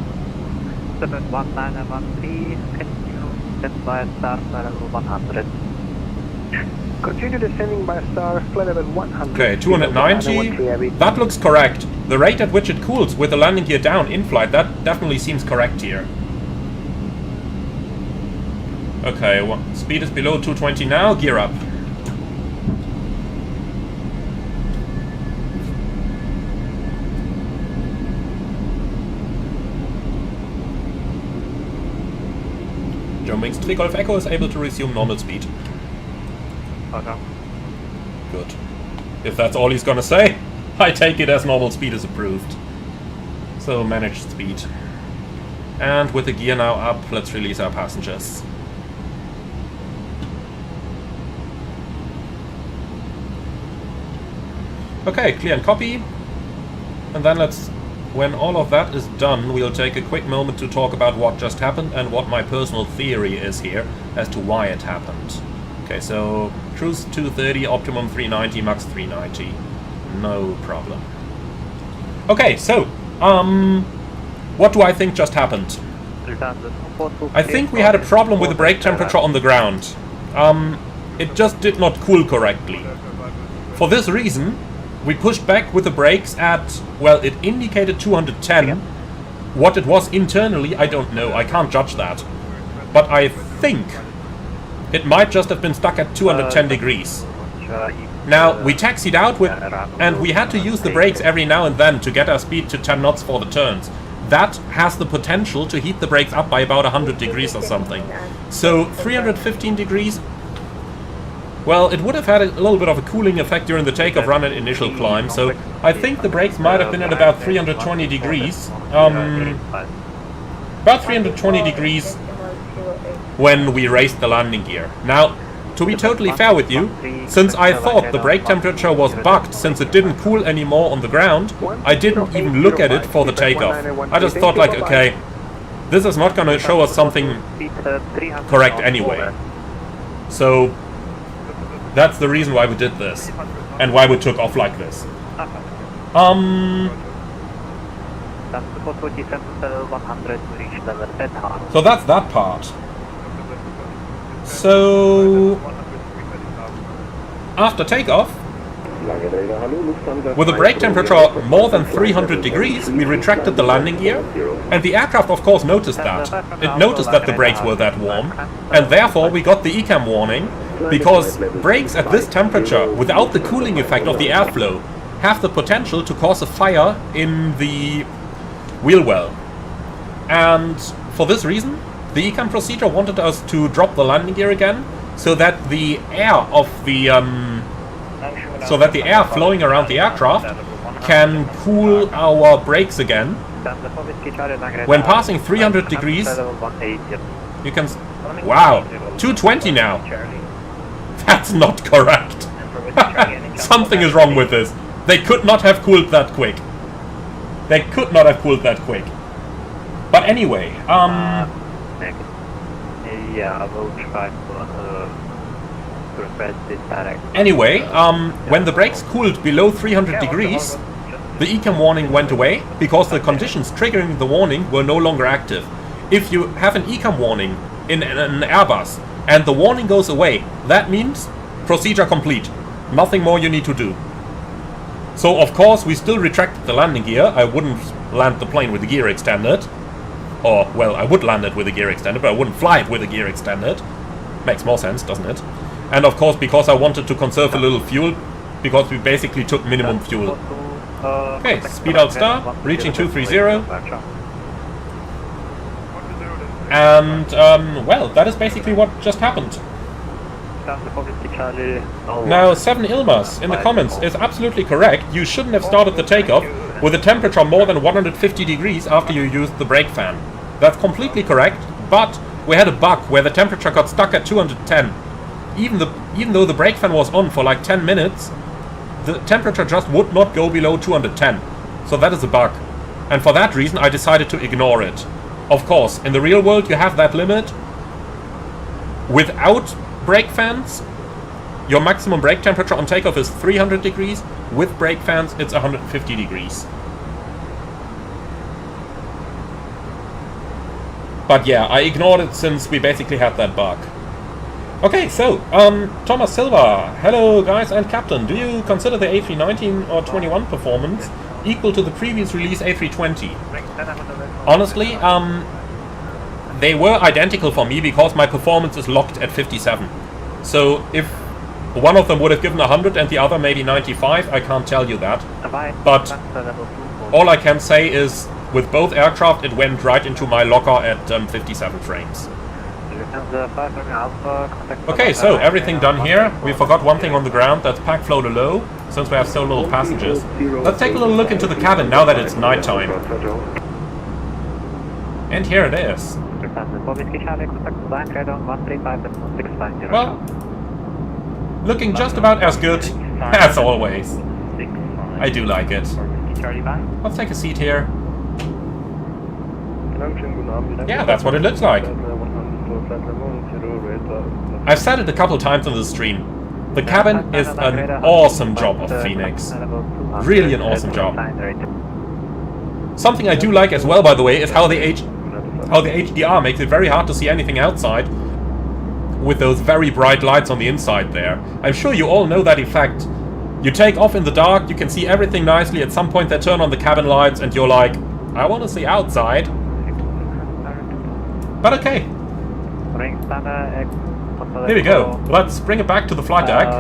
71913, continue, descend by star, flight level 100. Continue descending by star, flight level 100. Okay, 290, that looks correct. The rate at which it cools with the landing gear down in flight, that definitely seems correct here. Okay, speed is below 220 now, gear up. Eurowings Golf Echo is able to resume normal speed. Okay. Good. If that's all he's gonna say, I take it as normal speed is approved. So managed speed. And with the gear now up, let's release our passengers. Okay, clear and copy. And then when all of that is done, we'll take a quick moment to talk about what just happened and what my personal theory is here as to why it happened. Okay, so cruise 230, optimum 390, max 390. No problem. Okay, so, what do I think just happened? I think we had a problem with the brake temperature on the ground. It just did not cool correctly. For this reason, we pushed back with the brakes at, well, it indicated 210. What it was internally, I don't know. I can't judge that. But I think it might just have been stuck at 210 degrees. Now, we taxied out with, and we had to use the brakes every now and then to get our speed to 10 knots for the turns. That has the potential to heat the brakes up by about 100 degrees or something. So, 315 degrees... Well, it would have had a little bit of a cooling effect during the takeoff run and initial climb, so I think the brakes might have been at about 320 degrees. About 320 degrees when we raised the landing gear. Now, to be totally fair with you, since I thought the brake temperature was bugged since it didn't cool anymore on the ground, I didn't even look at it for the takeoff. I just thought like, okay, this is not gonna show us something correct anyway. So... that's the reason why we did this, and why we took off like this. So that's that part. So... after takeoff, with a brake temperature more than 300 degrees, we retracted the landing gear, and the aircraft of course noticed that. It noticed that the brakes were that warm, and therefore we got the ECAM warning, because brakes at this temperature, without the cooling effect of the airflow, have the potential to cause a fire in the wheel well. And for this reason, the ECAM procedure wanted us to drop the landing gear again, so that the air of the air flowing around the aircraft can cool our brakes again. When passing 300 degrees, you can... wow, 220 now. That's not correct. Something is wrong with this. They could not have cooled that quick. They could not have cooled that quick. But anyway, anyway, when the brakes cooled below 300 degrees, the ECAM warning went away because the conditions triggering the warning were no longer active. If you have an ECAM warning in an Airbus and the warning goes away, that means procedure complete. Nothing more you need to do. So of course we still retracted the landing gear. I wouldn't land the plane with the gear extended. Or, well, I would land it with the gear extended, but I wouldn't fly it with the gear extended. Makes more sense, doesn't it? And of course, because I wanted to conserve a little fuel, because we basically took minimum fuel. Okay, speed out star, reaching 230. And, well, that is basically what just happened. Now, 7 Ilmas in the comments is absolutely correct. You shouldn't have started the takeoff with a temperature more than 150 degrees after you used the brake fan. That's completely correct, but we had a bug where the temperature got stuck at 210. Even though the brake fan was on for like 10 minutes, the temperature just would not go below 210. So that is a bug. And for that reason I decided to ignore it. Of course, in the real world you have that limit. Without brake fans, your maximum brake temperature on takeoff is 300 degrees. With brake fans, it's 150 degrees. But yeah, I ignored it since we basically had that bug. Okay, so, Thomas Silva. Hello guys and Captain. Do you consider the A319 or 21 performance equal to the previous release A320? Honestly, they were identical for me because my performance is locked at 57. So if one of them would have given 100 and the other maybe 95, I can't tell you that. But all I can say is with both aircraft it went right into my locker at 57 frames. Okay, so everything done here. We forgot one thing on the ground, that's pack flow to low, since we have so little passengers. Let's take a little look into the cabin now that it's nighttime. And here it is. Well, looking just about as good as always. I do like it. Let's take a seat here. Yeah, that's what it looks like. I've said it a couple times on the stream. The cabin is an awesome job of Fenix. Really an awesome job. Something I do like as well, by the way, is how the HDR makes it very hard to see anything outside with those very bright lights on the inside there. I'm sure you all know that effect. You take off in the dark, you can see everything nicely, at some point they turn on the cabin lights and you're like, I want to see outside. But okay. Here we go. Let's bring it back to the flight deck.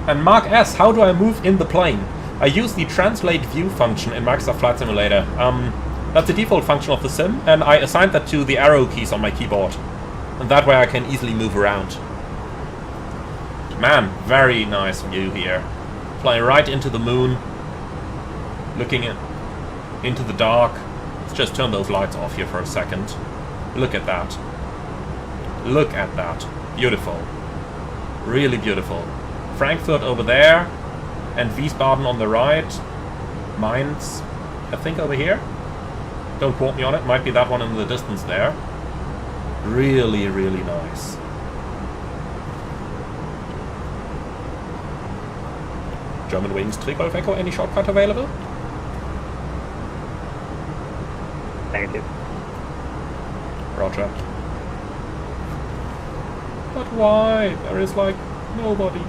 And Mark S, how do I move in the plane? I use the translate view function in Microsoft Flight Simulator. That's the default function of the sim, and I assigned that to the arrow keys on my keyboard. And that way I can easily move around. Man, very nice view here. Flying right into the moon. Looking into the dark. Let's just turn those lights off here for a second. Look at that. Look at that. Beautiful. Really beautiful. Frankfurt over there. And Wiesbaden on the right. Mainz, I think over here. Don't quote me on it. Might be that one in the distance there. Really, really nice. German Wings 3 Golf Echo. Any shortcut available? Negative. Roger. But why? There is like nobody.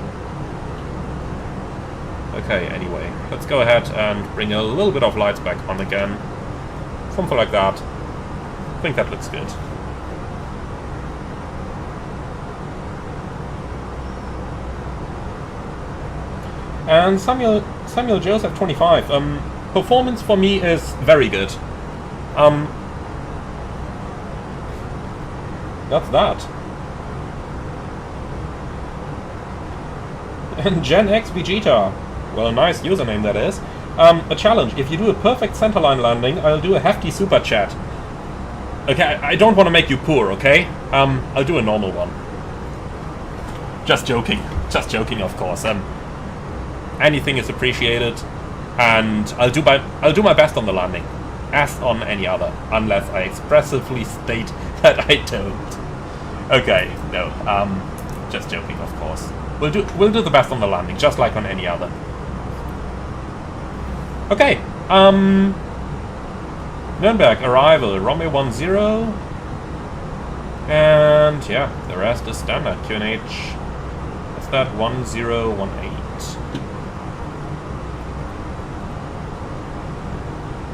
Okay, anyway, let's go ahead and bring a little bit of lights back on again. Something like that. I think that looks good. And Samuel Joseph 25. Performance for me is very good. That's that. And Gen X Vegeta. Well, nice username that is. A challenge. If you do a perfect centerline landing, I'll do a hefty super chat. Okay, I don't want to make you poor, okay? I'll do a normal one. Just joking. Just joking, of course. Anything is appreciated, and I'll do my best on the landing, as on any other, unless I expressively state that I don't. Okay, no, just joking, of course. We'll do the best on the landing, just like on any other. Okay, Nürnberg arrival, Romeo 10, and yeah, the rest is standard. QNH, what's that? 1018.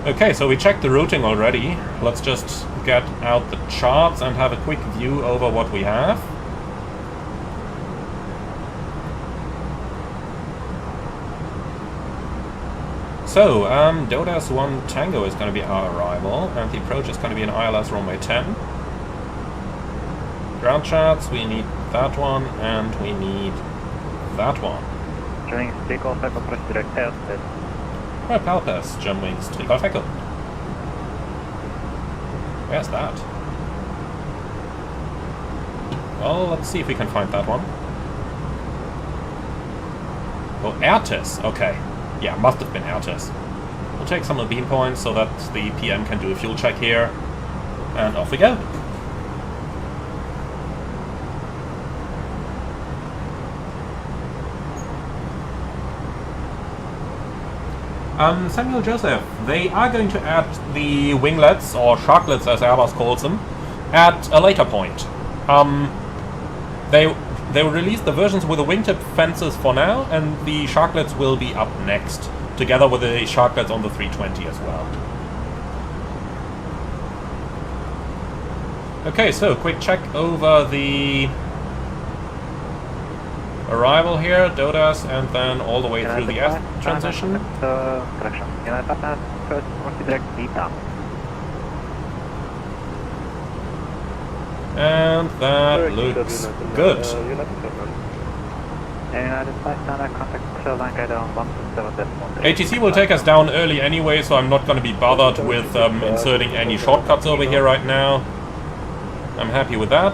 Okay, so we checked the routing already. Let's just get out the charts and have a quick view over what we have. So, Dodas 1 Tango is going to be our arrival, and the approach is going to be an ILS runway 10. Ground charts, we need that one, and we need that one. Germanwings 3 Golf Echo, press direct airspace. Right, Palpas, Germanwings 3 Golf Echo. Where's that? Well, let's see if we can find that one. Oh, Airtis, okay. Yeah, must have been Airtis. We'll take some of the beam points so that the PM can do a fuel check here. And off we go. Samuel Joseph, they are going to add the winglets, or sharklets as Airbus calls them, at a later point. They will release the versions with the wingtip fences for now, and the sharklets will be up next, together with the sharklets on the 320 as well. Okay, so quick check over the arrival here, Dodas, and then all the way through the S transition. And that looks good. ATC will take us down early anyway, so I'm not going to be bothered with inserting any shortcuts over here right now. I'm happy with that.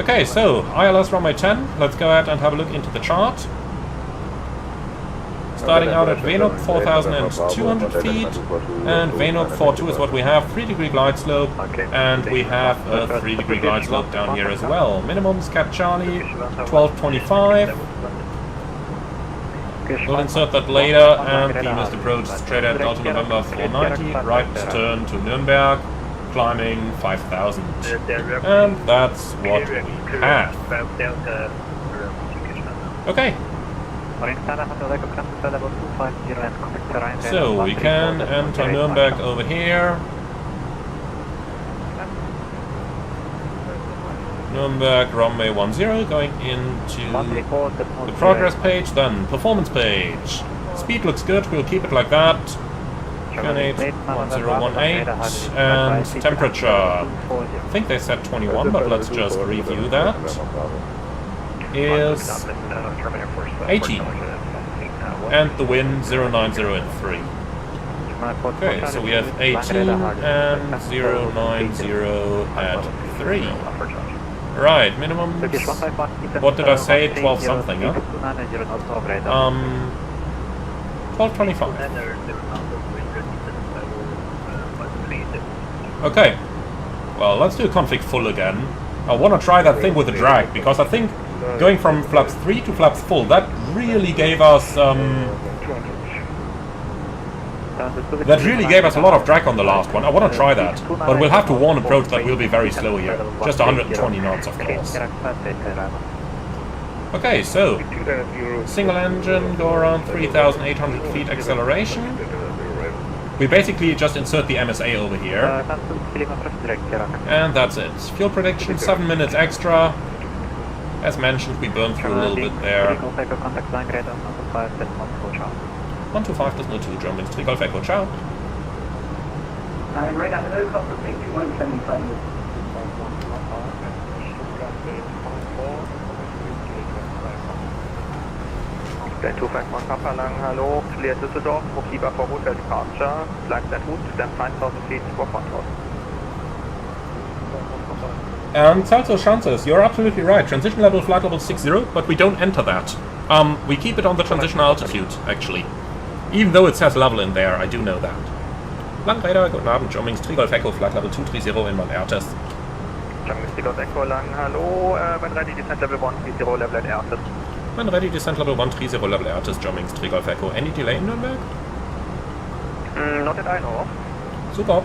Okay, so ILS runway 10, let's go ahead and have a look into the chart. Starting out at Venop 4,200 feet, and Venop 42 is what we have, 3-degree glide slope, and we have a 3-degree glide slope down here as well. Minimum Scat Charlie, 1225. We'll insert that later, and the missed approach straight at Delta November 490, right turn to Nürnberg, climbing 5,000. And that's what we have. Okay. So we can enter Nürnberg over here. Nürnberg runway 10 going into the progress page, then performance page. Speed looks good, we'll keep it like that. Canate 1018, and temperature. I think they said 21, but let's just review that. Is 80, and the wind 090 at 3. Okay, so we have 18 and 090 at 3. Right, minimum. What did I say? 12 something, huh? 1225. Okay. Well, let's do config full again. I want to try that thing with the drag, because I think going from flaps 3 to flaps full, that really gave us a lot of drag on the last one. I want to try that, but we'll have to warn approach that we'll be very slow here. Just 120 knots, of course. Okay, so single engine, go around 3,800 feet acceleration. We basically just insert the MSA over here. And that's it. Fuel prediction, 7 minutes extra. As mentioned, we burned through a little bit there. 125 does no 2, Germanwings 3 Golf Echo, ciao. Right up the copper, 175. Then 251 Papa Lang, hello, clear Düsseldorf, Prokiba for hotel departure, flight at route, then 5,000 feet for control. Salto Chances, you're absolutely right. Transition level, flight level 60, but we don't enter that. We keep it on the transition altitude, actually. Even though it says level in there, I do know that. Langradar, guten Abend, Germanwings 3 Golf Echo, flight level 230 in my air test. Germanwings 3 Golf Echo Lang, hello, when ready, descent level 130, level at air test. When ready, descent level 130, level air test, Germanwings 3 Golf Echo. Any delay in Nürnberg? Not that I know of. Super.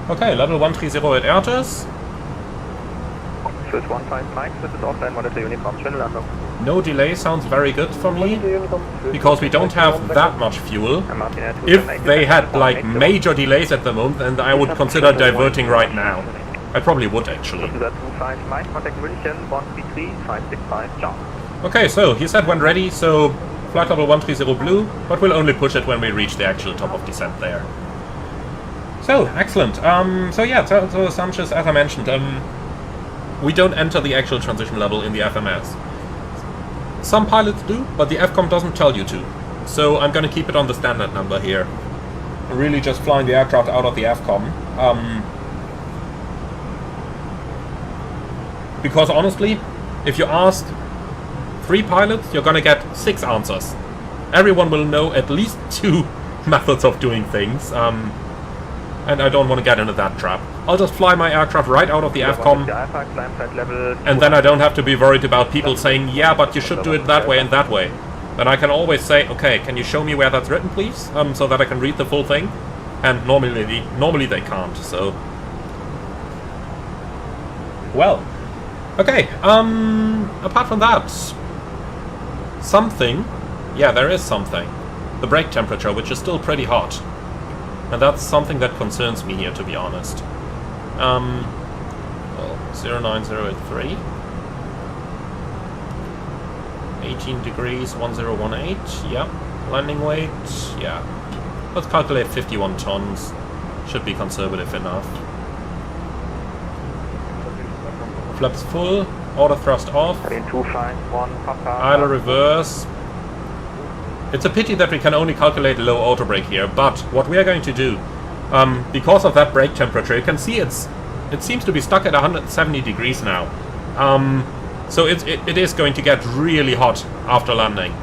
Okay, level 130 at air test. Swiss 15 Mike, this is offline monitor Unicom, schöne Landung. No delay sounds very good for me, because we don't have that much fuel. If they had like major delays at the moment, then I would consider diverting right now. I probably would actually. Okay, so he said when ready, so flight level 130 blue, but we'll only push it when we reach the actual top of descent there. So, excellent. So yeah, so Sanchez, as I mentioned, we don't enter the actual transition level in the FMS. Some pilots do, but the FCOM doesn't tell you to. So I'm going to keep it on the standard number here. Really just flying the aircraft out of the FCOM. Because honestly, if you ask 3 pilots, you're going to get 6 answers. Everyone will know at least 2 methods of doing things. And I don't want to get into that trap. I'll just fly my aircraft right out of the FCOM, and then I don't have to be worried about people saying, yeah, but you should do it that way and that way. Then I can always say, okay, can you show me where that's written, please? So that I can read the full thing. And normally they can't, so... Well. Okay, apart from that... Something... Yeah, there is something. The brake temperature, which is still pretty hot. And that's something that concerns me here, to be honest. Well, 09083. 18 degrees, 1018, yeah. Landing weight, yeah. Let's calculate 51 tons. Should be conservative enough. Flaps full, auto thrust off. Idle reverse. It's a pity that we can only calculate low auto brake here, but what we are going to do, because of that brake temperature, you can see it seems to be stuck at 170 degrees now. So it is going to get really hot after landing.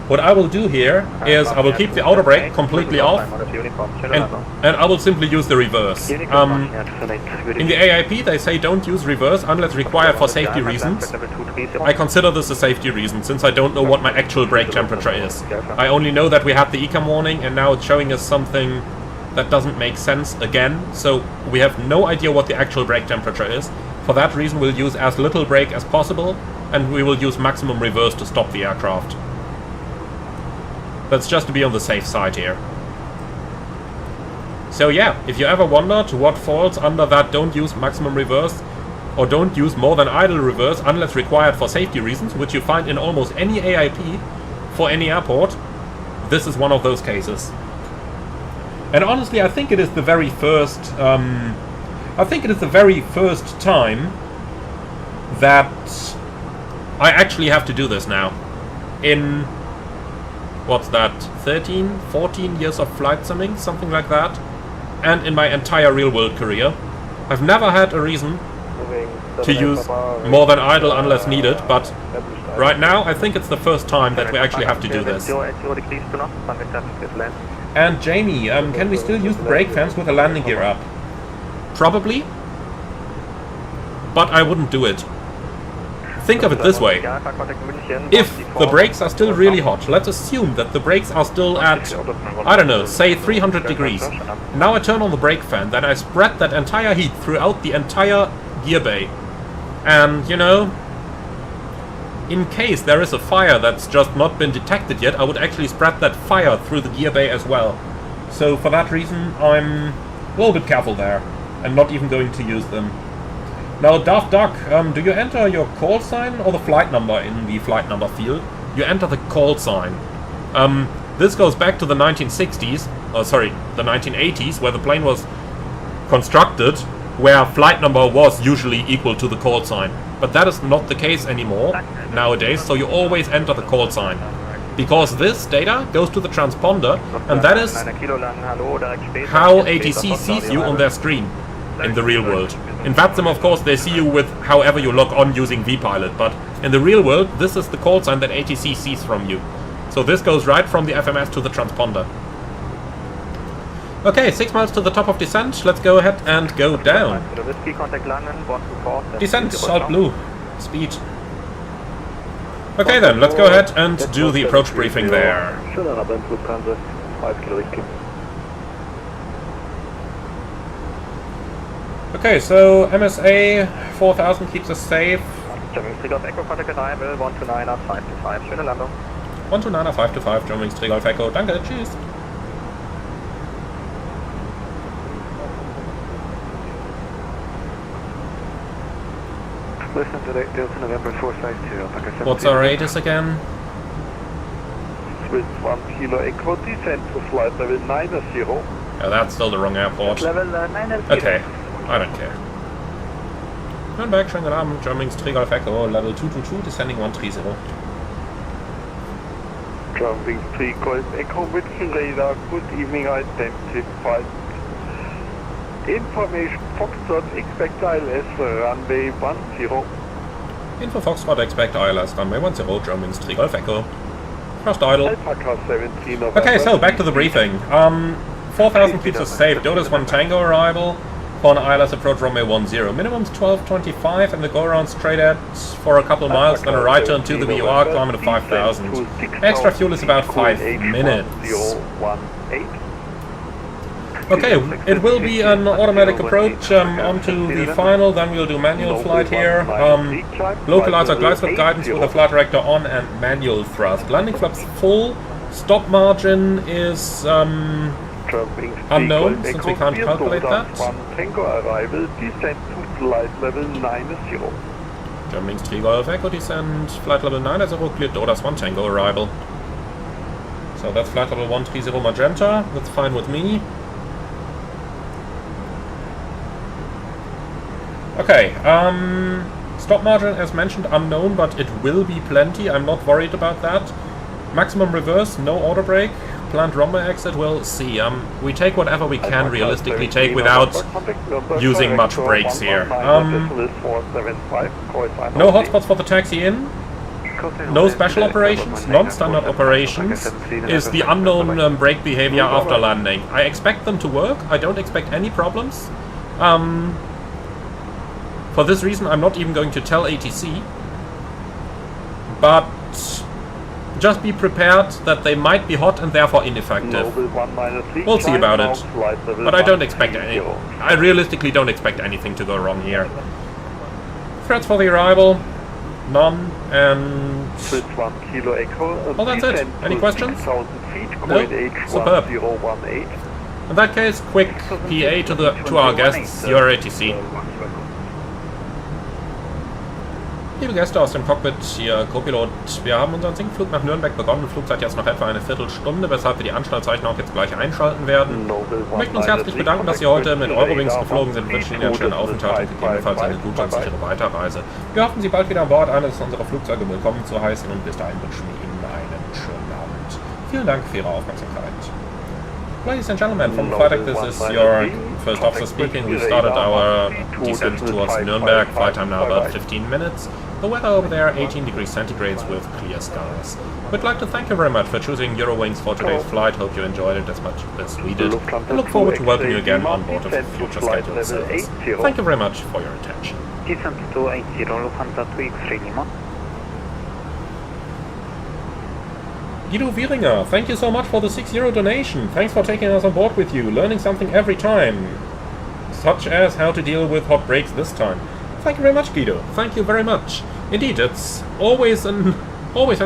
What I will do here is I will keep the auto brake completely off, and I will simply use the reverse. In the AIP they say don't use reverse unless required for safety reasons. I consider this a safety reason, since I don't know what my actual brake temperature is. I only know that we had the ECAM warning, and now it's showing us something that doesn't make sense again, so we have no idea what the actual brake temperature is. For that reason we'll use as little brake as possible, and we will use maximum reverse to stop the aircraft. That's just to be on the safe side here. So yeah, if you ever wondered what falls under that don't use maximum reverse, or don't use more than idle reverse unless required for safety reasons, which you find in almost any AIP for any airport, this is one of those cases. And honestly, I think it is the very first time that I actually have to do this now. In, what's that, 13, 14 years of flight simming, something like that. And in my entire real-world career, I've never had a reason to use more than idle unless needed, but right now I think it's the first time that we actually have to do this. And Jamie, can we still use the brake fans with the landing gear up? Probably, but I wouldn't do it. Think of it this way. If the brakes are still really hot, let's assume that the brakes are still at, I don't know, say 300 degrees. Now I turn on the brake fan, then I spread that entire heat throughout the entire gear bay. And, you know, in case there is a fire that's just not been detected yet, I would actually spread that fire through the gear bay as well. So for that reason, I'm a little bit careful there, and not even going to use them. Now, Daft Duck, do you enter your call sign or the flight number in the flight number field? You enter the call sign. This goes back to the 1960s, the 1980s, where the plane was constructed, where flight number was usually equal to the call sign. But that is not the case anymore nowadays, so you always enter the call sign. Because this data goes to the transponder, and that is how ATC sees you on their screen in the real world. In VATSIM, of course, they see you with however you log on using vPilot, but in the real world, this is the call sign that ATC sees from you. So this goes right from the FMS to the transponder. Okay, 6 miles to the top of descent. Let's go ahead and go down. Descent, alt blue. Speed. Okay then, let's go ahead and do the approach briefing there. Okay, so MSA 4000 keeps us safe. 129er 525, Eurowings Träger Echo. Danke, tschüss. What's our radius again? Swiss 1 Kilo Echo, descent to flight level 90. Yeah, that's still the wrong airport. Level 9. Okay, I don't care. Nürnberg, schönen guten Abend. Germanwings 3 Golf Echo, level 222, descending 130. Germanwings 3 Golf Echo with radar, good evening, identified. Information Foxtrot, expect ILS, runway 10. Info Foxtrot, expect ILS, runway 10, Germanwings 3 Golf Echo. First idle. Alpha 17 November. Okay, so back to the briefing. 4,000 feet is safe. Dodos 1 Tango arrival for an ILS approach runway 10. Minimum's 1225 and the go around straight at for a couple of miles, then a right turn to the VOR, climb to 5,000. Extra fuel is about 5 minutes. Okay, it will be an automatic approach onto the final, then we'll do manual flight here. Localizer glide slope guidance with the flight director on and manual thrust. Landing flaps full. Stop margin is unknown, since we can't calculate that. Germanwings 3 Golf Echo descent, flight level 90, cleared Dodas 1 Tango arrival. So that's flight level 130 Magenta, that's fine with me. Okay, stop margin as mentioned unknown, but it will be plenty, I'm not worried about that. Maximum reverse, no auto brake. Planned runway exit, we'll see. We take whatever we can realistically take without using much brakes here. No hotspots for the taxi in. No special operations, non-standard operations is the unknown brake behavior after landing. I expect them to work, I don't expect any problems. For this reason I'm not even going to tell ATC. But just be prepared that they might be hot and therefore ineffective. We'll see about it. But I don't expect any. I realistically don't expect anything to go wrong here. Threats for the arrival? None. And well, that's it. Any questions? No? Superb. In that case, quick PA to our guests, your ATC. Liebe Gäste aus dem Cockpit, hier Co-Pilot, wir haben unseren Sinkflug nach Nürnberg begonnen. Flugzeit jetzt noch etwa eine Viertelstunde, weshalb wir die Anschnallzeichen auch jetzt gleich einschalten werden. Wir möchten uns herzlich bedanken, dass Sie heute mit Eurowings geflogen sind. Wir wünschen Ihnen einen schönen Aufenthalt und gegebenenfalls eine gute und sichere Weiterreise. Wir hoffen, Sie bald wieder an Bord eines unserer Flugzeuge willkommen zu heißen und bis dahin wünschen wir Ihnen einen schönen Abend. Vielen Dank für Ihre Aufmerksamkeit. Ladies and gentlemen, from the flight deck, this is your first officer speaking. We started our descent towards Nürnberg, flight time now about 15 minutes. The weather over there, 18 degrees centigrade with clear skies. We'd like to thank you very much for choosing Eurowings for today's flight. Hope you enjoyed it as much as we did. And look forward to welcoming you again on board of the future scheduled service. Thank you very much for your attention. Descent to 80, Lufthansa 2X Lima. Guido Wieringer, thank you so much for the €6 donation. Thanks for taking us on board with you, learning something every time. Such as how to deal with hot brakes this time. Thank you very much, Guido. Thank you very much. Indeed, it's always an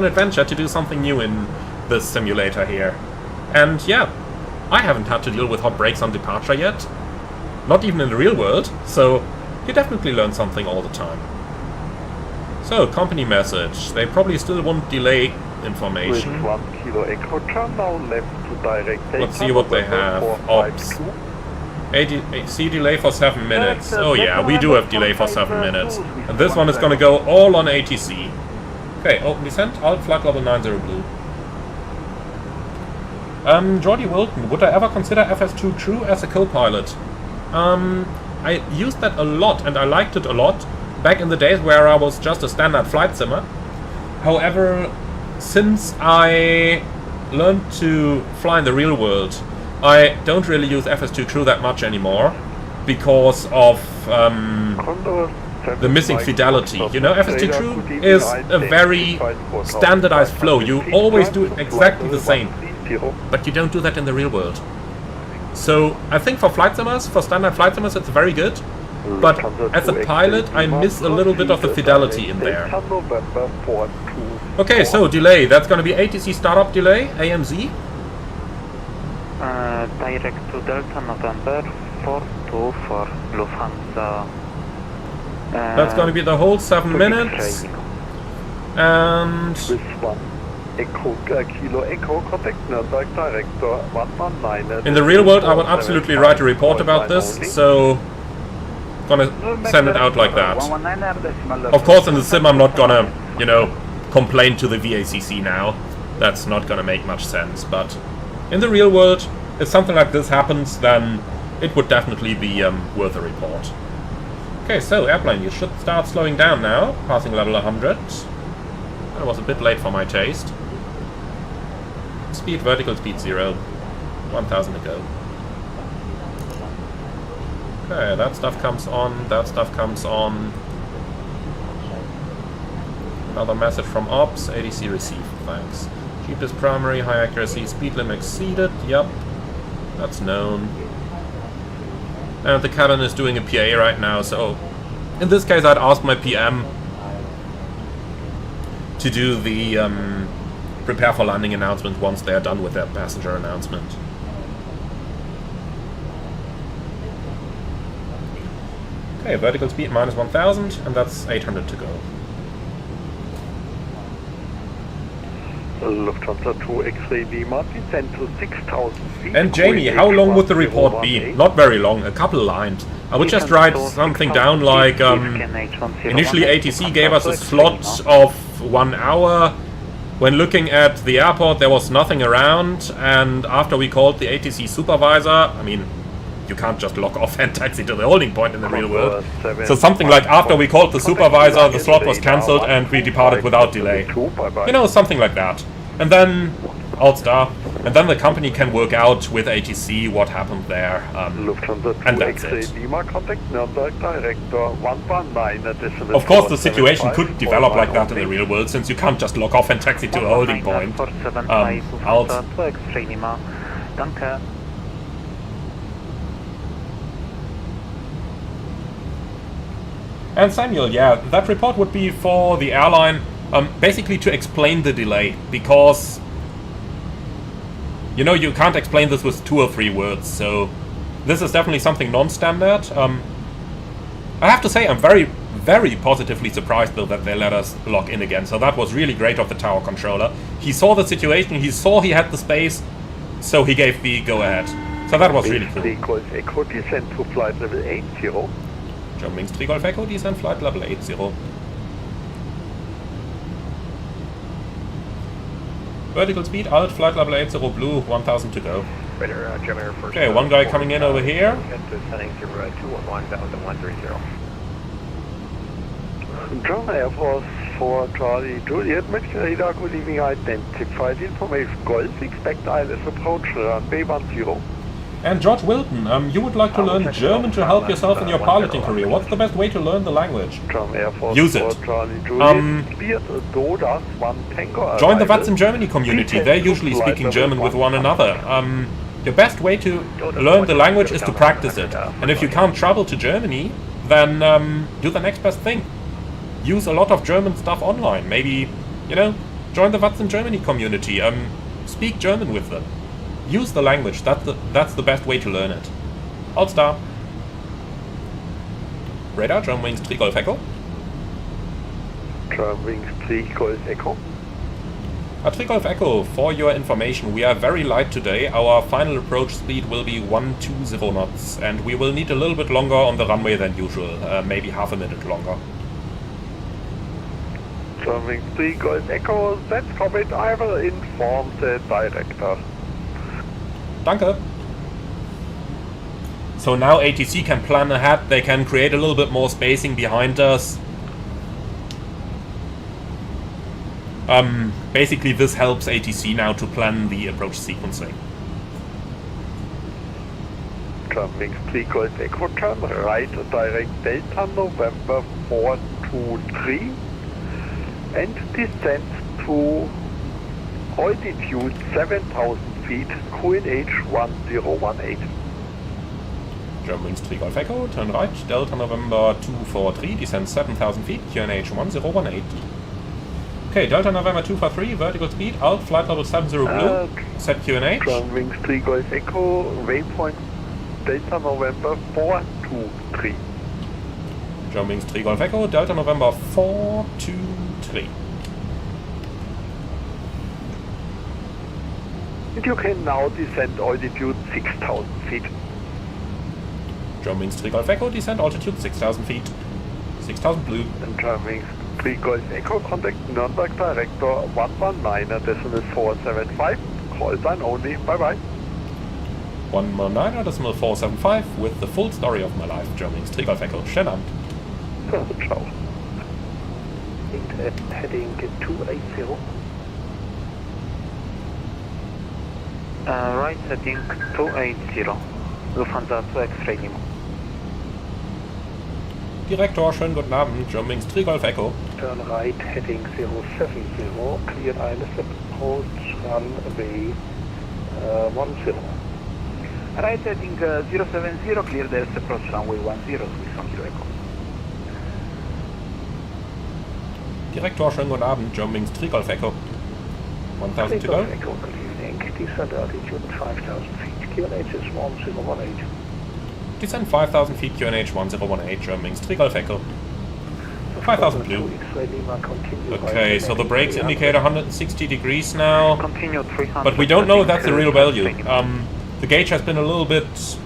adventure to do something new in this simulator here. And yeah, I haven't had to deal with hot brakes on departure yet. Not even in the real world, so you definitely learn something all the time. So, company message. They probably still won't delay information. Let's see what they have. Ops. AC delay for 7 minutes. Oh yeah, we do have delay for 7 minutes. And this one is gonna go all on ATC. Okay, open descent, alt flight level 90 blue. Jordy Wilton, would I ever consider FS2 True as a co-pilot? I used that a lot and I liked it a lot back in the days where I was just a standard flight simmer. However, since I learned to fly in the real world, I don't really use FS2 True that much anymore because of the missing fidelity. You know, FS2 True is a very standardized flow. You always do exactly the same, but you don't do that in the real world. So I think for flight simmers, for standard flight simmers, it's very good. But as a pilot, I miss a little bit of the fidelity in there. Okay, so delay. That's going to be ATC startup delay, AMZ. Direct to Delta November 424 Lufthansa. That's going to be the whole 7 minutes. And Echo, Kilo Echo, contact Nürnberg director 119. In the real world, I will absolutely write a report about this, so gonna send it out like that. Of course, in the sim, I'm not gonna, you know, complain to the VACC now. That's not gonna make much sense, but in the real world, if something like this happens, then it would definitely be worth a report. Okay, so airplane, you should start slowing down now, passing level 100. I was a bit late for my taste. Speed, vertical speed 0. 1000 to go. Okay, that stuff comes on, that stuff comes on. Another message from Ops, ADC received, thanks. Cheapest primary, high accuracy, speed limit exceeded, yep. That's known. And the cabin is doing a PA right now, so in this case I'd ask my PM to do the prepare for landing announcement once they are done with their passenger announcement. Okay, vertical speed minus 1000, and that's 800 to go. Lufthansa 2 X-ray Lima, descend to 6,000 feet. And Jamie, how long would the report be? Not very long, a couple lines. I would just write something down like, initially ATC gave us a slot of 1 hour. When looking at the airport, there was nothing around, and after we called the ATC supervisor, I mean, you can't just lock off and taxi to the holding point in the real world. So something like after we called the supervisor, the slot was cancelled and we departed without delay. You know, something like that. And then, alt star, and then the company can work out with ATC what happened there. And that's it. Of course, the situation could develop like that in the real world, since you can't just lock off and taxi to a holding point. Alt. And Samuel, yeah, that report would be for the airline, basically to explain the delay, because, you know, you can't explain this with 2 or 3 words, so this is definitely something non-standard. I have to say, I'm very, very positively surprised, though, that they let us log in again, so that was really great of the tower controller. He saw the situation, he saw he had the space, so he gave the go-ahead. So that was really cool. Echo descend to flight level 80. Eurowings 3 Golf Echo, descent flight level 80. Vertical speed, alt, flight level 80, blue, 1000 to go. Okay, one guy coming in over here. German Air Force for Charlie Juliet, Mexican radar leaving identified information Golf, expect ILS approach runway 10. And George Wilton, you would like to learn German to help yourself in your piloting career. What's the best way to learn the language? Use it. Join the What's in Germany community. They're usually speaking German with one another. The best way to learn the language is to practice it. And if you can't travel to Germany, then do the next best thing. Use a lot of German stuff online. Maybe, you know, join the What's in Germany community. Speak German with them. Use the language, that's the best way to learn it. Alt star. Radar, Eurowings 3 Golf Echo. Eurowings 3 Golf Echo. 3 Golf Echo, for your information, we are very light today. Our final approach speed will be 120 knots, and we will need a little bit longer on the runway than usual, maybe half a minute longer. Eurowings 3 Golf Echo, that's covered. I will inform the director. Danke. So now ATC can plan ahead, they can create a little bit more spacing behind us. Basically this helps ATC now to plan the approach sequencing. Eurowings 3 Golf Echo, turn right direct Delta November 423 and descend to altitude 7,000 feet, QNH 1018. Eurowings 3 Golf Echo, turn right, Delta November 243, descend 7,000 feet, QNH 1018. Okay, Delta November 243, vertical speed, alt, flight level 70 blue, set QNH. Eurowings 3 Golf Echo, waypoint Delta November 423. Eurowings 3 Golf Echo, Delta November 423. And you can now descend altitude 6,000 feet. Germanwings 3 Golf Echo, descent altitude 6,000 feet. 6,000 blue. And Germanwings 3 Golf Echo, contact Nürnberg Director 119.475. Call sign only. Bye bye. 119.475 with the full story of my life. Germanwings 3 Golf Echo. Schönen Abend. Ciao. Heading 280. Right heading 280. Lufthansa 2 X-Ray Lima. Direktor, schönen guten Abend. Germanwings 3 Golf Echo. Turn right heading 070. Cleared ILS approach runway 10. Right heading 070, cleared ILS approach runway 10 with some Kilo Echo. Direktor, schönen guten Abend. Germanwings 3 Golf Echo. 1,000 to go. Echo, good evening. Descent altitude 5,000 feet. QNH is 1018. Descend 5,000 feet, QNH 1018, Germanwings 3 Golf Echo. 5,000 blue. Okay, so the brakes indicate 160 degrees now. Continue 300. But we don't know if that's the real value. The gauge has been a little bit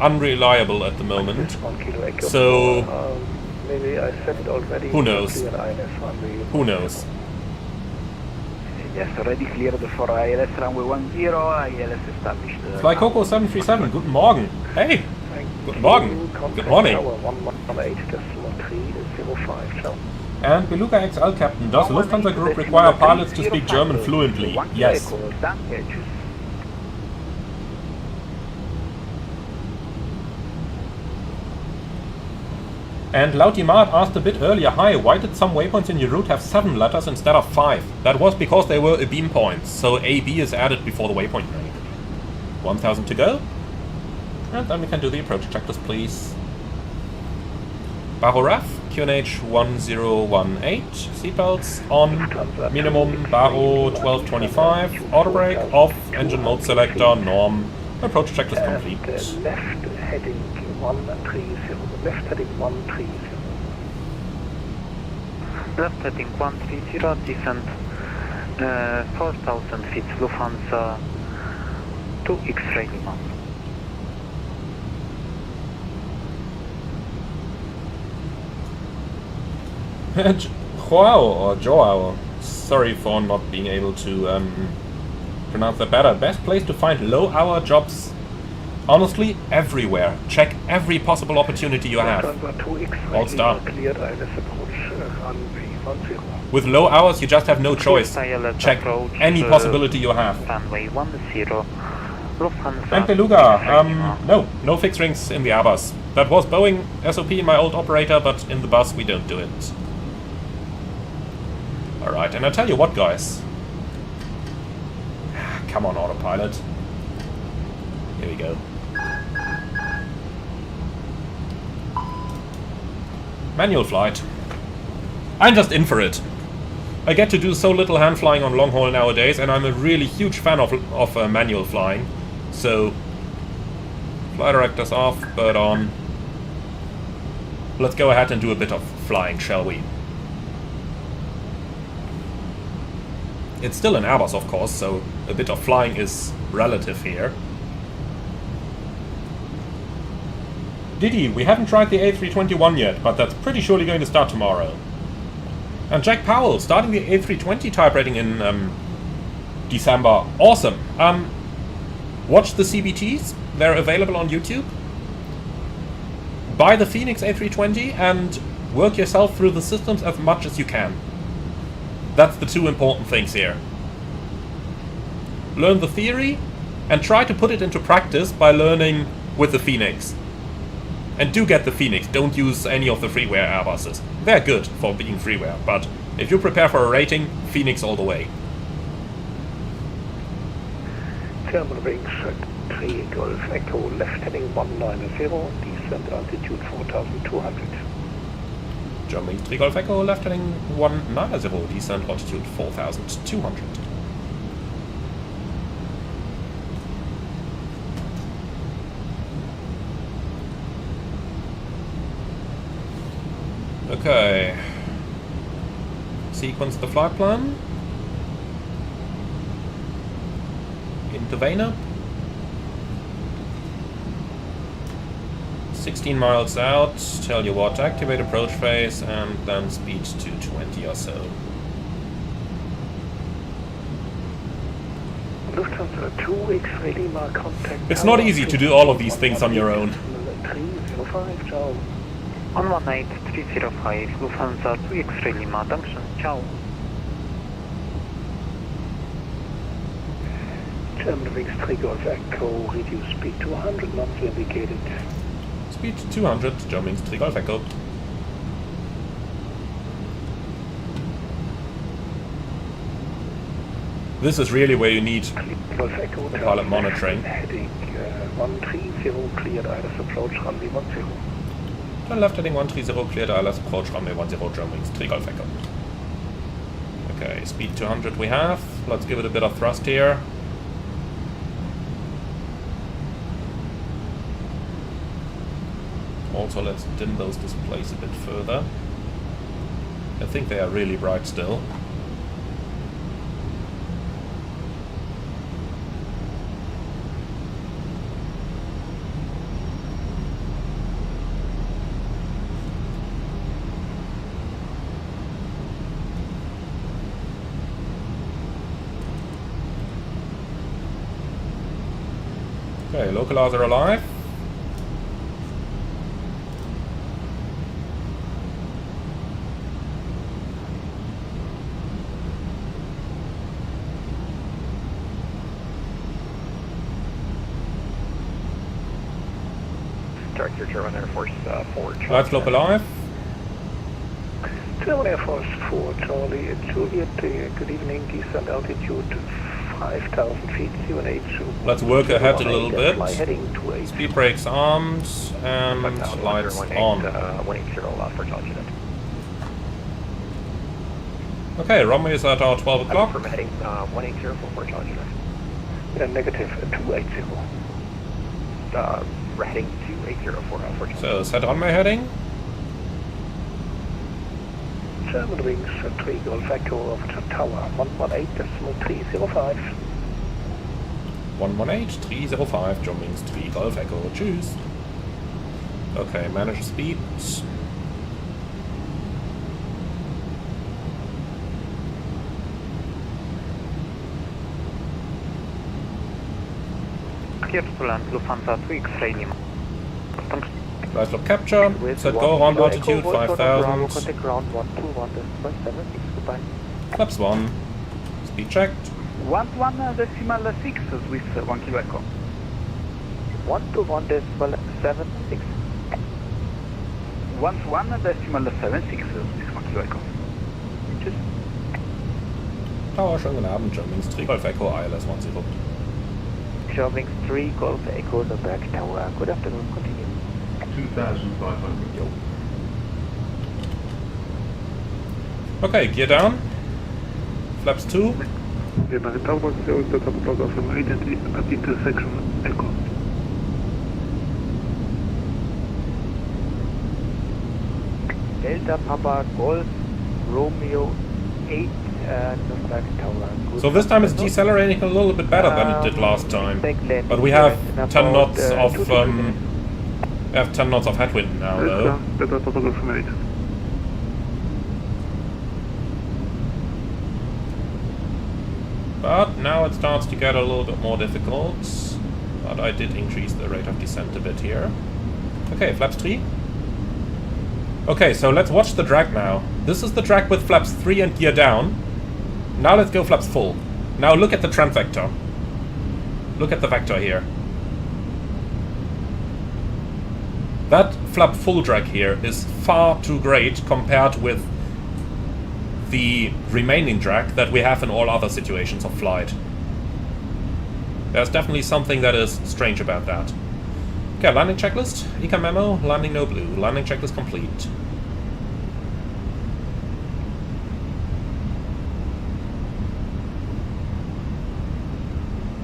unreliable at the moment. So maybe I said it already. Who knows? Who knows? Yes, already cleared for ILS runway 10, ILS established. Fly Coco 737, guten Morgen. Hey, guten Morgen. Good morning. And Beluga XL Captain, does Lufthansa Group require pilots to speak German fluently? Yes. And Lautimat asked a bit earlier, hi, why did some waypoints in your route have 7 letters instead of 5? That was because they were beam points, so AB is added before the waypoint name. 1,000 to go. And then we can do the approach checklist, please. Barrow RAF, QNH 1018, seatbelts on, minimum, Barrow 1225, auto brake, off, engine mode selector, norm, approach checklist complete. Left heading 130, left heading 130. Left heading 130, descent 4,000 feet, Lufthansa 2 X-Ray Lima. Joao, sorry for not being able to pronounce that better. Best place to find low-hour jobs, honestly, everywhere. Check every possible opportunity you have. All star. With low hours, you just have no choice. Check any possibility you have. And Beluga, no fixed rings in the Airbus. That was Boeing SOP in my old operator, but in the bus we don't do it. Alright, and I tell you what, guys. Come on, autopilot. Here we go. Manual flight. I'm just in for it. I get to do so little hand flying on long haul nowadays, and I'm a really huge fan of manual flying. So, flight director's off, bird on. Let's go ahead and do a bit of flying, shall we? It's still an Airbus, of course, so a bit of flying is relative here. Diddy, we haven't tried the A321 yet, but that's pretty surely going to start tomorrow. And Jack Powell, starting the A320 type rating in December. Awesome. Watch the CBTs, they're available on YouTube. Buy the Fenix A320 and work yourself through the systems as much as you can. That's the two important things here. Learn the theory and try to put it into practice by learning with the Fenix. And do get the Fenix, don't use any of the freeware Airbuses. They're good for being freeware, but if you prepare for a rating, Fenix all the way. Germanwings 3 Golf Echo, left heading 190, descent altitude 4,200. Germanwings 3 Golf Echo, left heading 190, descent altitude 4,200. Okay. Sequence the flight plan. In to Vena. 16 miles out, tell you what, activate approach phase and then speed to 20 or so. Lufthansa 2X ready, mark contact. It's not easy to do all of these things on your own. 305, ciao. 118-305, Lufthansa 2X ready, mark junction, ciao. Germanwings 3 Golf Echo, reduce speed to 100 knots indicated. Speed 200, Germanwings 3 Golf Echo. This is really where you need the pilot monitoring. Heading 130, cleared ILS approach, runway 10. Turn left heading 130, cleared ILS approach, runway 10, Germanwings 3 Golf Echo. Okay, speed 200 we have. Let's give it a bit of thrust here. Also, let's dim those displays a bit further. I think they are really bright still. Okay, localizer alive. Director German Air Force 4. Live local alive. German Air Force 4, Charlie, Juliet, good evening, descent altitude 5,000 feet, CNH. Let's work ahead a little bit. Fly heading 28. Speed brakes armed and lights on. 180 for Charlie. Okay, runway is at our 12 o'clock. From heading 180 for Charlie. Negative 280. Heading 280 for Charlie. So set runway heading. Germanwings 3 Golf Echo over to tower 118.305. 118.305, Germanwings 3 Golf Echo. Tschüss. Okay, manage speed. Clear to land, Lufthansa 2X ready. Live lock capture. Set go around altitude 5,000. Contact ground 121.76, goodbye. Flaps 1. Speed checked. 11.6 with 1 kilo echo. 121.76. 11.76 with 1 kilo echo. Tschüss. Tower, schönen guten Abend. Germanwings 3 Golf Echo, ILS 10. Germanwings 3 Golf Echo, Nürnberg Tower. Good afternoon, continue. 2,500. Yo. Okay, gear down. Flaps 2. Tower 0 set up plug of identity at intersection echo. Delta Papa Golf Romeo 8 Nürnberg Tower. Good So this time it's decelerating a little bit better than it did last time. But we have 10 knots of headwind now though. Better topography made. But now it starts to get a little bit more difficult. But I did increase the rate of descent a bit here. Okay, flaps 3. Okay, so let's watch the drag now. This is the drag with flaps 3 and gear down. Now let's go flaps full. Now look at the tram vector. Look at the vector here. That flap full drag here is far too great compared with the remaining drag that we have in all other situations of flight. There's definitely something that is strange about that. Okay, landing checklist, Econ memo, landing no blue, landing checklist complete.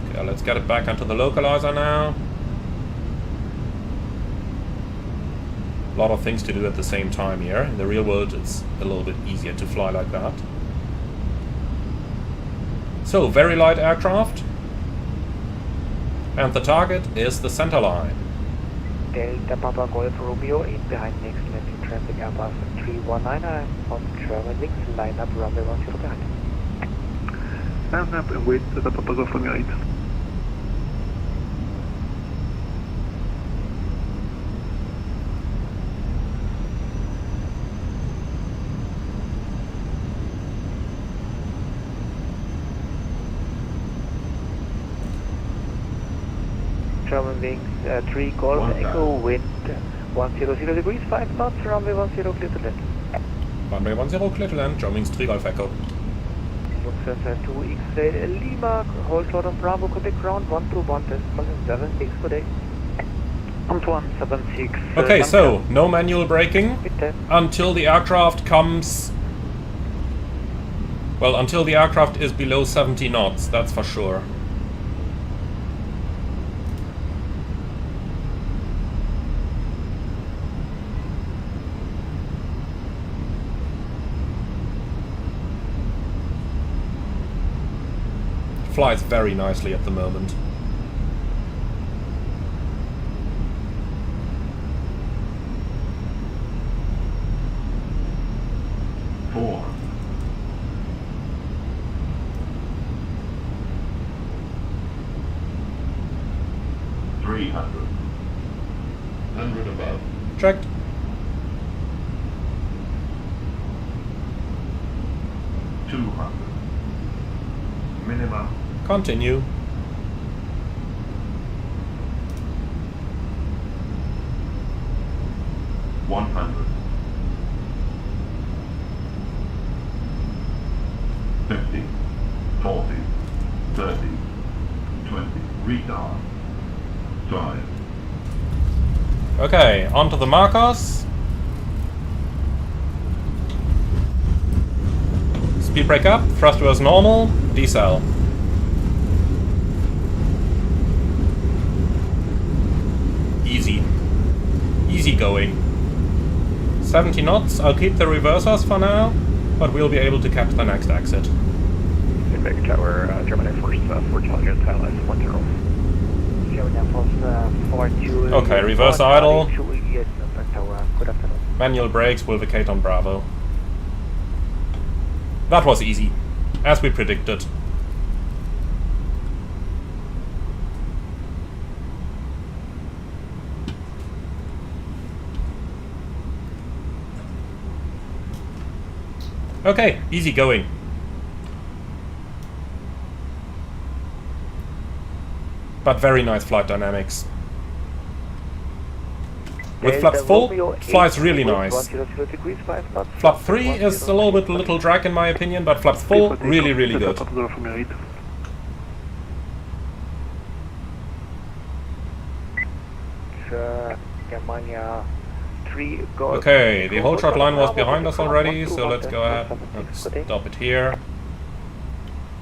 Okay, let's get it back onto the localizer now. A lot of things to do at the same time here. In the real world it's a little bit easier to fly like that. So, very light aircraft. And the target is the center line. Delta Papa Golf Romeo 8 behind next landing traffic Airbus 319 on German wings, line up runway 10 behind. Line up and wait Delta Papa Golf Romeo 8. German wings 3 Golf Echo, wind 100 degrees, 5 knots, runway 10 clear to land. Runway 10 clear to land, German wings 3 Golf Echo. Lufthansa 2 X-ray Lima, hold short on Bravo, contact ground 121.76 per day. 176. Okay, so no manual braking until the aircraft comes. Well, until the aircraft is below 70 knots, that's for sure. Flies very nicely at the moment. Four. 300. 100 above. Checked. Minimum. Continue. $100. 50, 40, 30, 20. Retard. 5. Okay, onto the markers. Speed brake up, thrust was normal, decel. Easy. Easy going. 70 knots, I'll keep the reversers for now, but we'll be able to catch the next exit. Feedback Tower, German Air Force, 4 Challenger, Thailand, 10. German Air Force 42. Okay, reverse idle. Yes, Tower, good afternoon. Manual brakes will vacate on Bravo. That was easy, as we predicted. Okay, easy going. But very nice flight dynamics. With flaps full, flies really nice. Flap 3 is a little drag in my opinion, but flaps full, really, really good. Okay, the whole short line was behind us already, so let's go ahead and stop it here.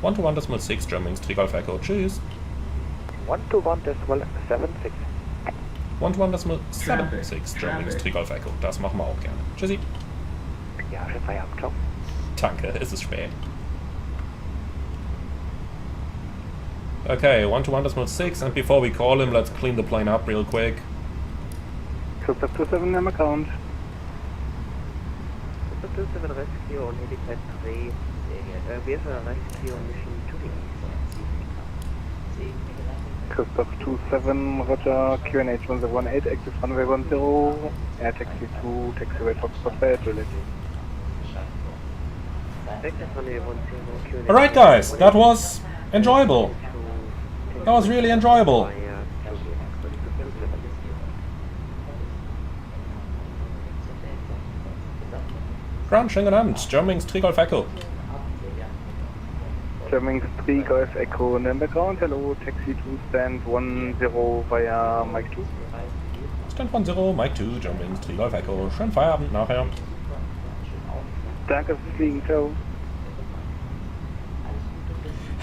121.6 German 3 Golf Echo, tschüss. 121.76. 121.76 German 3 Golf Echo, das machen wir auch gerne. Tschüssi. Ja, schön Feierabend, ciao. Danke, es ist spät. Okay, 121.6, and before we call him, let's clean the plane up real quick. Christoph 27 am account. Christoph 27 rescue on helipad 3. We have a rescue mission 2. Christoph 27, Roger, QNH 1018, active runway 10, air taxi 2, taxiway Foxtrot Flight Village. Alright guys, that was enjoyable. That was really enjoyable. Ground, schönen guten Abend. Germanwings 3 Golf Echo. Germanwings 3 Golf Echo in the ground. Hello, taxi to stand 10 via Mike 2. Stand 10, Mike 2, Germanwings 3 Golf Echo. Schönen Feierabend nachher. Danke fürs Fliegen, ciao.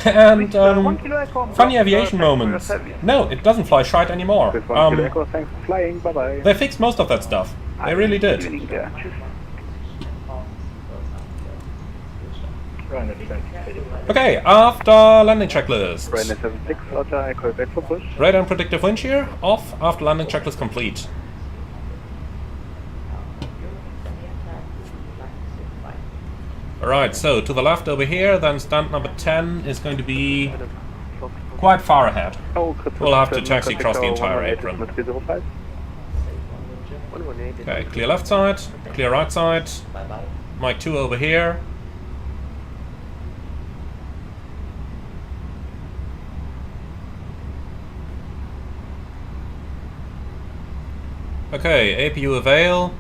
And funny aviation moments. No, it doesn't fly shite anymore. Echo, thanks for flying, bye bye. They fixed most of that stuff. They really did. Okay, after landing checklist. Ryanair 76, Roger, I call back for push. Radar and predictive wind shear off after landing checklist complete. Alright, so to the left over here, then stand number 10 is going to be quite far ahead. We'll have to taxi across the entire apron. Okay, clear left side, clear right side. Mic 2 over here. Okay, APU avail.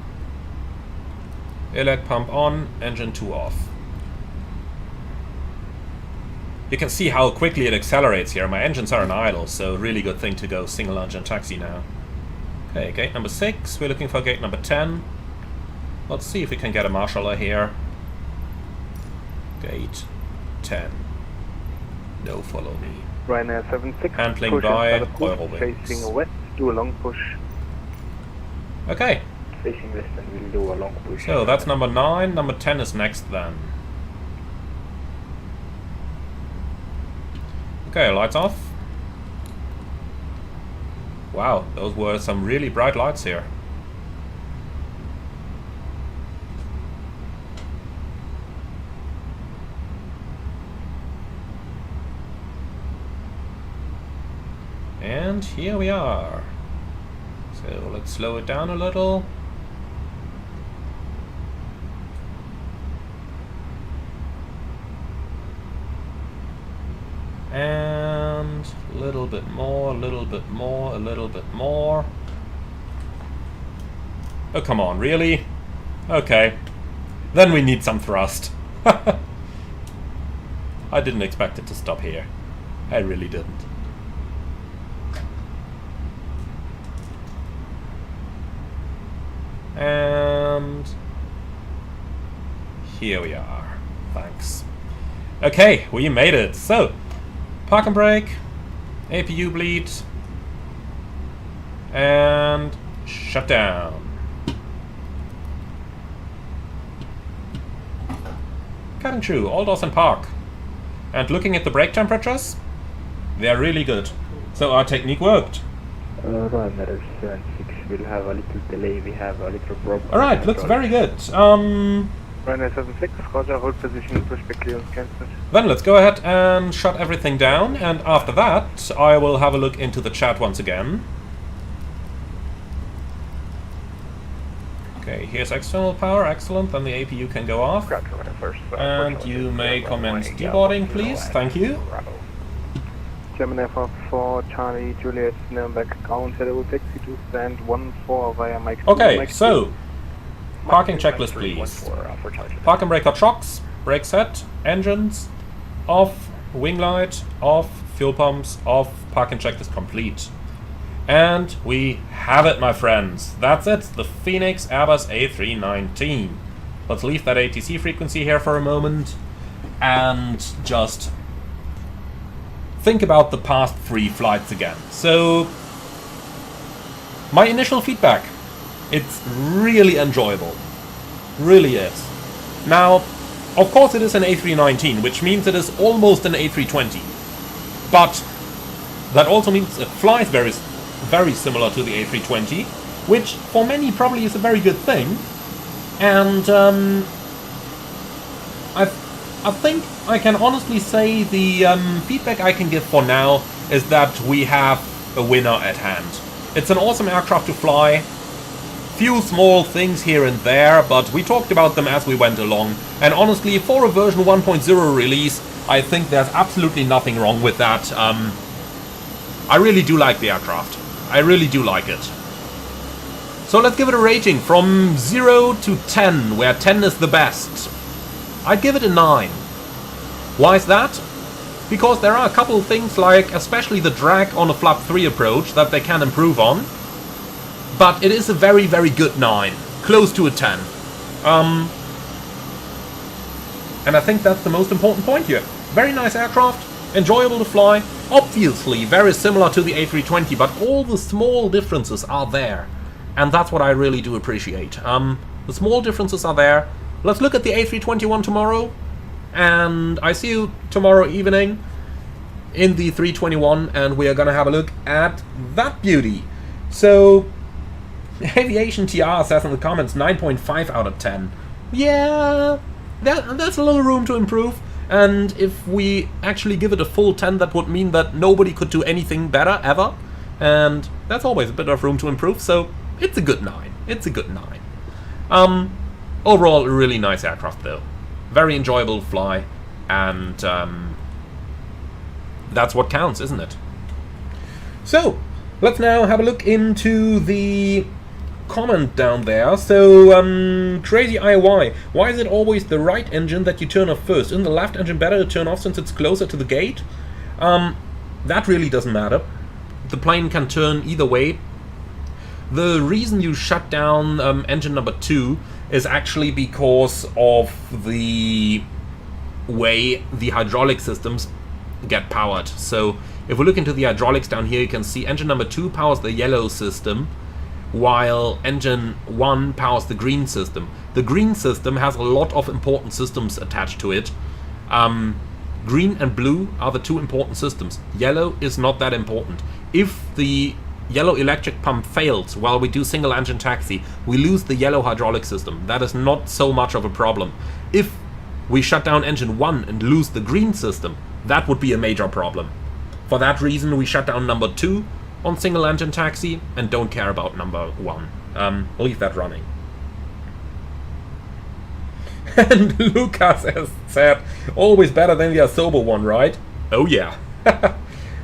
Elect pump on, engine 2 off. You can see how quickly it accelerates here. My engines are in idle, so really good thing to go single engine taxi now. Okay, gate number 6. We're looking for gate number 10. Let's see if we can get a marshaller here. Gate 10. No, follow me. Ryanair 76. Handling by Eurowings. Facing west, do a long push. Okay. Facing west and we'll do a long push. So that's number 9. Number 10 is next then. Okay, lights off. Wow, those were some really bright lights here. And here we are. So let's slow it down a little. And a little bit more, a little bit more, a little bit more. Oh, come on, really? Okay. Then we need some thrust. I didn't expect it to stop here. I really didn't. And here we are. Thanks. Okay, we made it. So, park and brake, APU bleed, and shut down. Cutting through, all doors in park. And looking at the brake temperatures, they're really good. So our technique worked. Ryanair 76 will have a little delay, we have a little problem. Alright, looks very good. Ryanair 76, Roger, hold position, push back clearance cancelled. Then let's go ahead and shut everything down, and after that I will have a look into the chat once again. Okay, here's external power, excellent, then the APU can go off. And you may commence deboarding, please, thank you. German FR4, Charlie, Juliet, Nuremberg, ground, headable taxi to stand 1-4 via Mike 2. Okay, so, parking checklist please. Park and brake hot shocks, brake set, engines, off, wing light, off, fuel pumps, off, parking checklist complete. And we have it, my friends. That's it, the Fenix Airbus A319. Let's leave that ATC frequency here for a moment and just think about the past 3 flights again. So, my initial feedback, it's really enjoyable. Really is. Now, of course it is an A319, which means it is almost an A320. But that also means it flies very similar to the A320, which for many probably is a very good thing. And I think I can honestly say the feedback I can give for now is that we have a winner at hand. It's an awesome aircraft to fly. Few small things here and there, but we talked about them as we went along. And honestly, for a version 1.0 release, I think there's absolutely nothing wrong with that. I really do like the aircraft. I really do like it. So let's give it a rating from 0 to 10, where 10 is the best. I'd give it a 9. Why is that? Because there are a couple of things like, especially the drag on a flap 3 approach, that they can improve on. But it is a very, very good 9. Close to a 10. And I think that's the most important point here. Very nice aircraft, enjoyable to fly. Obviously very similar to the A320, but all the small differences are there. And that's what I really do appreciate. The small differences are there. Let's look at the A321 tomorrow. and I see you tomorrow evening in the 321, and we are gonna have a look at that beauty. So, Aviation TR says in the comments 9.5 out of 10. Yeah, that's a little room to improve, and if we actually give it a full 10, that would mean that nobody could do anything better ever, and that's always a bit of room to improve, so it's a good 9. It's a good 9. Overall, a really nice aircraft though. Very enjoyable to fly, and that's what counts, isn't it? So, let's now have a look into the comment down there. So, Crazy IY, why is it always the right engine that you turn off first? Isn't the left engine better to turn off since it's closer to the gate? That really doesn't matter. The plane can turn either way. The reason you shut down engine number 2 is actually because of the way the hydraulic systems get powered. So if we look into the hydraulics down here, you can see engine number 2 powers the yellow system, while engine 1 powers the green system. The green system has a lot of important systems attached to it. Green and blue are the 2 important systems. Yellow is not that important. If the yellow electric pump fails while we do single engine taxi, we lose the yellow hydraulic system. That is not so much of a problem. If we shut down engine 1 and lose the green system, that would be a major problem. For that reason, we shut down number 2 on single engine taxi and don't care about number 1. Leave that running. And Lucas has said, always better than the Asobo one, right? Oh yeah.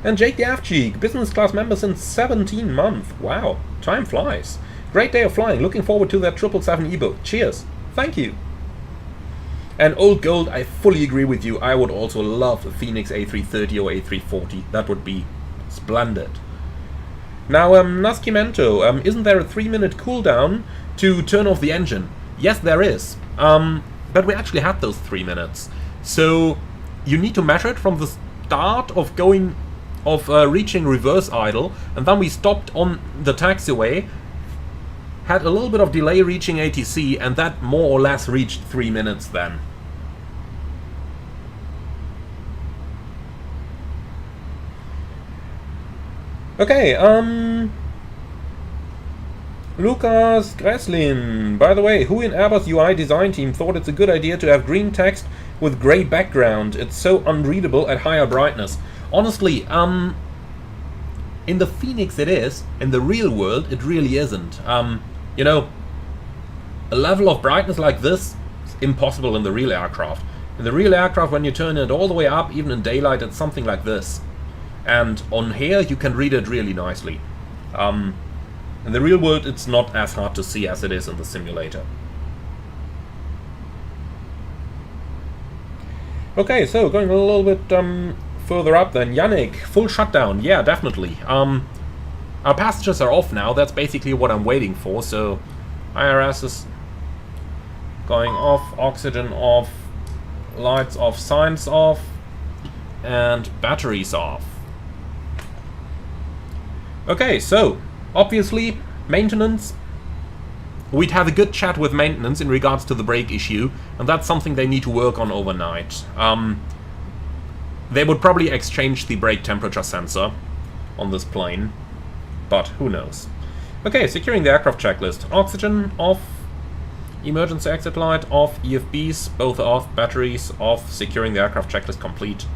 And Jake the F-Cheek, business class member since 17 months. Wow, time flies. Great day of flying, looking forward to that 777 ebook. Cheers. Thank you. And Old Gold, I fully agree with you. I would also love a Fenix A330 or A340. That would be splendid. Now, Naskimento, isn't there a 3-minute cooldown to turn off the engine? Yes, there is. But we actually had those 3 minutes. So you need to measure it from the start of reaching reverse idle, and then we stopped on the taxiway, had a little bit of delay reaching ATC, and that more or less reached 3 minutes then. Okay, Lucas Greslin, by the way, who in Airbus UI design team thought it's a good idea to have green text with grey background? It's so unreadable at higher brightness. Honestly, in the Fenix it is, in the real world it really isn't. You know, a level of brightness like this is impossible in the real aircraft. In the real aircraft, when you turn it all the way up, even in daylight, it's something like this. And on here you can read it really nicely. In the real world it's not as hard to see as it is in the simulator. Okay, so going a little bit further up then. Yannick, full shutdown. Yeah, definitely. Our passengers are off now. That's basically what I'm waiting for. So IRS is going off, oxygen off, lights off, signs off, and batteries off. Okay, so obviously maintenance. We'd have a good chat with maintenance in regards to the brake issue, and that's something they need to work on overnight. They would probably exchange the brake temperature sensor on this plane, but who knows. Okay, securing the aircraft checklist. Oxygen off, emergency exit light off, EFBs both off, batteries off, securing the aircraft checklist complete.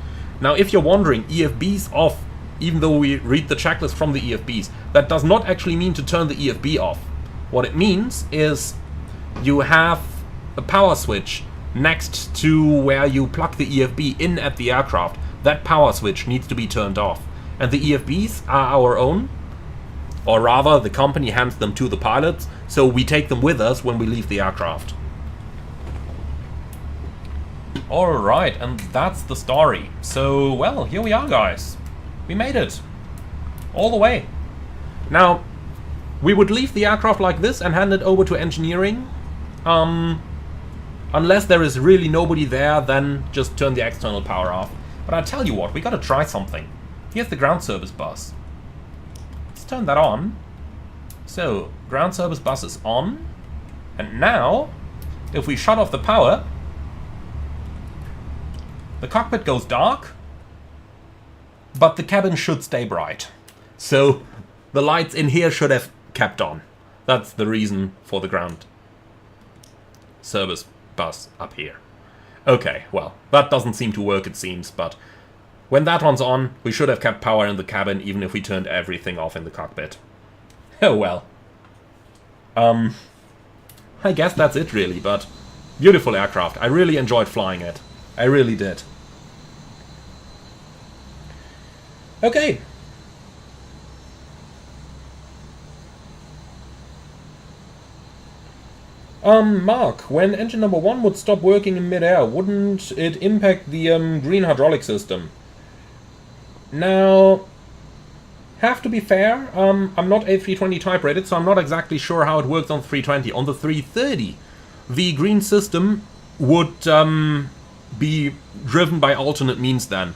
Now if you're wondering, EFBs off, even though we read the checklist from the EFBs, that does not actually mean to turn the EFB off. What it means is you have a power switch next to where you plug the EFB in at the aircraft. That power switch needs to be turned off. And the EFBs are our own, or rather the company hands them to the pilots, so we take them with us when we leave the aircraft. Alright, and that's the story. So, well, here we are, guys. We made it. All the way. Now, we would leave the aircraft like this and hand it over to engineering. Unless there is really nobody there, then just turn the external power off. But I tell you what, we gotta try something. Here's the ground service bus. Let's turn that on. So, ground service bus is on. And now, if we shut off the power, The cockpit goes dark, but the cabin should stay bright. So the lights in here should have kept on. That's the reason for the ground service bus up here. Okay, well, that doesn't seem to work, it seems, but when that one's on, we should have kept power in the cabin, even if we turned everything off in the cockpit. Oh well. I guess that's it really, but beautiful aircraft. I really enjoyed flying it. I really did. Okay. Mark, when engine number 1 would stop working in mid-air, wouldn't it impact the green hydraulic system? Now, have to be fair, I'm not A320 type rated, so I'm not exactly sure how it works on 320. On the 330, the green system would be driven by alternate means then.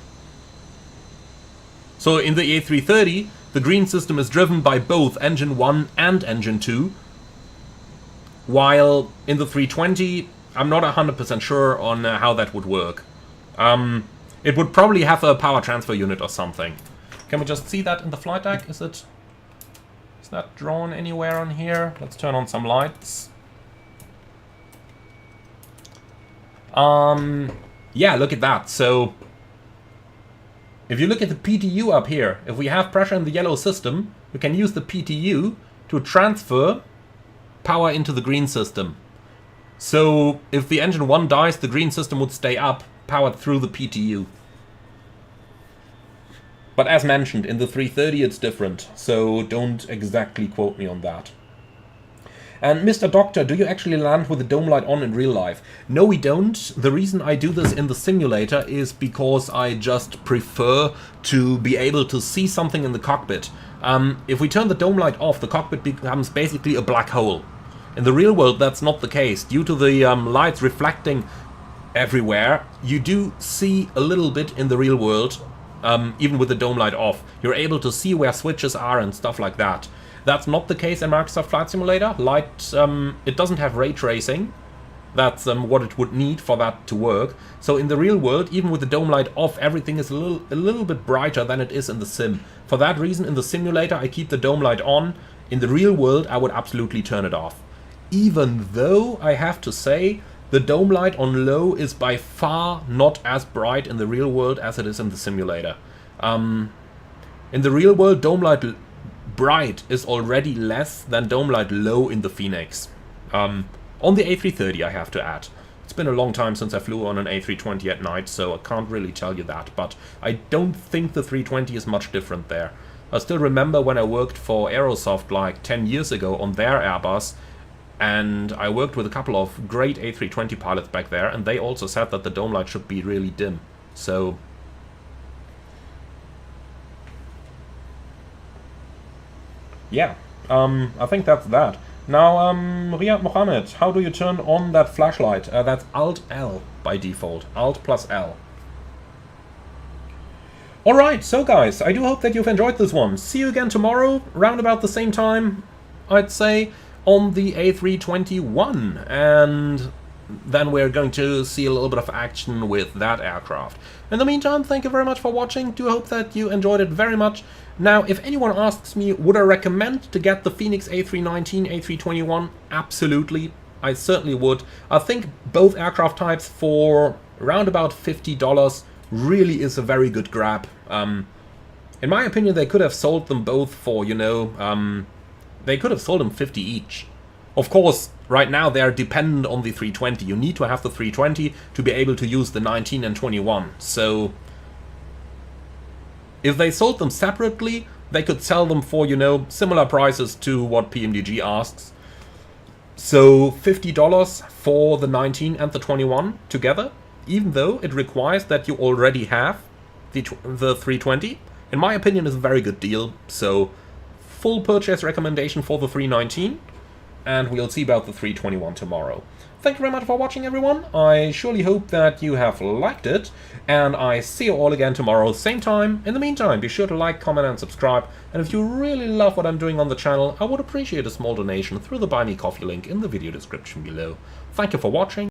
So in the A330, the green system is driven by both engine 1 and engine 2, while in the 320, I'm not 100% sure on how that would work. It would probably have a power transfer unit or something. Can we just see that in the flight deck? Is that drawn anywhere on here? Let's turn on some lights. Yeah, look at that. So if you look at the PTU up here, if we have pressure in the yellow system, we can use the PTU to transfer power into the green system. So if the engine 1 dies, the green system would stay up, powered through the PTU. But as mentioned, in the 330 it's different, so don't exactly quote me on that. And Mr. Doctor, do you actually land with the dome light on in real life? No, we don't. The reason I do this in the simulator is because I just prefer to be able to see something in the cockpit. If we turn the dome light off, the cockpit becomes basically a black hole. In the real world, that's not the case. Due to the lights reflecting everywhere, you do see a little bit in the real world, even with the dome light off. You're able to see where switches are and stuff like that. That's not the case in Microsoft Flight Simulator. It doesn't have ray tracing. That's what it would need for that to work. So in the real world, even with the dome light off, everything is a little bit brighter than it is in the sim. For that reason, in the simulator, I keep the dome light on. In the real world, I would absolutely turn it off. Even though, I have to say, the dome light on low is by far not as bright in the real world as it is in the simulator. In the real world, dome light bright is already less than dome light low in the Fenix. On the A330, I have to add. It's been a long time since I flew on an A320 at night, so I can't really tell you that, but I don't think the 320 is much different there. I still remember when I worked for Aerosoft like 10 years ago on their Airbus, and I worked with a couple of great A320 pilots back there, and they also said that the dome light should be really dim. So yeah, I think that's that. Now, Riyad Mohammed, how do you turn on that flashlight? That's Alt-L by default. Alt plus L. Alright, so guys, I do hope that you've enjoyed this one. See you again tomorrow, round about the same time, I'd say, on the A321. And then we're going to see a little bit of action with that aircraft. In the meantime, thank you very much for watching. Do hope that you enjoyed it very much. Now, if anyone asks me, would I recommend to get the Fenix A319, A321? Absolutely, I certainly would. I think both aircraft types for around about $50 really is a very good grab. In my opinion, they could have sold them both for, you know, they could have sold them 50 each. Of course, right now they are dependent on the 320. You need to have the 320 to be able to use the 19 and 21. So if they sold them separately, they could sell them for, you know, similar prices to what PMDG asks. So $50 for the 19 and the 21 together, even though it requires that you already have the 320, in my opinion is a very good deal. So full purchase recommendation for the 319, and we'll see about the 321 tomorrow. Thank you very much for watching, everyone. I surely hope that you have liked it, and I see you all again tomorrow, same time. In the meantime, be sure to like, comment, and subscribe. And if you really love what I'm doing on the channel, I would appreciate a small donation through the Buy Me Coffee link in the video description below. Thank you for watching.